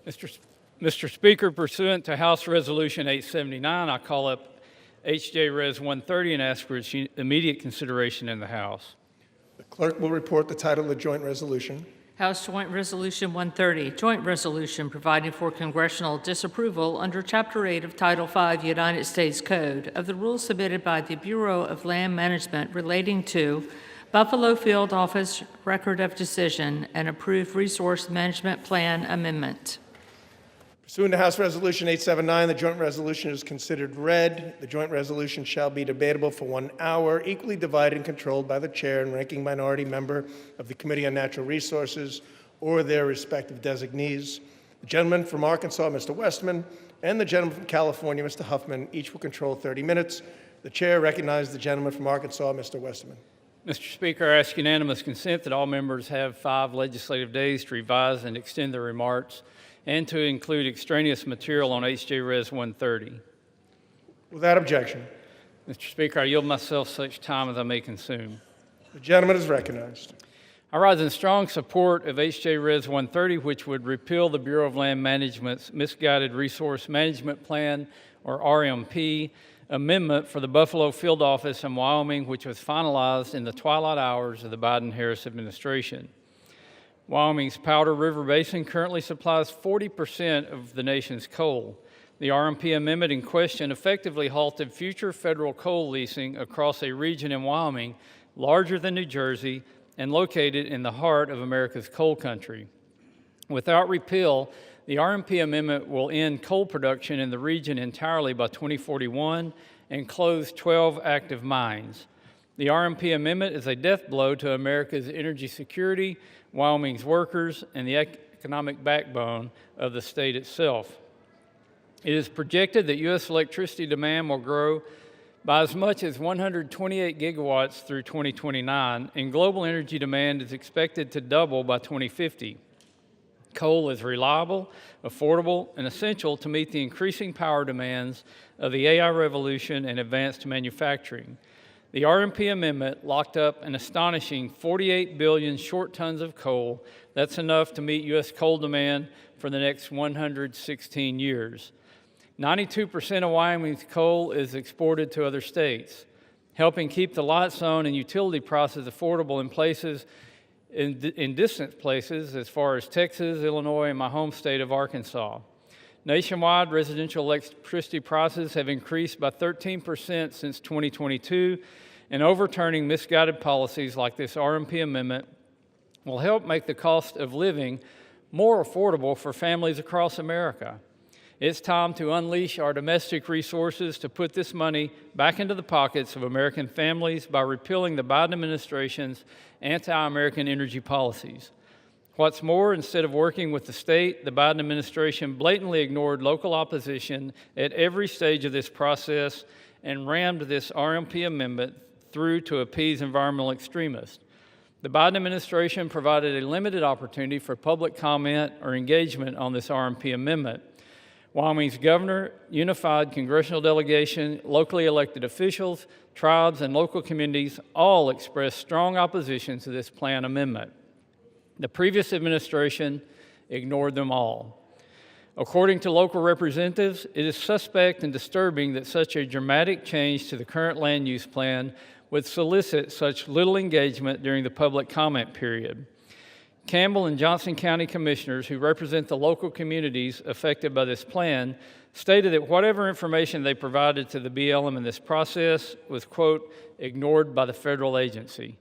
Mr. Speaker, pursuant to House Resolution 879, I call up H.J. Res. 130 and ask for its immediate consideration in the House. The clerk will report the title of the joint resolution. House Joint Resolution 130, Joint Resolution providing for congressional disapproval under Chapter 8 of Title 5 United States Code of the rules submitted by the Bureau of Land Management relating to Buffalo Field Office Record of Decision and Approved Resource Management Plan Amendment. Pursuant to House Resolution 879, the joint resolution is considered read. The joint resolution shall be debatable for 1 hour, equally divided and controlled by the chair and ranking minority member of the Committee on Natural Resources or their respective designees. The gentleman from Arkansas, Mr. Westman, and the gentleman from California, Mr. Huffman, each will control 30 minutes. The chair recognizes the gentleman from Arkansas, Mr. Westman. Mr. Speaker, I ask unanimous consent that all members have 5 legislative days to revise and extend their remarks and to include extraneous material on H.J. Res. 130. Without objection. Mr. Speaker, I yield myself such time as I may consume. The gentleman is recognized. I rise in strong support of H.J. Res. 130, which would repeal the Bureau of Land Management's Misguided Resource Management Plan, or RMP, amendment for the Buffalo Field Office in Wyoming, which was finalized in the twilight hours of the Biden-Harris administration. Wyoming's Powder River Basin currently supplies 40% of the nation's coal. The RMP amendment in question effectively halted future federal coal leasing across a region in Wyoming larger than New Jersey and located in the heart of America's coal country. Without repeal, the RMP amendment will end coal production in the region entirely by 2041 and close 12 active mines. The RMP amendment is a death blow to America's energy security, Wyoming's workers, and the economic backbone of the state itself. It is projected that U.S. electricity demand will grow by as much as 128 gigawatts through 2029, and global energy demand is expected to double by 2050. Coal is reliable, affordable, and essential to meet the increasing power demands of the AI revolution and advanced manufacturing. The RMP amendment locked up an astonishing 48 billion short tons of coal. That's enough to meet U.S. coal demand for the next 116 years. 92% of Wyoming's coal is exported to other states, helping keep the lights on and utility prices affordable in distant places as far as Texas, Illinois, and my home state of Arkansas. Nationwide, residential electricity prices have increased by 13% since 2022, and overturning misguided policies like this RMP amendment will help make the cost of living more affordable for families across America. It's time to unleash our domestic resources to put this money back into the pockets of American families by repealing the Biden administration's anti-American energy policies. What's more, instead of working with the state, the Biden administration blatantly ignored local opposition at every stage of this process and rammed this RMP amendment through to appease environmental extremists. The Biden administration provided a limited opportunity for public comment or engagement on this RMP amendment. Wyoming's governor, unified congressional delegation, locally elected officials, tribes, and local communities all expressed strong opposition to this plan amendment. The previous administration ignored them all. According to local representatives, it is suspect and disturbing that such a dramatic change to the current land use plan would solicit such little engagement during the public comment period. Campbell and Johnson County commissioners who represent the local communities affected by this plan stated that whatever information they provided to the BLM in this process was, quote, ignored by the federal agency.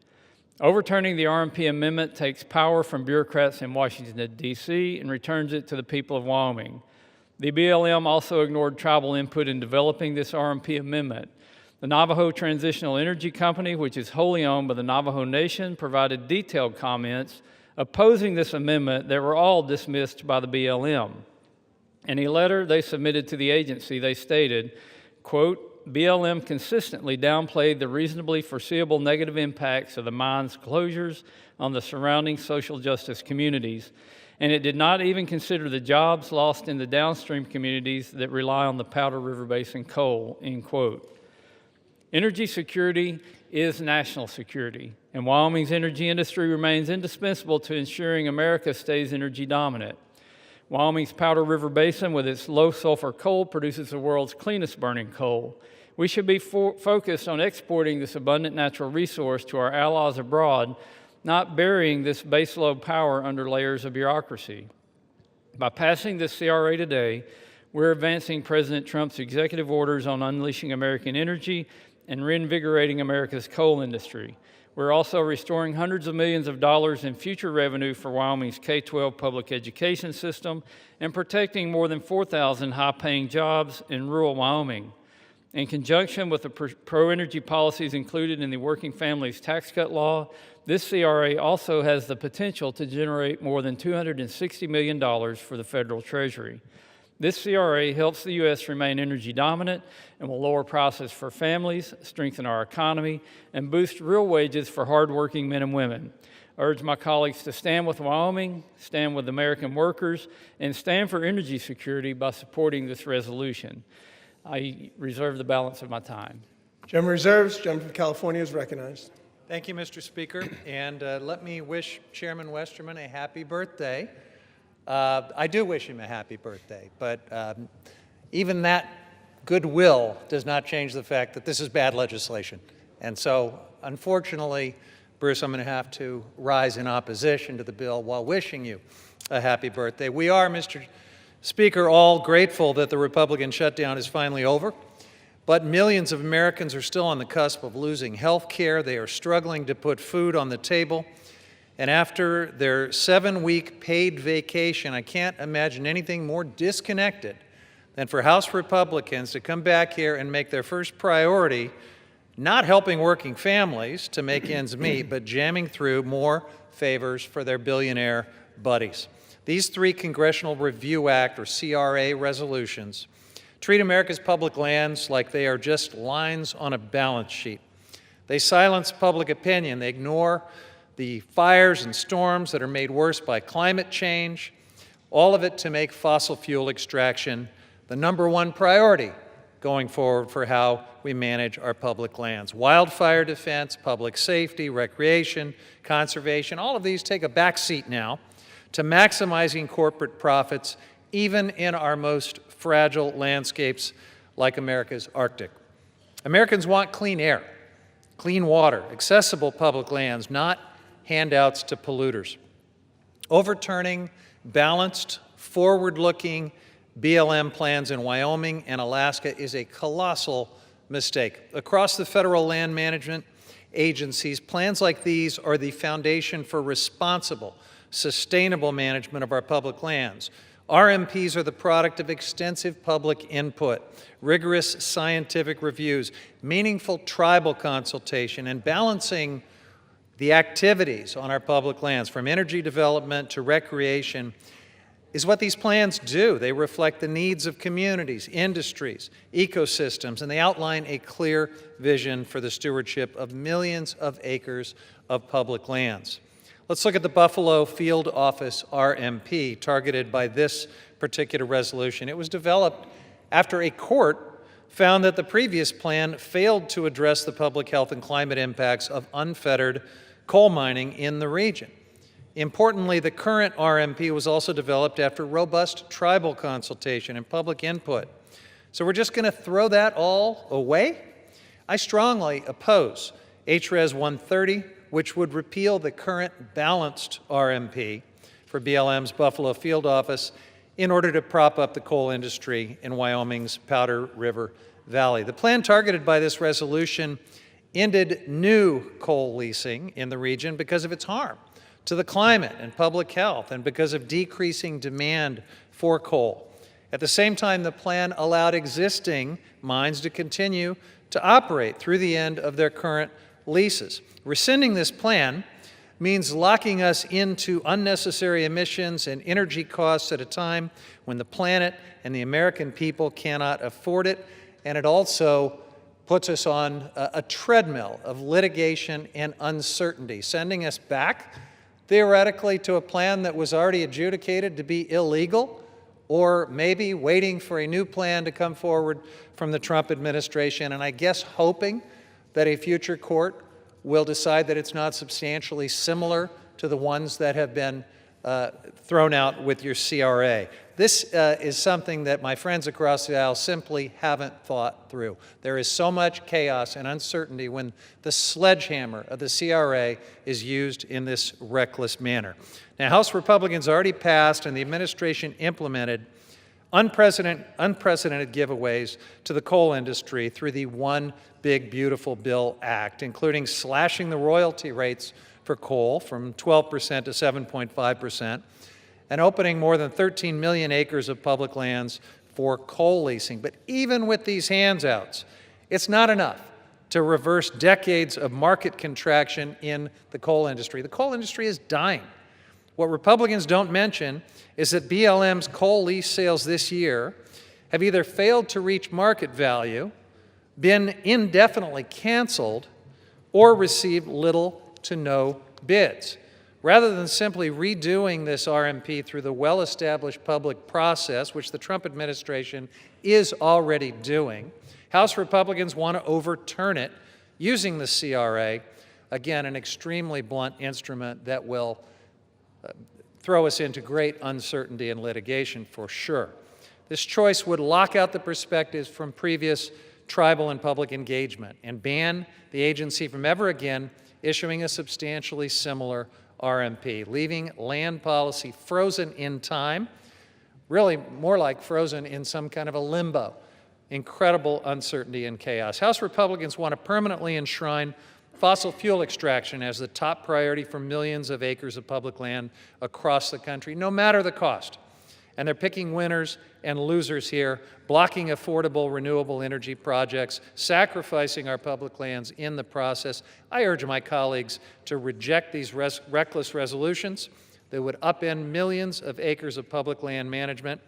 Overturning the RMP amendment takes power from bureaucrats in Washington, D.C., and returns it to the people of Wyoming. The BLM also ignored tribal input in developing this RMP amendment. The Navajo Transitional Energy Company, which is wholly owned by the Navajo Nation, provided detailed comments opposing this amendment that were all dismissed by the BLM. In a letter they submitted to the agency, they stated, quote, BLM consistently downplayed the reasonably foreseeable negative impacts of the mine's closures on the surrounding social justice communities, and it did not even consider the jobs lost in the downstream communities that rely on the Powder River Basin coal, end quote. Energy security is national security, and Wyoming's energy industry remains indispensable to ensuring America stays energy dominant. Wyoming's Powder River Basin, with its low-sulfur coal, produces the world's cleanest burning coal. We should be focused on exporting this abundant natural resource to our allies abroad, not burying this baseload power under layers of bureaucracy. By passing this CRA today, we're advancing President Trump's executive orders on unleashing American energy and reinvigorating America's coal industry. We're also restoring hundreds of millions of dollars in future revenue for Wyoming's K-12 public education system and protecting more than 4,000 high-paying jobs in rural Wyoming. In conjunction with the pro-energy policies included in the Working Families Tax Cut Law, this CRA also has the potential to generate more than $260 million for the federal Treasury. This CRA helps the U.S. remain energy dominant and will lower prices for families, strengthen our economy, and boost real wages for hardworking men and women. I urge my colleagues to stand with Wyoming, stand with American workers, and stand for energy security by supporting this resolution. I reserve the balance of my time. Gentleman reserves. Gentleman from California is recognized. Thank you, Mr. Speaker. And let me wish Chairman Westerman a happy birthday. I do wish him a happy birthday, but even that goodwill does not change the fact that this is bad legislation. And so, unfortunately, Bruce, I'm going to have to rise in opposition to the bill while wishing you a happy birthday. We are, Mr. Speaker, all grateful that the Republican shutdown is finally over, but millions of Americans are still on the cusp of losing health care. They are struggling to put food on the table. And after their 7-week paid vacation, I can't imagine anything more disconnected than for House Republicans to come back here and make their first priority not helping working families to make ends meet, but jamming through more favors for their billionaire buddies. These 3 Congressional Review Act, or CRA, resolutions treat America's public lands like they are just lines on a balance sheet. They silence public opinion. They ignore the fires and storms that are made worse by climate change, all of it to make fossil fuel extraction the #1 priority going forward for how we manage our public lands. Wildfire defense, public safety, recreation, conservation, all of these take a back seat now to maximizing corporate profits, even in our most fragile landscapes like America's Arctic. Americans want clean air, clean water, accessible public lands, not handouts to polluters. Overturning balanced, forward-looking BLM plans in Wyoming and Alaska is a colossal mistake. Across the federal land management agencies, plans like these are the foundation for responsible, sustainable management of our public lands. RMPs are the product of extensive public input, rigorous scientific reviews, meaningful tribal consultation, and balancing the activities on our public lands, from energy development to recreation, is what these plans do. They reflect the needs of communities, industries, ecosystems, and they outline a clear vision for the stewardship of millions of acres of public lands. Let's look at the Buffalo Field Office RMP targeted by this particular resolution. It was developed after a court found that the previous plan failed to address the public health and climate impacts of unfettered coal mining in the region. Importantly, the current RMP was also developed after robust tribal consultation and public input. So we're just going to throw that all away? I strongly oppose HRES 130, which would repeal the current balanced RMP for BLM's Buffalo Field Office in order to prop up the coal industry in Wyoming's Powder River Valley. The plan targeted by this resolution ended new coal leasing in the region because of its harm to the climate and public health and because of decreasing demand for coal. At the same time, the plan allowed existing mines to continue to operate through the end of their current leases. Rescinding this plan means locking us into unnecessary emissions and energy costs at a time when the planet and the American people cannot afford it, and it also puts us on a treadmill of litigation and uncertainty, sending us back, theoretically, to a plan that was already adjudicated to be illegal, or maybe waiting for a new plan to come forward from the Trump administration, and I guess hoping that a future court will decide that it's not substantially similar to the ones that have been thrown out with your CRA. This is something that my friends across the aisle simply haven't thought through. There is so much chaos and uncertainty when the sledgehammer of the CRA is used in this reckless manner. Now, House Republicans already passed and the administration implemented unprecedented giveaways to the coal industry through the One Big Beautiful Bill Act, including slashing the royalty rates for coal from 12% to 7.5%, and opening more than 13 million acres of public lands for coal leasing. But even with these handouts, it's not enough to reverse decades of market contraction in the coal industry. The coal industry is dying. What Republicans don't mention is that BLM's coal lease sales this year have either failed to reach market value, been indefinitely canceled, or received little to no bids. Rather than simply redoing this RMP through the well-established public process, which the Trump administration is already doing, House Republicans want to overturn it using the CRA, again, an extremely blunt instrument that will throw us into great uncertainty and litigation for sure. This choice would lock out the perspectives from previous tribal and public engagement and ban the agency from ever again issuing a substantially similar RMP, leaving land policy frozen in time, really more like frozen in some kind of a limbo. Incredible uncertainty and chaos. House Republicans want to permanently enshrine fossil fuel extraction as the top priority for millions of acres of public land across the country, no matter the cost. And they're picking winners and losers here, blocking affordable renewable energy projects, sacrificing our public lands in the process. I urge my colleagues to reject these reckless resolutions that would upend millions of acres of public land management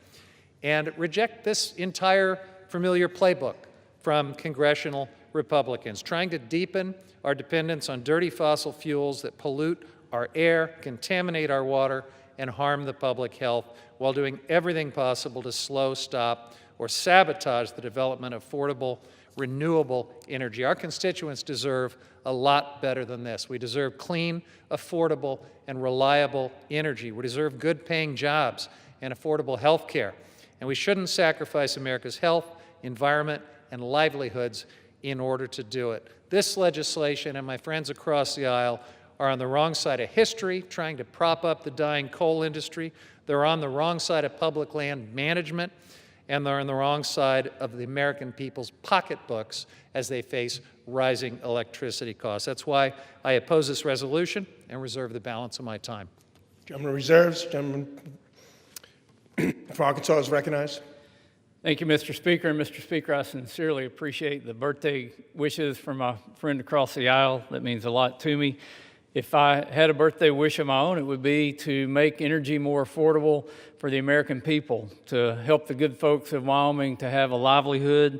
and reject this entire familiar playbook from congressional Republicans, trying to deepen our dependence on dirty fossil fuels that pollute our air, contaminate our water, and harm the public health, while doing everything possible to slow, stop, or sabotage the development of affordable, renewable energy. Our constituents deserve a lot better than this. We deserve clean, affordable, and reliable energy. We deserve good-paying jobs and affordable health care. And we shouldn't sacrifice America's health, environment, and livelihoods in order to do it. This legislation and my friends across the aisle are on the wrong side of history, trying to prop up the dying coal industry. They're on the wrong side of public land management, and they're on the wrong side of the American people's pocketbooks as they face rising electricity costs. That's why I oppose this resolution and reserve the balance of my time. Gentleman reserves. Gentleman for Arkansas is recognized. Thank you, Mr. Speaker. And Mr. Speaker, I sincerely appreciate the birthday wishes from my friend across the aisle. That means a lot to me. If I had a birthday wish of my own, it would be to make energy more affordable for the American people, to help the good folks of Wyoming to have a livelihood,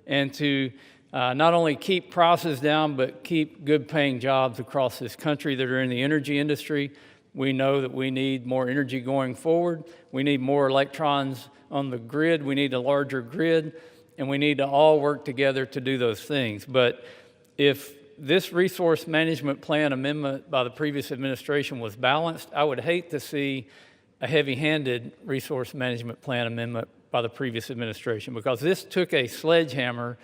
and to not only keep prices down, but keep good-paying jobs across this country that are in the energy industry. We know that we need more energy going forward. We need more electrons on the grid. We need a larger grid, and we need to all work together to do those things. But if this resource management plan amendment by the previous administration was balanced, I would hate to see a heavy-handed resource management plan amendment by the previous administration, because this took a sledgehammer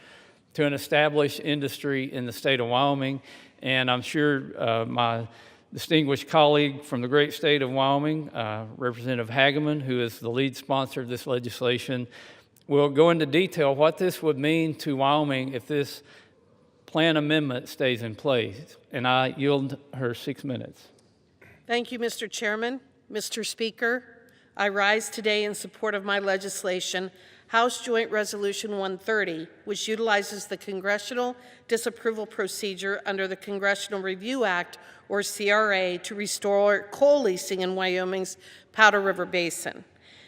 to an established industry in the state of Wyoming. And I'm sure my distinguished colleague from the great state of Wyoming, Representative Hageman, who is the lead sponsor of this legislation, will go into detail what this would mean to Wyoming if this plan amendment stays in place. And I yield her 6 minutes. Thank you, Mr. Chairman. Mr. Speaker, I rise today in support of my legislation, House Joint Resolution 130, which utilizes the Congressional Disapproval Procedure under the Congressional Review Act, or CRA, to restore coal leasing in Wyoming's Powder River Basin.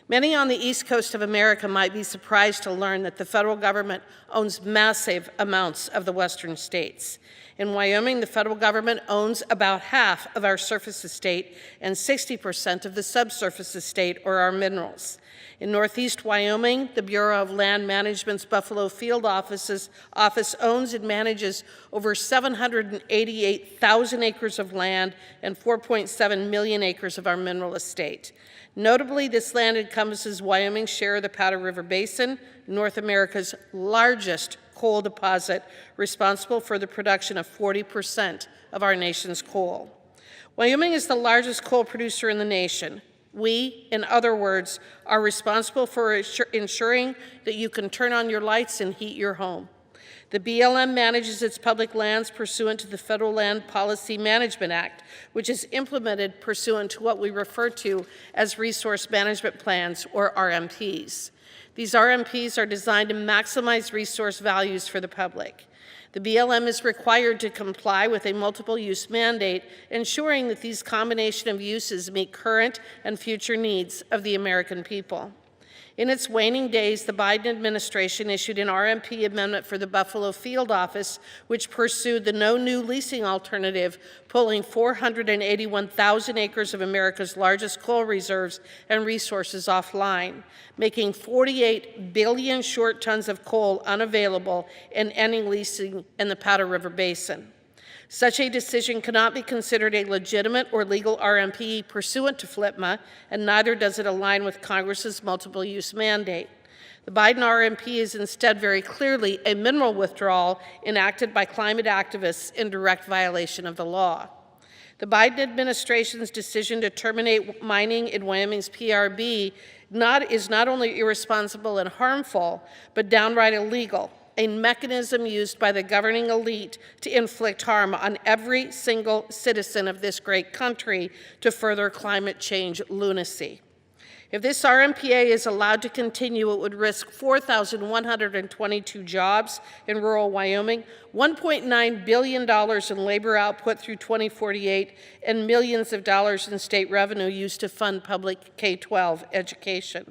Many on the East Coast of America might be surprised to learn that the federal government owns massive amounts of the western states. In Wyoming, the federal government owns about half of our surface estate and 60% of the subsurface estate, or our minerals. In Northeast Wyoming, the Bureau of Land Management's Buffalo Field Office owns and manages over 788,000 acres of land and 4.7 million acres of our mineral estate. Notably, this land encompasses Wyoming's share of the Powder River Basin, North America's largest coal deposit, responsible for the production of 40% of our nation's coal. Wyoming is the largest coal producer in the nation. We, in other words, are responsible for ensuring that you can turn on your lights and heat your home. The BLM manages its public lands pursuant to the Federal Land Policy Management Act, which is implemented pursuant to what we refer to as Resource Management Plans, or RMPs. These RMPs are designed to maximize resource values for the public. The BLM is required to comply with a multiple-use mandate, ensuring that these combination of uses meet current and future needs of the American people. In its waning days, the Biden administration issued an RMP amendment for the Buffalo Field Office, which pursued the no new leasing alternative, pulling 481,000 acres of America's largest coal reserves and resources offline, making 48 billion short tons of coal unavailable and ending leasing in the Powder River Basin. Such a decision cannot be considered a legitimate or legal RMP pursuant to FLPMA, and neither does it align with Congress's multiple-use mandate. The Biden RMP is instead very clearly a mineral withdrawal enacted by climate activists in direct violation of the law. The Biden administration's decision to terminate mining in Wyoming's PRB is not only irresponsible and harmful, but downright illegal, a mechanism used by the governing elite to inflict harm on every single citizen of this great country to further climate change lunacy. If this RMPA is allowed to continue, it would risk 4,122 jobs in rural Wyoming, $1.9 billion in labor output through 2048, and millions of dollars in state revenue used to fund public K-12 education.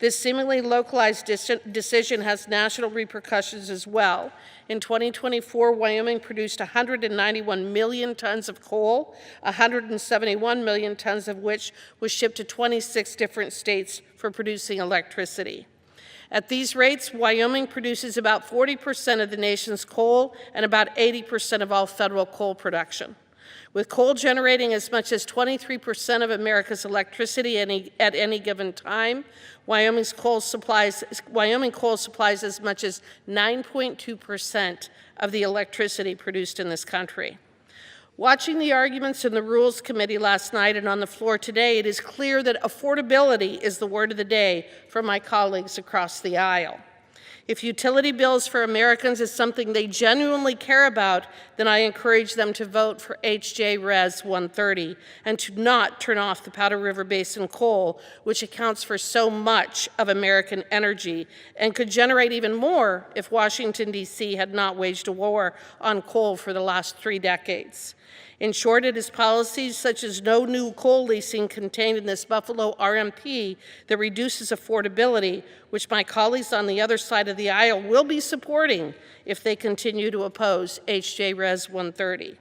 This seemingly localized decision has national repercussions as well. In 2024, Wyoming produced 191 million tons of coal, 171 million tons of which was shipped to 26 different states for producing electricity. At these rates, Wyoming produces about 40% of the nation's coal and about 80% of all federal coal production. With coal generating as much as 23% of America's electricity at any given time, Wyoming coal supplies as much as 9.2% of the electricity produced in this country. Watching the arguments in the Rules Committee last night and on the floor today, it is clear that affordability is the word of the day for my colleagues across the aisle. If utility bills for Americans is something they genuinely care about, then I encourage them to vote for H.J. Res. 130 and to not turn off the Powder River Basin coal, which accounts for so much of American energy and could generate even more if Washington, D.C. had not waged a war on coal for the last 3 decades. In short, it is policies such as no new coal leasing contained in this Buffalo RMP that reduces affordability, which my colleagues on the other side of the aisle will be supporting if they continue to oppose H.J. Res. 130.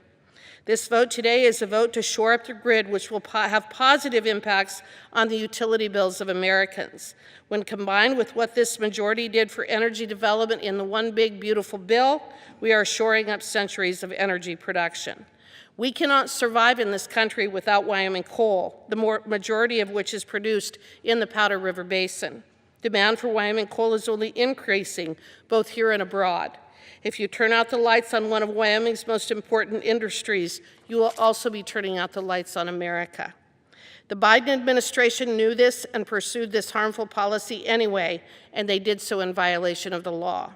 This vote today is a vote to shore up the grid, which will have positive impacts on the utility bills of Americans. When combined with what this majority did for energy development in the One Big Beautiful Bill, we are shoring up centuries of energy production. We cannot survive in this country without Wyoming coal, the majority of which is produced in the Powder River Basin. Demand for Wyoming coal is only increasing, both here and abroad. If you turn out the lights on one of Wyoming's most important industries, you will also be turning out the lights on America. The Biden administration knew this and pursued this harmful policy anyway, and they did so in violation of the law.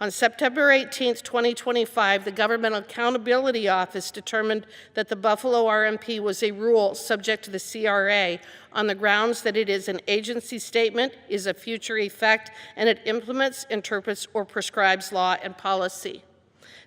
On September 18, 2025, the Government Accountability Office determined that the Buffalo RMP was a rule subject to the CRA on the grounds that it is an agency statement, is of future effect, and it implements, interprets, or prescribes law and policy.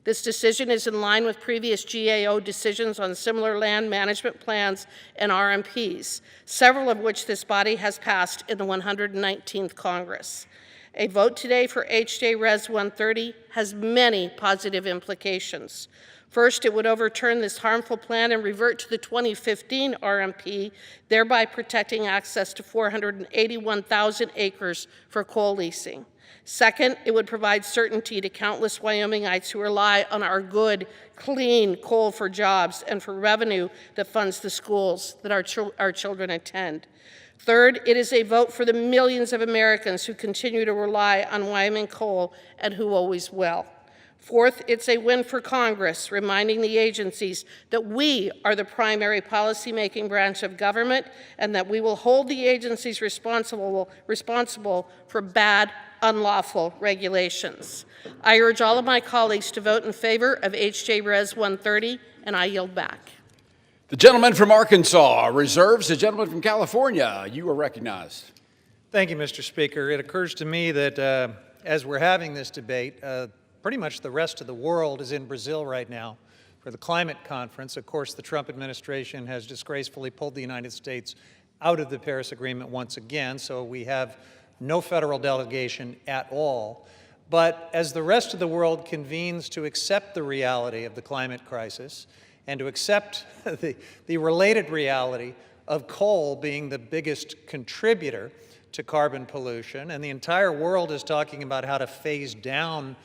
This decision is in line with previous GAO decisions on similar land management plans and RMPs, several of which this body has passed in the 119th Congress. A vote today for HJ Res 130 has many positive implications. First, it would overturn this harmful plan and revert to the 2015 RMP, thereby protecting access to 481,000 acres for coal leasing. Second, it would provide certainty to countless Wyomingites who rely on our good, clean coal for jobs and for revenue that funds the schools that our children attend. Third, it is a vote for the millions of Americans who continue to rely on Wyoming coal and who always will. Fourth, it's a win for Congress, reminding the agencies that we are the primary policymaking branch of government and that we will hold the agencies responsible for bad, unlawful regulations. I urge all of my colleagues to vote in favor of HJ Res 130, and I yield back. The gentleman from Arkansas reserves. The gentleman from California, you are recognized. Thank you, Mr. Speaker. It occurs to me that as we're having this debate, pretty much the rest of the world is in Brazil right now for the climate conference. Of course, the Trump administration has disgracefully pulled the United States out of the Paris Agreement once again, so we have no federal delegation at all. But as the rest of the world convenes to accept the reality of the climate crisis and to accept the related reality of coal being the biggest contributor to carbon pollution, and the entire world is talking about how to phase down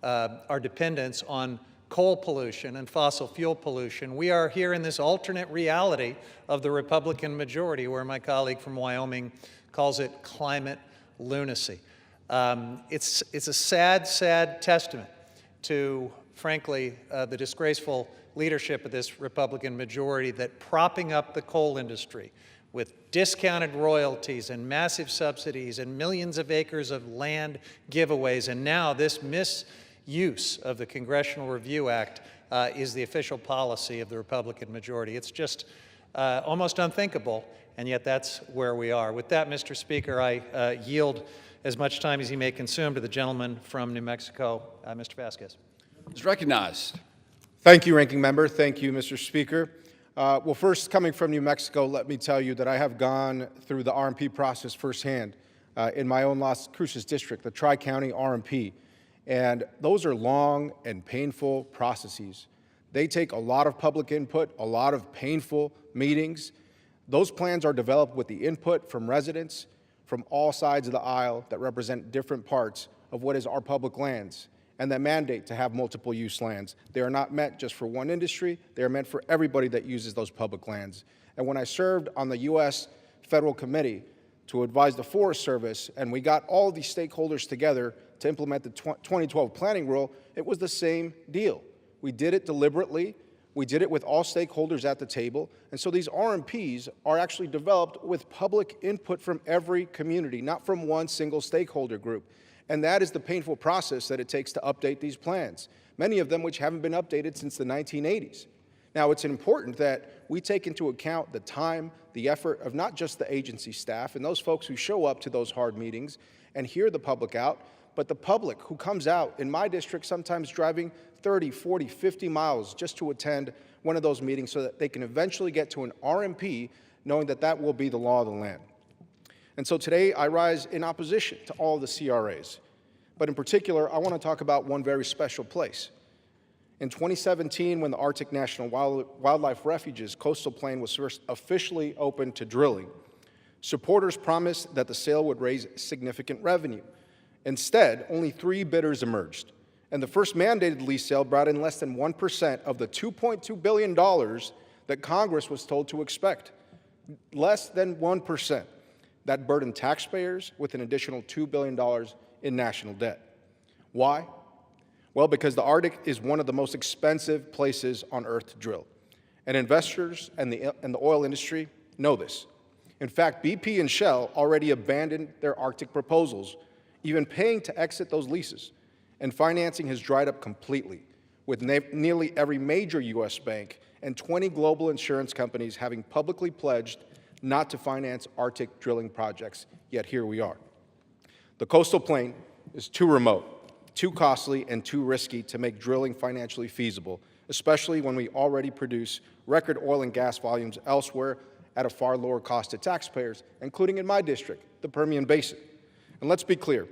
our dependence on coal pollution and fossil fuel pollution, we are here in this alternate reality of the Republican majority, where my colleague from Wyoming calls it climate lunacy. It's a sad, sad testament to, frankly, the disgraceful leadership of this Republican majority that propping up the coal industry with discounted royalties and massive subsidies and millions of acres of land giveaways, and now this misuse of the Congressional Review Act is the official policy of the Republican majority. It's just almost unthinkable, and yet that's where we are. With that, Mr. Speaker, I yield as much time as he may consume to the gentleman from New Mexico, Mr. Vasquez. Is recognized. Thank you, Ranking Member. Thank you, Mr. Speaker. Well, first, coming from New Mexico, let me tell you that I have gone through the RMP process firsthand in my own Las Cruces district, the Tri-County RMP. And those are long and painful processes. They take a lot of public input, a lot of painful meetings. Those plans are developed with the input from residents from all sides of the aisle that represent different parts of what is our public lands and that mandate to have multiple use lands. They are not meant just for one industry. They are meant for everybody that uses those public lands. And when I served on the U.S. Federal Committee to advise the Forest Service, and we got all these stakeholders together to implement the 2012 planning rule, it was the same deal. We did it deliberately. We did it with all stakeholders at the table. And so these RMPs are actually developed with public input from every community, not from one single stakeholder group. And that is the painful process that it takes to update these plans, many of them which haven't been updated since the 1980s. Now, it's important that we take into account the time, the effort of not just the agency staff and those folks who show up to those hard meetings and hear the public out, but the public who comes out in my district sometimes driving 30, 40, 50 miles just to attend one of those meetings so that they can eventually get to an RMP knowing that that will be the law of the land. And so today I rise in opposition to all of the CRAs. But in particular, I want to talk about one very special place. In 2017, when the Arctic National Wildlife Refuge's coastal plain was first officially opened to drilling, supporters promised that the sale would raise significant revenue. Instead, only 3 bidders emerged, and the first mandated lease sale brought in less than 1% of the $2.2 billion that Congress was told to expect. Less than 1%. That burdened taxpayers with an additional $2 billion in national debt. Why? Well, because the Arctic is one of the most expensive places on Earth to drill, and investors and the oil industry know this. In fact, BP and Shell already abandoned their Arctic proposals, even paying to exit those leases, and financing has dried up completely, with nearly every major U.S. bank and 20 global insurance companies having publicly pledged not to finance Arctic drilling projects, yet here we are. The coastal plain is too remote, too costly and too risky to make drilling financially feasible, especially when we already produce record oil and gas volumes elsewhere at a far lower cost to taxpayers, including in my district, the Permian Basin. And let's be clear,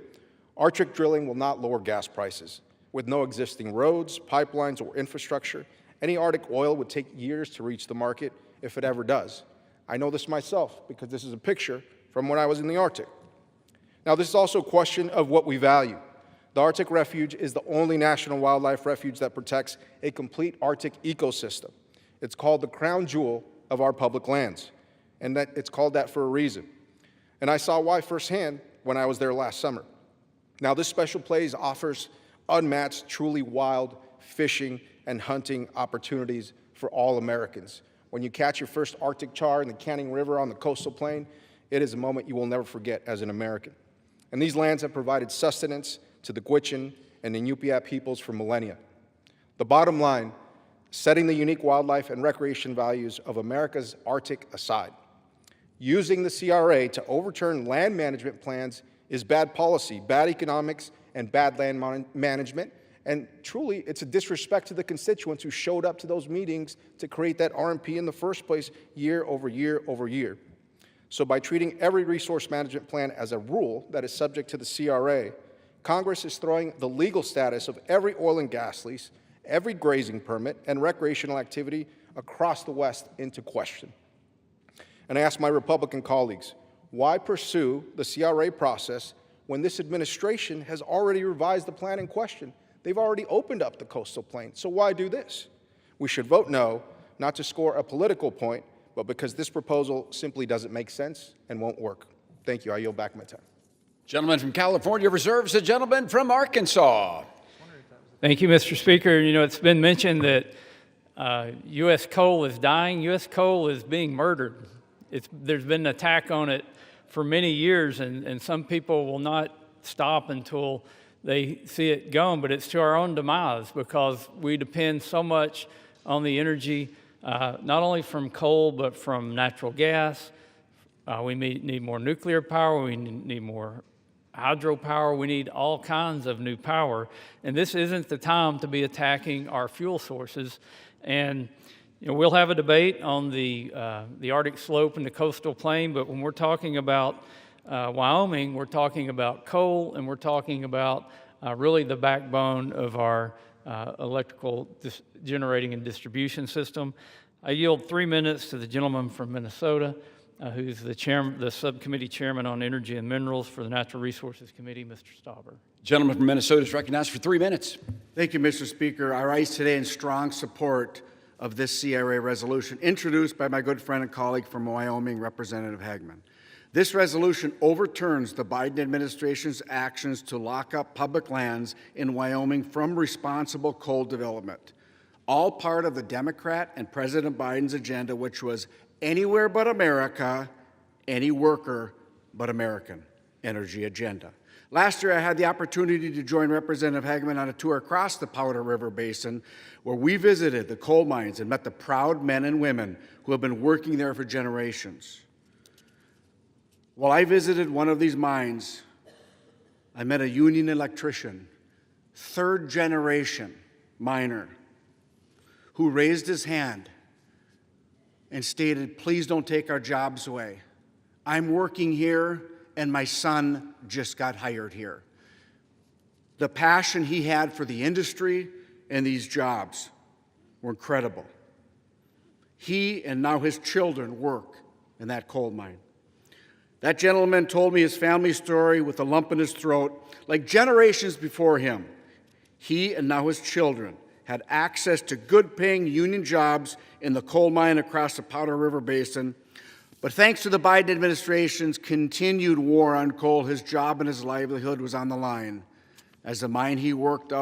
Arctic drilling will not lower gas prices. With no existing roads, pipelines, or infrastructure, any Arctic oil would take years to reach the market if it ever does. I know this myself because this is a picture from when I was in the Arctic. Now, this is also a question of what we value. The Arctic Refuge is the only national wildlife refuge that protects a complete Arctic ecosystem. It's called the crown jewel of our public lands, and that it's called that for a reason. And I saw why firsthand when I was there last summer. Now, this special place offers unmatched, truly wild fishing and hunting opportunities for all Americans. When you catch your first Arctic char in the Canning River on the coastal plain, it is a moment you will never forget as an American. And these lands have provided sustenance to the Gwich'in and the Inupiat peoples for millennia. The bottom line, setting the unique wildlife and recreation values of America's Arctic aside, using the CRA to overturn land management plans is bad policy, bad economics, and bad land management, and truly, it's a disrespect to the constituents who showed up to those meetings to create that RMP in the first place year over year over year. So by treating every resource management plan as a rule that is subject to the CRA, Congress is throwing the legal status of every oil and gas lease, every grazing permit, and recreational activity across the West into question. And I ask my Republican colleagues, why pursue the CRA process when this administration has already revised the plan in question? They've already opened up the coastal plain, so why do this? We should vote no, not to score a political point, but because this proposal simply doesn't make sense and won't work. Thank you. I yield back my time. Gentleman from California reserves, the gentleman from Arkansas. Thank you, Mr. Speaker. You know, it's been mentioned that U.S. coal is dying. U.S. coal is being murdered. There's been an attack on it for many years, and some people will not stop until they see it gone, but it's to our own demise because we depend so much on the energy, not only from coal, but from natural gas. We need more nuclear power. We need more hydropower. We need all kinds of new power. And this isn't the time to be attacking our fuel sources. And you know, we'll have a debate on the Arctic slope and the coastal plain, but when we're talking about Wyoming, we're talking about coal, and we're talking about really the backbone of our electrical generating and distribution system. I yield 3 minutes to the gentleman from Minnesota, who's the subcommittee chairman on energy and minerals for the Natural Resources Committee, Mr. Stauber. Gentleman from Minnesota is recognized for 3 minutes. Thank you, Mr. Speaker. I rise today in strong support of this CRA resolution introduced by my good friend and colleague from Wyoming, Representative Hagman. This resolution overturns the Biden administration's actions to lock up public lands in Wyoming from responsible coal development, all part of the Democrat and President Biden's agenda, which was anywhere but America, any worker but American energy agenda. Last year, I had the opportunity to join Representative Hagman on a tour across the Powder River Basin, where we visited the coal mines and met the proud men and women who have been working there for generations. While I visited one of these mines, I met a union electrician, third-generation miner, who raised his hand and stated, "Please don't take our jobs away. I'm working here, and my son just got hired here." The passion he had for the industry and these jobs were incredible. He and now his children work in that coal mine. That gentleman told me his family story with a lump in his throat. Like generations before him, he and now his children had access to good-paying union jobs in the coal mine across the Powder River Basin. But thanks to the Biden administration's continued war on coal, his job and his livelihood was on the line, as the mine he worked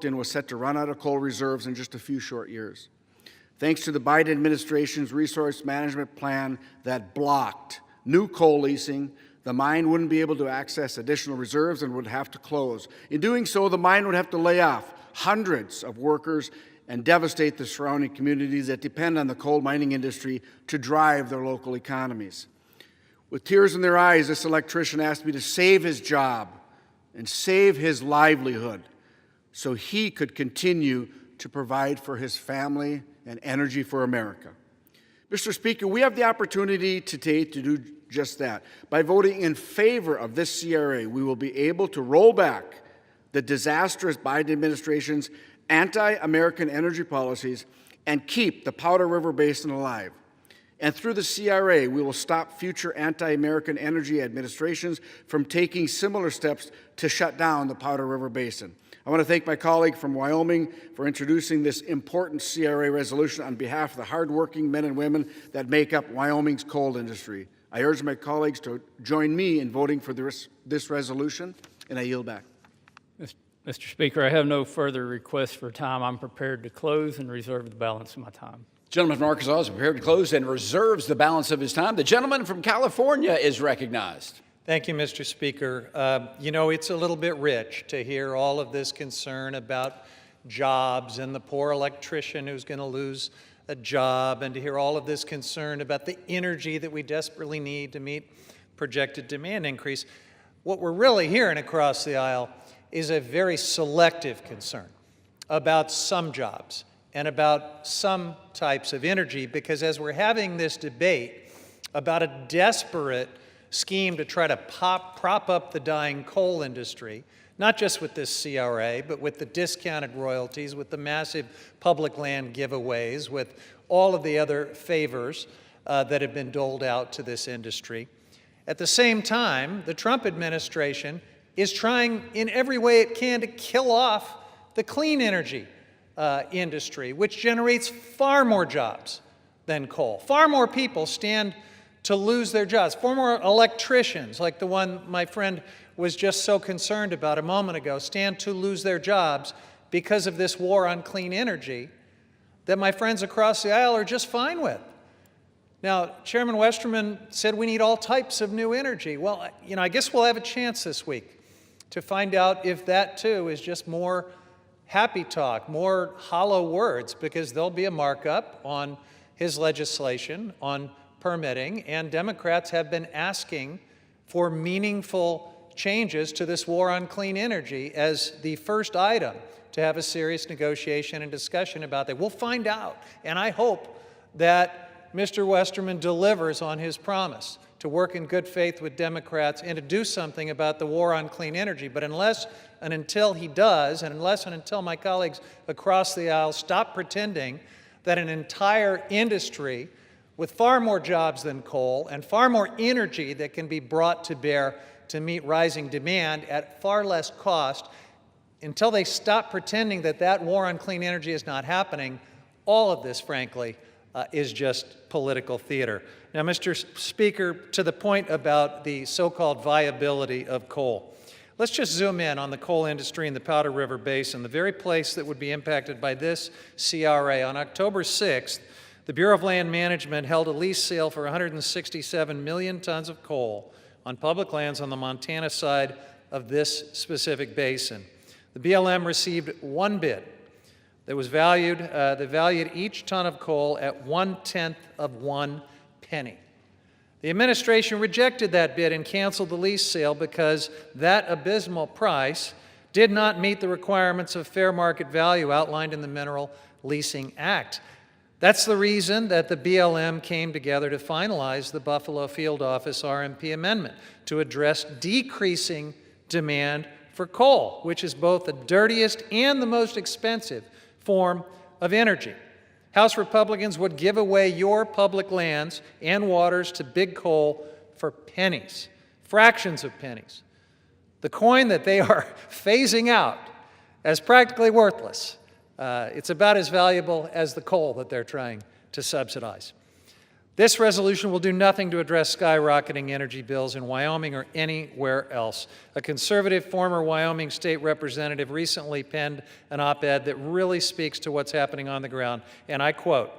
in was set to run out of coal reserves in just a few short years. Thanks to the Biden administration's resource management plan that blocked new coal leasing, the mine wouldn't be able to access additional reserves and would have to close. In doing so, the mine would have to lay off hundreds of workers and devastate the surrounding communities that depend on the coal mining industry to drive their local economies. With tears in their eyes, this electrician asked me to save his job and save his livelihood so he could continue to provide for his family and energy for America. Mr. Speaker, we have the opportunity today to do just that. By voting in favor of this CRA, we will be able to roll back the disastrous Biden administration's anti-American energy policies and keep the Powder River Basin alive. And through the CRA, we will stop future anti-American energy administrations from taking similar steps to shut down the Powder River Basin. I want to thank my colleague from Wyoming for introducing this important CRA resolution on behalf of the hardworking men and women that make up Wyoming's coal industry. I urge my colleagues to join me in voting for this resolution, and I yield back. Mr. Speaker, I have no further requests for time. I'm prepared to close and reserve the balance of my time. Gentleman from Arkansas is prepared to close and reserves the balance of his time. The gentleman from California is recognized. Thank you, Mr. Speaker. You know, it's a little bit rich to hear all of this concern about jobs and the poor electrician who's going to lose a job, and to hear all of this concern about the energy that we desperately need to meet projected demand increase. What we're really hearing across the aisle is a very selective concern about some jobs and about some types of energy, because as we're having this debate about a desperate scheme to try to prop up the dying coal industry, not just with this CRA, but with the discounted royalties, with the massive public land giveaways, with all of the other favors that have been doled out to this industry. At the same time, the Trump administration is trying in every way it can to kill off the clean energy industry, which generates far more jobs than coal. Far more people stand to lose their jobs. Far more electricians, like the one my friend was just so concerned about a moment ago, stand to lose their jobs because of this war on clean energy that my friends across the aisle are just fine with. Now, Chairman Westerman said we need all types of new energy. Well, you know, I guess we'll have a chance this week to find out if that, too, is just more happy talk, more hollow words, because there'll be a markup on his legislation on permitting, and Democrats have been asking for meaningful changes to this war on clean energy as the first item to have a serious negotiation and discussion about that. We'll find out, and I hope that Mr. Westerman delivers on his promise to work in good faith with Democrats and to do something about the war on clean energy. But unless and until he does, and unless and until my colleagues across the aisle stop pretending that an entire industry with far more jobs than coal and far more energy that can be brought to bear to meet rising demand at far less cost, until they stop pretending that that war on clean energy is not happening, all of this, frankly, is just political theater. Now, Mr. Speaker, to the point about the so-called viability of coal, let's just zoom in on the coal industry in the Powder River Basin, the very place that would be impacted by this CRA. On October 6th, the Bureau of Land Management held a lease sale for 167 million tons of coal on public lands on the Montana side of this specific basin. The BLM received one bid that was valued each ton of coal at 1/10 of 1 penny. The administration rejected that bid and canceled the lease sale because that abysmal price did not meet the requirements of fair market value outlined in the Mineral Leasing Act. That's the reason that the BLM came together to finalize the Buffalo Field Office RMP amendment to address decreasing demand for coal, which is both the dirtiest and the most expensive form of energy. House Republicans would give away your public lands and waters to big coal for pennies, fractions of pennies. The coin that they are phasing out as practically worthless. It's about as valuable as the coal that they're trying to subsidize. This resolution will do nothing to address skyrocketing energy bills in Wyoming or anywhere else. A conservative former Wyoming state representative recently penned an op-ed that really speaks to what's happening on the ground, and I quote,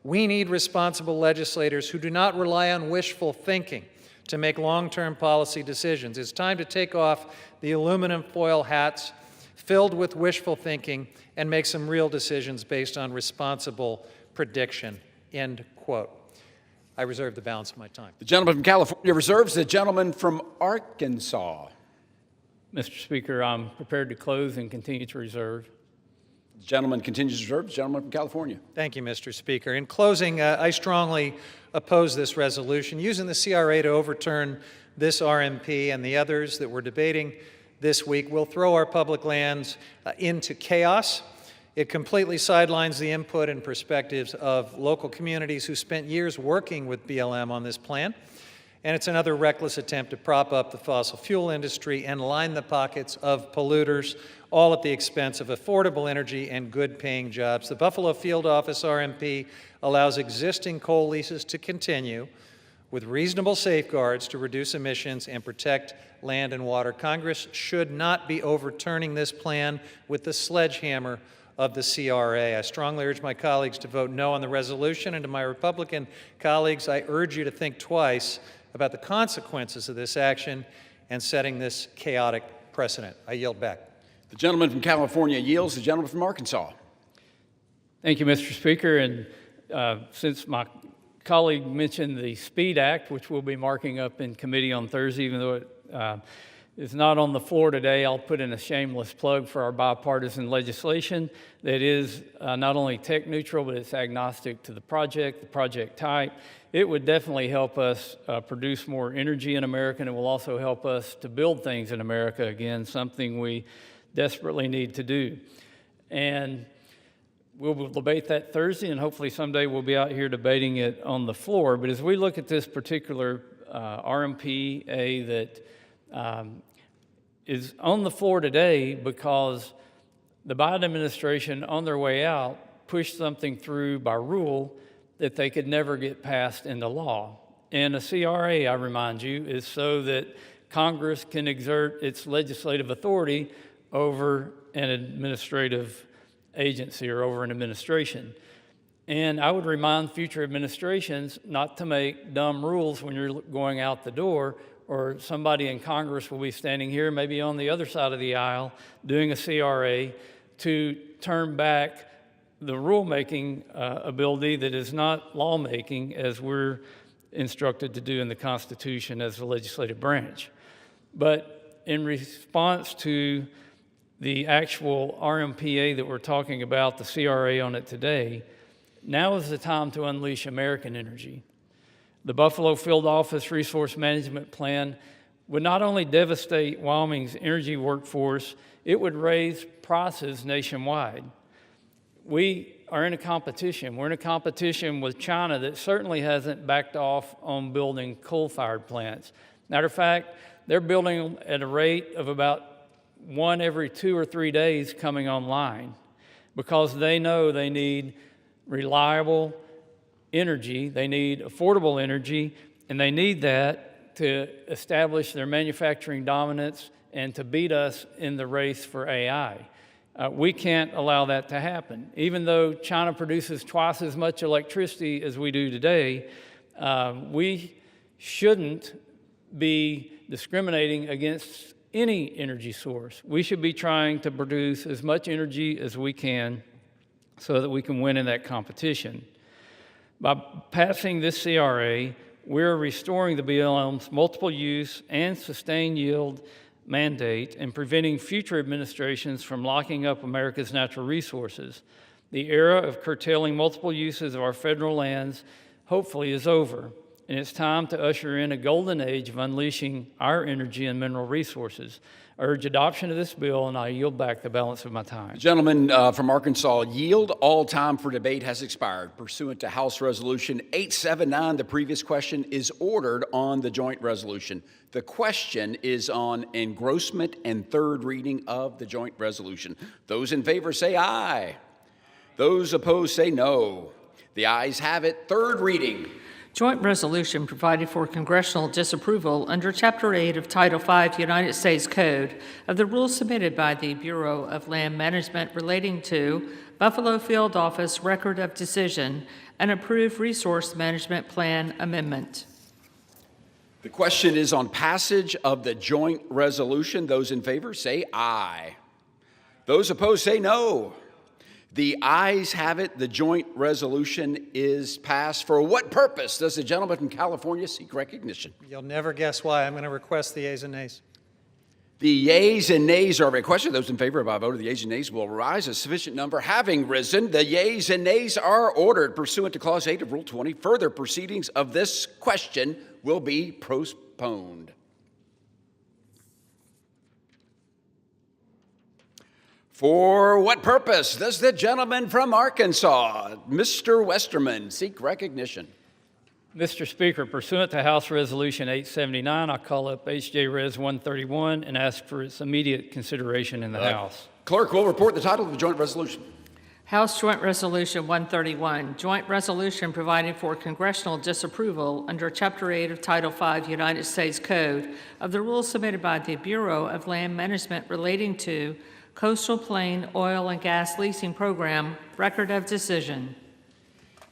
"We need responsible legislators who do not rely on wishful thinking to make long-term policy decisions. It's time to take off the aluminum foil hats filled with wishful thinking and make some real decisions based on responsible prediction," end quote. I reserve the balance of my time. The gentleman from California reserves. The gentleman from Arkansas. Mr. Speaker, I'm prepared to close and continue to reserve. The gentleman continues to reserve. The gentleman from California. Thank you, Mr. Speaker. In closing, I strongly oppose this resolution. Using the CRA to overturn this RMP and the others that we're debating this week will throw our public lands into chaos. It completely sidelines the input and perspectives of local communities who spent years working with BLM on this plan. And it's another reckless attempt to prop up the fossil fuel industry and line the pockets of polluters, all at the expense of affordable energy and good-paying jobs. The Buffalo Field Office RMP allows existing coal leases to continue with reasonable safeguards to reduce emissions and protect land and water. Congress should not be overturning this plan with the sledgehammer of the CRA. I strongly urge my colleagues to vote no on the resolution, and to my Republican colleagues, I urge you to think twice about the consequences of this action and setting this chaotic precedent. I yield back. The gentleman from California yields. The gentleman from Arkansas. Thank you, Mr. Speaker. And since my colleague mentioned the SPEED Act, which we'll be marking up in committee on Thursday, even though it is not on the floor today, I'll put in a shameless plug for our bipartisan legislation that is not only tech neutral, but it's agnostic to the project type. It would definitely help us produce more energy in America, and it will also help us to build things in America again, something we desperately need to do. And we'll debate that Thursday, and hopefully someday we'll be out here debating it on the floor. But as we look at this particular RMPA that is on the floor today because the Biden administration, on their way out, pushed something through by rule that they could never get passed into law. And a CRA, I remind you, is so that Congress can exert its legislative authority over an administrative agency or over an administration. And I would remind future administrations not to make dumb rules when you're going out the door, or somebody in Congress will be standing here, maybe on the other side of the aisle, doing a CRA to turn back the rulemaking ability that is not lawmaking as we're instructed to do in the Constitution as the legislative branch. But in response to the actual RMPA that we're talking about, the CRA on it today, now is the time to unleash American energy. The Buffalo Field Office Resource Management Plan would not only devastate Wyoming's energy workforce, it would raise prices nationwide. We are in a competition. We're in a competition with China that certainly hasn't backed off on building coal-fired plants. Matter of fact, they're building at a rate of about one every 2 or 3 days coming online because they know they need reliable energy, they need affordable energy, and they need that to establish their manufacturing dominance and to beat us in the race for AI. We can't allow that to happen. Even though China produces twice as much electricity as we do today, we shouldn't be discriminating against any energy source. We should be trying to produce as much energy as we can so that we can win in that competition. By passing this CRA, we're restoring the BLM's multiple use and sustained yield mandate and preventing future administrations from locking up America's natural resources. The era of curtailing multiple uses of our federal lands hopefully is over, and it's time to usher in a golden age of unleashing our energy and mineral resources. I urge adoption of this bill, and I yield back the balance of my time. The gentleman from Arkansas yield. All time for debate has expired. Pursuant to House Resolution 879, the previous question is ordered on the joint resolution. The question is on engrossment and third reading of the joint resolution. Those in favor say aye. Those opposed say no. The ayes have it. Third reading. Joint resolution providing for congressional disapproval under Chapter 8 of Title 5 United States Code of the rules submitted by the Bureau of Land Management relating to Buffalo Field Office Record of Decision and approved Resource Management Plan Amendment. The question is on passage of the joint resolution. Those in favor say aye. Those opposed say no. The ayes have it. The joint resolution is passed. For what purpose does the gentleman from California seek recognition? You'll never guess why. I'm going to request the ayes and nays. The yeas and nays are requested. Those in favor by a vote of the yeas and nays will rise. A sufficient number having risen, the yeas and nays are ordered. Pursuant to Clause 8 of Rule 20, further proceedings of this question will be postponed. For what purpose does the gentleman from Arkansas, Mr. Westerman, seek recognition? Mr. Speaker, pursuant to House Resolution 879, I call up H.J. Res. 131 and ask for its immediate consideration in the House. Clerk will report the title of the joint resolution. House Joint Resolution 131, joint resolution providing for congressional disapproval under Chapter 8 of Title 5 United States Code of the rules submitted by the Bureau of Land Management relating to Coastal Plain Oil and Gas Leasing Program, record of decision.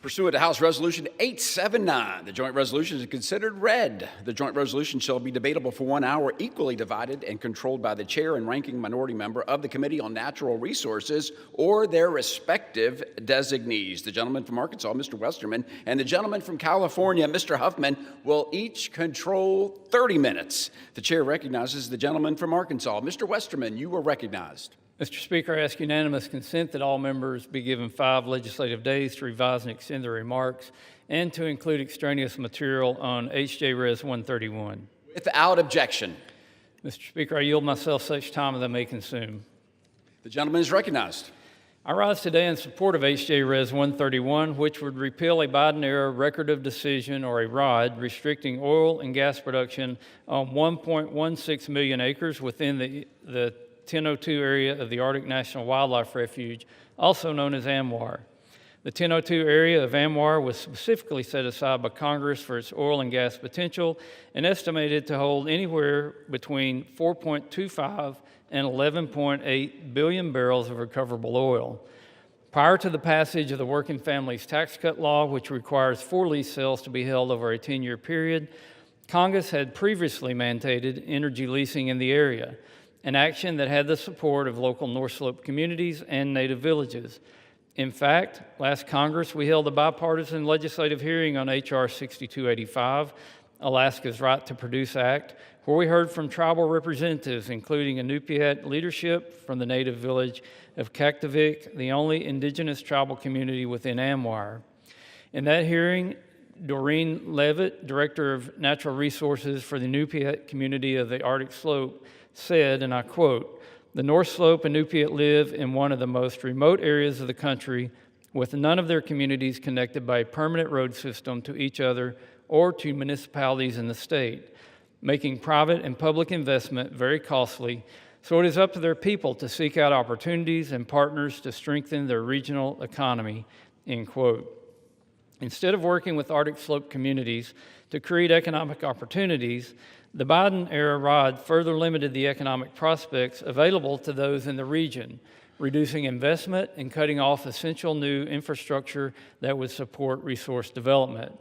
Pursuant to House Resolution 879, the joint resolution is considered read. The joint resolution shall be debatable for 1 hour, equally divided and controlled by the chair and ranking minority member of the Committee on Natural Resources or their respective designees. The gentleman from Arkansas, Mr. Westerman, and the gentleman from California, Mr. Huffman, will each control 30 minutes. The chair recognizes the gentleman from Arkansas. Mr. Westerman, you are recognized. Mr. Speaker, I ask unanimous consent that all members be given 5 legislative days to revise and extend their remarks and to include extraneous material on H.J. Res. 131. Without objection. Mr. Speaker, I yield myself such time as I may consume. The gentleman is recognized. I rise today in support of H.J. Res. 131, which would repeal a Biden-era record of decision, or a ROD, restricting oil and gas production on 1.16 million acres within the 1002 area of the Arctic National Wildlife Refuge, also known as ANWR. The 1002 area of ANWR was specifically set aside by Congress for its oil and gas potential and estimated to hold anywhere between 4.25 and 11.8 billion barrels of recoverable oil. Prior to the passage of the Working Families Tax Cut Law, which requires 4 lease sales to be held over a 10-year period, Congress had previously mandated energy leasing in the area, an action that had the support of local North Slope communities and native villages. In fact, last Congress, we held a bipartisan legislative hearing on H.R. 6285, Alaska's Right to Produce Act, where we heard from tribal representatives, including Inupiat leadership from the native village of Kaktovik, the only indigenous tribal community within ANWR. In that hearing, Doreen Levitt, Director of Natural Resources for the Inupiat community of the Arctic Slope, said, and I quote, "The North Slope Inupiat live in one of the most remote areas of the country, with none of their communities connected by a permanent road system to each other or to municipalities in the state, making private and public investment very costly, so it is up to their people to seek out opportunities and partners to strengthen their regional economy," end quote. Instead of working with Arctic Slope communities to create economic opportunities, the Biden-era ROD further limited the economic prospects available to those in the region, reducing investment and cutting off essential new infrastructure that would support resource development.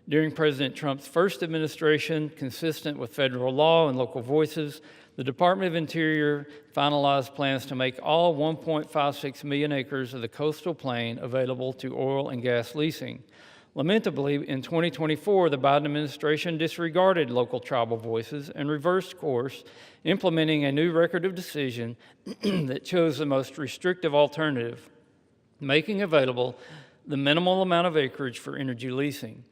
During President Trump's first administration, consistent with federal law and local voices, the Department of Interior finalized plans to make all 1.56 million acres of the coastal plain available to oil and gas leasing. Lamentably, in 2024, the Biden administration disregarded local tribal voices and reversed course, implementing a new record of decision that chose the most restrictive alternative, making available the minimal amount of acreage for energy leasing.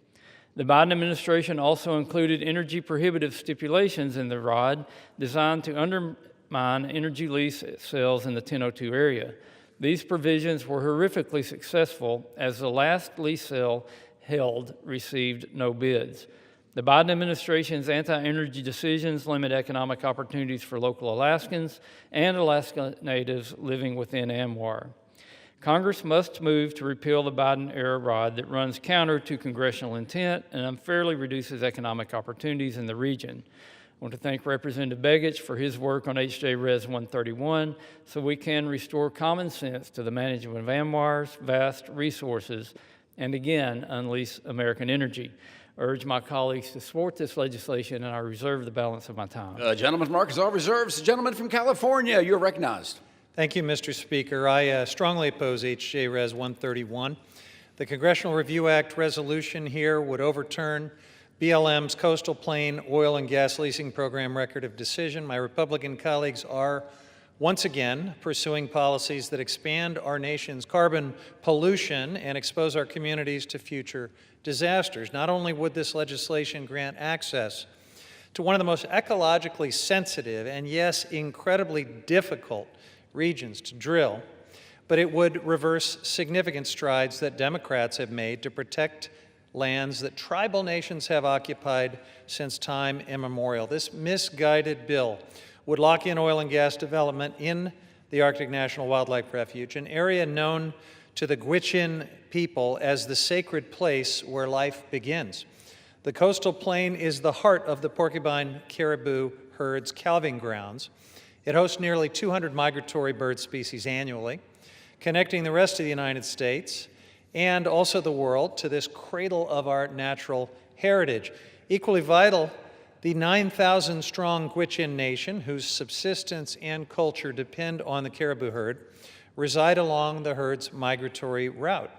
The Biden administration also included energy prohibitive stipulations in the ROD designed to undermine energy lease sales in the 1002 area. These provisions were horrifically successful, as the last lease sale held received no bids. The Biden administration's anti-energy decisions limit economic opportunities for local Alaskans and Alaska Natives living within ANWR. Congress must move to repeal the Biden-era ROD that runs counter to congressional intent and unfairly reduces economic opportunities in the region. I want to thank Representative Begich for his work on H.J. Res. 131 so we can restore common sense to the management of ANWR's vast resources and again unleash American energy. I urge my colleagues to support this legislation, and I reserve the balance of my time. Gentleman from Arkansas reserves. The gentleman from California, you're recognized. Thank you, Mr. Speaker. I strongly oppose H.J. Res. 131. The Congressional Review Act resolution here would overturn BLM's Coastal Plain Oil and Gas Leasing Program record of decision, my Republican colleagues are once again pursuing policies that expand our nation's carbon pollution and expose our communities to future disasters. Not only would this legislation grant access to one of the most ecologically sensitive and, yes, incredibly difficult regions to drill, but it would reverse significant strides that Democrats have made to protect lands that tribal nations have occupied since time immemorial. This misguided bill would lock in oil and gas development in the Arctic National Wildlife Refuge, an area known to the Gwich'in people as the sacred place where life begins. The coastal plain is the heart of the porcupine caribou herd's calving grounds. It hosts nearly 200 migratory bird species annually, connecting the rest of the United States and also the world to this cradle of our natural heritage. Equally vital, the 9,000-strong Gwich'in nation, whose subsistence and culture depend on the caribou herd, reside along the herd's migratory route,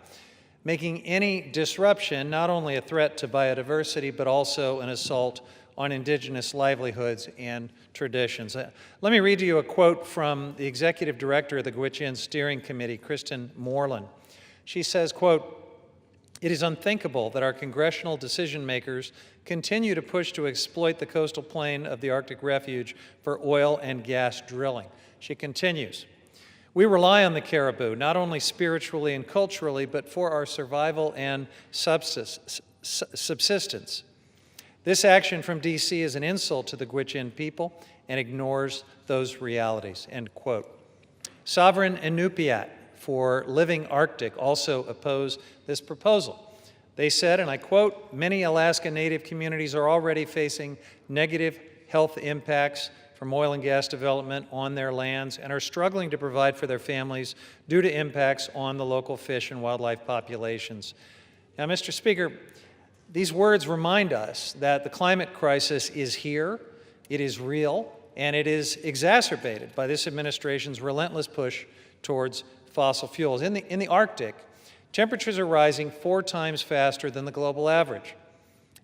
making any disruption not only a threat to biodiversity, but also an assault on indigenous livelihoods and traditions. Let me read to you a quote from the executive director of the Gwich'in Steering Committee, Kristen Moreland. She says, quote, "It is unthinkable that our congressional decision makers continue to push to exploit the coastal plain of the Arctic Refuge for oil and gas drilling." She continues, "We rely on the caribou, not only spiritually and culturally, but for our survival and subsistence. This action from D.C. is an insult to the Gwich'in people and ignores those realities," end quote. Sovereign Inupiat for Living Arctic also oppose this proposal. They said, and I quote, "Many Alaska Native communities are already facing negative health impacts from oil and gas development on their lands and are struggling to provide for their families due to impacts on the local fish and wildlife populations." Now, Mr. Speaker, these words remind us that the climate crisis is here, it is real, and it is exacerbated by this administration's relentless push towards fossil fuels. In the Arctic, temperatures are rising 4 times faster than the global average.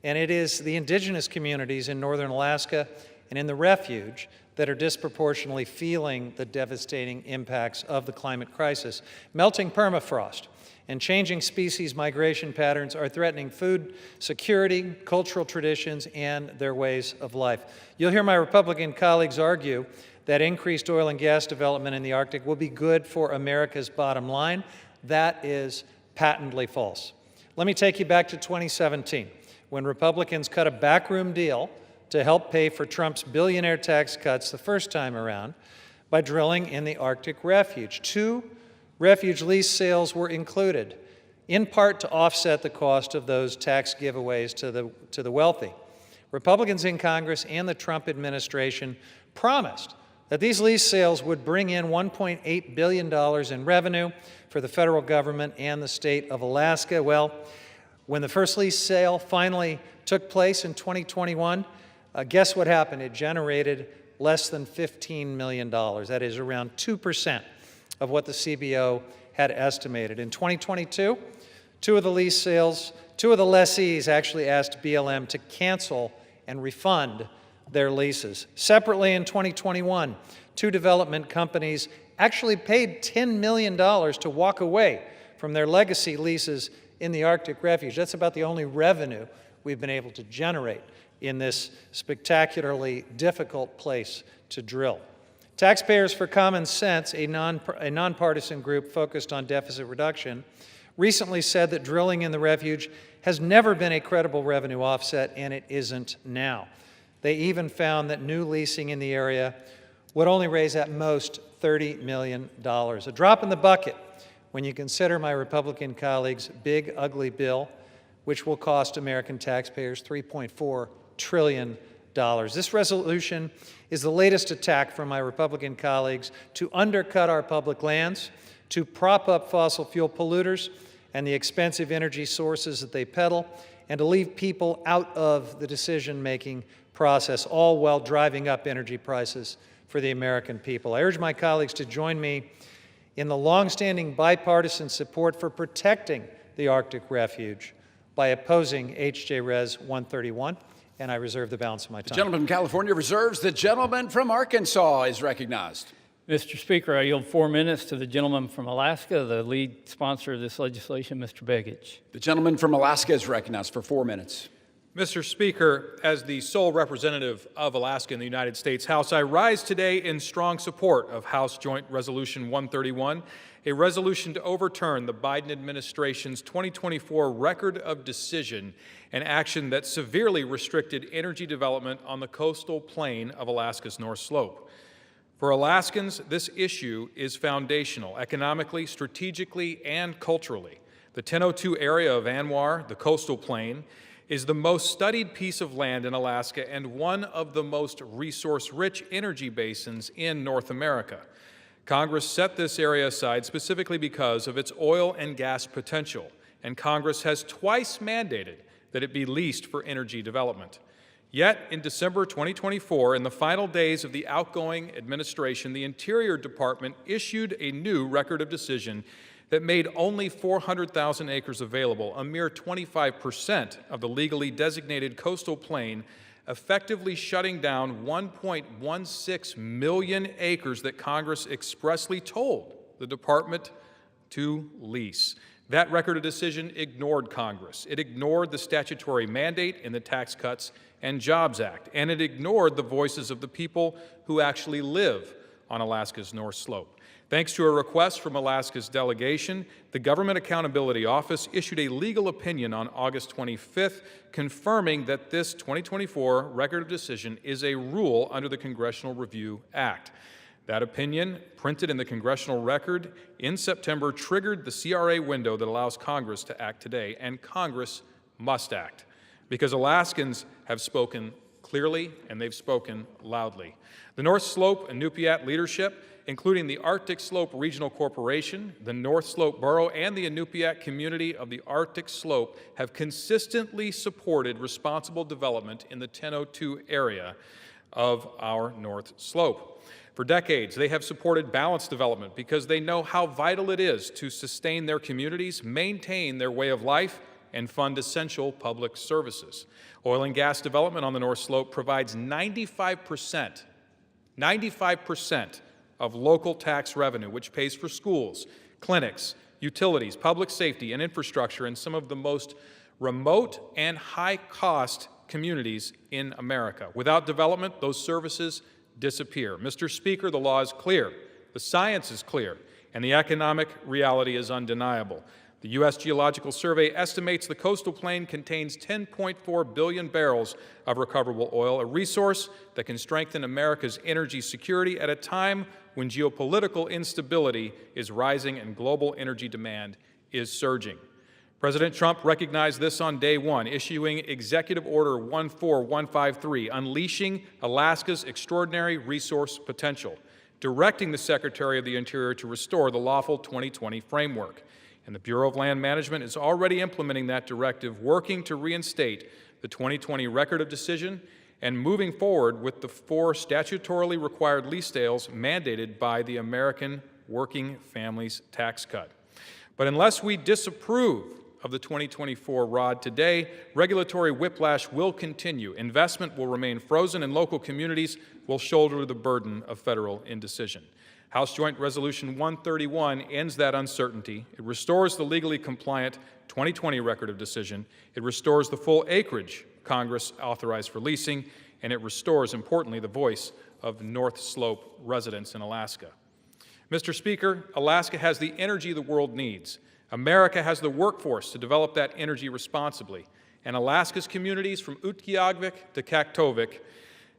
And it is the indigenous communities in northern Alaska and in the refuge that are disproportionately feeling the devastating impacts of the climate crisis. Melting permafrost and changing species migration patterns are threatening food security, cultural traditions, and their ways of life. You'll hear my Republican colleagues argue that increased oil and gas development in the Arctic will be good for America's bottom line. That is patently false. Let me take you back to 2017, when Republicans cut a backroom deal to help pay for Trump's billionaire tax cuts the first time around by drilling in the Arctic Refuge. 2 refuge lease sales were included, in part to offset the cost of those tax giveaways to the wealthy. Republicans in Congress and the Trump administration promised that these lease sales would bring in $1.8 billion in revenue for the federal government and the state of Alaska. Well, when the first lease sale finally took place in 2021, guess what happened? It generated less than $15 million. That is around 2% of what the CBO had estimated. In 2022, 2 of the lessees actually asked BLM to cancel and refund their leases. Separately, in 2021, 2 development companies actually paid $10 million to walk away from their legacy leases in the Arctic Refuge. That's about the only revenue we've been able to generate in this spectacularly difficult place to drill. Taxpayers for Common Sense, a nonpartisan group focused on deficit reduction, recently said that drilling in the refuge has never been a credible revenue offset, and it isn't now. They even found that new leasing in the area would only raise at most $30 million. A drop in the bucket when you consider my Republican colleagues' big, ugly bill, which will cost American taxpayers $3.4 trillion. This resolution is the latest attack from my Republican colleagues to undercut our public lands, to prop up fossil fuel polluters and the expensive energy sources that they peddle, and to leave people out of the decision-making process, all while driving up energy prices for the American people. I urge my colleagues to join me in the longstanding bipartisan support for protecting the Arctic Refuge by opposing H.J. Res. 131, and I reserve the balance of my time. The gentleman from California reserves. The gentleman from Arkansas is recognized. Mr. Speaker, I yield 4 minutes to the gentleman from Alaska, the lead sponsor of this legislation, Mr. Begich. The gentleman from Alaska is recognized for 4 minutes. Mr. Speaker, as the sole representative of Alaska in the United States House, I rise today in strong support of House Joint Resolution 131, a resolution to overturn the Biden administration's 2024 record of decision and action that severely restricted energy development on the coastal plain of Alaska's North Slope. For Alaskans, this issue is foundational economically, strategically, and culturally. The 1002 area of ANWR, the coastal plain, is the most studied piece of land in Alaska and one of the most resource-rich energy basins in North America. Congress set this area aside specifically because of its oil and gas potential, and Congress has twice mandated that it be leased for energy development. Yet, in December 2024, in the final days of the outgoing administration, the Interior Department issued a new record of decision that made only 400,000 acres available, a mere 25% of the legally designated coastal plain, effectively shutting down 1.16 million acres that Congress expressly told the department to lease. That record of decision ignored Congress. It ignored the statutory mandate in the Tax Cuts and Jobs Act, and it ignored the voices of the people who actually live on Alaska's North Slope. Thanks to a request from Alaska's delegation, the Government Accountability Office issued a legal opinion on August 25th, confirming that this 2024 record of decision is a rule under the Congressional Review Act. That opinion, printed in the congressional record in September, triggered the CRA window that allows Congress to act today, and Congress must act, because Alaskans have spoken clearly and they've spoken loudly. The North Slope and Inupiat leadership, including the Arctic Slope Regional Corporation, the North Slope Borough, and the Inupiat community of the Arctic Slope, have consistently supported responsible development in the 1002 area of our North Slope. For decades, they have supported balanced development because they know how vital it is to sustain their communities, maintain their way of life, and fund essential public services. Oil and gas development on the North Slope provides 95% of local tax revenue, which pays for schools, clinics, utilities, public safety, and infrastructure in some of the most remote and high-cost communities in America. Without development, those services disappear. Mr. Speaker, the law is clear, the science is clear, and the economic reality is undeniable. The U.S. Geological Survey estimates the coastal plain contains 10.4 billion barrels of recoverable oil, a resource that can strengthen America's energy security at a time when geopolitical instability is rising and global energy demand is surging. President Trump recognized this on day one, issuing Executive Order 14153, unleashing Alaska's extraordinary resource potential, directing the Secretary of the Interior to restore the lawful 2020 framework. And the Bureau of Land Management is already implementing that directive, working to reinstate the 2020 record of decision and moving forward with the 4 statutorily required lease sales mandated by the American Working Families Tax Cut. But unless we disapprove of the 2024 ROD today, regulatory whiplash will continue. Investment will remain frozen, and local communities will shoulder the burden of federal indecision. House Joint Resolution 131 ends that uncertainty. It restores the legally compliant 2020 record of decision. It restores the full acreage Congress authorized for leasing, and it restores, importantly, the voice of North Slope residents in Alaska. Mr. Speaker, Alaska has the energy the world needs. America has the workforce to develop that energy responsibly, and Alaska's communities from Utqiagvik to Kaktovik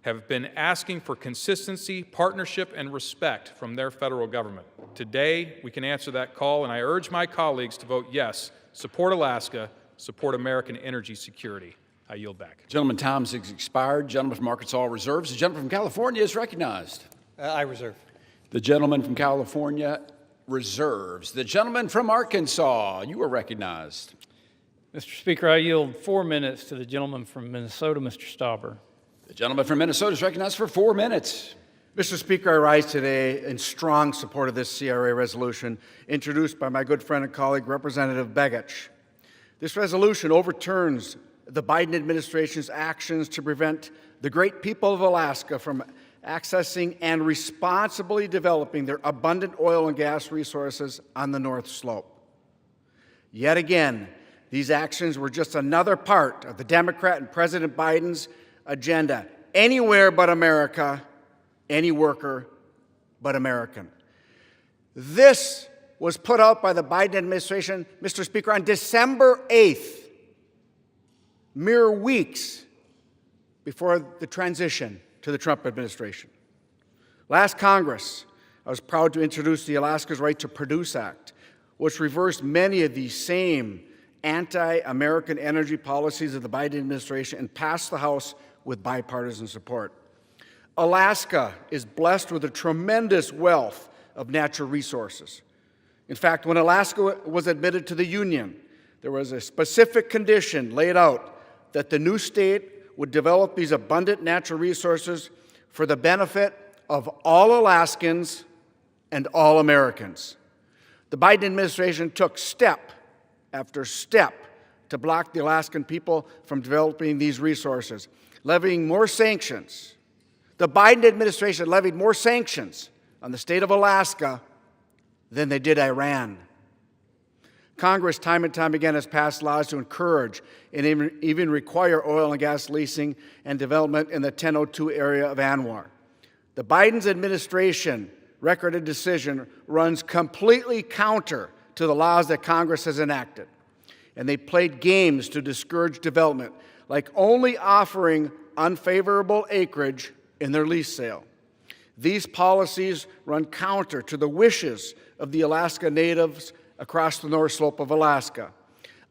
have been asking for consistency, partnership, and respect from their federal government. Today, we can answer that call, and I urge my colleagues to vote yes, support Alaska, support American energy security. I yield back. Gentleman, time's expired. Gentleman from Arkansas reserves. The gentleman from California is recognized. I reserve. The gentleman from California reserves. The gentleman from Arkansas, you are recognized. Mr. Speaker, I yield 4 minutes to the gentleman from Minnesota, Mr. Stauber. The gentleman from Minnesota is recognized for 4 minutes. Mr. Speaker, I rise today in strong support of this CRA resolution introduced by my good friend and colleague, Representative Begich. This resolution overturns the Biden administration's actions to prevent the great people of Alaska from accessing and responsibly developing their abundant oil and gas resources on the North Slope. Yet again, these actions were just another part of the Democrat and President Biden's agenda. Anywhere but America, any worker but American. This was put out by the Biden administration, Mr. Speaker, on December 8th, mere weeks before the transition to the Trump administration. Last Congress, I was proud to introduce the Alaska's Right to Produce Act, which reversed many of the same anti-American energy policies of the Biden administration and passed the House with bipartisan support. Alaska is blessed with a tremendous wealth of natural resources. In fact, when Alaska was admitted to the Union, there was a specific condition laid out that the new state would develop these abundant natural resources for the benefit of all Alaskans and all Americans. The Biden administration took step after step to block the Alaskan people from developing these resources, levying more sanctions. The Biden administration levied more sanctions on the state of Alaska than they did Iran. Congress time and time again has passed laws to encourage and even require oil and gas leasing and development in the 1002 area of ANWR. The Biden's administration record of decision runs completely counter to the laws that Congress has enacted. And they played games to discourage development, like only offering unfavorable acreage in their lease sale. These policies run counter to the wishes of the Alaska Natives across the North Slope of Alaska.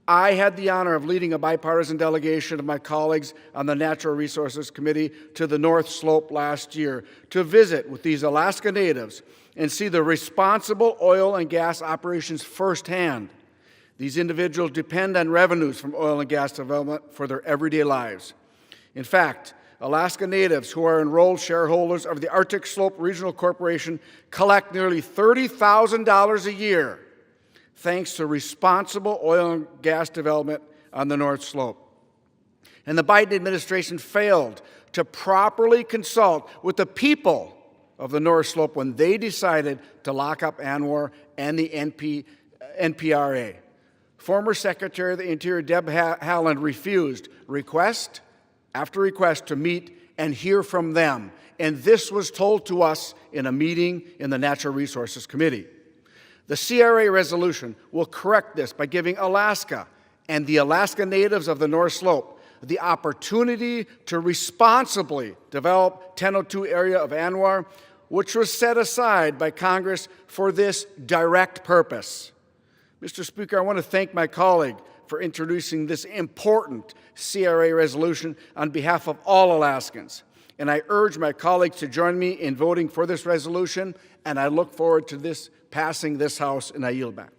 I had the honor of leading a bipartisan delegation of my colleagues on the Natural Resources Committee to the North Slope last year to visit with these Alaska Natives and see the responsible oil and gas operations firsthand. These individuals depend on revenues from oil and gas development for their everyday lives. In fact, Alaska Natives who are enrolled shareholders of the Arctic Slope Regional Corporation collect nearly $30,000 a year thanks to responsible oil and gas development on the North Slope. And the Biden administration failed to properly consult with the people of the North Slope when they decided to lock up ANWR and the NPRA. Former Secretary of the Interior Deb Haaland refused request after request to meet and hear from them. And this was told to us in a meeting in the Natural Resources Committee. The CRA resolution will correct this by giving Alaska and the Alaska Natives of the North Slope the opportunity to responsibly develop 1002 area of ANWR, which was set aside by Congress for this direct purpose. Mr. Speaker, I want to thank my colleague for introducing this important CRA resolution on behalf of all Alaskans. And I urge my colleagues to join me in voting for this resolution, and I look forward to this passing this House, and I yield back.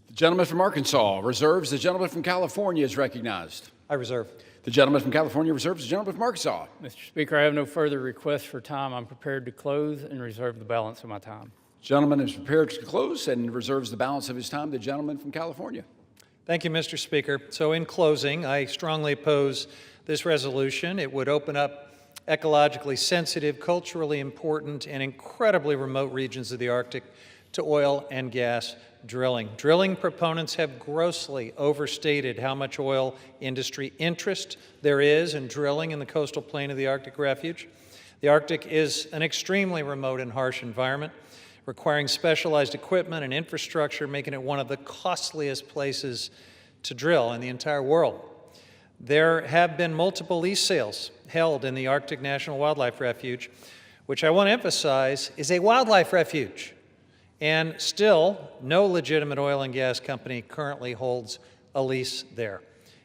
The gentleman from Arkansas reserves. The gentleman from California is recognized. I reserve. The gentleman from California reserves. The gentleman from Arkansas. Mr. Speaker, I have no further requests for time. I'm prepared to close and reserve the balance of my time. Gentleman is prepared to close and reserves the balance of his time. The gentleman from California. Thank you, Mr. Speaker. So in closing, I strongly oppose this resolution. It would open up ecologically sensitive, culturally important, and incredibly remote regions of the Arctic to oil and gas drilling. Drilling proponents have grossly overstated how much oil industry interest there is in drilling in the coastal plain of the Arctic Refuge. The Arctic is an extremely remote and harsh environment, requiring specialized equipment and infrastructure, making it one of the costliest places to drill in the entire world. There have been multiple lease sales held in the Arctic National Wildlife Refuge, which I want to emphasize is a wildlife refuge. And still, no legitimate oil and gas company currently holds a lease there.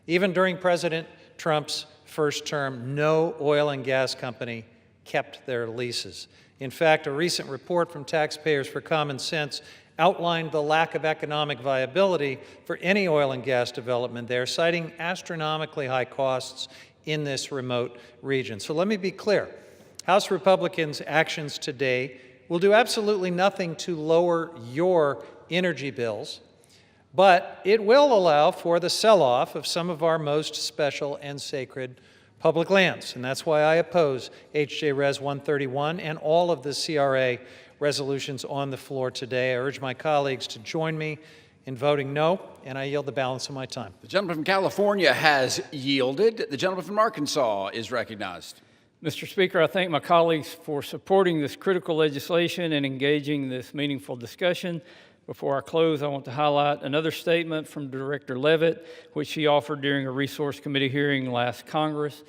Even during President Trump's first term, no oil and gas company kept their leases. In fact, a recent report from Taxpayers for Common Sense outlined the lack of economic viability for any oil and gas development there, citing astronomically high costs in this remote region. So let me be clear. House Republicans' actions today will do absolutely nothing to lower your energy bills, but it will allow for the sell-off of some of our most special and sacred public lands. And that's why I oppose H.J. Res. 131 and all of the CRA resolutions on the floor today. I urge my colleagues to join me in voting no, and I yield the balance of my time. The gentleman from California has yielded. The gentleman from Arkansas is recognized. Mr. Speaker, I thank my colleagues for supporting this critical legislation and engaging in this meaningful discussion. Before I close, I want to highlight another statement from Director Levitt, which he offered during a Resource Committee hearing last Congress.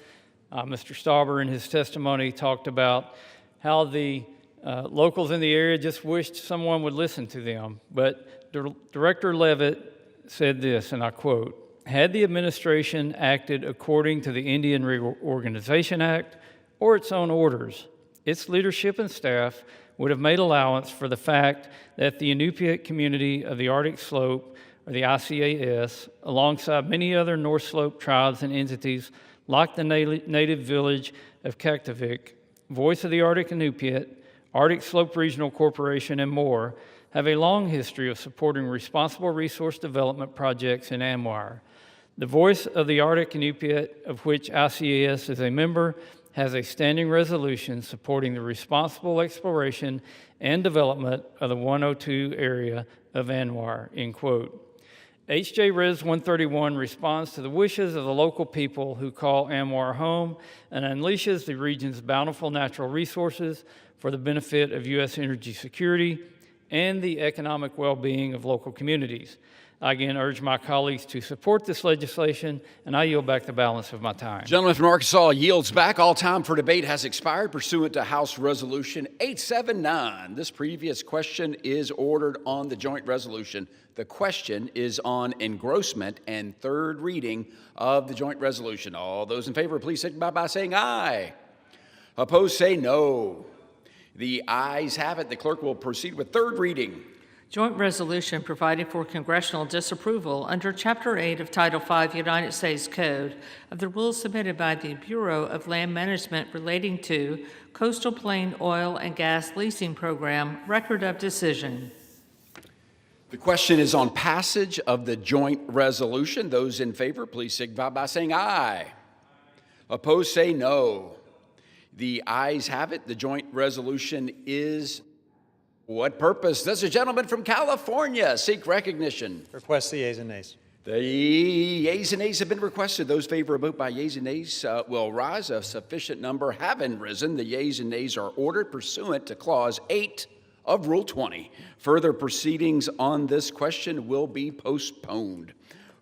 Mr. Stauber, in his testimony, talked about how the locals in the area just wished someone would listen to them. But Director Levitt said this, and I quote, "Had the administration acted according to the Indian Reorganization Act or its own orders, its leadership and staff would have made allowance for the fact that the Inupiat community of the Arctic Slope, or the ICAS, alongside many other North Slope tribes and entities like the native village of Kaktovik, Voice of the Arctic Inupiat, Arctic Slope Regional Corporation, and more, have a long history of supporting responsible resource development projects in ANWR. The Voice of the Arctic Inupiat, of which ICAS is a member, has a standing resolution supporting the responsible exploration and development of the 102 area of ANWR," end quote. H.J. Res. 131 responds to the wishes of the local people who call ANWR home and unleashes the region's bountiful natural resources for the benefit of U.S. energy security and the economic well-being of local communities. I again urge my colleagues to support this legislation, and I yield back the balance of my time. Gentleman from Arkansas yields back. All time for debate has expired pursuant to House Resolution 879. This previous question is ordered on the joint resolution. The question is on engrossment and third reading of the joint resolution. All those in favor, please signify by saying aye. Opposed, say no. The ayes have it. The clerk will proceed with third reading. Joint resolution providing for congressional disapproval under Chapter 8 of Title 5 United States Code of the rules submitted by the Bureau of Land Management relating to Coastal Plain Oil and Gas Leasing Program, Record of Decision. The question is on passage of the joint resolution. Those in favor, please signify by saying aye. Opposed, say no. The ayes have it. The joint resolution is. What purpose does the gentleman from California seek recognition? Request the yeas and nays. The yeas and nays have been requested. Those favor a vote by yeas and nays will rise. A sufficient number having risen. The yeas and nays are ordered pursuant to Clause 8 of Rule 20. Further proceedings on this question will be postponed.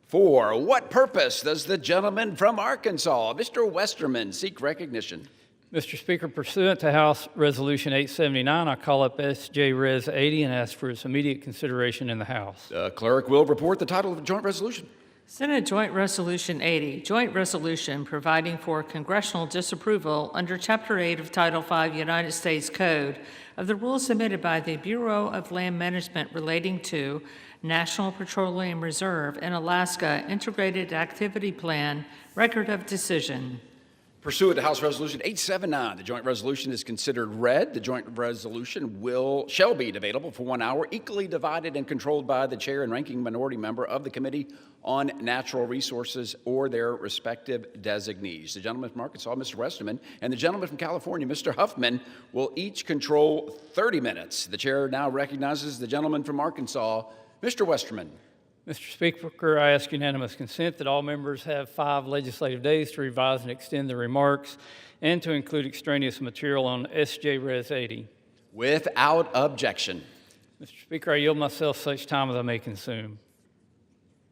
For what purpose does the gentleman from Arkansas, Mr. Westerman, seek recognition? Mr. Speaker, pursuant to House Resolution 879, I call up S.J. Res. 80 and ask for its immediate consideration in the House. The clerk will report the title of the joint resolution. Senate Joint Resolution 80, Joint Resolution providing for congressional disapproval under Chapter 8 of Title 5 United States Code of the rules submitted by the Bureau of Land Management relating to National Petroleum Reserve in Alaska Integrated Activity Plan, Record of Decision. Pursuant to House Resolution 879, the joint resolution is considered read. The joint resolution shall be debatable for 1 hour, equally divided and controlled by the chair and ranking minority member of the Committee on Natural Resources or their respective designees. The gentleman from Arkansas, Mr. Westerman, and the gentleman from California, Mr. Huffman, will each control 30 minutes. The chair now recognizes the gentleman from Arkansas, Mr. Westerman. Mr. Speaker, I ask unanimous consent that all members have 5 legislative days to revise and extend their remarks and to include extraneous material on S.J. Res. 80. Without objection. Mr. Speaker, I yield myself such time as I may consume.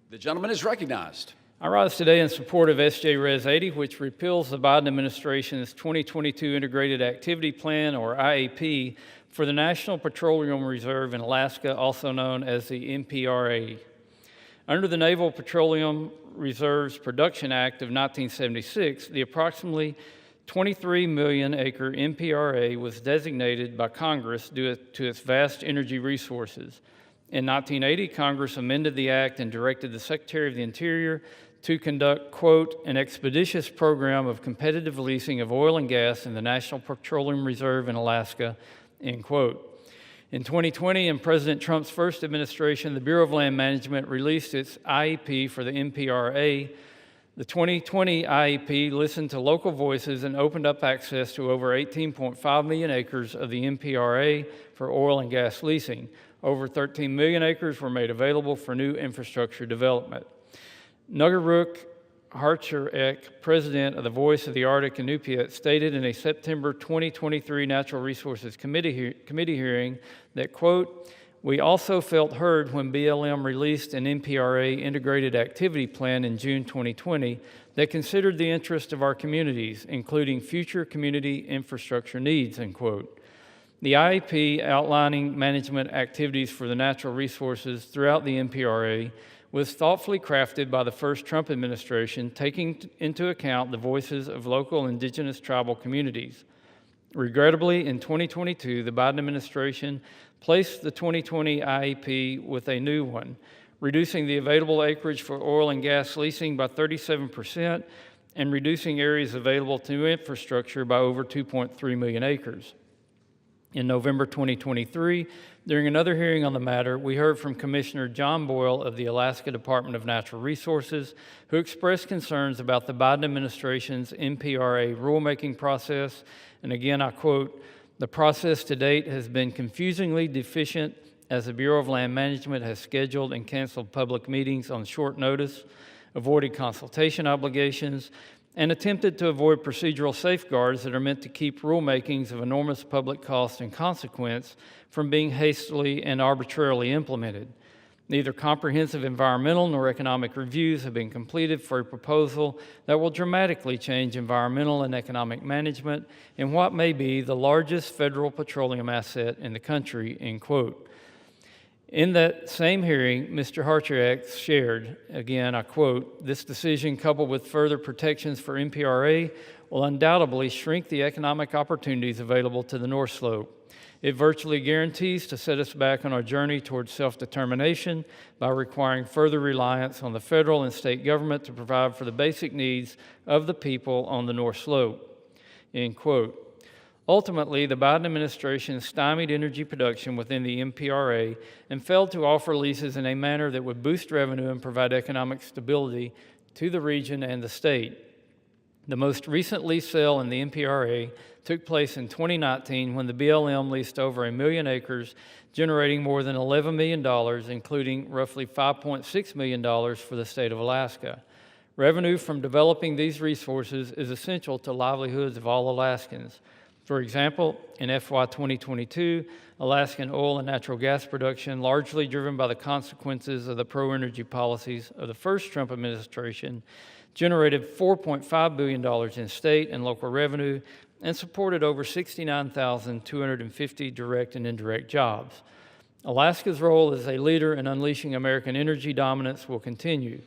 The gentleman is recognized. I rise today in support of S.J. Res. 80, which repeals the Biden administration's 2022 Integrated Activity Plan, or IAP, for the National Petroleum Reserve in Alaska, also known as the NPRA. Under the Naval Petroleum Reserves Production Act of 1976, the approximately 23 million acre NPRA was designated by Congress due to its vast energy resources. In 1980, Congress amended the act and directed the Secretary of the Interior to conduct, quote, an expeditious program of competitive leasing of oil and gas in the National Petroleum Reserve in Alaska, end quote. In 2020, in President Trump's first administration, the Bureau of Land Management released its IEP for the MPRA. The 2020 IEP listened to local voices and opened up access to over 18.5 million acres of the MPRA for oil and gas leasing. Over 13 million acres were made available for new infrastructure development. Nugaruk Harcherek, president of the Voice of the Arctic Inupiat, stated in a September 2023 Natural Resources Committee hearing that, quote, "We also felt heard when BLM released an MPRA integrated activity plan in June 2020 that considered the interest of our communities, including future community infrastructure needs," end quote. The IEP outlining management activities for the natural resources throughout the MPRA was thoughtfully crafted by the first Trump administration, taking into account the voices of local indigenous tribal communities. Regrettably, in 2022, the Biden administration placed the 2020 IEP with a new one, reducing the available acreage for oil and gas leasing by 37% and reducing areas available to infrastructure by over 2.3 million acres. In November 2023, during another hearing on the matter, we heard from Commissioner John Boyle of the Alaska Department of Natural Resources, who expressed concerns about the Biden administration's MPRA rulemaking process. And again, I quote, "The process to date has been confusingly deficient as the Bureau of Land Management has scheduled and canceled public meetings on short notice, avoided consultation obligations, and attempted to avoid procedural safeguards that are meant to keep rulemakings of enormous public cost and consequence from being hastily and arbitrarily implemented. Neither comprehensive environmental nor economic reviews have been completed for a proposal that will dramatically change environmental and economic management in what may be the largest federal petroleum asset in the country," end quote. In that same hearing, Mr. Harcherek shared, again, I quote, "This decision, coupled with further protections for MPRA, will undoubtedly shrink the economic opportunities available to the North Slope. It virtually guarantees to set us back on our journey towards self-determination by requiring further reliance on the federal and state government to provide for the basic needs of the people on the North Slope," end quote. Ultimately, the Biden administration stymied energy production within the MPRA and failed to offer leases in a manner that would boost revenue and provide economic stability to the region and the state. The most recent lease sale in the MPRA took place in 2019 when the BLM leased over 1 million acres, generating more than $11 million, including roughly $5.6 million for the state of Alaska. Revenue from developing these resources is essential to livelihoods of all Alaskans. For example, in FY 2022, Alaskan oil and natural gas production, largely driven by the consequences of the pro-energy policies of the first Trump administration, generated $4.5 billion in state and local revenue and supported over 69,250 direct and indirect jobs. Alaska's role as a leader in unleashing American energy dominance will continue.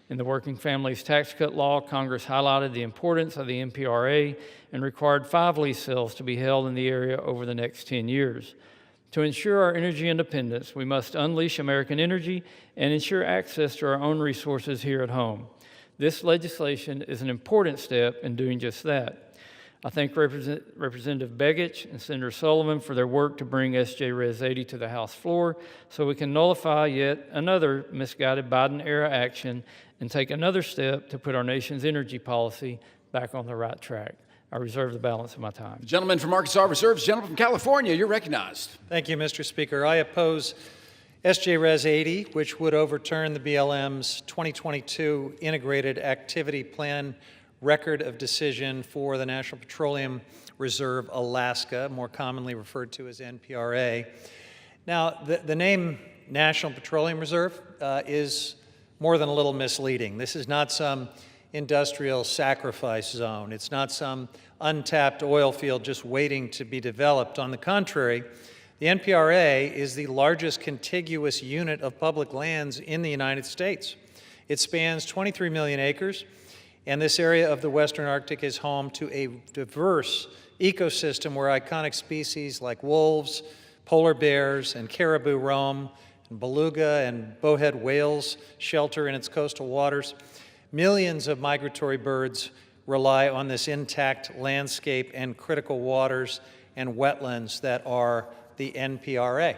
In the Working Families Tax Cut Law, Congress highlighted the importance of the MPRA and required 5 lease sales to be held in the area over the next 10 years. To ensure our energy independence, we must unleash American energy and ensure access to our own resources here at home. This legislation is an important step in doing just that. I thank Representative Begich and Senator Sullivan for their work to bring SJ Res 80 to the House floor so we can nullify yet another misguided Biden-era action and take another step to put our nation's energy policy back on the right track. I reserve the balance of my time. The gentleman from Arkansas reserves. Gentleman from California, you're recognized. Thank you, Mr. Speaker. I oppose SJ Res 80, which would overturn the BLM's 2022 Integrated Activity Plan Record of Decision for the National Petroleum Reserve Alaska, more commonly referred to as NPRA. Now, the name National Petroleum Reserve is more than a little misleading. This is not some industrial sacrifice zone. It's not some untapped oil field just waiting to be developed. On the contrary, the NPRA is the largest contiguous unit of public lands in the United States. It spans 23 million acres, and this area of the Western Arctic is home to a diverse ecosystem where iconic species like wolves, polar bears, and caribou roam, and beluga and bowhead whales shelter in its coastal waters. Millions of migratory birds rely on this intact landscape and critical waters and wetlands that are the NPRA.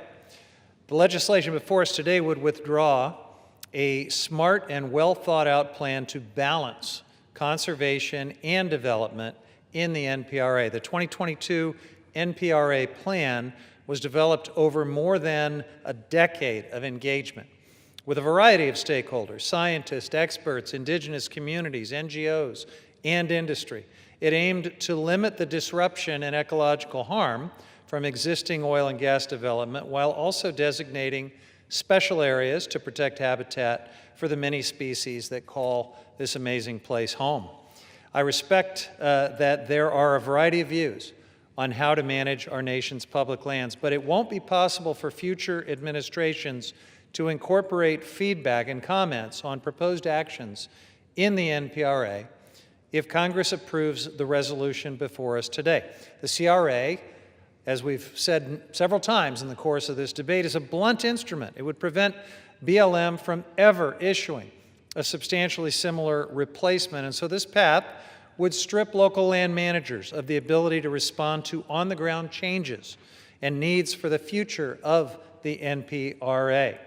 The legislation before us today would withdraw a smart and well thought out plan to balance conservation and development in the NPRA. The 2022 NPRA plan was developed over more than a decade of engagement with a variety of stakeholders, scientists, experts, indigenous communities, NGOs, and industry. It aimed to limit the disruption and ecological harm from existing oil and gas development while also designating special areas to protect habitat for the many species that call this amazing place home. I respect that there are a variety of views on how to manage our nation's public lands, but it won't be possible for future administrations to incorporate feedback and comments on proposed actions in the NPRA if Congress approves the resolution before us today. The CRA, as we've said several times in the course of this debate, is a blunt instrument. It would prevent BLM from ever issuing a substantially similar replacement, and so this path would strip local land managers of the ability to respond to on-the-ground changes and needs for the future of the NPRA.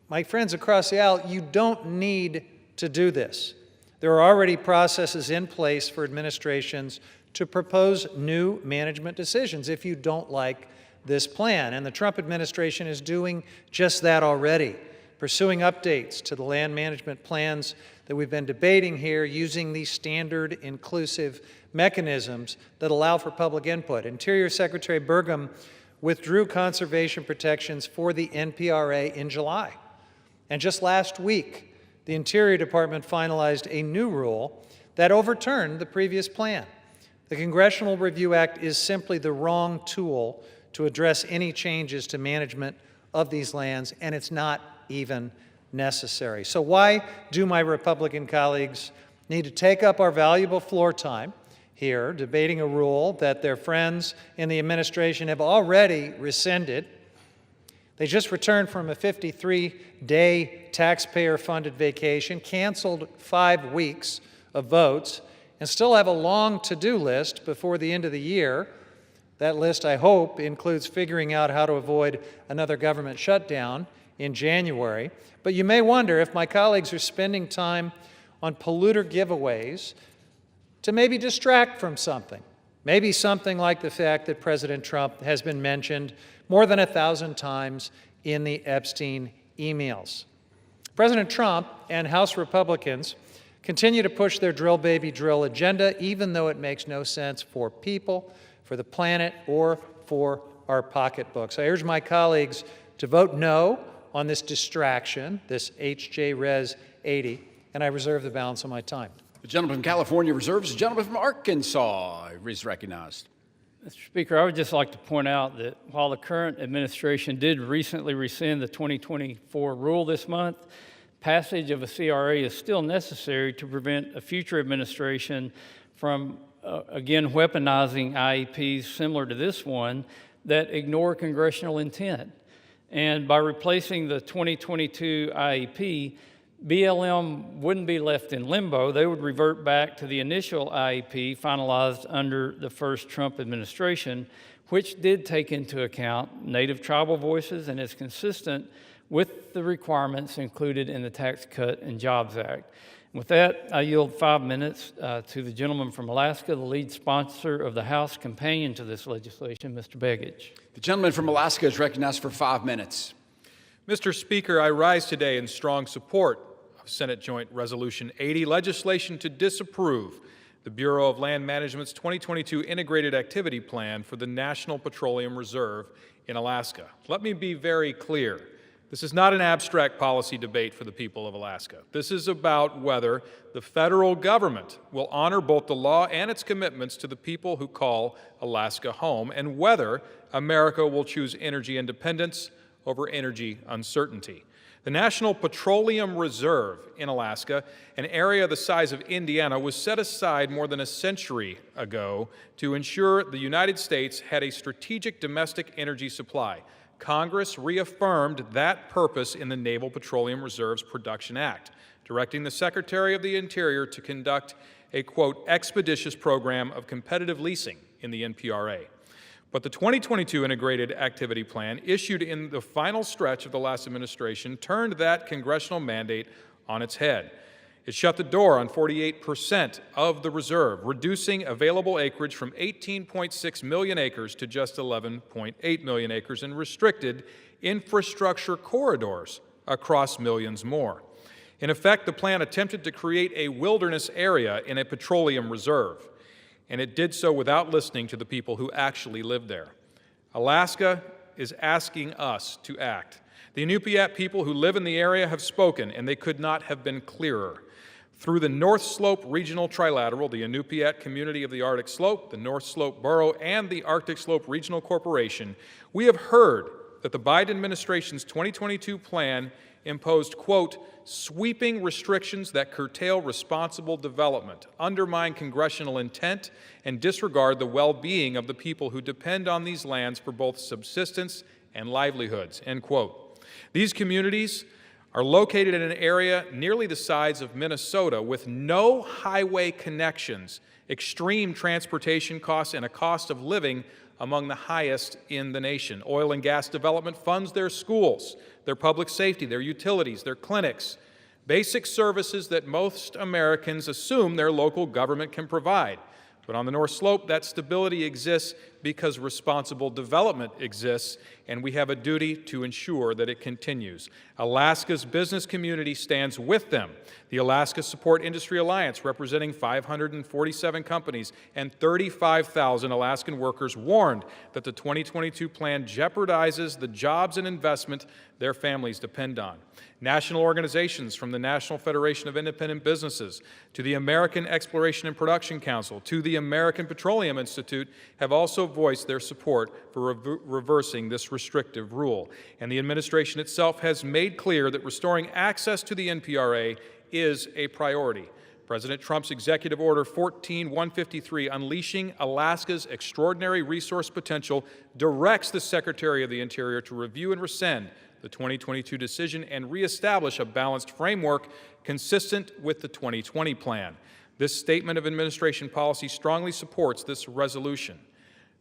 My friends across the aisle, you don't need to do this. There are already processes in place for administrations to propose new management decisions if you don't like this plan. And the Trump administration is doing just that already, pursuing updates to the land management plans that we've been debating here using these standard inclusive mechanisms that allow for public input. Interior Secretary Burgum withdrew conservation protections for the NPRA in July. And just last week, the Interior Department finalized a new rule that overturned the previous plan. The Congressional Review Act is simply the wrong tool to address any changes to management of these lands, and it's not even necessary. So why do my Republican colleagues need to take up our valuable floor time here debating a rule that their friends in the administration have already rescinded? They just returned from a 53-day taxpayer-funded vacation, canceled 5 weeks of votes, and still have a long to-do list before the end of the year. That list, I hope, includes figuring out how to avoid another government shutdown in January. But you may wonder if my colleagues are spending time on polluter giveaways to maybe distract from something. Maybe something like the fact that President Trump has been mentioned more than 1,000 times in the Epstein emails. President Trump and House Republicans continue to push their drill baby drill agenda, even though it makes no sense for people, for the planet, or for our pocketbooks. I urge my colleagues to vote no on this distraction, this H.J. Res. 80, and I reserve the balance of my time. The gentleman from California reserves. The gentleman from Arkansas is recognized. Mr. Speaker, I would just like to point out that while the current administration did recently rescind the 2024 rule this month, passage of a CRA is still necessary to prevent a future administration from, again, weaponizing IEPs similar to this one that ignore congressional intent. And by replacing the 2022 IEP, BLM wouldn't be left in limbo. They would revert back to the initial IEP finalized under the first Trump administration, which did take into account Native tribal voices and is consistent with the requirements included in the Tax Cut and Jobs Act. With that, I yield 5 minutes to the gentleman from Alaska, the lead sponsor of the House companion to this legislation, Mr. Begich. The gentleman from Alaska is recognized for 5 minutes. Mr. Speaker, I rise today in strong support of Senate Joint Resolution 80, legislation to disapprove the Bureau of Land Management's 2022 Integrated Activity Plan for the National Petroleum Reserve in Alaska. Let me be very clear. This is not an abstract policy debate for the people of Alaska. This is about whether the federal government will honor both the law and its commitments to the people who call Alaska home, and whether America will choose energy independence over energy uncertainty. The National Petroleum Reserve in Alaska, an area the size of Indiana, was set aside more than a century ago to ensure the United States had a strategic domestic energy supply. Congress reaffirmed that purpose in the Naval Petroleum Reserves Production Act, directing the Secretary of the Interior to conduct a, quote, expeditious program of competitive leasing in the NPRA. But the 2022 Integrated Activity Plan, issued in the final stretch of the last administration, turned that congressional mandate on its head. It shut the door on 48% of the reserve, reducing available acreage from 18.6 million acres to just 11.8 million acres, and restricted infrastructure corridors across millions more. In effect, the plan attempted to create a wilderness area in a petroleum reserve, and it did so without listening to the people who actually live there. Alaska is asking us to act. The Inupiat people who live in the area have spoken, and they could not have been clearer. Through the North Slope Regional Trilateral, the Inupiat Community of the Arctic Slope, the North Slope Borough, and the Arctic Slope Regional Corporation, we have heard that the Biden administration's 2022 plan imposed, quote, sweeping restrictions that curtail responsible development, undermine congressional intent, and disregard the well-being of the people who depend on these lands for both subsistence and livelihoods, end quote. These communities are located in an area nearly the size of Minnesota with no highway connections, extreme transportation costs, and a cost of living among the highest in the nation. Oil and gas development funds their schools, their public safety, their utilities, their clinics, basic services that most Americans assume their local government can provide. But on the North Slope, that stability exists because responsible development exists, and we have a duty to ensure that it continues. Alaska's business community stands with them. The Alaska Support Industry Alliance, representing 547 companies and 35,000 Alaskan workers, warned that the 2022 plan jeopardizes the jobs and investment their families depend on. National organizations from the National Federation of Independent Businesses to the American Exploration and Production Council to the American Petroleum Institute have also voiced their support for reversing this restrictive rule. And the administration itself has made clear that restoring access to the NPRA is a priority. President Trump's Executive Order 14153, Unleashing Alaska's Extraordinary Resource Potential, directs the Secretary of the Interior to review and rescind the 2022 decision and reestablish a balanced framework consistent with the 2020 plan. This statement of administration policy strongly supports this resolution.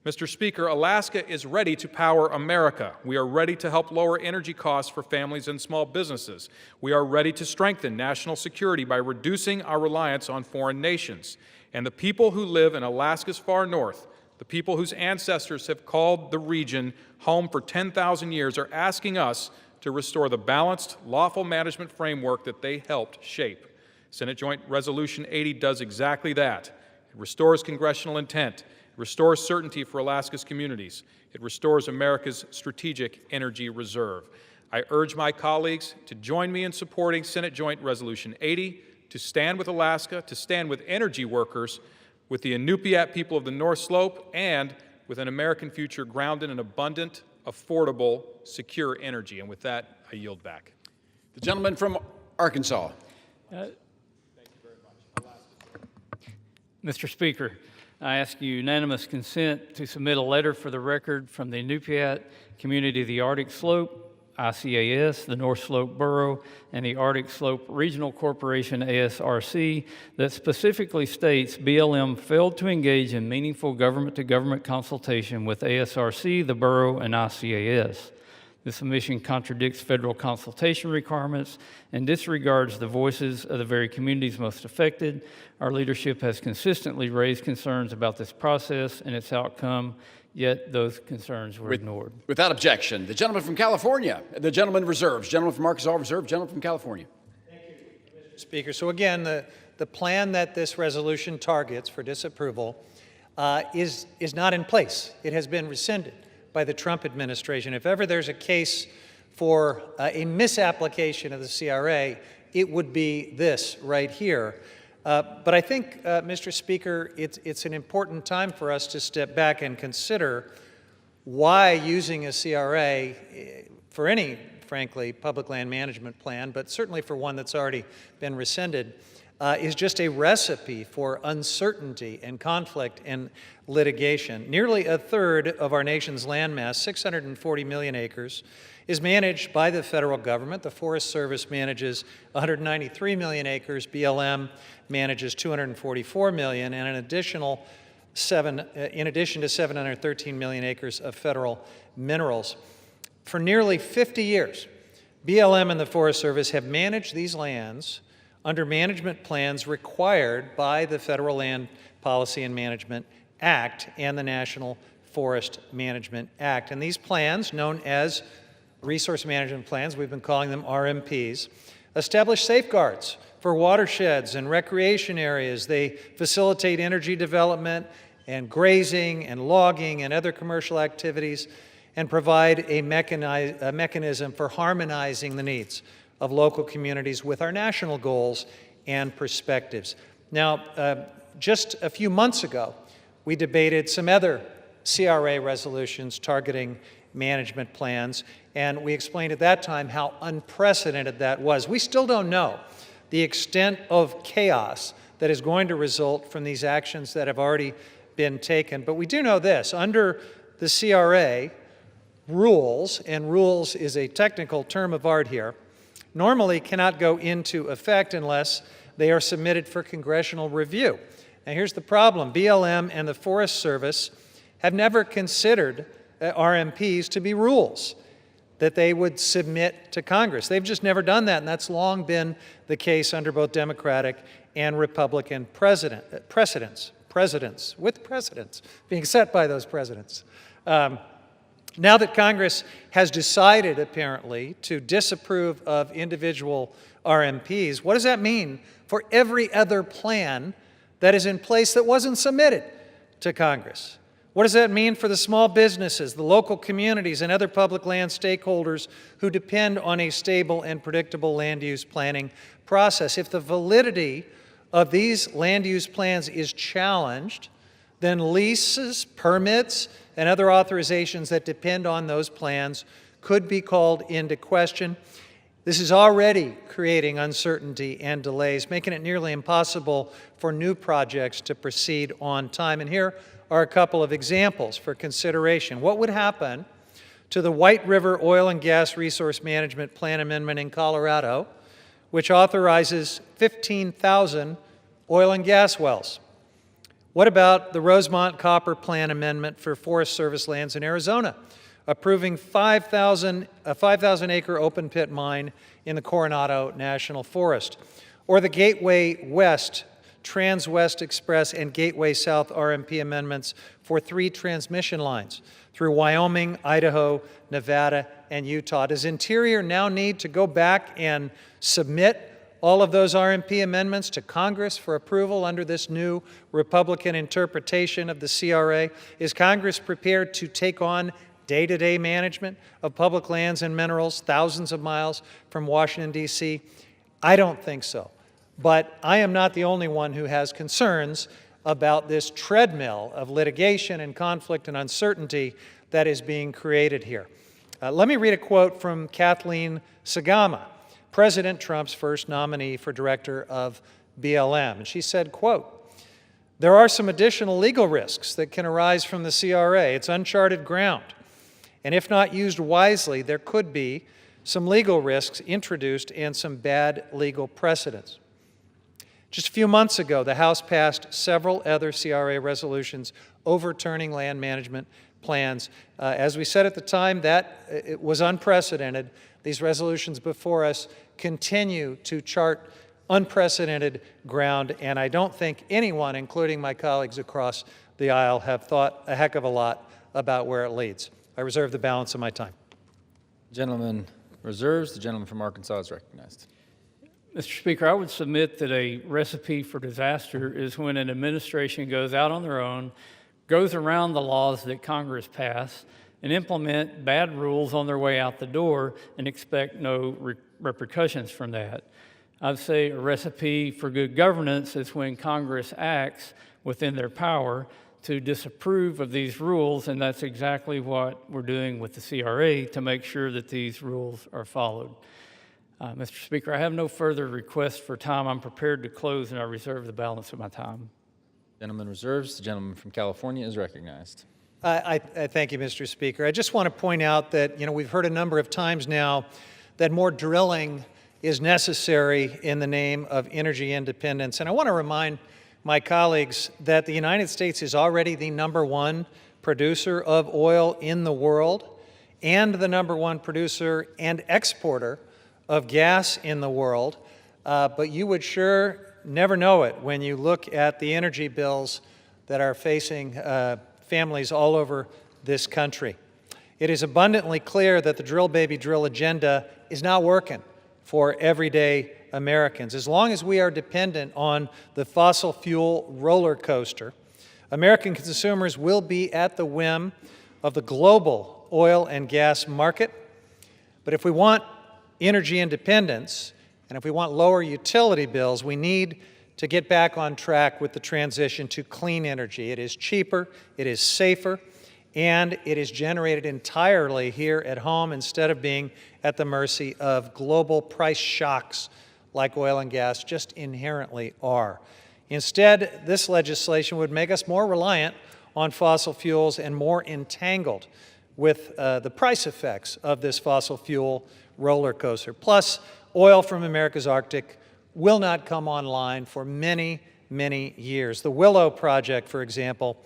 Mr. Speaker, Alaska is ready to power America. We are ready to help lower energy costs for families and small businesses. We are ready to strengthen national security by reducing our reliance on foreign nations. And the people who live in Alaska's far north, the people whose ancestors have called the region home for 10,000 years, are asking us to restore the balanced, lawful management framework that they helped shape. Senate Joint Resolution 80 does exactly that. It restores congressional intent. It restores certainty for Alaska's communities. It restores America's strategic energy reserve. I urge my colleagues to join me in supporting Senate Joint Resolution 80, to stand with Alaska, to stand with energy workers, with the Inupiat people of the North Slope, and with an American future grounded in abundant, affordable, secure energy. And with that, I yield back. The gentleman from Arkansas. Mr. Speaker, I ask unanimous consent to submit a letter for the record from the Inupiat community of the Arctic Slope, ICAS, the North Slope Borough, and the Arctic Slope Regional Corporation, ASRC, that specifically states BLM failed to engage in meaningful government-to-government consultation with ASRC, the borough, and ICAS. This omission contradicts federal consultation requirements and disregards the voices of the very communities most affected. Our leadership has consistently raised concerns about this process and its outcome, yet those concerns were ignored. Without objection, the gentleman from California, the gentleman reserves, gentleman from Arkansas reserve, gentleman from California. Thank you, Mr. Speaker. So again, the plan that this resolution targets for disapproval is not in place. It has been rescinded by the Trump administration. If ever there's a case for a misapplication of the CRA, it would be this right here. But I think, Mr. Speaker, it's an important time for us to step back and consider why using a CRA for any, frankly, public land management plan, but certainly for one that's already been rescinded, is just a recipe for uncertainty and conflict and litigation. Nearly a third of our nation's landmass, 640 million acres, is managed by the federal government. The Forest Service manages 193 million acres. BLM manages 244 million, and an additional in addition to 713 million acres of federal minerals. For nearly 50 years, BLM and the Forest Service have managed these lands under management plans required by the Federal Land Policy and Management Act and the National Forest Management Act. And these plans, known as resource management plans, we've been calling them RMPs, establish safeguards for watersheds and recreation areas. They facilitate energy development and grazing and logging and other commercial activities, and provide a mechanism for harmonizing the needs of local communities with our national goals and perspectives. Now, just a few months ago, we debated some other CRA resolutions targeting management plans, and we explained at that time how unprecedented that was. We still don't know the extent of chaos that is going to result from these actions that have already been taken, but we do know this. Under the CRA, rules, and rules is a technical term of art here, normally cannot go into effect unless they are submitted for congressional review. Now here's the problem. BLM and the Forest Service have never considered RMPs to be rules that they would submit to Congress. They've just never done that, and that's long been the case under both Democratic and Republican precedents being set by those presidents. Now that Congress has decided, apparently, to disapprove of individual RMPs, what does that mean for every other plan that is in place that wasn't submitted to Congress? What does that mean for the small businesses, the local communities, and other public land stakeholders who depend on a stable and predictable land use planning process? If the validity of these land use plans is challenged, then leases, permits, and other authorizations that depend on those plans could be called into question. This is already creating uncertainty and delays, making it nearly impossible for new projects to proceed on time. And here are a couple of examples for consideration. What would happen to the White River Oil and Gas Resource Management Plan Amendment in Colorado, which authorizes 15,000 oil and gas wells? What about the Rosemont Copper Plan Amendment for Forest Service lands in Arizona, approving a 5,000-acre open-pit mine in the Coronado National Forest? Or the Gateway West, Trans-West Express, and Gateway South RMP amendments for 3 transmission lines through Wyoming, Idaho, Nevada, and Utah. Does Interior now need to go back and submit all of those RMP amendments to Congress for approval under this new Republican interpretation of the CRA? Is Congress prepared to take on day-to-day management of public lands and minerals thousands of miles from Washington, D.C.? I don't think so. But I am not the only one who has concerns about this treadmill of litigation and conflict and uncertainty that is being created here. Let me read a quote from Kathleen Sagama, President Trump's first nominee for director of BLM. And she said, quote, "There are some additional legal risks that can arise from the CRA. It's uncharted ground. And if not used wisely, there could be some legal risks introduced and some bad legal precedents." Just a few months ago, the House passed several other CRA resolutions overturning land management plans. As we said at the time, it was unprecedented. These resolutions before us continue to chart unprecedented ground, and I don't think anyone, including my colleagues across the aisle, have thought a heck of a lot about where it leads. I reserve the balance of my time. Gentleman reserves. The gentleman from Arkansas is recognized. Mr. Speaker, I would submit that a recipe for disaster is when an administration goes out on their own, goes around the laws that Congress passed, and implement bad rules on their way out the door and expect no repercussions from that. I'd say a recipe for good governance is when Congress acts within their power to disapprove of these rules, and that's exactly what we're doing with the CRA to make sure that these rules are followed. Mr. Speaker, I have no further requests for time. I'm prepared to close, and I reserve the balance of my time. Gentleman reserves. The gentleman from California is recognized. I thank you, Mr. Speaker. I just want to point out that, we've heard a number of times now that more drilling is necessary in the name of energy independence. And I want to remind my colleagues that the United States is already the #1 producer of oil in the world and the #1 producer and exporter of gas in the world. But you would sure never know it when you look at the energy bills that are facing families all over this country. It is abundantly clear that the drill, baby, drill agenda is not working for everyday Americans. As long as we are dependent on the fossil fuel roller coaster, American consumers will be at the whim of the global oil and gas market. But if we want energy independence, and if we want lower utility bills, we need to get back on track with the transition to clean energy. It is cheaper, it is safer, and it is generated entirely here at home instead of being at the mercy of global price shocks like oil and gas just inherently are. Instead, this legislation would make us more reliant on fossil fuels and more entangled with the price effects of this fossil fuel roller coaster. Plus, oil from America's Arctic will not come online for many, many years. The Willow project, for example,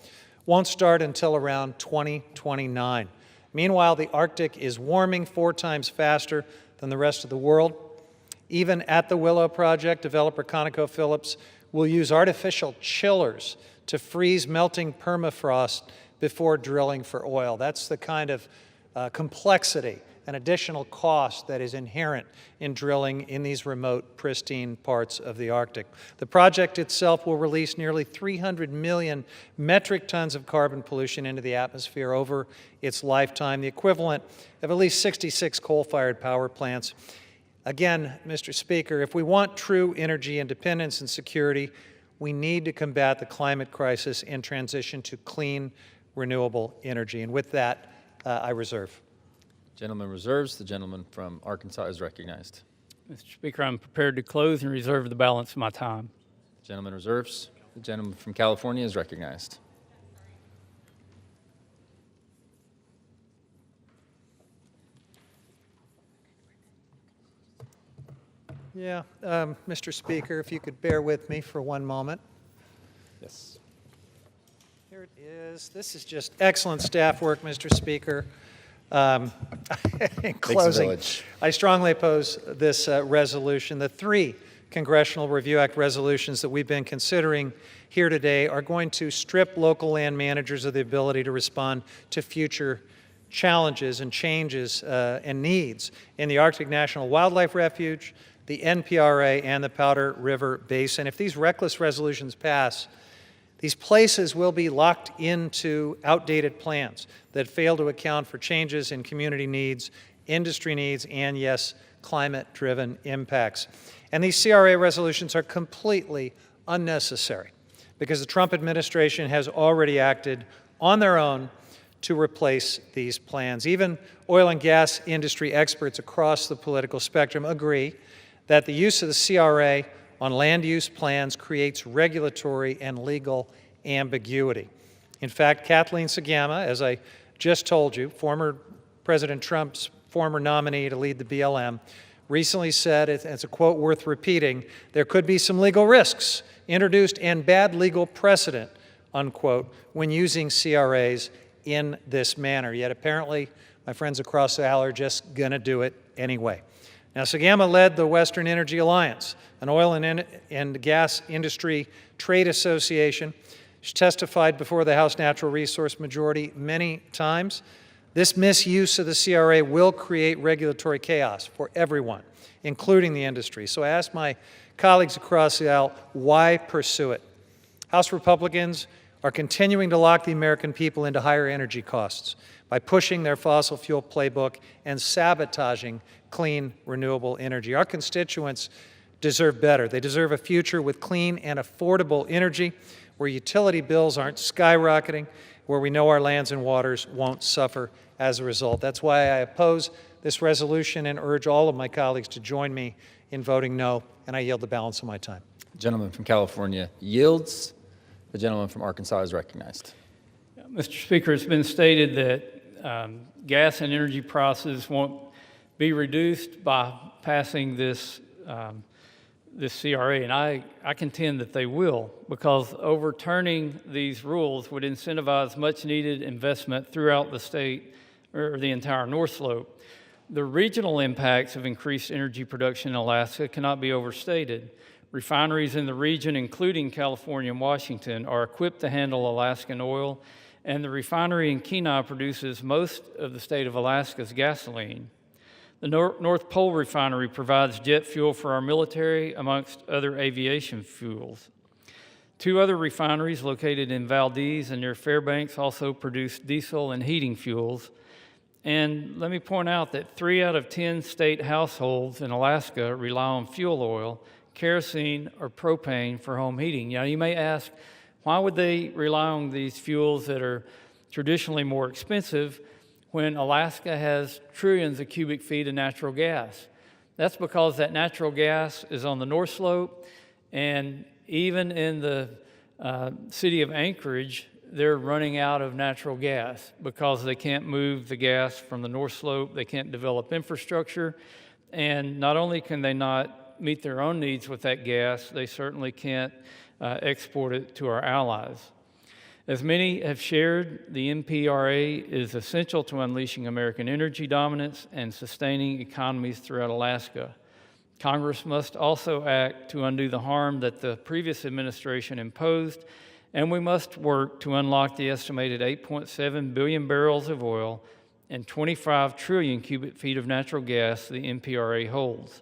won't start until around 2029. Meanwhile, the Arctic is warming 4 times faster than the rest of the world. Even at the Willow project, developer ConocoPhillips will use artificial chillers to freeze melting permafrost before drilling for oil. That's the kind of complexity and additional cost that is inherent in drilling in these remote, pristine parts of the Arctic. The project itself will release nearly 300 million metric tons of carbon pollution into the atmosphere over its lifetime, the equivalent of at least 66 coal-fired power plants. Again, Mr. Speaker, if we want true energy independence and security, we need to combat the climate crisis and transition to clean, renewable energy. And with that, I reserve. Gentleman reserves. The gentleman from Arkansas is recognized. Mr. Speaker, I'm prepared to close and reserve the balance of my time. The gentleman reserves. The gentleman from California is recognized. Yeah, Mr. Speaker, if you could bear with me for one moment. Yes. Here it is. This is just excellent staff work, Mr. Speaker. In closing, I strongly oppose this resolution. The 3 Congressional Review Act resolutions that we've been considering here today are going to strip local land managers of the ability to respond to future challenges and changes and needs in the Arctic National Wildlife Refuge, the NPRA, and the Powder River Basin. If these reckless resolutions pass, these places will be locked into outdated plans that fail to account for changes in community needs, industry needs, and yes, climate-driven impacts. And these CRA resolutions are completely unnecessary because the Trump administration has already acted on their own to replace these plans. Even oil and gas industry experts across the political spectrum agree that the use of the CRA on land use plans creates regulatory and legal ambiguity. In fact, Kathleen Sagama, as I just told you, former President Trump's former nominee to lead the BLM, recently said, it's a quote worth repeating, there could be some legal risks introduced and bad legal precedent, unquote, when using CRAs in this manner. Yet apparently, my friends across the aisle are just going to do it anyway. Now, Sagama led the Western Energy Alliance, an oil and gas industry trade association. She testified before the House Natural Resource Majority many times. This misuse of the CRA will create regulatory chaos for everyone, including the industry. So I ask my colleagues across the aisle, why pursue it? House Republicans are continuing to lock the American people into higher energy costs by pushing their fossil fuel playbook and sabotaging clean, renewable energy. Our constituents deserve better. They deserve a future with clean and affordable energy where utility bills aren't skyrocketing, where we know our lands and waters won't suffer as a result. That's why I oppose this resolution and urge all of my colleagues to join me in voting no, and I yield the balance of my time. The gentleman from California yields. The gentleman from Arkansas is recognized. Mr. Speaker, it's been stated that gas and energy prices won't be reduced by passing this this CRA, and I contend that they will, because overturning these rules would incentivize much-needed investment throughout the state or the entire North Slope. The regional impacts of increased energy production in Alaska cannot be overstated. Refineries in the region, including California and Washington, are equipped to handle Alaskan oil, and the refinery in Kenai produces most of the state of Alaska's gasoline. The North Pole Refinery provides jet fuel for our military, amongst other aviation fuels. 2 other refineries located in Valdez and near Fairbanks also produce diesel and heating fuels. And let me point out that 3 out of 10 state households in Alaska rely on fuel oil, kerosene, or propane for home heating. Now, you may ask, why would they rely on these fuels that are traditionally more expensive when Alaska has trillions of cubic feet of natural gas? That's because that natural gas is on the North Slope, and even in the city of Anchorage, they're running out of natural gas because they can't move the gas from the North Slope, they can't develop infrastructure, and not only can they not meet their own needs with that gas, they certainly can't export it to our allies. As many have shared, the NPRA is essential to unleashing American energy dominance and sustaining economies throughout Alaska. Congress must also act to undo the harm that the previous administration imposed, and we must work to unlock the estimated 8.7 billion barrels of oil and 25 trillion cubic feet of natural gas the NPRA holds.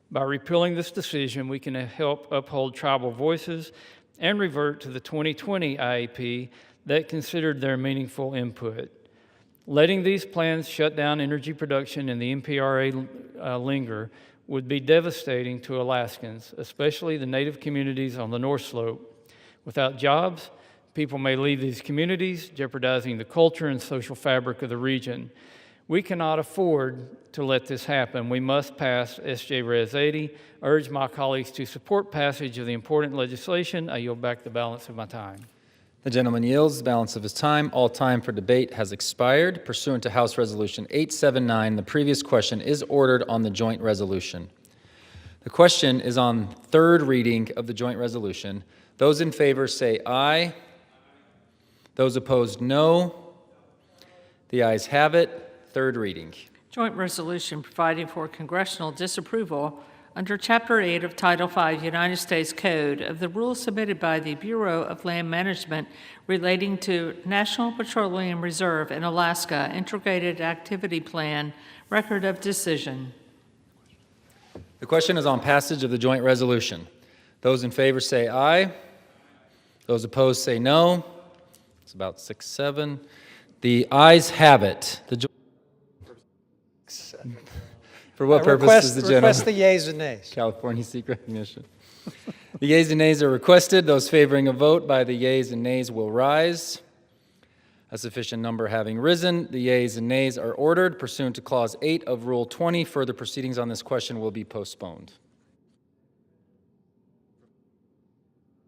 By repealing this decision, we can help uphold tribal voices and revert to the 2020 IAP that considered their meaningful input. Letting these plans shut down energy production in the NPRA linger would be devastating to Alaskans, especially the Native communities on the North Slope. Without jobs, people may leave these communities, jeopardizing the culture and social fabric of the region. We cannot afford to let this happen. We must pass SJ Res 80. I urge my colleagues to support passage of the important legislation. I yield back the balance of my time. The gentleman yields the balance of his time. All time for debate has expired. Pursuant to House Resolution 879, the previous question is ordered on the joint resolution. The question is on third reading of the joint resolution. Those in favor say aye. Those opposed, no. The ayes have it. Third reading. Joint resolution providing for congressional disapproval under Chapter 8 of Title 5 United States Code of the rules submitted by the Bureau of Land Management relating to National Petroleum Reserve in Alaska Integrated Activity Plan Record of Decision. The question is on passage of the joint resolution. Those in favor say aye. Those opposed say no. It's about 6-7. The ayes have it. For what purpose does the gentleman request the yeas and nays? California seek recognition? The yeas and nays are requested. Those favoring a vote by the yeas and nays will rise. A sufficient number having risen, the yeas and nays are ordered. Pursuant to Clause 8 of Rule 20, further proceedings on this question will be postponed.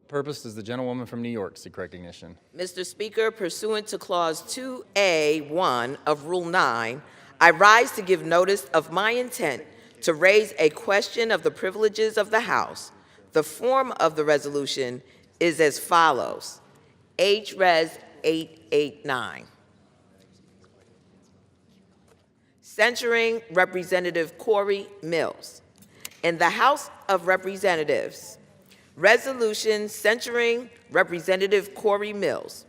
Purpose does the gentlewoman from New York seek recognition? Mr. Speaker, pursuant to Clause 2A1 of Rule 9, I rise to give notice of my intent to raise a question of the privileges of the House. The form of the resolution is as follows. H-Res 889. Censuring Representative Corey Mills. In the House of Representatives, resolution censuring Representative Corey Mills.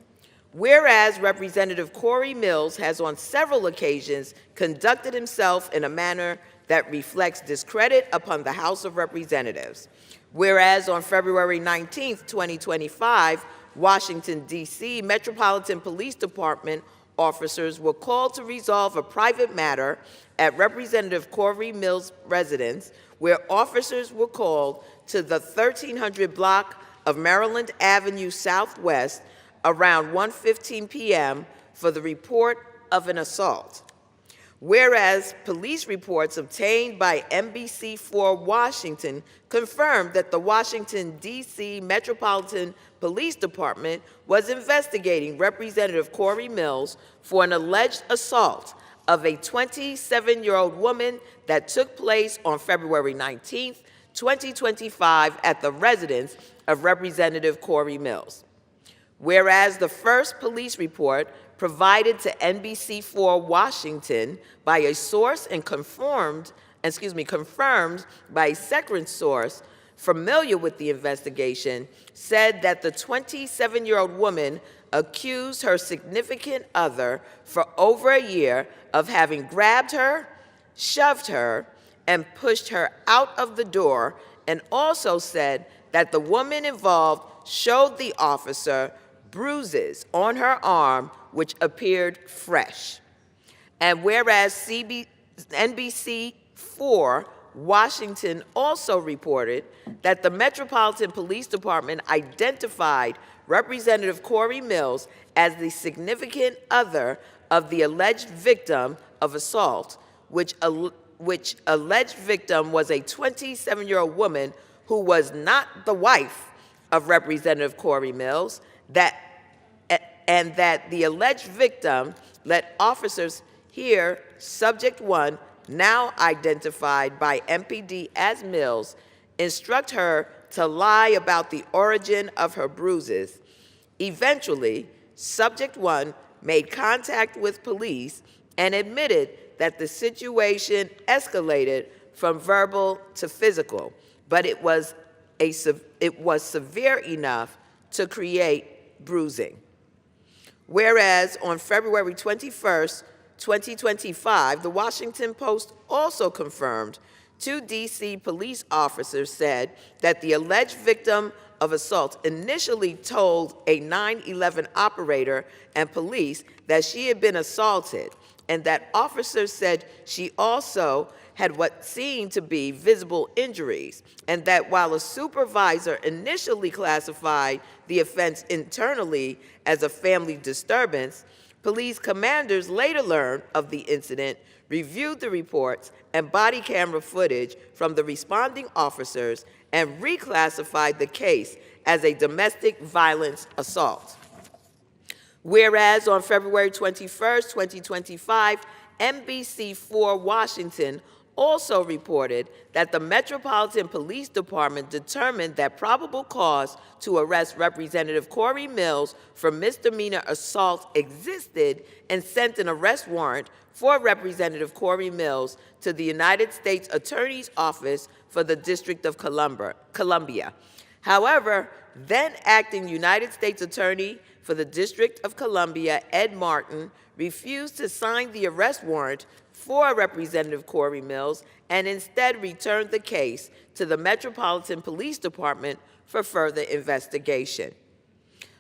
Whereas Representative Corey Mills has on several occasions conducted himself in a manner that reflects discredit upon the House of Representatives. Whereas on February 19, 2025, Washington, D.C. Metropolitan Police Department officers were called to resolve a private matter at Representative Corey Mills' residence, where officers were called to the 1300 block of Maryland Avenue Southwest around 1:15 p.m. for the report of an assault. Whereas police reports obtained by NBC4 Washington confirmed that the Washington, D.C. Metropolitan Police Department was investigating Representative Corey Mills for an alleged assault of a 27-year-old woman that took place on February 19, 2025 at the residence of Representative Corey Mills. Whereas the first police report provided to NBC4 Washington by a source and confirmed by a second source familiar with the investigation said that the 27-year-old woman accused her significant other for over a year of having grabbed her, shoved her, and pushed her out of the door, and also said that the woman involved showed the officer bruises on her arm which appeared fresh. And whereas NBC4 Washington also reported that the Metropolitan Police Department identified Representative Corey Mills as the significant other of the alleged victim of assault, which alleged victim was a 27-year-old woman who was not the wife of Representative Corey Mills, and that the alleged victim let officers here, subject 1, now identified by MPD as Mills, instruct her to lie about the origin of her bruises. Eventually, subject 1 made contact with police and admitted that the situation escalated from verbal to physical, but it was severe enough to create bruising. Whereas on February 21st, 2025, the Washington Post also confirmed 2 D.C. police officers said that the alleged victim of assault initially told a 9/11 operator and police that she had been assaulted, and that officers said she also had what seemed to be visible injuries, and that while a supervisor initially classified the offense internally as a family disturbance, police commanders later learned of the incident, reviewed the reports and body camera footage from the responding officers, and reclassified the case as a domestic violence assault. Whereas on February 21st, 2025, NBC4 Washington also reported that the Metropolitan Police Department determined that probable cause to arrest Representative Corey Mills for misdemeanor assault existed and sent an arrest warrant for Representative Corey Mills to the United States Attorney's Office for the District of Columbia. However, then acting United States Attorney for the District of Columbia, Ed Martin, refused to sign the arrest warrant for Representative Corey Mills and instead returned the case to the Metropolitan Police Department for further investigation.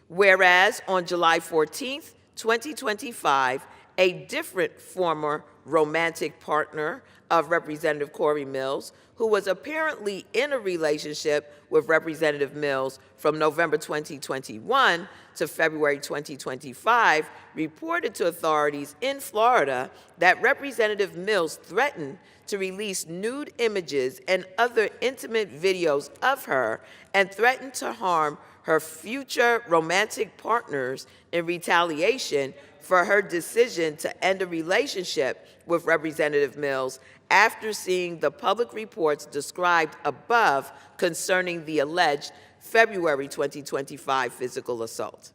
Whereas on July 14th, 2025, a different former romantic partner of Representative Corey Mills, who was apparently in a relationship with Representative Mills from November 2021 to February 2025, reported to authorities in Florida that Representative Mills threatened to release nude images and other intimate videos of her and threatened to harm her future romantic partners in retaliation for her decision to end a relationship with Representative Mills after seeing the public reports described above concerning the alleged February 2025 physical assault.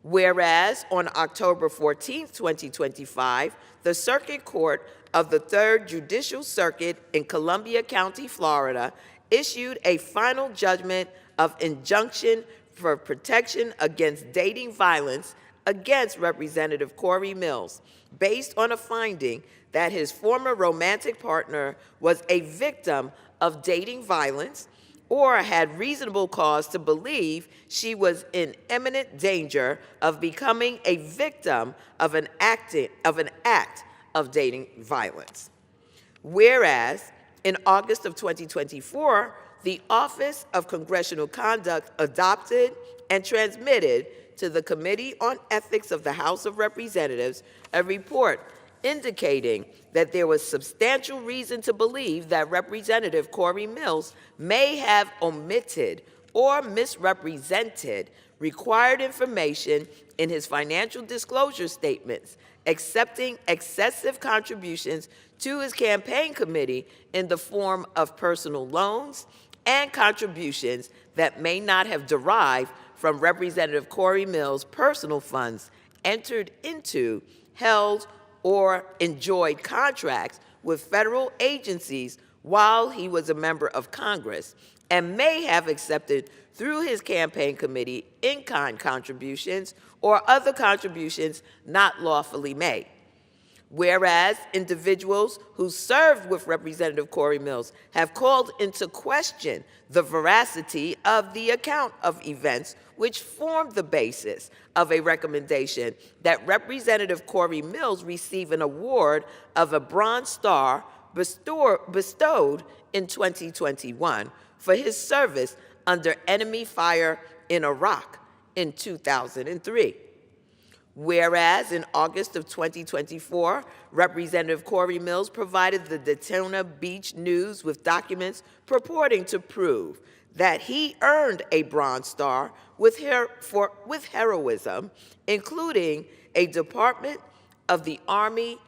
Whereas on October 14, 2025, the Circuit Court of the 3rd Judicial Circuit in Columbia County, Florida, issued a final judgment of injunction for protection against dating violence against Representative Corey Mills, based on a finding that his former romantic partner was a victim of dating violence or had reasonable cause to believe she was in imminent danger of becoming a victim of an act of dating violence. Whereas in August of 2024, the Office of Congressional Conduct adopted and transmitted to the Committee on Ethics of the House of Representatives a report indicating that there was substantial reason to believe that Representative Corey Mills may have omitted or misrepresented required information in his financial disclosure statements accepting excessive contributions to his campaign committee in the form of personal loans and contributions that may not have derived from Representative Corey Mills' personal funds entered into, held, or enjoyed contracts with federal agencies while he was a member of Congress, and may have accepted through his campaign committee in-kind contributions or other contributions not lawfully made. Whereas individuals who served with Representative Corey Mills have called into question the veracity of the account of events which formed the basis of a recommendation that Representative Corey Mills receive an award of a Bronze Star bestowed in 2021 for his service under enemy fire in Iraq in 2003. Whereas in August of 2024, Representative Corey Mills provided the Daytona Beach News with documents purporting to prove that he earned a Bronze Star with heroism, including a Department of the Army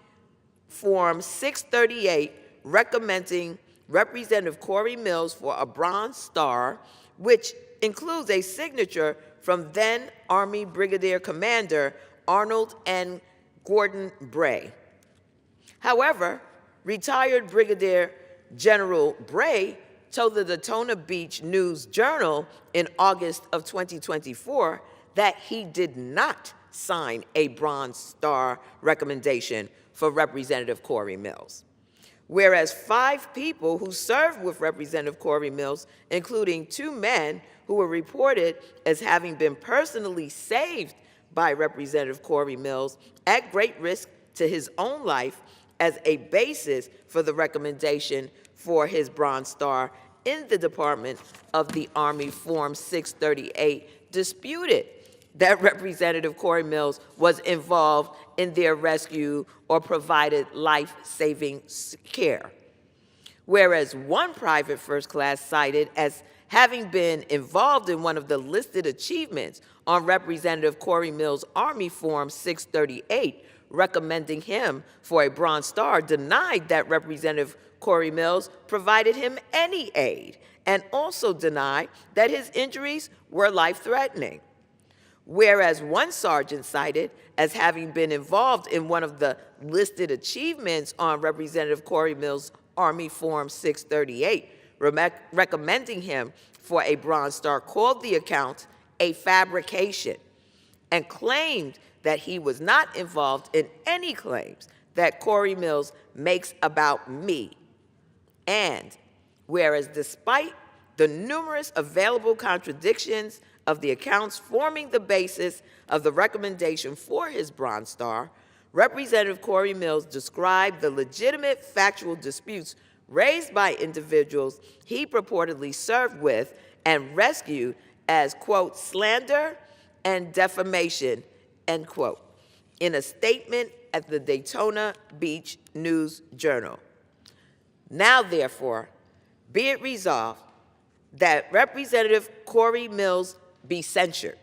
Form 638 recommending Representative Corey Mills for a Bronze Star, which includes a signature from then Army Brigadier Commander Arnold N. Gordon Bray. However, retired Brigadier General Bray told the Daytona Beach News Journal in August of 2024 that he did not sign a Bronze Star recommendation for Representative Corey Mills. Whereas 5 people who served with Representative Corey Mills, including 2 men who were reported as having been personally saved by Representative Corey Mills at great risk to his own life as a basis for the recommendation for his Bronze Star in the Department of the Army Form 638, disputed that Representative Corey Mills was involved in their rescue or provided life-saving care. Whereas 1 private first class cited as having been involved in one of the listed achievements on Representative Corey Mills' Army Form 638, recommending him for a Bronze Star, denied that Representative Corey Mills provided him any aid, and also denied that his injuries were life-threatening. Whereas 1 sergeant cited as having been involved in one of the listed achievements on Representative Corey Mills' Army Form 638, recommending him for a Bronze Star, called the account a fabrication and claimed that he was not involved in any claims that Corey Mills makes about me. And whereas despite the numerous available contradictions of the accounts forming the basis of the recommendation for his Bronze Star, Representative Corey Mills described the legitimate factual disputes raised by individuals he purportedly served with and rescued as, quote, slander and defamation, end quote, in a statement at the Daytona Beach News Journal. Now, therefore, be it resolved that Representative Corey Mills be censured.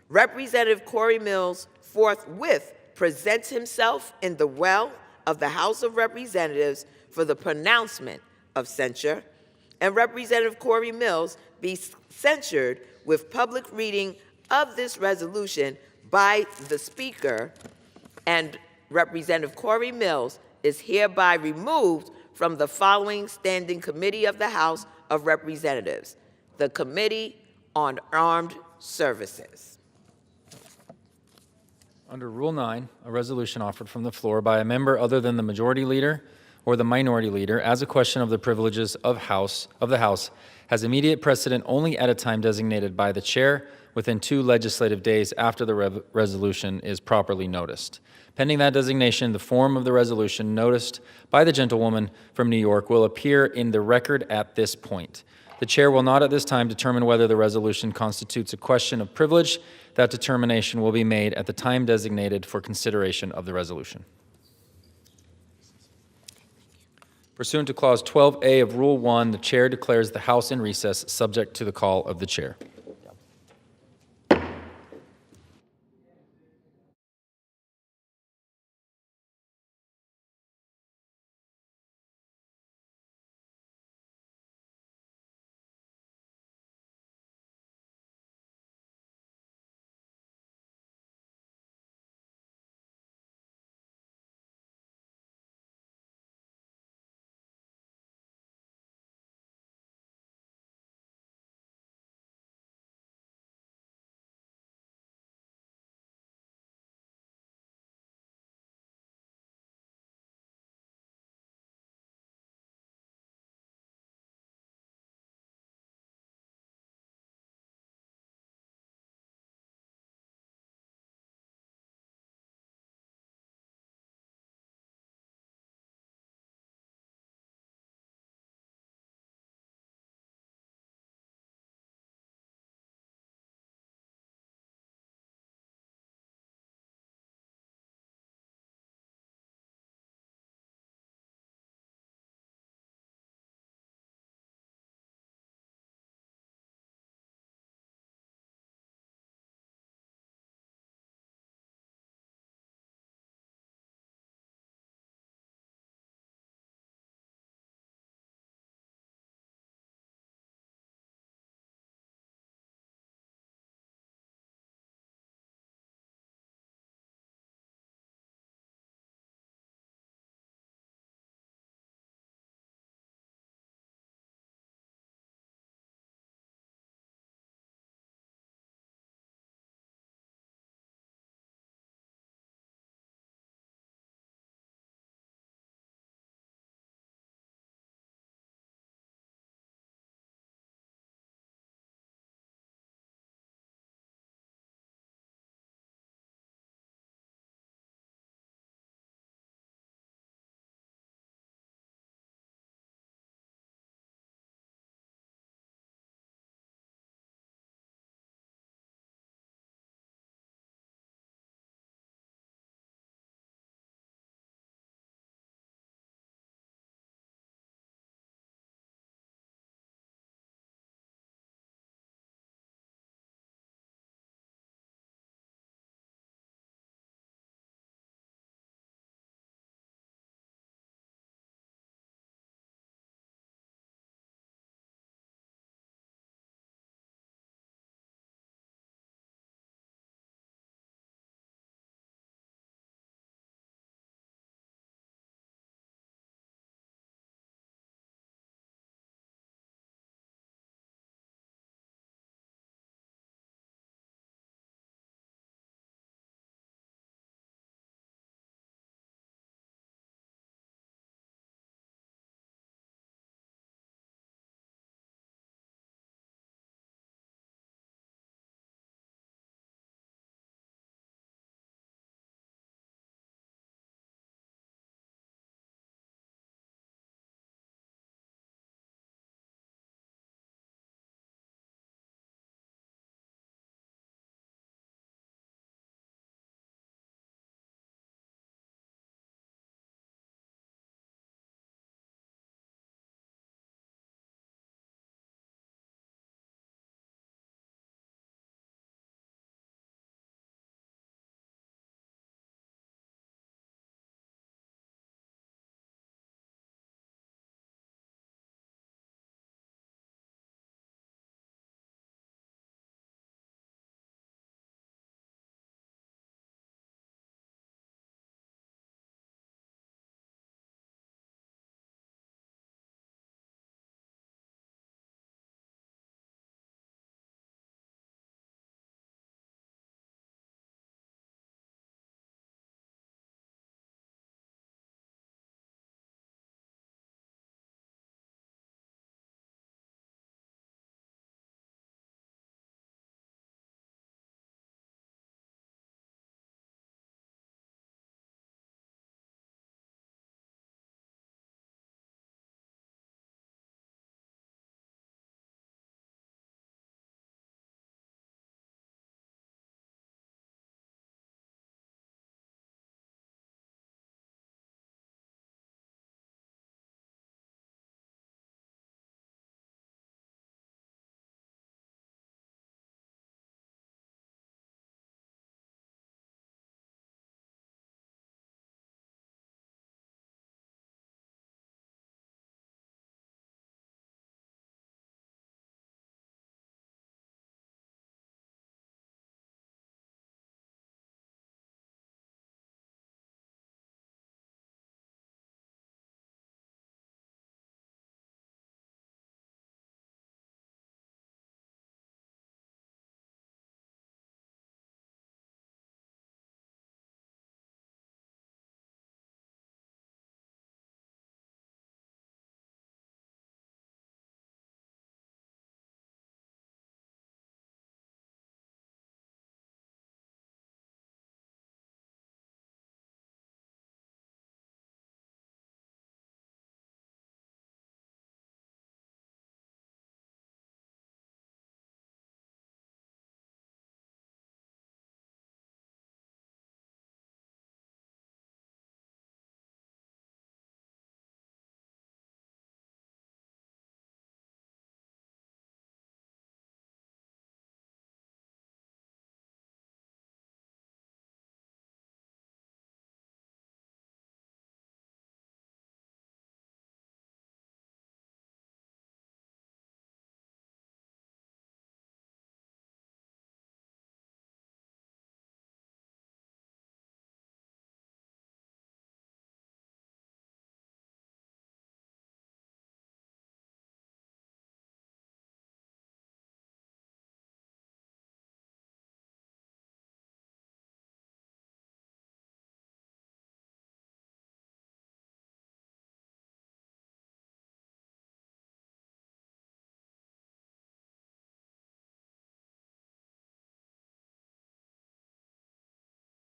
Representative Corey Mills forthwith presents himself in the well of the House of Representatives for the pronouncement of censure, and Representative Corey Mills be censured with public reading of this resolution by the Speaker, and Representative Corey Mills is hereby removed from the following standing committee of the House of Representatives, the Committee on Armed Services. Under Rule 9, a resolution offered from the floor by a member other than the majority leader or the minority leader as a question of the privileges of the House has immediate precedent only at a time designated by the chair within 2 legislative days after the resolution is properly noticed. Pending that designation, the form of the resolution noticed by the gentlewoman from New York will appear in the record at this point. The chair will not at this time determine whether the resolution constitutes a question of privilege. That determination will be made at the time designated for consideration of the resolution. Pursuant to Clause 12A of Rule 1, the chair declares the House in recess subject to the call of the chair.